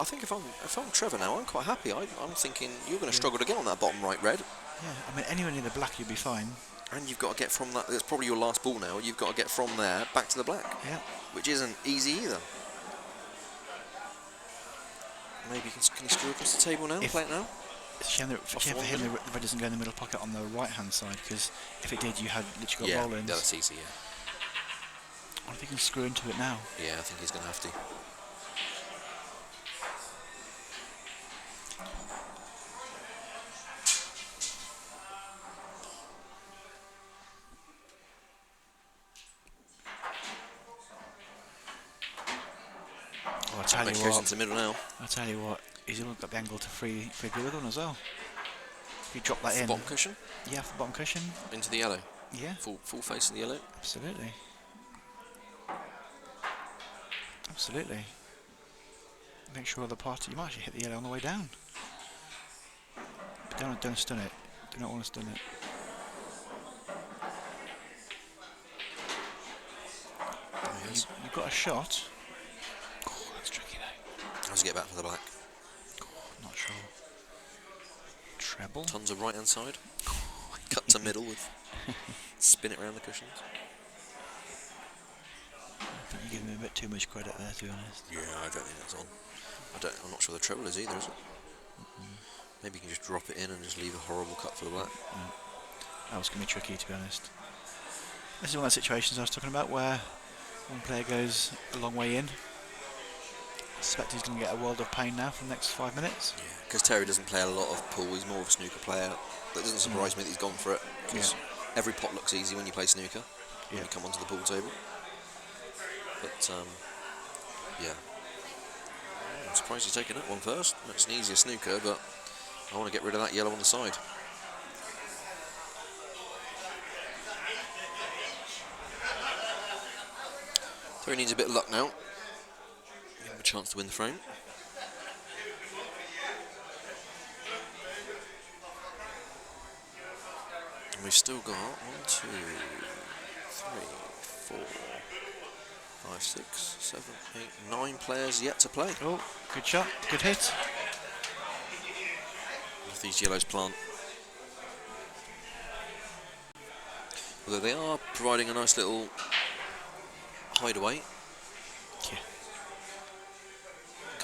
[SPEAKER 2] I think if I'm Trevor now, I'm quite happy. I'm thinking you're going to struggle to get on that bottom right red,
[SPEAKER 4] Yeah, I mean, anywhere near the black you'll be fine.
[SPEAKER 2] and you've got to get from that. That's probably your last ball now. You've got to get from there back to the black,
[SPEAKER 4] Yeah.
[SPEAKER 2] which isn't easy either. Maybe can he screw across the table now?
[SPEAKER 4] If-
[SPEAKER 2] Play it now.
[SPEAKER 4] It's a shame that
[SPEAKER 2] Off the
[SPEAKER 4] for
[SPEAKER 2] one
[SPEAKER 4] him the
[SPEAKER 2] middle.
[SPEAKER 4] red doesn't go in the middle pocket on the right hand side, because if it did, you had literally got
[SPEAKER 2] Yeah,
[SPEAKER 4] roll-ins.
[SPEAKER 2] that's easy. Yeah,
[SPEAKER 4] I wonder if he can screw into it now.
[SPEAKER 2] yeah. I think he's going to have to.
[SPEAKER 4] Oh, I tell
[SPEAKER 2] Make
[SPEAKER 4] you
[SPEAKER 2] goes
[SPEAKER 4] what.
[SPEAKER 2] into the middle now.
[SPEAKER 4] I tell you what. He's even got the angle to free the other one as well. If you drop that in,
[SPEAKER 2] Bottom cushion
[SPEAKER 4] yeah, for the bottom cushion.
[SPEAKER 2] into the yellow.
[SPEAKER 4] Yeah,
[SPEAKER 2] full face of the yellow.
[SPEAKER 4] absolutely. Absolutely. Make sure the party, you might actually hit the yellow on the way down. But don't stun it. Do not want to stun it. You've got a shot. Oh, that's tricky though.
[SPEAKER 2] How's he get back for the black?
[SPEAKER 4] Not sure. Treble.
[SPEAKER 2] Tons of right hand side. Cut to middle with spin it around the cushions.
[SPEAKER 4] I think you're giving me a bit too much credit there, to be honest.
[SPEAKER 2] Yeah, I don't think that's on. I'm not sure the treble is either, is it? Maybe you can just drop it in and just leave a horrible cut for the black.
[SPEAKER 4] That was going to be tricky, to be honest. This is one of those situations I was talking about where one player goes a long way in. I suspect he's going to get a world of pain now for the next 5 minutes.
[SPEAKER 2] Yeah, because Terry doesn't play a lot of pool. He's more of a snooker player. That doesn't surprise me that he's gone for it. Because every pot looks easy when you play snooker. When you come onto the pool table. But yeah, I'm surprised he's taken that one first. It's an easier snooker, but I want to get rid of that yellow on the side. Terry needs a bit of luck now. Give him a chance to win the frame. And we've still got 1, 2, 3, 4, 5, 6, 7, 8, 9 players yet to play.
[SPEAKER 4] Oh, good shot, good hit.
[SPEAKER 2] If these yellows plant. Although they are providing a nice little hideaway.
[SPEAKER 4] Yeah.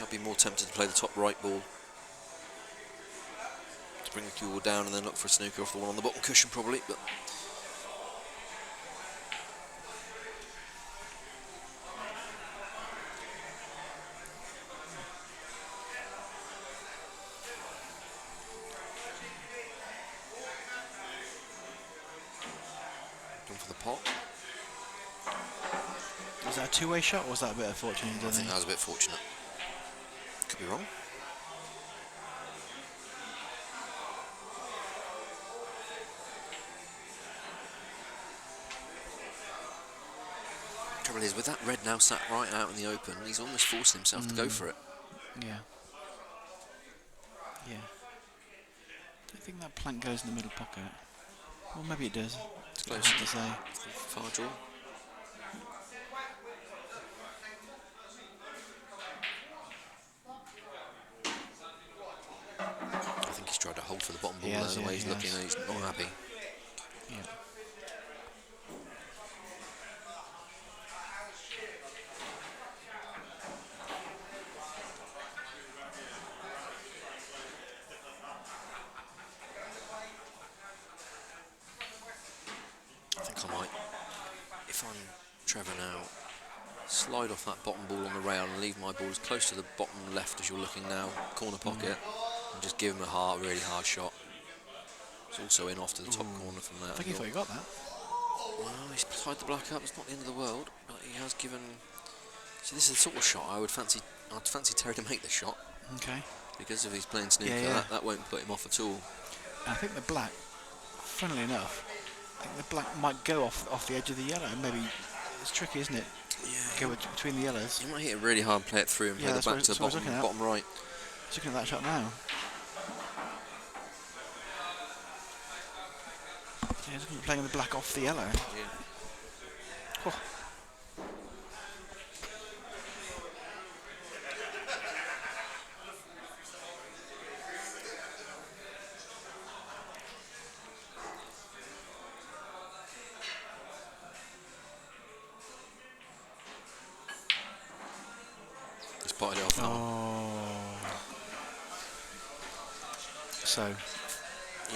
[SPEAKER 2] I'd be more tempted to play the top right ball. To bring the cue ball down and then look for a snooker off the one on the bottom cushion probably, but gone for the pot.
[SPEAKER 4] Was that a two-way shot or was that a bit of fortune?
[SPEAKER 2] I think that was a bit fortunate. Could be wrong. Trouble is, with that red now sat right out in the open, he's almost forcing himself to go for it.
[SPEAKER 4] Yeah. Yeah. Don't think that plank goes in the middle pocket. Well, maybe it does.
[SPEAKER 2] It's close.
[SPEAKER 4] Hard to say.
[SPEAKER 2] Far draw. I think he's tried to hold for the bottom ball there, the way he's looking, and he's not happy.
[SPEAKER 4] Yeah.
[SPEAKER 2] I think I might, if I'm Trevor now, slide off that bottom ball on the rail and leave my ball as close to the bottom left as you're looking now, corner pocket, and just give him a really hard shot. It's also in off to the top corner from there.
[SPEAKER 4] I think he thought he got that.
[SPEAKER 2] Well, he's tied the black up. It's not the end of the world, but he has given. See, this is the sort of shot I'd fancy Terry to make this shot.
[SPEAKER 4] Okay.
[SPEAKER 2] Because if he's playing snooker, that won't put him off at all.
[SPEAKER 4] And I think the black, funnily enough, I think the black might go off the edge of the yellow. Maybe it's tricky, isn't it?
[SPEAKER 2] Yeah.
[SPEAKER 4] Go between the yellows.
[SPEAKER 2] You might hit it really hard, play it through, and play the back to the bottom right.
[SPEAKER 4] Just looking at that shot now. Yeah, he's playing the black off the yellow.
[SPEAKER 2] Yeah.
[SPEAKER 4] Oh.
[SPEAKER 2] He's potted it off now.
[SPEAKER 4] So,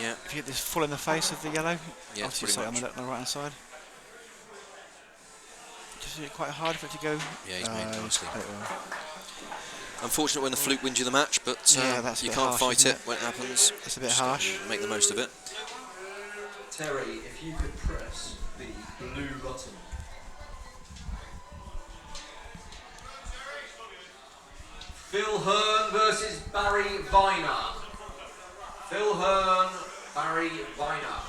[SPEAKER 2] Yeah.
[SPEAKER 4] if you hit this full in the face of the yellow,
[SPEAKER 2] Yeah,
[SPEAKER 4] obviously
[SPEAKER 2] pretty
[SPEAKER 4] say on
[SPEAKER 2] much.
[SPEAKER 4] the right hand side. Just it quite hard for it to go.
[SPEAKER 2] Yeah, he's made it nicely.
[SPEAKER 4] played it well.
[SPEAKER 2] Unfortunate when the fluke wins you the match, but
[SPEAKER 4] that's a
[SPEAKER 2] you
[SPEAKER 4] bit
[SPEAKER 2] can't
[SPEAKER 4] harsh,
[SPEAKER 2] fight
[SPEAKER 4] isn't
[SPEAKER 2] it when it happens.
[SPEAKER 4] It's a bit
[SPEAKER 2] Just
[SPEAKER 4] harsh.
[SPEAKER 2] Make the most of it.
[SPEAKER 5] Terry, if you could press the blue button. Phil Hearn versus Barry Viner. Phil Hearn, Barry Viner.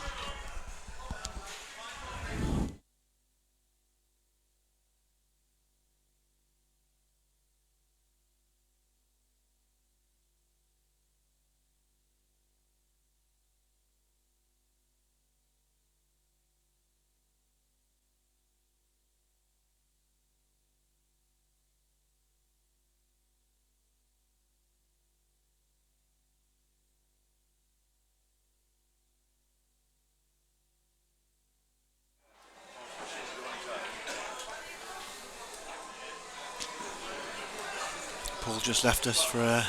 [SPEAKER 4] Paul just left us for a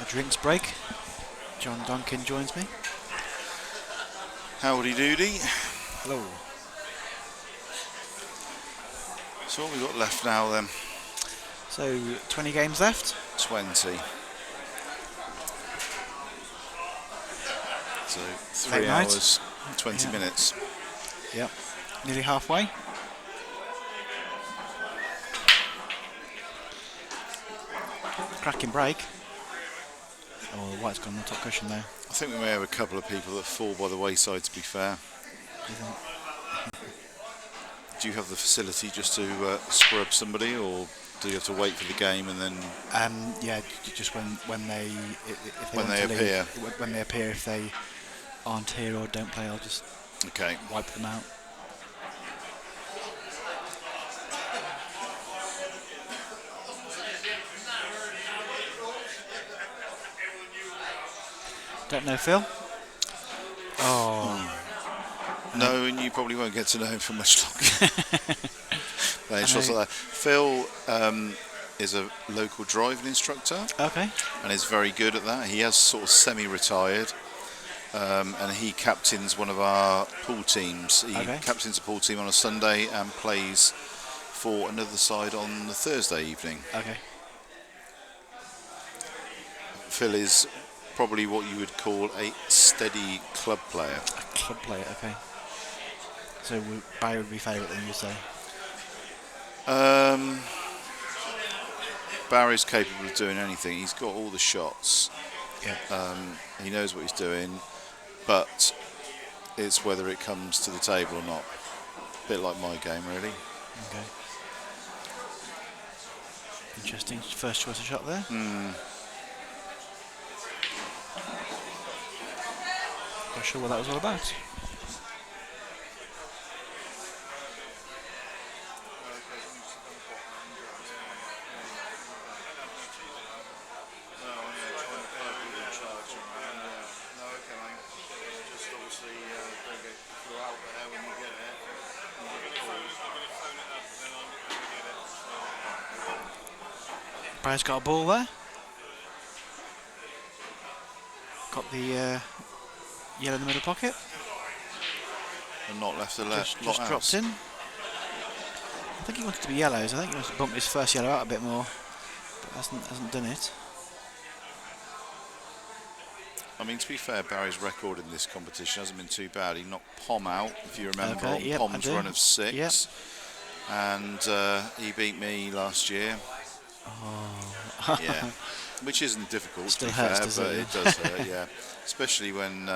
[SPEAKER 4] drinks break. John Duncan joins me.
[SPEAKER 3] Howdy doody.
[SPEAKER 4] Hello.
[SPEAKER 3] So what we got left now then?
[SPEAKER 4] So 20 games left.
[SPEAKER 3] 20. So 3
[SPEAKER 4] Late night.
[SPEAKER 3] hours, 20 minutes.
[SPEAKER 4] Yep. Nearly halfway. Cracking break. Oh, the white's gone on the top cushion there.
[SPEAKER 3] I think we may have a couple of people that fall by the wayside, to be fair. Do you have the facility just to scrub somebody, or do you have to wait for the game and then?
[SPEAKER 4] Yeah, just when they if
[SPEAKER 3] When
[SPEAKER 4] want
[SPEAKER 3] they
[SPEAKER 4] to
[SPEAKER 3] appear.
[SPEAKER 4] leave, when they appear, if they aren't here or don't play, I'll just
[SPEAKER 3] Okay.
[SPEAKER 4] wipe them out. Don't know, Phil? Oh.
[SPEAKER 3] No, and you probably won't get to know him for much longer. Playing shots like that. Phil is a local driving instructor.
[SPEAKER 4] Okay.
[SPEAKER 3] And is very good at that. He has sort of semi-retired, and he captains one of our pool teams. He captains a pool team on a Sunday and plays for another side on the Thursday evening.
[SPEAKER 4] Okay.
[SPEAKER 3] Phil is probably what you would call a steady club player.
[SPEAKER 4] A club player, okay. So Barry would be favourite then, you say?
[SPEAKER 3] Barry's capable of doing anything. He's got all the shots.
[SPEAKER 4] Yeah.
[SPEAKER 3] He knows what he's doing, but it's whether it comes to the table or not. A bit like my game, really.
[SPEAKER 4] Okay. Interesting. First choice of shot there. Not sure what that was all about. Barry's got a ball there. Got the yellow in the middle pocket.
[SPEAKER 3] And not left the left.
[SPEAKER 4] Just dropped in. I think he wanted to be yellows. I think he wants to bump his first yellow out a bit more, but hasn't done it.
[SPEAKER 3] I mean, to be fair, Barry's record in this competition hasn't been too bad. He knocked Pom out, if you remember, on Pom's run of 6.
[SPEAKER 4] Yep.
[SPEAKER 3] And he beat me last year.
[SPEAKER 4] Oh.
[SPEAKER 3] Yeah. Which isn't difficult,
[SPEAKER 4] Still
[SPEAKER 3] to be
[SPEAKER 4] hurts,
[SPEAKER 3] fair, but
[SPEAKER 4] does it?
[SPEAKER 3] it does hurt, yeah. Especially when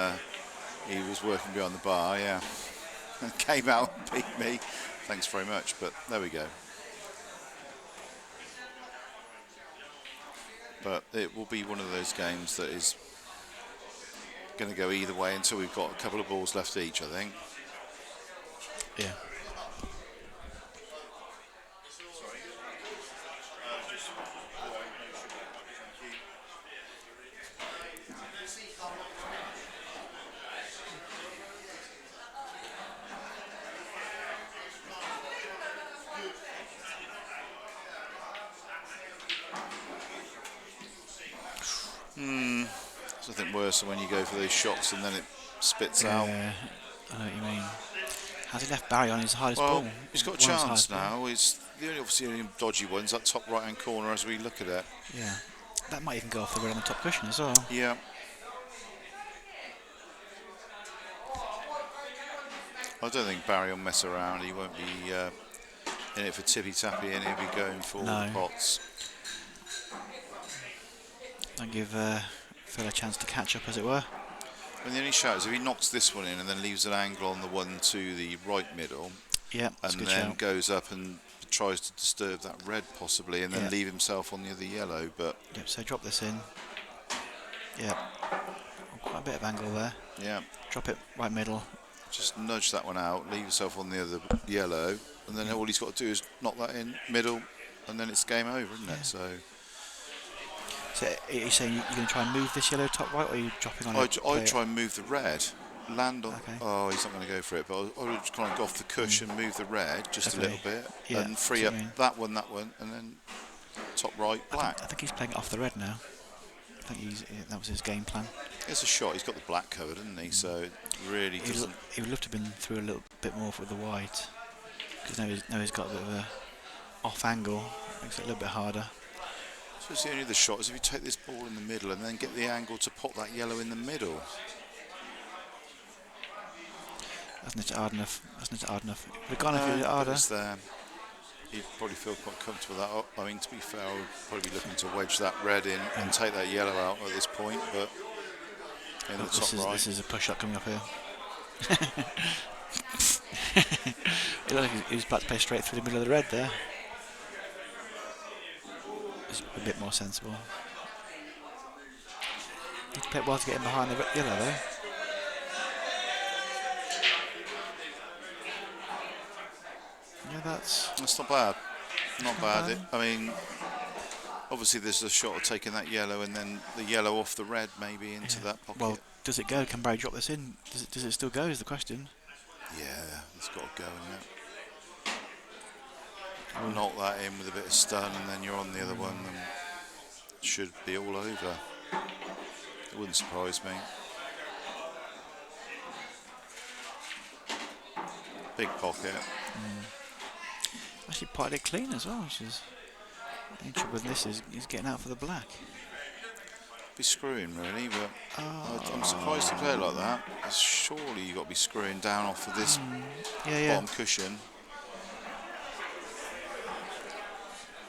[SPEAKER 3] he was working behind the bar, yeah. And came out and beat me. Thanks very much, but there we go. But it will be one of those games that is going to go either way until we've got a couple of balls left each, I think.
[SPEAKER 4] Yeah.
[SPEAKER 3] It's nothing worse than when you go for those shots and then it spits out.
[SPEAKER 4] I know what you mean. Has he left Barry on his hardest
[SPEAKER 3] Well,
[SPEAKER 4] ball?
[SPEAKER 3] he's got a
[SPEAKER 4] One of his
[SPEAKER 3] chance
[SPEAKER 4] hardest
[SPEAKER 3] now.
[SPEAKER 4] ball.
[SPEAKER 3] It's the only dodgy one's that top right hand corner as we look at it.
[SPEAKER 4] Yeah. That might even go off the red on the top cushion as well.
[SPEAKER 3] Yeah. I don't think Barry will mess around. He won't be in it for tippy tappy, and he'll be going for all the pots.
[SPEAKER 4] Don't give Phil a chance to catch up, as it were.
[SPEAKER 3] And the only shout is if he knocks this one in and then leaves an angle on the one to the right middle,
[SPEAKER 4] Yeah, that's
[SPEAKER 3] and
[SPEAKER 4] a good
[SPEAKER 3] then
[SPEAKER 4] shout.
[SPEAKER 3] goes up and tries to disturb that red possibly, and then leave himself on the other yellow. But
[SPEAKER 4] Yep, so drop this in. Yeah, quite a bit of angle there.
[SPEAKER 3] yeah,
[SPEAKER 4] Drop it right middle.
[SPEAKER 3] just nudge that one out, leave yourself on the other yellow, and then all he's got to do is knock that in middle, and then it's game over, isn't it? So
[SPEAKER 4] are you saying you're going to try and move this yellow top right, or are you dropping on it?
[SPEAKER 3] I'd try and move the red, land on. Oh, he's not going to go for it, but I would kind of go off the cushion, move the red just a little bit, and free up that one, and then top right, black.
[SPEAKER 4] I think he's playing it off the red now. I think that was his game plan.
[SPEAKER 3] There's a shot. He's got the black covered, hasn't he? So it really doesn't.
[SPEAKER 4] He would love to have been through a little bit more with the white, because now he's got a bit of a off angle, makes it a little bit harder.
[SPEAKER 3] So it's the only other shot is if you take this ball in the middle and then get the angle to pop that yellow in the middle.
[SPEAKER 4] Hasn't it hard enough? Hasn't it hard enough? We've gone a bit harder.
[SPEAKER 3] It's there. He'd probably feel quite comfortable with that. I mean, to be fair, I would probably be looking to wedge that red in and take that yellow out at this point, but in the top right.
[SPEAKER 4] This is a push shot coming up here. It looked like he was about to play straight through the middle of the red there. It's a bit more sensible. He played well to get in behind the yellow though. Yeah, that's
[SPEAKER 3] not bad. Not bad.
[SPEAKER 4] bad.
[SPEAKER 3] I mean, obviously there's a shot of taking that yellow and then the yellow off the red maybe into that pocket.
[SPEAKER 4] Well, does it go? Can Barry drop this in? Does it still go is the question.
[SPEAKER 3] Yeah, it's got to go in there. Knock that in with a bit of stun and then you're on the other one and it should be all over. It wouldn't surprise me. Big pocket.
[SPEAKER 4] Actually potted it clean as well, which is the trouble with this is he's getting out for the black.
[SPEAKER 3] Be screwing really, but I'm surprised to play like that. Surely you've got to be screwing down off of this bottom cushion.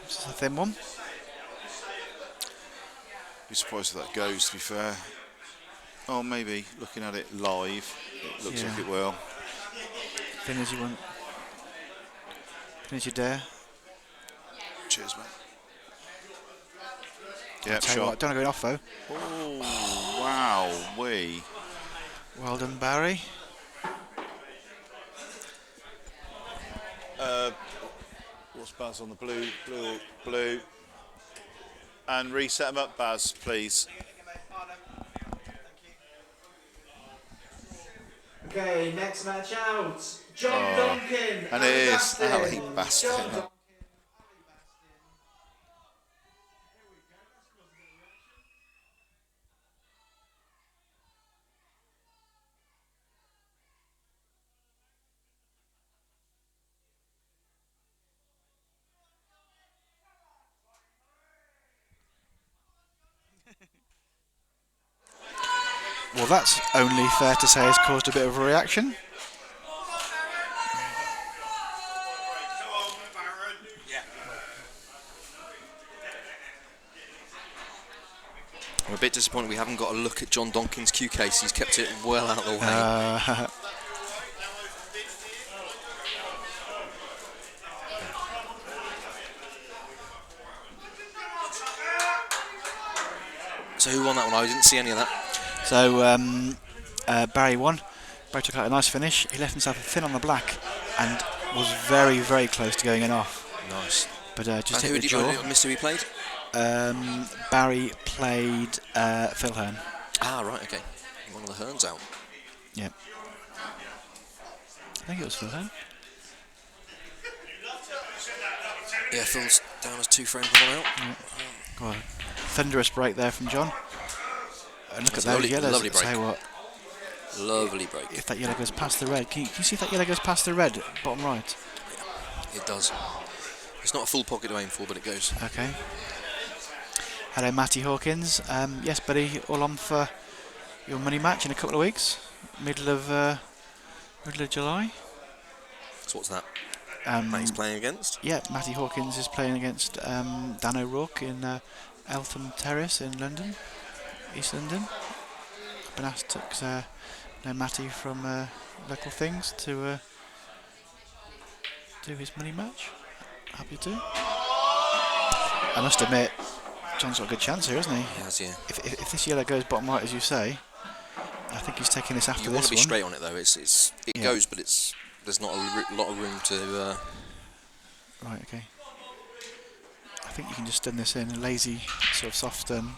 [SPEAKER 4] This is a thin one.
[SPEAKER 3] Be surprised if that goes, to be fair. Oh, maybe looking at it live, it looks like it will.
[SPEAKER 4] Thin as you want. Thin as you dare.
[SPEAKER 3] Cheers, mate. Yeah,
[SPEAKER 4] Tell you what, don't want to go off though.
[SPEAKER 3] Oh, wow,
[SPEAKER 4] Well done, Barry.
[SPEAKER 3] What's Baz on the blue? Blue. And reset them up, Baz, please.
[SPEAKER 7] Okay, next match out. John Duncan.
[SPEAKER 3] And it is Ali Bastin.
[SPEAKER 4] Well, that's only fair to say has caused a bit of a reaction.
[SPEAKER 2] I'm a bit disappointed we haven't got a look at John Donkin's cue case. He's kept it well out of the way. So who won that one? I didn't see any of that.
[SPEAKER 4] So Barry won. Barry took out a nice finish. He left himself thin on the black and was very, very close to going in off.
[SPEAKER 2] Nice.
[SPEAKER 4] But just
[SPEAKER 2] And
[SPEAKER 4] hit the draw.
[SPEAKER 2] missed who he played?
[SPEAKER 4] Barry played Phil Hearn.
[SPEAKER 2] Ah, right, okay. One of the Hearns out.
[SPEAKER 4] Yep. I think it was Phil Hearn.
[SPEAKER 2] Yeah, Phil's down as 2 frames and 1 out.
[SPEAKER 4] Yeah. Well, thunderous break there from John. And look
[SPEAKER 2] That's
[SPEAKER 4] at those
[SPEAKER 2] lovely,
[SPEAKER 4] yellows.
[SPEAKER 2] lovely break.
[SPEAKER 4] Tell you what,
[SPEAKER 2] Lovely break.
[SPEAKER 4] if that yellow goes past the red, can you see if that yellow goes past the red, bottom right?
[SPEAKER 2] It does. It's not a full pocket to aim for, but it goes.
[SPEAKER 4] Okay. Hello, Matty Hawkins. Yes, buddy, all on for your money match in a couple of weeks, middle of July.
[SPEAKER 2] So what's that? Matty's playing against?
[SPEAKER 4] Yeah, Matty Hawkins is playing against Dan O'Rourke in Eltham Terrace in London, East London. I've been asked to know Matty from Local Things to do his money match. Happy to. I must admit, John's got a good chance here, hasn't he?
[SPEAKER 2] He has, yeah.
[SPEAKER 4] If this yellow goes bottom right, as you say, I think he's taking this after
[SPEAKER 2] You
[SPEAKER 4] this
[SPEAKER 2] want to be
[SPEAKER 4] one.
[SPEAKER 2] straight on it though. It goes, but there's not a lot of room to.
[SPEAKER 4] Right, okay. I think you can just stun this in, a lazy sort of soft stun.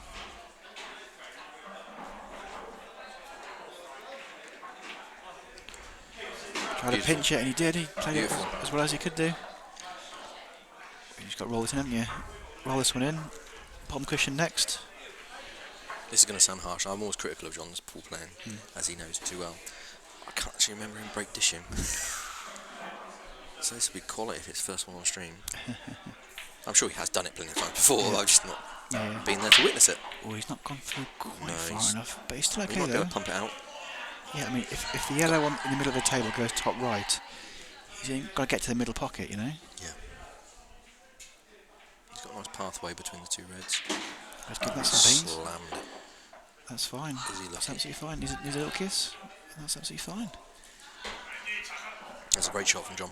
[SPEAKER 4] Tried to pinch it and he did. He played it as well as he could do. You just got to roll this in, haven't you? roll this one in. Bottom cushion next.
[SPEAKER 2] This is going to sound harsh. I'm always critical of John's pool playing, as he knows too well. I can't actually remember him break dishing. So this would be quality if it's the first one on stream. I'm sure he has done it plenty of times before. I've just not been there to witness it.
[SPEAKER 4] Oh, he's not gone through quite
[SPEAKER 2] No,
[SPEAKER 4] far enough, but he's still
[SPEAKER 2] He
[SPEAKER 4] okay
[SPEAKER 2] might be able
[SPEAKER 4] though.
[SPEAKER 2] to pump it out.
[SPEAKER 4] Yeah, I mean, if the yellow one in the middle of the table goes top right, he's got to get to the middle pocket, you know.
[SPEAKER 2] Yeah. He's got a nice pathway between the two reds.
[SPEAKER 4] Let's give that some beans.
[SPEAKER 2] Slammed it.
[SPEAKER 4] That's fine.
[SPEAKER 2] Is he lucky?
[SPEAKER 4] That's absolutely fine. Needs a little kiss. That's absolutely fine.
[SPEAKER 2] That's a great shot from John.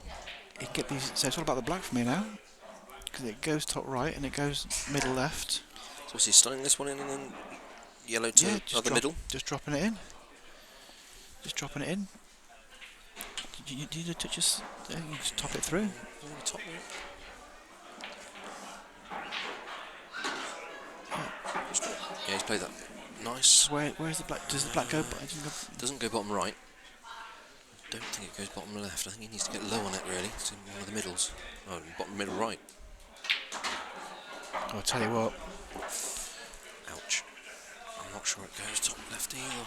[SPEAKER 4] You get these. So it's all about the black for me now, because it goes top right and it goes middle left.
[SPEAKER 2] So is he stunning this one in and then yellow to the middle?
[SPEAKER 4] Just dropping it in. Just dropping it in. You need to touch us. You just top it through.
[SPEAKER 2] Top right. Yeah, he's played that nice.
[SPEAKER 4] Where's the black? Does the black go?
[SPEAKER 2] Doesn't go bottom right. Don't think it goes bottom left. I think he needs to get low on it really. It's in one of the middles. Oh, bottom middle right.
[SPEAKER 4] I'll tell you what.
[SPEAKER 2] Ouch. I'm not sure it goes top left either.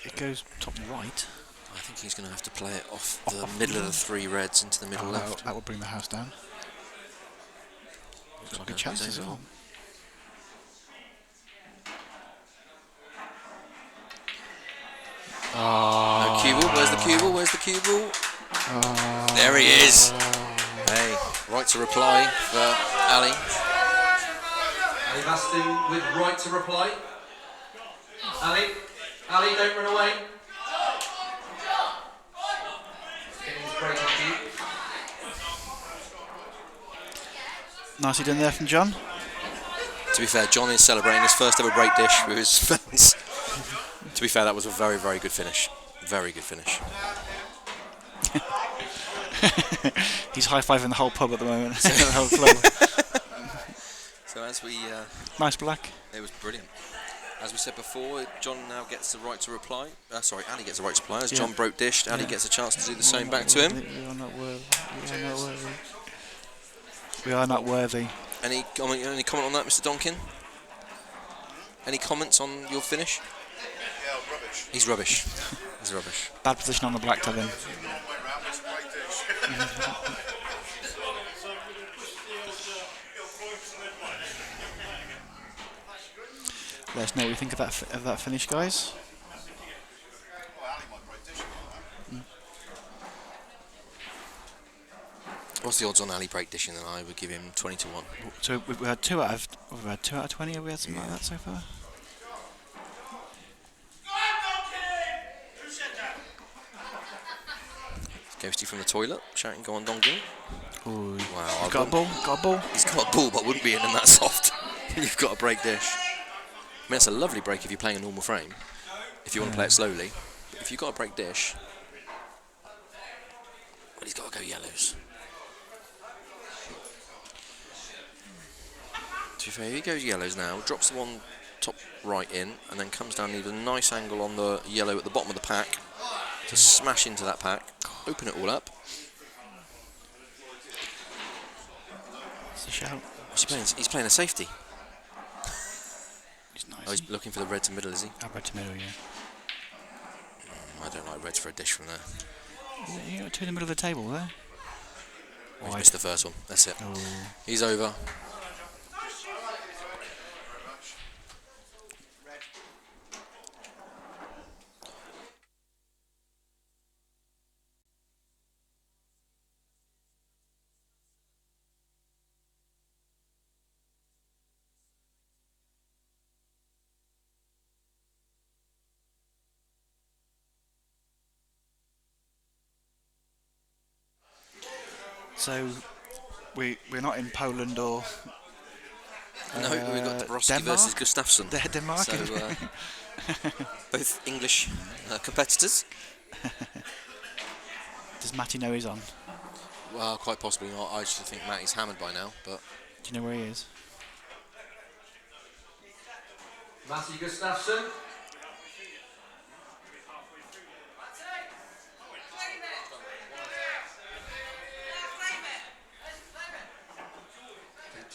[SPEAKER 4] It goes top right.
[SPEAKER 2] I think he's going to have to play it off the middle of the three reds into the middle left.
[SPEAKER 4] That would bring the house down. Looks like a chance as well.
[SPEAKER 2] No cue ball. Where's the cue ball? Where's the cue ball? There he is. Hey, right to reply for Ali.
[SPEAKER 5] Ali Vastu with right to reply. Ali, don't run away. Getting his break on you.
[SPEAKER 4] Nicely done there from John.
[SPEAKER 2] To be fair, John is celebrating his first ever break dish with his fans. To be fair, that was a very, very good finish. Very good finish.
[SPEAKER 4] He's high-fiving the whole pub at the moment. The whole club.
[SPEAKER 2] So as we...
[SPEAKER 4] Nice black.
[SPEAKER 2] It was brilliant. As we said before, John now gets the right to reply. Ali gets the right to reply. As John broke dished, Ali gets a chance to do the same back to him.
[SPEAKER 4] We are not worthy. We are not worthy. We are not worthy.
[SPEAKER 2] Any comment on that, Mr. Donkin? Any comments on your finish?
[SPEAKER 3] Yeah, rubbish.
[SPEAKER 2] He's rubbish. He's rubbish.
[SPEAKER 4] Bad position on the black tub then. Let us know what you think of that finish, guys.
[SPEAKER 2] What's the odds on Ali break dishing? Then I would give him 20 to 1.
[SPEAKER 4] So we've had 2 out of 20. Have we had something like that so far?
[SPEAKER 2] Ghosty from the toilet, shouting, "Go on, Donkin!"
[SPEAKER 4] Ooh.
[SPEAKER 2] Wow,
[SPEAKER 4] He's got a ball. Got a ball.
[SPEAKER 2] He's got a ball, but wouldn't be in that soft. You've got a break dish. I mean, it's a lovely break if you're playing a normal frame. If you want to play it slowly, but if you've got a break dish, well, he's got to go yellows. To be fair, he goes yellows now, drops the one top right in, and then comes down, needs a nice angle on the yellow at the bottom of the pack to smash into that pack, open it all up.
[SPEAKER 4] It's a shout.
[SPEAKER 2] What's he playing? He's playing a safety.
[SPEAKER 4] He's nice.
[SPEAKER 2] Oh, he's looking for the red to middle, is he?
[SPEAKER 4] Red to middle, yeah.
[SPEAKER 2] I don't like reds for a dish from there.
[SPEAKER 4] You got 2 in the middle of the table there.
[SPEAKER 2] Oh, he's missed the first one. That's it.
[SPEAKER 4] Oh.
[SPEAKER 2] He's over.
[SPEAKER 4] So we're not in Poland or
[SPEAKER 2] No, we've got Dabrowski
[SPEAKER 4] Denmark
[SPEAKER 2] versus Gustafsson.
[SPEAKER 4] Denmark.
[SPEAKER 2] So, both English competitors.
[SPEAKER 4] Does Matty know he's on?
[SPEAKER 2] Well, quite possibly not. I actually think Matty's hammered by now, but
[SPEAKER 4] Do you know where he is?
[SPEAKER 5] Matty Gustafsson.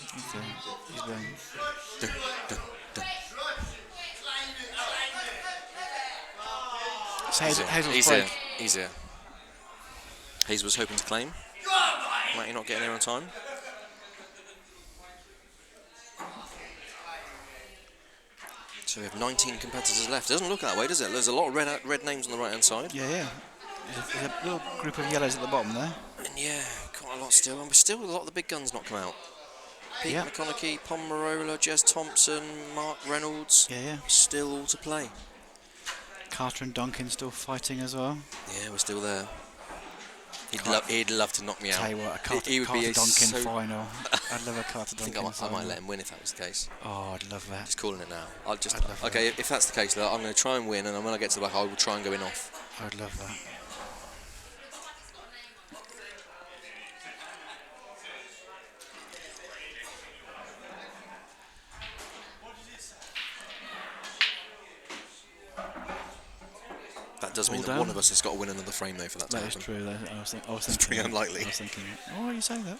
[SPEAKER 4] He's going.
[SPEAKER 2] Dun, dun, dun.
[SPEAKER 4] It's Hazel's
[SPEAKER 2] He's
[SPEAKER 4] break.
[SPEAKER 2] here. He's here. Hayes was hoping to claim. Matty not getting there on time. So we have 19 competitors left. It doesn't look that way, does it? There's a lot of red names on the right-hand side.
[SPEAKER 4] Yeah. There's a little group of yellows at the bottom there.
[SPEAKER 2] And yeah, quite a lot still. And we're still a lot of the big guns not come out. Pete
[SPEAKER 4] Yeah.
[SPEAKER 2] McConaughey, Pomerola, Jez Thompson, Mark Reynolds.
[SPEAKER 4] Yeah.
[SPEAKER 2] Still all to play.
[SPEAKER 4] Carter and Duncan still fighting as well.
[SPEAKER 2] Yeah, we're still there. He'd love to knock me out.
[SPEAKER 4] Tell you what, a Carter,
[SPEAKER 2] He would
[SPEAKER 4] Carter
[SPEAKER 2] be
[SPEAKER 4] Duncan
[SPEAKER 2] so
[SPEAKER 4] final. I'd love a Carter
[SPEAKER 2] I think
[SPEAKER 4] Duncan
[SPEAKER 2] I
[SPEAKER 4] final.
[SPEAKER 2] might let him win if that was the case.
[SPEAKER 4] Oh, I'd love that.
[SPEAKER 2] Just calling it now. I'll just
[SPEAKER 4] I'd love
[SPEAKER 2] okay. If that's the case, look, I'm going to try and win, and then when I get to the back, I will try and go in off.
[SPEAKER 4] I'd love that.
[SPEAKER 2] That does mean
[SPEAKER 4] All
[SPEAKER 2] that
[SPEAKER 4] down?
[SPEAKER 2] one of us has got to win another frame though for that to
[SPEAKER 4] That is
[SPEAKER 2] happen.
[SPEAKER 4] true. I was thinking.
[SPEAKER 2] It's pretty unlikely.
[SPEAKER 4] I was thinking. Oh, you say that?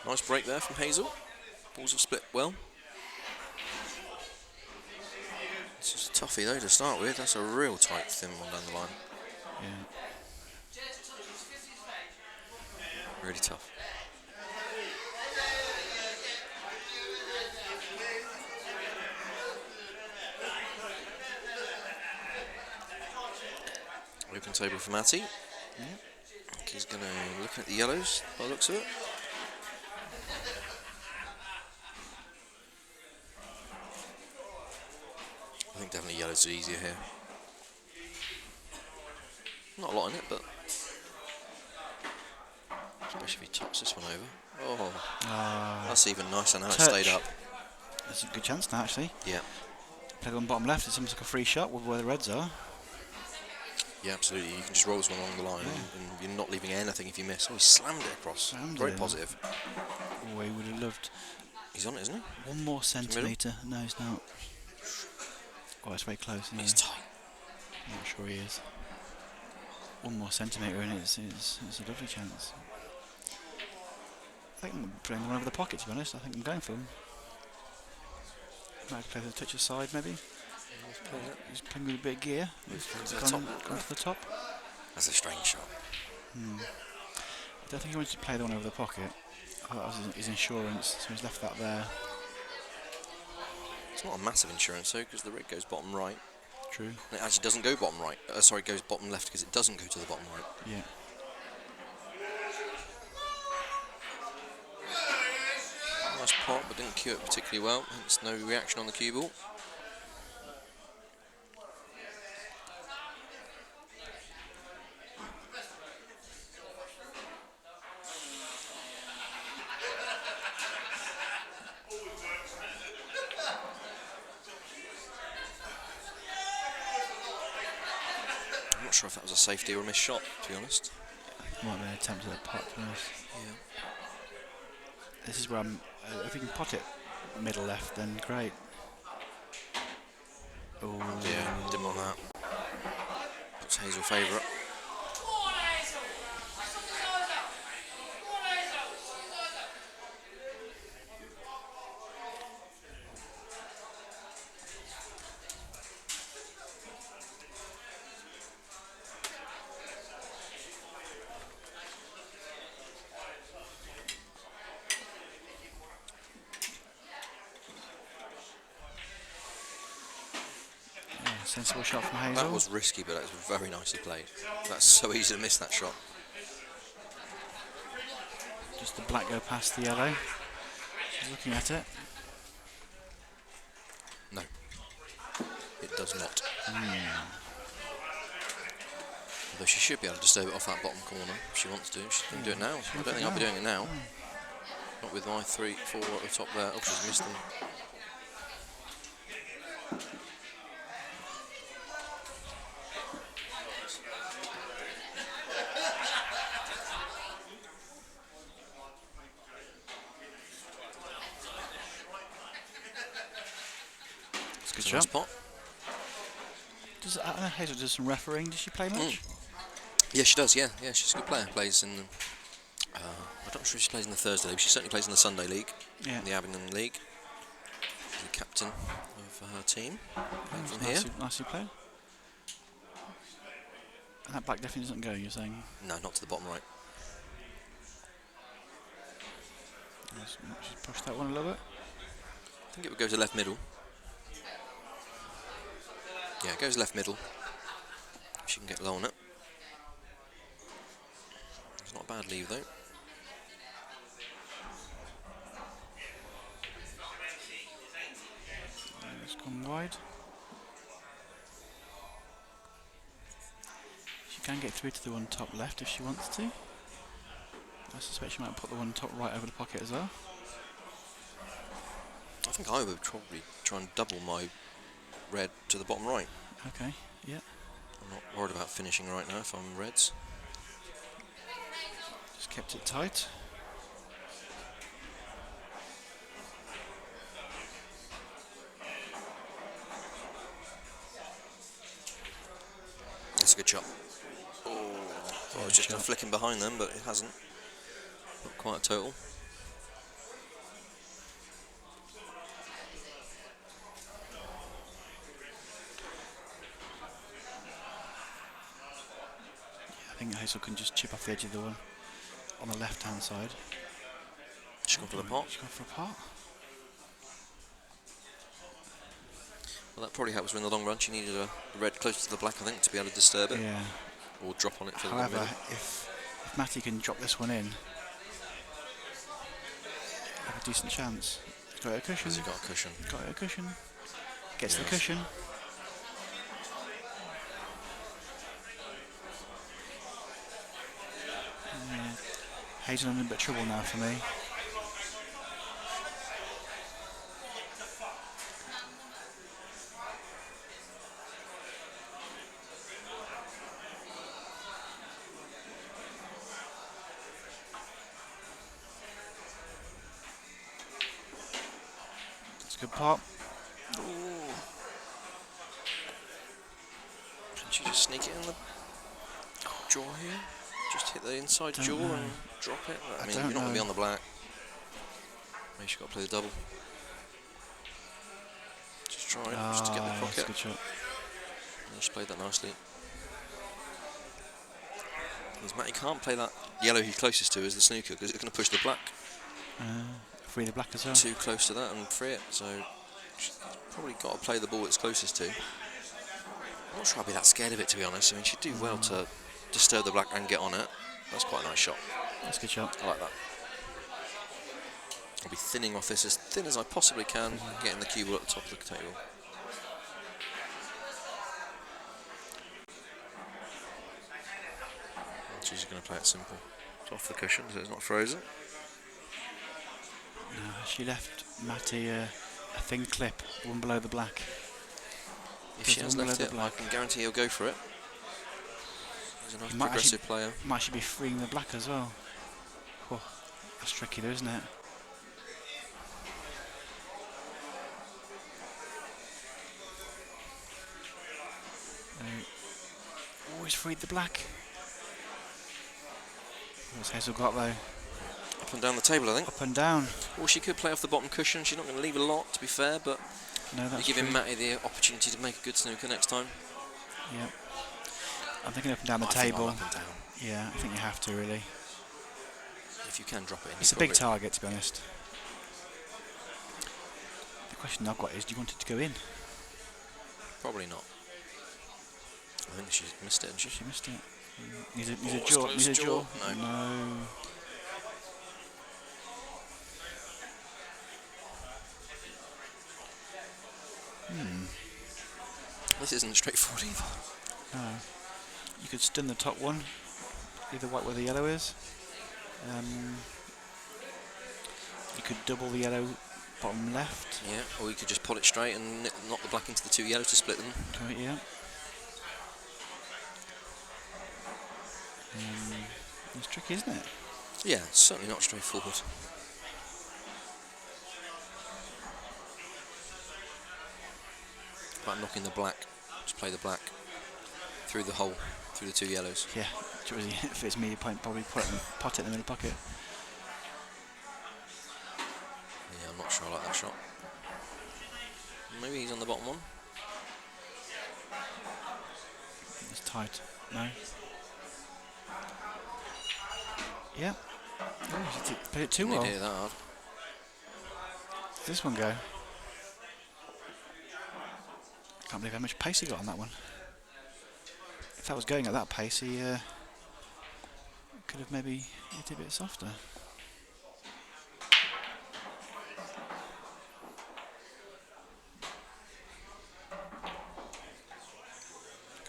[SPEAKER 2] Nice break there from Hazel. Balls have split well. This is a toughie though to start with. That's a real tight, thin one down the line.
[SPEAKER 4] Yeah.
[SPEAKER 2] Really tough. Open table for Matty.
[SPEAKER 4] Yeah.
[SPEAKER 2] He's going to look at the yellows by the looks of it. I think definitely yellows are easier here. Not a lot in it, but especially if he tops this one over. Oh, that's even nicer now. It
[SPEAKER 4] touch.
[SPEAKER 2] stayed up.
[SPEAKER 4] There's a good chance now, actually.
[SPEAKER 2] Yeah,
[SPEAKER 4] Play on bottom left. It seems like a free shot with where the reds are.
[SPEAKER 2] yeah, absolutely. You can just roll this one along the line, and you're not leaving anything if you miss. Oh, he slammed it across. Very positive.
[SPEAKER 4] Oh, he would have loved
[SPEAKER 2] He's on it, isn't he?
[SPEAKER 4] one more centimetre. No, he's not. Oh, it's very close. Isn't
[SPEAKER 2] He's
[SPEAKER 4] it?
[SPEAKER 2] tight.
[SPEAKER 4] I'm not sure he is. One more centimetre and it's a lovely chance. I think I'm playing one over the pocket, to be honest. I think I'm going for him. Might play the touch aside, maybe. He's playing with a bit of gear. He's gone to the top.
[SPEAKER 2] That's a strange shot.
[SPEAKER 4] I don't think he wanted to play the one over the pocket. I thought that was his insurance, so he's left that there.
[SPEAKER 2] It's not a massive insurance though, because the rig goes bottom right.
[SPEAKER 4] True.
[SPEAKER 2] And it actually doesn't go bottom right. Sorry, it goes bottom left because it doesn't go to the bottom right.
[SPEAKER 4] Yeah.
[SPEAKER 2] Nice pot, but didn't cue it particularly well. Hence no reaction on the cue ball. I'm not sure if that was a safety or a missed shot, to be honest.
[SPEAKER 4] Might be an attempt at a pot, to be honest.
[SPEAKER 2] Yeah.
[SPEAKER 4] This is where if you can pot it middle left, then great. Oh,
[SPEAKER 2] Yeah, didn't want that. That's Hazel favourite.
[SPEAKER 4] sensible shot from Hazel.
[SPEAKER 2] That was risky, but that was very nicely played. That's so easy to miss that shot.
[SPEAKER 4] Just the black go past the yellow. She's looking at it.
[SPEAKER 2] No, it does not. Although she should be able to disturb it off that bottom corner if she wants to. She can do it now. I don't think I'll be doing it now. Not with my 3, 4 at the top there. Oh, she's missed them.
[SPEAKER 4] It's a good
[SPEAKER 2] It's a nice
[SPEAKER 4] shot.
[SPEAKER 2] pot.
[SPEAKER 4] Hazel does some refereeing. Does she play much?
[SPEAKER 2] Yeah, she does. Yeah, she's a good player. Plays in. I'm not sure if she plays in the Thursday league. She certainly plays in the Sunday league,
[SPEAKER 4] Yeah.
[SPEAKER 2] in the Abingdon league. She's the captain of her team. Playing from here.
[SPEAKER 4] Nicely played. And that black definitely doesn't go, you're saying?
[SPEAKER 2] No, not to the bottom right.
[SPEAKER 4] She's pushed that one a little bit.
[SPEAKER 2] I think it would go to left middle. Yeah, it goes left middle. She can get low on it. It's not a bad leave though.
[SPEAKER 4] It's gone wide. She can get through to the one top left if she wants to. I suspect she might put the one top right over the pocket as well.
[SPEAKER 2] I think I would probably try and double my red to the bottom right.
[SPEAKER 4] Okay, yeah.
[SPEAKER 2] I'm not worried about finishing right now if I'm reds.
[SPEAKER 4] Just kept it tight.
[SPEAKER 2] That's a good shot. Oh, I was just going to flick him behind them, but it hasn't. Not quite a total.
[SPEAKER 4] I think Hazel can just chip off the edge of the one on the left hand side.
[SPEAKER 2] She's gone for the pot.
[SPEAKER 4] She's gone for a pot.
[SPEAKER 2] Well, that probably helps her in the long run. She needed a red close to the black, I think, to be able to disturb it.
[SPEAKER 4] Yeah.
[SPEAKER 2] Or drop on it for the
[SPEAKER 4] However,
[SPEAKER 2] middle.
[SPEAKER 4] if Matty can drop this one in, have a decent chance. Got a cushion.
[SPEAKER 2] Has he got a cushion?
[SPEAKER 4] Got a cushion. Gets the
[SPEAKER 2] Yes.
[SPEAKER 4] cushion. Yeah. Hazel in a bit of trouble now for me. It's a good pop.
[SPEAKER 2] Can she just sneak it in the jaw here? Just hit the inside
[SPEAKER 4] Don't
[SPEAKER 2] jaw
[SPEAKER 4] know.
[SPEAKER 2] and drop it? I mean,
[SPEAKER 4] don't
[SPEAKER 2] you're not going to be
[SPEAKER 4] know.
[SPEAKER 2] on the black. Maybe she's got to play the double. Just try it, just to get the
[SPEAKER 4] That's a
[SPEAKER 2] pocket.
[SPEAKER 4] good shot.
[SPEAKER 2] Yeah, she played that nicely. Because Matty can't play that yellow he's closest to is the snooker, because it's going to push the black
[SPEAKER 4] Free the black as well.
[SPEAKER 2] too close to that and free it. So she's probably got to play the ball it's closest to. I'm not sure I'd be that scared of it, to be honest. I mean, she'd do well to disturb the black and get on it. That's quite a nice shot.
[SPEAKER 4] That's a good shot.
[SPEAKER 2] I like that. I'll be thinning off this as thin as I possibly can, getting the cue ball at the top of the table. And she's going to play it simple. It's off the cushion, so it's not frozen.
[SPEAKER 4] No, she left Matty a thin clip, one below the black.
[SPEAKER 2] If she has
[SPEAKER 4] One
[SPEAKER 2] left
[SPEAKER 4] below
[SPEAKER 2] it,
[SPEAKER 4] the
[SPEAKER 2] I
[SPEAKER 4] black.
[SPEAKER 2] can guarantee he'll go for it. He's a nice
[SPEAKER 4] He might
[SPEAKER 2] progressive player.
[SPEAKER 4] Might actually be freeing the black as well. Whew, that's tricky though, isn't it? Always freed the black. What's Hazel got though?
[SPEAKER 2] Up and down the table, I think.
[SPEAKER 4] Up and down.
[SPEAKER 2] Or she could play off the bottom cushion. She's not going to leave a lot, to be fair, but
[SPEAKER 4] No,
[SPEAKER 2] you're
[SPEAKER 4] that's
[SPEAKER 2] giving
[SPEAKER 4] true.
[SPEAKER 2] Matty the opportunity to make a good snooker next time.
[SPEAKER 4] Yeah. I'm thinking up and down the
[SPEAKER 2] I think
[SPEAKER 4] table.
[SPEAKER 2] I'll up and down.
[SPEAKER 4] Yeah, I think you have to really.
[SPEAKER 2] If you can drop it in,
[SPEAKER 4] It's
[SPEAKER 2] you
[SPEAKER 4] a big
[SPEAKER 2] probably-
[SPEAKER 4] target, to be honest. The question I've got is, do you want it to go in?
[SPEAKER 2] Probably not. I think she's missed it, hasn't she?
[SPEAKER 4] She missed it. Needs a
[SPEAKER 2] Oh, it's
[SPEAKER 4] jaw.
[SPEAKER 2] close
[SPEAKER 4] Needs a
[SPEAKER 2] jaw.
[SPEAKER 4] jaw.
[SPEAKER 2] No.
[SPEAKER 4] No.
[SPEAKER 2] This isn't straightforward either.
[SPEAKER 4] No. You could stun the top one, either white where the yellow is. You could double the yellow bottom left.
[SPEAKER 2] Yeah, or you could just pull it straight and knock the black into the two yellows to split them.
[SPEAKER 4] Right, yeah. It's tricky, isn't it?
[SPEAKER 2] Yeah, it's certainly not straightforward. About knocking the black, just play the black through the hole through the 2 yellows.
[SPEAKER 4] Yeah, if it's me, I'd probably pot it in the middle pocket.
[SPEAKER 2] Yeah, I'm not sure I like that shot. Maybe he's on the bottom one.
[SPEAKER 4] It's tight. No. Yeah. Oh, he played it too
[SPEAKER 2] Didn't
[SPEAKER 4] well.
[SPEAKER 2] hit that hard.
[SPEAKER 4] Does this one go? Can't believe how much pace he got on that one. If that was going at that pace, he could have maybe hit it a bit softer.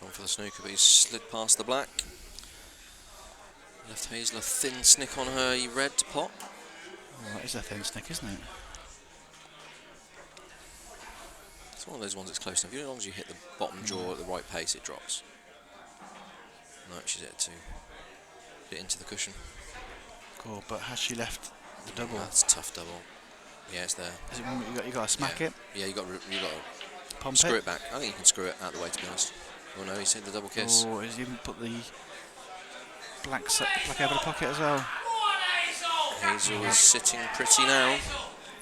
[SPEAKER 2] Gone for the snooker, but he's slid past the black. Left Hazel a thin snick on her red to pot.
[SPEAKER 4] Well, that is a thin snick, isn't it?
[SPEAKER 2] It's one of those ones that's close enough. As long as you hit the bottom jaw at the right pace, it drops. No, she's hit it too. Bit into the cushion.
[SPEAKER 4] Cool, but has she left the double?
[SPEAKER 2] That's a tough double. Yeah, it's there.
[SPEAKER 4] Is it you got to smack it?
[SPEAKER 2] Yeah, you got to
[SPEAKER 4] Pump
[SPEAKER 2] screw it back. I think you can screw it out the way, to be honest. Oh no, he's hit the double kiss.
[SPEAKER 4] Or has he even put the black over the pocket as well?
[SPEAKER 2] Hazel is sitting pretty now.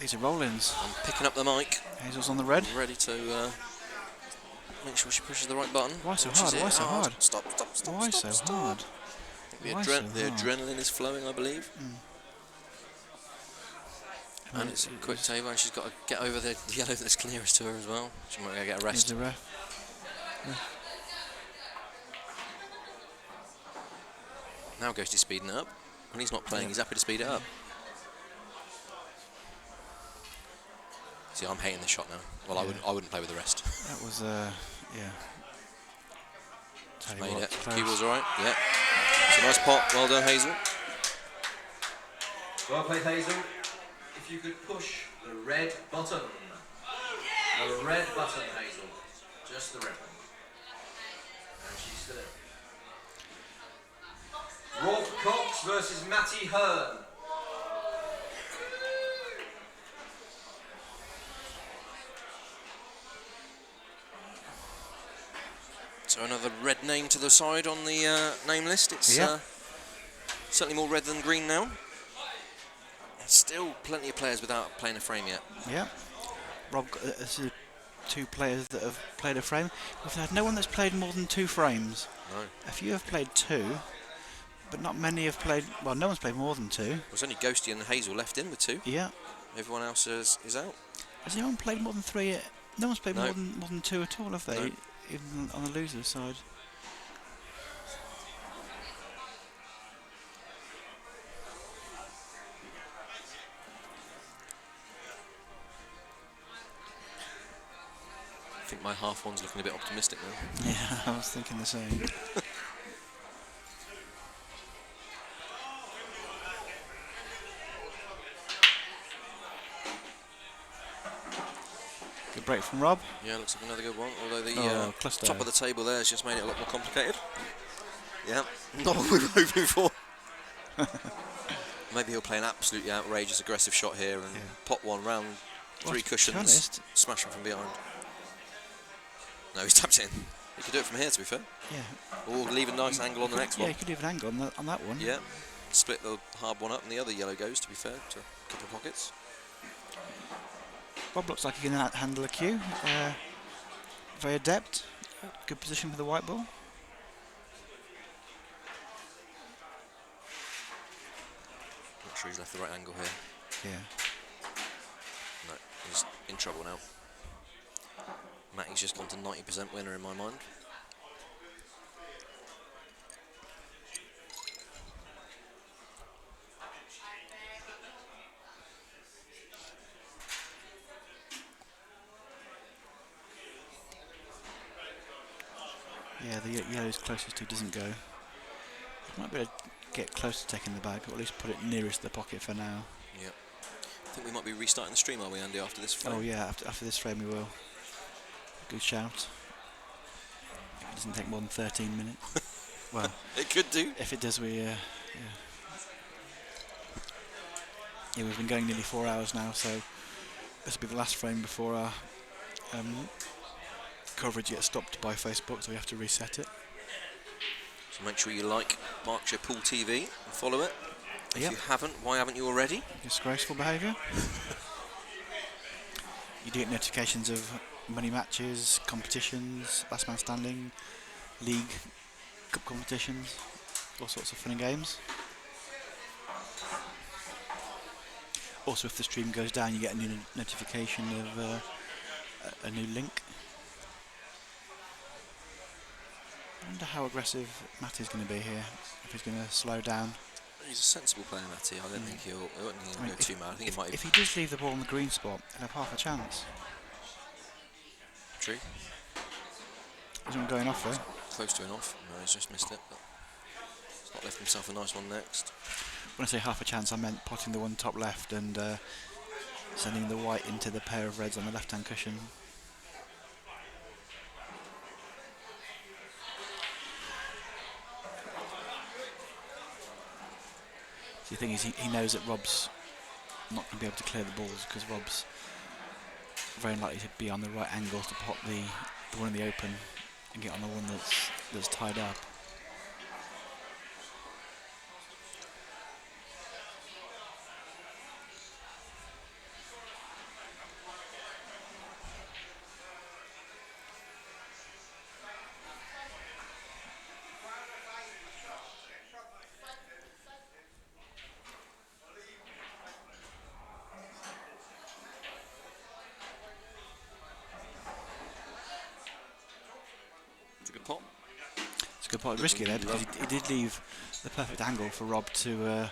[SPEAKER 4] These are roll-ins.
[SPEAKER 2] I'm picking up the mic.
[SPEAKER 4] Hazel's on the red.
[SPEAKER 2] Ready to make sure she pushes the right button.
[SPEAKER 4] Why so
[SPEAKER 2] Punches
[SPEAKER 4] hard?
[SPEAKER 2] it
[SPEAKER 4] Why so hard?
[SPEAKER 2] Stop.
[SPEAKER 4] Why so hard?
[SPEAKER 2] The,
[SPEAKER 4] Why so
[SPEAKER 2] the
[SPEAKER 4] hard?
[SPEAKER 2] adrenaline is flowing, I believe. And it's a quick table, and she's got to get over the yellow that's nearest to her as well. She might get a
[SPEAKER 4] Here's
[SPEAKER 2] rest.
[SPEAKER 4] the ref.
[SPEAKER 2] Now Ghosty's speeding it up. When he's not playing, he's happy to speed it up. See, I'm hating the shot now. Well, I wouldn't play with the rest.
[SPEAKER 4] That was yeah. Tell you
[SPEAKER 2] Made
[SPEAKER 4] what,
[SPEAKER 2] it.
[SPEAKER 4] close.
[SPEAKER 2] Key ball's alright. Yeah. It's a nice pot. Well done, Hazel.
[SPEAKER 5] Well played, Hazel. If you could push the red button. The red button, Hazel. Just the red one. And she's still in. Rob Cox versus Matty Hearn.
[SPEAKER 2] So another red name to the side on the name list. It's certainly more red than green now. Still plenty of players without playing a frame yet.
[SPEAKER 4] Yeah. Rob, this is 2 players that have played a frame. We've had no one that's played more than 2 frames.
[SPEAKER 2] No.
[SPEAKER 4] A few have played 2, but not many have played. Well, no one's played more than 2.
[SPEAKER 2] There's only Ghosty and Hazel left in with 2.
[SPEAKER 4] Yeah.
[SPEAKER 2] Everyone else is out.
[SPEAKER 4] Has anyone played more than 3 yet? No one's played
[SPEAKER 2] No.
[SPEAKER 4] more than 2 at all, have they?
[SPEAKER 2] No.
[SPEAKER 4] Even on the loser's side.
[SPEAKER 2] I think my half one's looking a bit optimistic now.
[SPEAKER 4] Yeah, I was thinking the same. Good break from Rob.
[SPEAKER 2] Yeah, looks like another good one. Although the
[SPEAKER 4] cluster.
[SPEAKER 2] top of the table there has just made it a lot more complicated. Yeah, not what we were hoping for. Maybe he'll play an absolutely outrageous aggressive shot here and pot one round 3
[SPEAKER 4] Well, to be
[SPEAKER 2] cushions,
[SPEAKER 4] honest-
[SPEAKER 2] smash him from behind. No, he's tapped in. He could do it from here, to be fair.
[SPEAKER 4] Yeah.
[SPEAKER 2] Or leave a nice angle on the next
[SPEAKER 4] Yeah,
[SPEAKER 2] one.
[SPEAKER 4] you could leave an angle on that one.
[SPEAKER 2] Yeah, split the hard one up and the other yellow goes, to be fair, to a couple of pockets.
[SPEAKER 4] Rob looks like he can handle a cue. Very adept. Good position for the white ball.
[SPEAKER 2] Not sure he's left the right angle here.
[SPEAKER 4] Yeah.
[SPEAKER 2] No, he's in trouble now. Matty's just gone to 90% winner in my mind.
[SPEAKER 4] Yeah, the yellow's closest to doesn't go. Might be able to get close to taking the bag, or at least put it nearest the pocket for now.
[SPEAKER 2] Yep. I think we might be restarting the stream, are we, Andy, after this frame?
[SPEAKER 4] Oh yeah, after this frame we will. Good shout. It doesn't take more than 13 minutes. Well,
[SPEAKER 2] It could do.
[SPEAKER 4] if it does, we yeah, we've been going nearly 4 hours now, so this will be the last frame before our coverage gets stopped by Facebook, so we have to reset it.
[SPEAKER 2] So make sure you like Berkshire Pool TV and follow it. If
[SPEAKER 4] Yep.
[SPEAKER 2] you haven't, why haven't you already?
[SPEAKER 4] Disgraceful behaviour. You do get notifications of money matches, competitions, last man standing, league, cup competitions, all sorts of fun and games. Also, if the stream goes down, you get a new notification of a new link. I wonder how aggressive Matty's going to be here, if he's going to slow down.
[SPEAKER 2] He's a sensible player, Matty. I don't think he'll go too mad. I think he might
[SPEAKER 4] if he does leave the ball in the green spot, he'll have half a chance.
[SPEAKER 2] True.
[SPEAKER 4] Isn't going off though.
[SPEAKER 2] Close to an off. No, he's just missed it. But he's not left himself a nice one next.
[SPEAKER 4] When I say half a chance, I meant potting the one top left and sending the white into the pair of reds on the left-hand cushion. So the thing is, he knows that Rob's not going to be able to clear the balls because Rob's very likely to be on the right angle to pot the one in the open and get on the one that's tied up.
[SPEAKER 2] It's a good pot.
[SPEAKER 4] It's a good pot. Risky there because he did leave the perfect angle for Rob to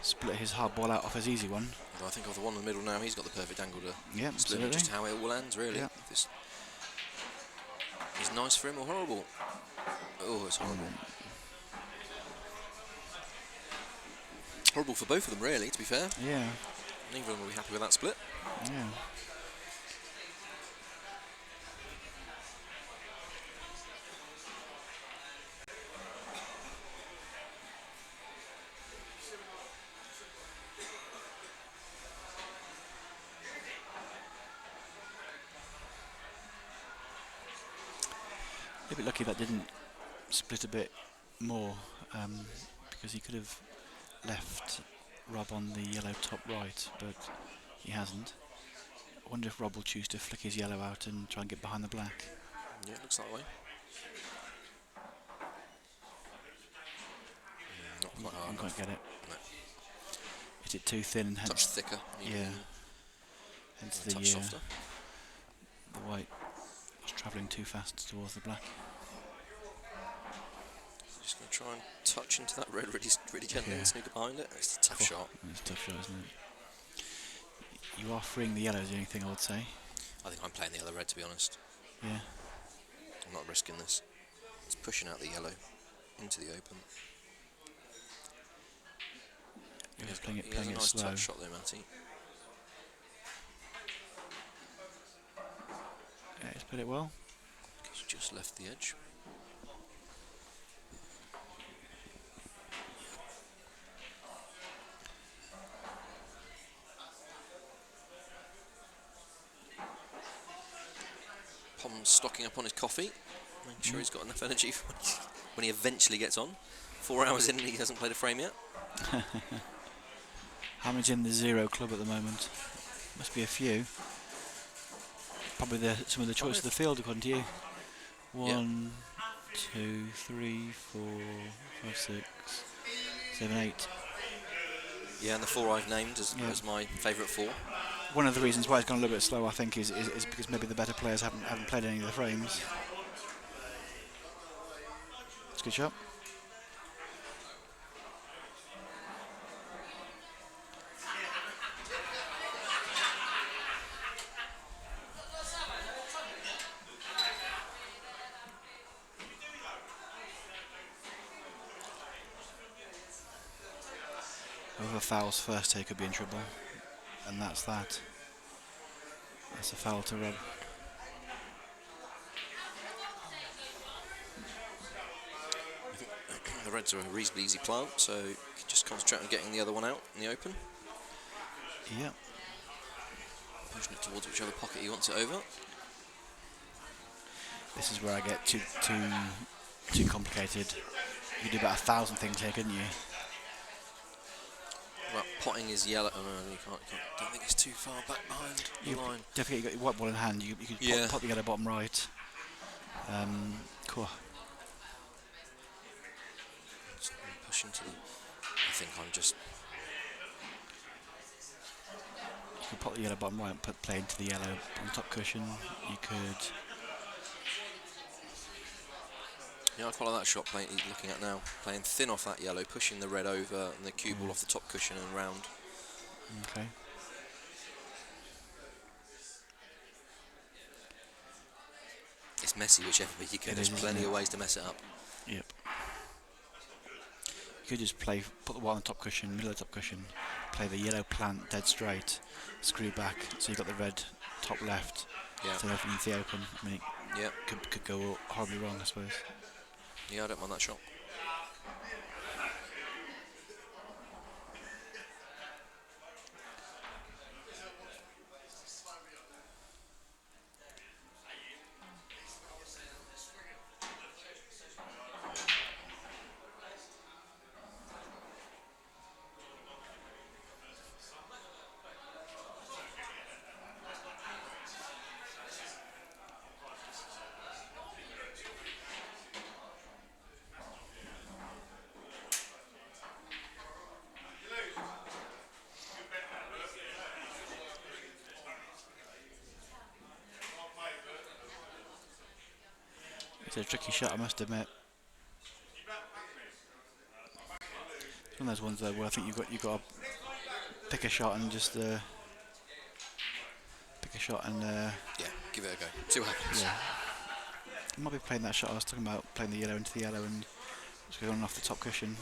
[SPEAKER 4] split his hard ball out off his easy one.
[SPEAKER 2] Although I think of the one in the middle now, he's got the perfect angle to
[SPEAKER 4] Yeah,
[SPEAKER 2] split
[SPEAKER 4] absolutely.
[SPEAKER 2] it, just how it all lands, really.
[SPEAKER 4] Yeah.
[SPEAKER 2] If this is nice for him or horrible. Oh, it's horrible. Horrible for both of them, really, to be fair.
[SPEAKER 4] Yeah,
[SPEAKER 2] Neither of them will be happy with that split.
[SPEAKER 4] yeah. A bit lucky that didn't split a bit more because he could have left Rob on the yellow top right, but he hasn't. I wonder if Rob will choose to flick his yellow out and try and get behind the black.
[SPEAKER 2] Yeah, it looks that way. Not quite hard
[SPEAKER 4] I'm going
[SPEAKER 2] enough.
[SPEAKER 4] to get it.
[SPEAKER 2] No.
[SPEAKER 4] Is it too thin and hence
[SPEAKER 2] Touch thicker.
[SPEAKER 4] yeah, hence
[SPEAKER 2] A touch softer.
[SPEAKER 4] the white was travelling too fast towards the black.
[SPEAKER 2] Just going to try and touch into that red really gently
[SPEAKER 4] Yeah.
[SPEAKER 2] and Snooker behind it. It's a tough shot.
[SPEAKER 4] It's a tough shot, isn't it? You are freeing the yellow, is the only thing I would say.
[SPEAKER 2] I think I'm playing the other red, to be honest.
[SPEAKER 4] Yeah.
[SPEAKER 2] I'm not risking this. It's pushing out the yellow into the open.
[SPEAKER 4] He was
[SPEAKER 2] He
[SPEAKER 4] playing
[SPEAKER 2] has
[SPEAKER 4] it
[SPEAKER 2] a nice
[SPEAKER 4] slow.
[SPEAKER 2] touch shot there, Matty.
[SPEAKER 4] Yeah, he's played it well.
[SPEAKER 2] He's just left the edge. Pom's stocking up on his coffee, making sure he's got enough energy for when he eventually gets on. 4 hours in and he hasn't played a frame yet.
[SPEAKER 4] How many's in the zero club at the moment? Must be a few. Probably some of the choice of the field, according to you. 1, 2, 3, 4, 5, 6, 7, 8.
[SPEAKER 2] Yeah, and the 4 I've named as my favourite 4.
[SPEAKER 4] One of the reasons why it's gone a little bit slow, I think, is because maybe the better players haven't played any of the frames. It's a good shot. Whoever fouls first here could be in trouble, and that's that. That's a foul to Rob.
[SPEAKER 2] The Reds are a reasonably easy plant, so you can just concentrate on getting the other one out in the open.
[SPEAKER 4] Yep.
[SPEAKER 2] Pushing it towards whichever pocket he wants it over.
[SPEAKER 4] This is where I get too complicated You could do about 1,000 things here, couldn't you?
[SPEAKER 2] Well, potting is yellow. Oh, no, you can't. Don't think it's too far back behind the
[SPEAKER 4] You
[SPEAKER 2] line.
[SPEAKER 4] definitely got your white ball in hand. You could
[SPEAKER 2] Yeah.
[SPEAKER 4] pop the yellow bottom right. Cool.
[SPEAKER 2] Just push into the. I think I'm just.
[SPEAKER 4] You could pop the yellow bottom right and play into the yellow on top cushion. You could.
[SPEAKER 2] Yeah, I quite like that shot playing. He's looking at now, playing thin off that yellow, pushing the red over, and the cue ball off the top cushion and round.
[SPEAKER 4] Okay.
[SPEAKER 2] It's messy whichever way you go.
[SPEAKER 4] It
[SPEAKER 2] There's
[SPEAKER 4] is,
[SPEAKER 2] plenty
[SPEAKER 4] isn't
[SPEAKER 2] of
[SPEAKER 4] it?
[SPEAKER 2] ways to mess it up.
[SPEAKER 4] Yep. You could just put the white on the top cushion, middle of the top cushion, play the yellow plant dead straight, screw back, so you've got the red top left.
[SPEAKER 2] Yeah.
[SPEAKER 4] So everything into the open. I mean,
[SPEAKER 2] Yeah.
[SPEAKER 4] it could go horribly wrong, I suppose.
[SPEAKER 2] Yeah, I don't mind that shot.
[SPEAKER 4] It's a tricky shot, I must admit. It's one of those ones though where I think you've got to pick a shot and just
[SPEAKER 2] Yeah, give it a go. See what happens.
[SPEAKER 4] yeah. I might be playing that shot I was talking about, playing the yellow into the yellow and just going off the top cushion.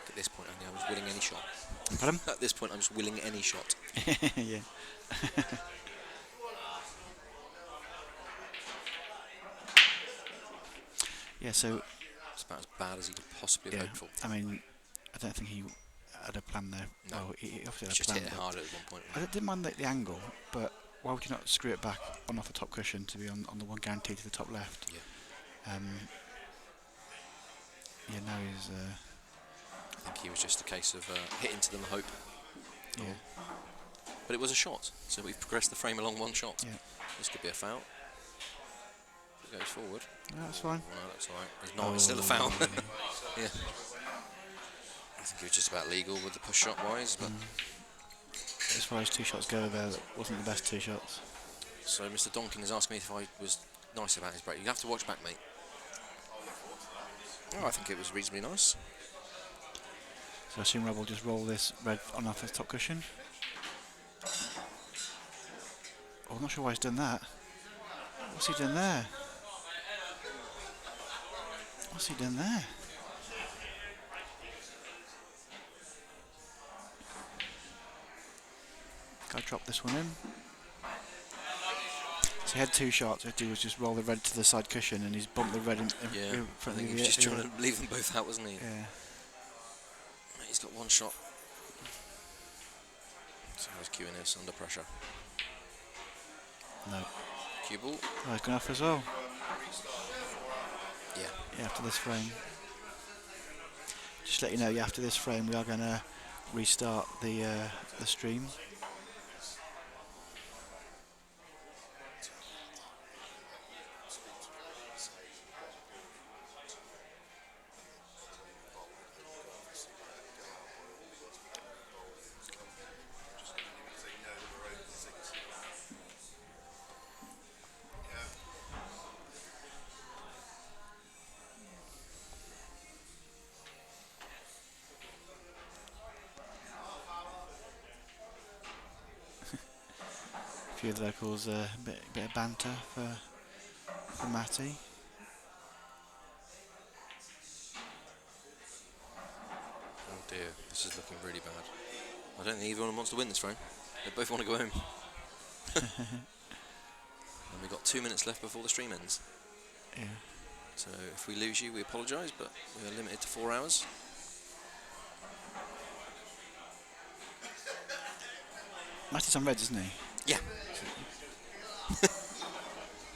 [SPEAKER 2] At this point, Andy, I'm just willing any shot.
[SPEAKER 4] Pardon?
[SPEAKER 2] At this point, I'm just willing any shot.
[SPEAKER 4] Yeah. Yeah, so
[SPEAKER 2] It's about as bad as he could possibly have
[SPEAKER 4] yeah,
[SPEAKER 2] hoped for.
[SPEAKER 4] I mean, I don't think he had a plan there.
[SPEAKER 2] No.
[SPEAKER 4] Well, he obviously had
[SPEAKER 2] Just
[SPEAKER 4] a plan.
[SPEAKER 2] hit it
[SPEAKER 4] but
[SPEAKER 2] hard at one point.
[SPEAKER 4] I didn't mind the angle, but why would you not screw it back on off the top cushion to be on the one guaranteed to the top left?
[SPEAKER 2] Yeah.
[SPEAKER 4] Yeah, now he's
[SPEAKER 2] I think he was just a case of hitting to them a hope.
[SPEAKER 4] yeah.
[SPEAKER 2] But it was a shot, so we've progressed the frame along one shot.
[SPEAKER 4] Yeah.
[SPEAKER 2] This could be a foul. If it goes forward.
[SPEAKER 4] No, that's fine.
[SPEAKER 2] Well, no, that's alright. It's not, it's still a foul.
[SPEAKER 4] Oh,
[SPEAKER 2] Yeah. I think it was just about legal with the push shot wise, but
[SPEAKER 4] As far as two shots go, there that wasn't the best two shots.
[SPEAKER 2] so Mr. Donkin is asking me if I was nice about his break. You have to watch back, mate. Oh, I think it was reasonably nice.
[SPEAKER 4] So I assume Rob will just roll this red on off his top cushion. Oh, I'm not sure why he's done that. What's he done there? What's he done there? Gotta drop this one in. So he had two shots. What he did was just roll the red to the side cushion, and he's bumped the red in
[SPEAKER 2] Yeah, I
[SPEAKER 4] front
[SPEAKER 2] think
[SPEAKER 4] of
[SPEAKER 2] he was just
[SPEAKER 4] the
[SPEAKER 2] trying to leave them both out, wasn't he?
[SPEAKER 4] yeah.
[SPEAKER 2] He's got one shot. So how's QNS under pressure?
[SPEAKER 4] No.
[SPEAKER 2] Cue ball.
[SPEAKER 4] Oh, he's gone off as well.
[SPEAKER 2] Yeah.
[SPEAKER 4] Yeah, after this frame. Just to let you know, yeah, after this frame, we are going to restart the stream. A few of the locals, a bit of banter for Matty.
[SPEAKER 2] Oh dear, this is looking really bad. I don't think either one wants to win this frame. They both want to go home. And we've got 2 minutes left before the stream ends.
[SPEAKER 4] Yeah.
[SPEAKER 2] So if we lose you, we apologise, but we are limited to 4 hours.
[SPEAKER 4] Matty's on reds, isn't he?
[SPEAKER 2] Yeah.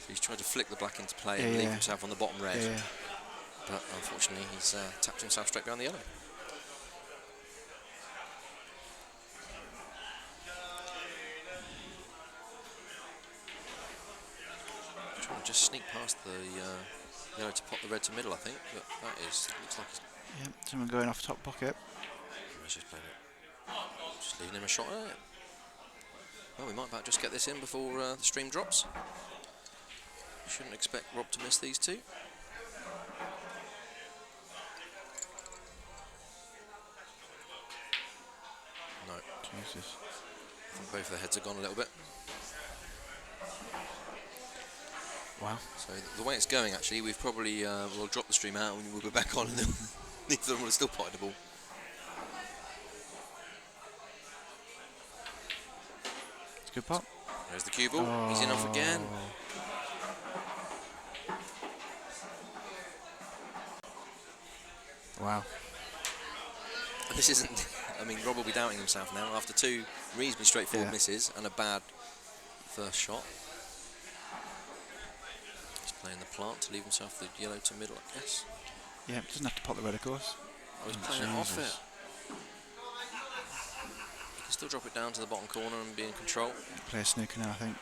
[SPEAKER 2] He's tried to flick the black into play and
[SPEAKER 4] Yeah,
[SPEAKER 2] leave
[SPEAKER 4] yeah.
[SPEAKER 2] himself on the bottom red,
[SPEAKER 4] Yeah.
[SPEAKER 2] but unfortunately he's tapped himself straight behind the yellow. Trying to just sneak past the yellow to pop the red to middle, I think, but that looks like
[SPEAKER 4] Yeah, someone going off top pocket.
[SPEAKER 2] he's just playing it. Just leaving him a shot at it. Well, we might about just get this in before the stream drops. Shouldn't expect Rob to miss these two. No.
[SPEAKER 4] Jesus.
[SPEAKER 2] I think both of their heads have gone a little bit.
[SPEAKER 4] Wow.
[SPEAKER 2] So the way it's going, actually, we've probably we'll drop the stream out and we'll be back on, and then neither of them will have still potted the ball.
[SPEAKER 4] It's a good pot.
[SPEAKER 2] There's the cue ball. He's in off again.
[SPEAKER 4] Wow.
[SPEAKER 2] This isn't. I mean, Rob will be doubting himself now after two reasonably straightforward misses and a bad first shot. He's playing the plant to leave himself the yellow to middle, I guess.
[SPEAKER 4] Yeah, doesn't have to pot the red, of course.
[SPEAKER 2] Oh, he's playing it off it. He can still drop it down to the bottom corner and be in control.
[SPEAKER 4] Play a snooker now, I think.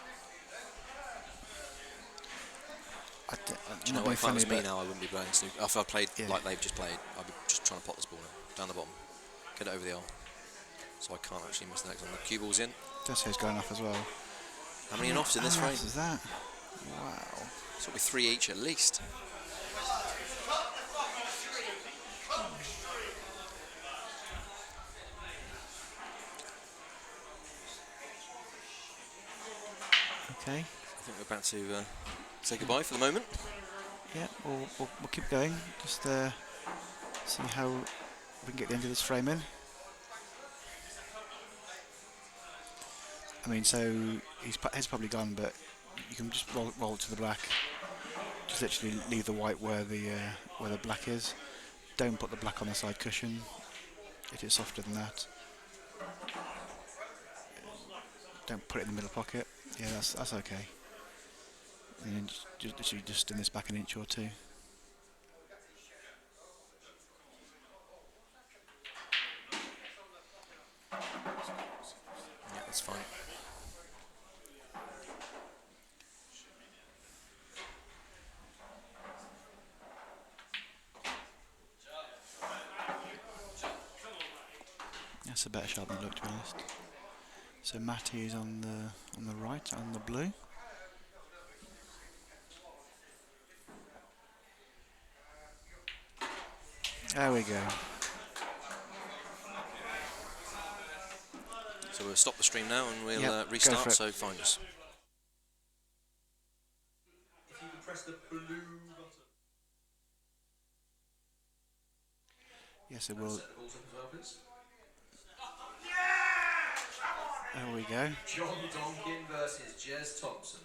[SPEAKER 2] Do you know what? If that was me now, I wouldn't be playing snooker. If I played like they've just played, I'd be just trying to pot this ball now, down the bottom, get it over the arm. So I can't actually miss the next one. The cue ball's in.
[SPEAKER 4] Does say it's going off as well.
[SPEAKER 2] How many offs in this frame?
[SPEAKER 4] Is that? Wow.
[SPEAKER 2] It's will be 3 each at least.
[SPEAKER 4] Okay.
[SPEAKER 2] I think we're about to say goodbye for the moment.
[SPEAKER 4] Yeah, we'll keep going. Just see how we can get the end of this frame in. I mean, so his head's probably gone, but you can just roll it to the black. Just literally leave the white where the black is. Don't put the black on the side cushion. If it's softer than that. Don't put it in the middle pocket. Yeah, that's okay. And then just spin this back an inch or two.
[SPEAKER 2] Yeah, that's fine.
[SPEAKER 4] That's a better shot than it looked, to be honest. So Matty is on the right, on the blue. There we go.
[SPEAKER 2] So we'll stop the stream now and we'll restart, so find us.
[SPEAKER 5] If you can press the blue button.
[SPEAKER 4] Yes, it will.
[SPEAKER 5] Set the balls up as well, please.
[SPEAKER 4] There we go.
[SPEAKER 5] John Donkin versus Jez Thompson.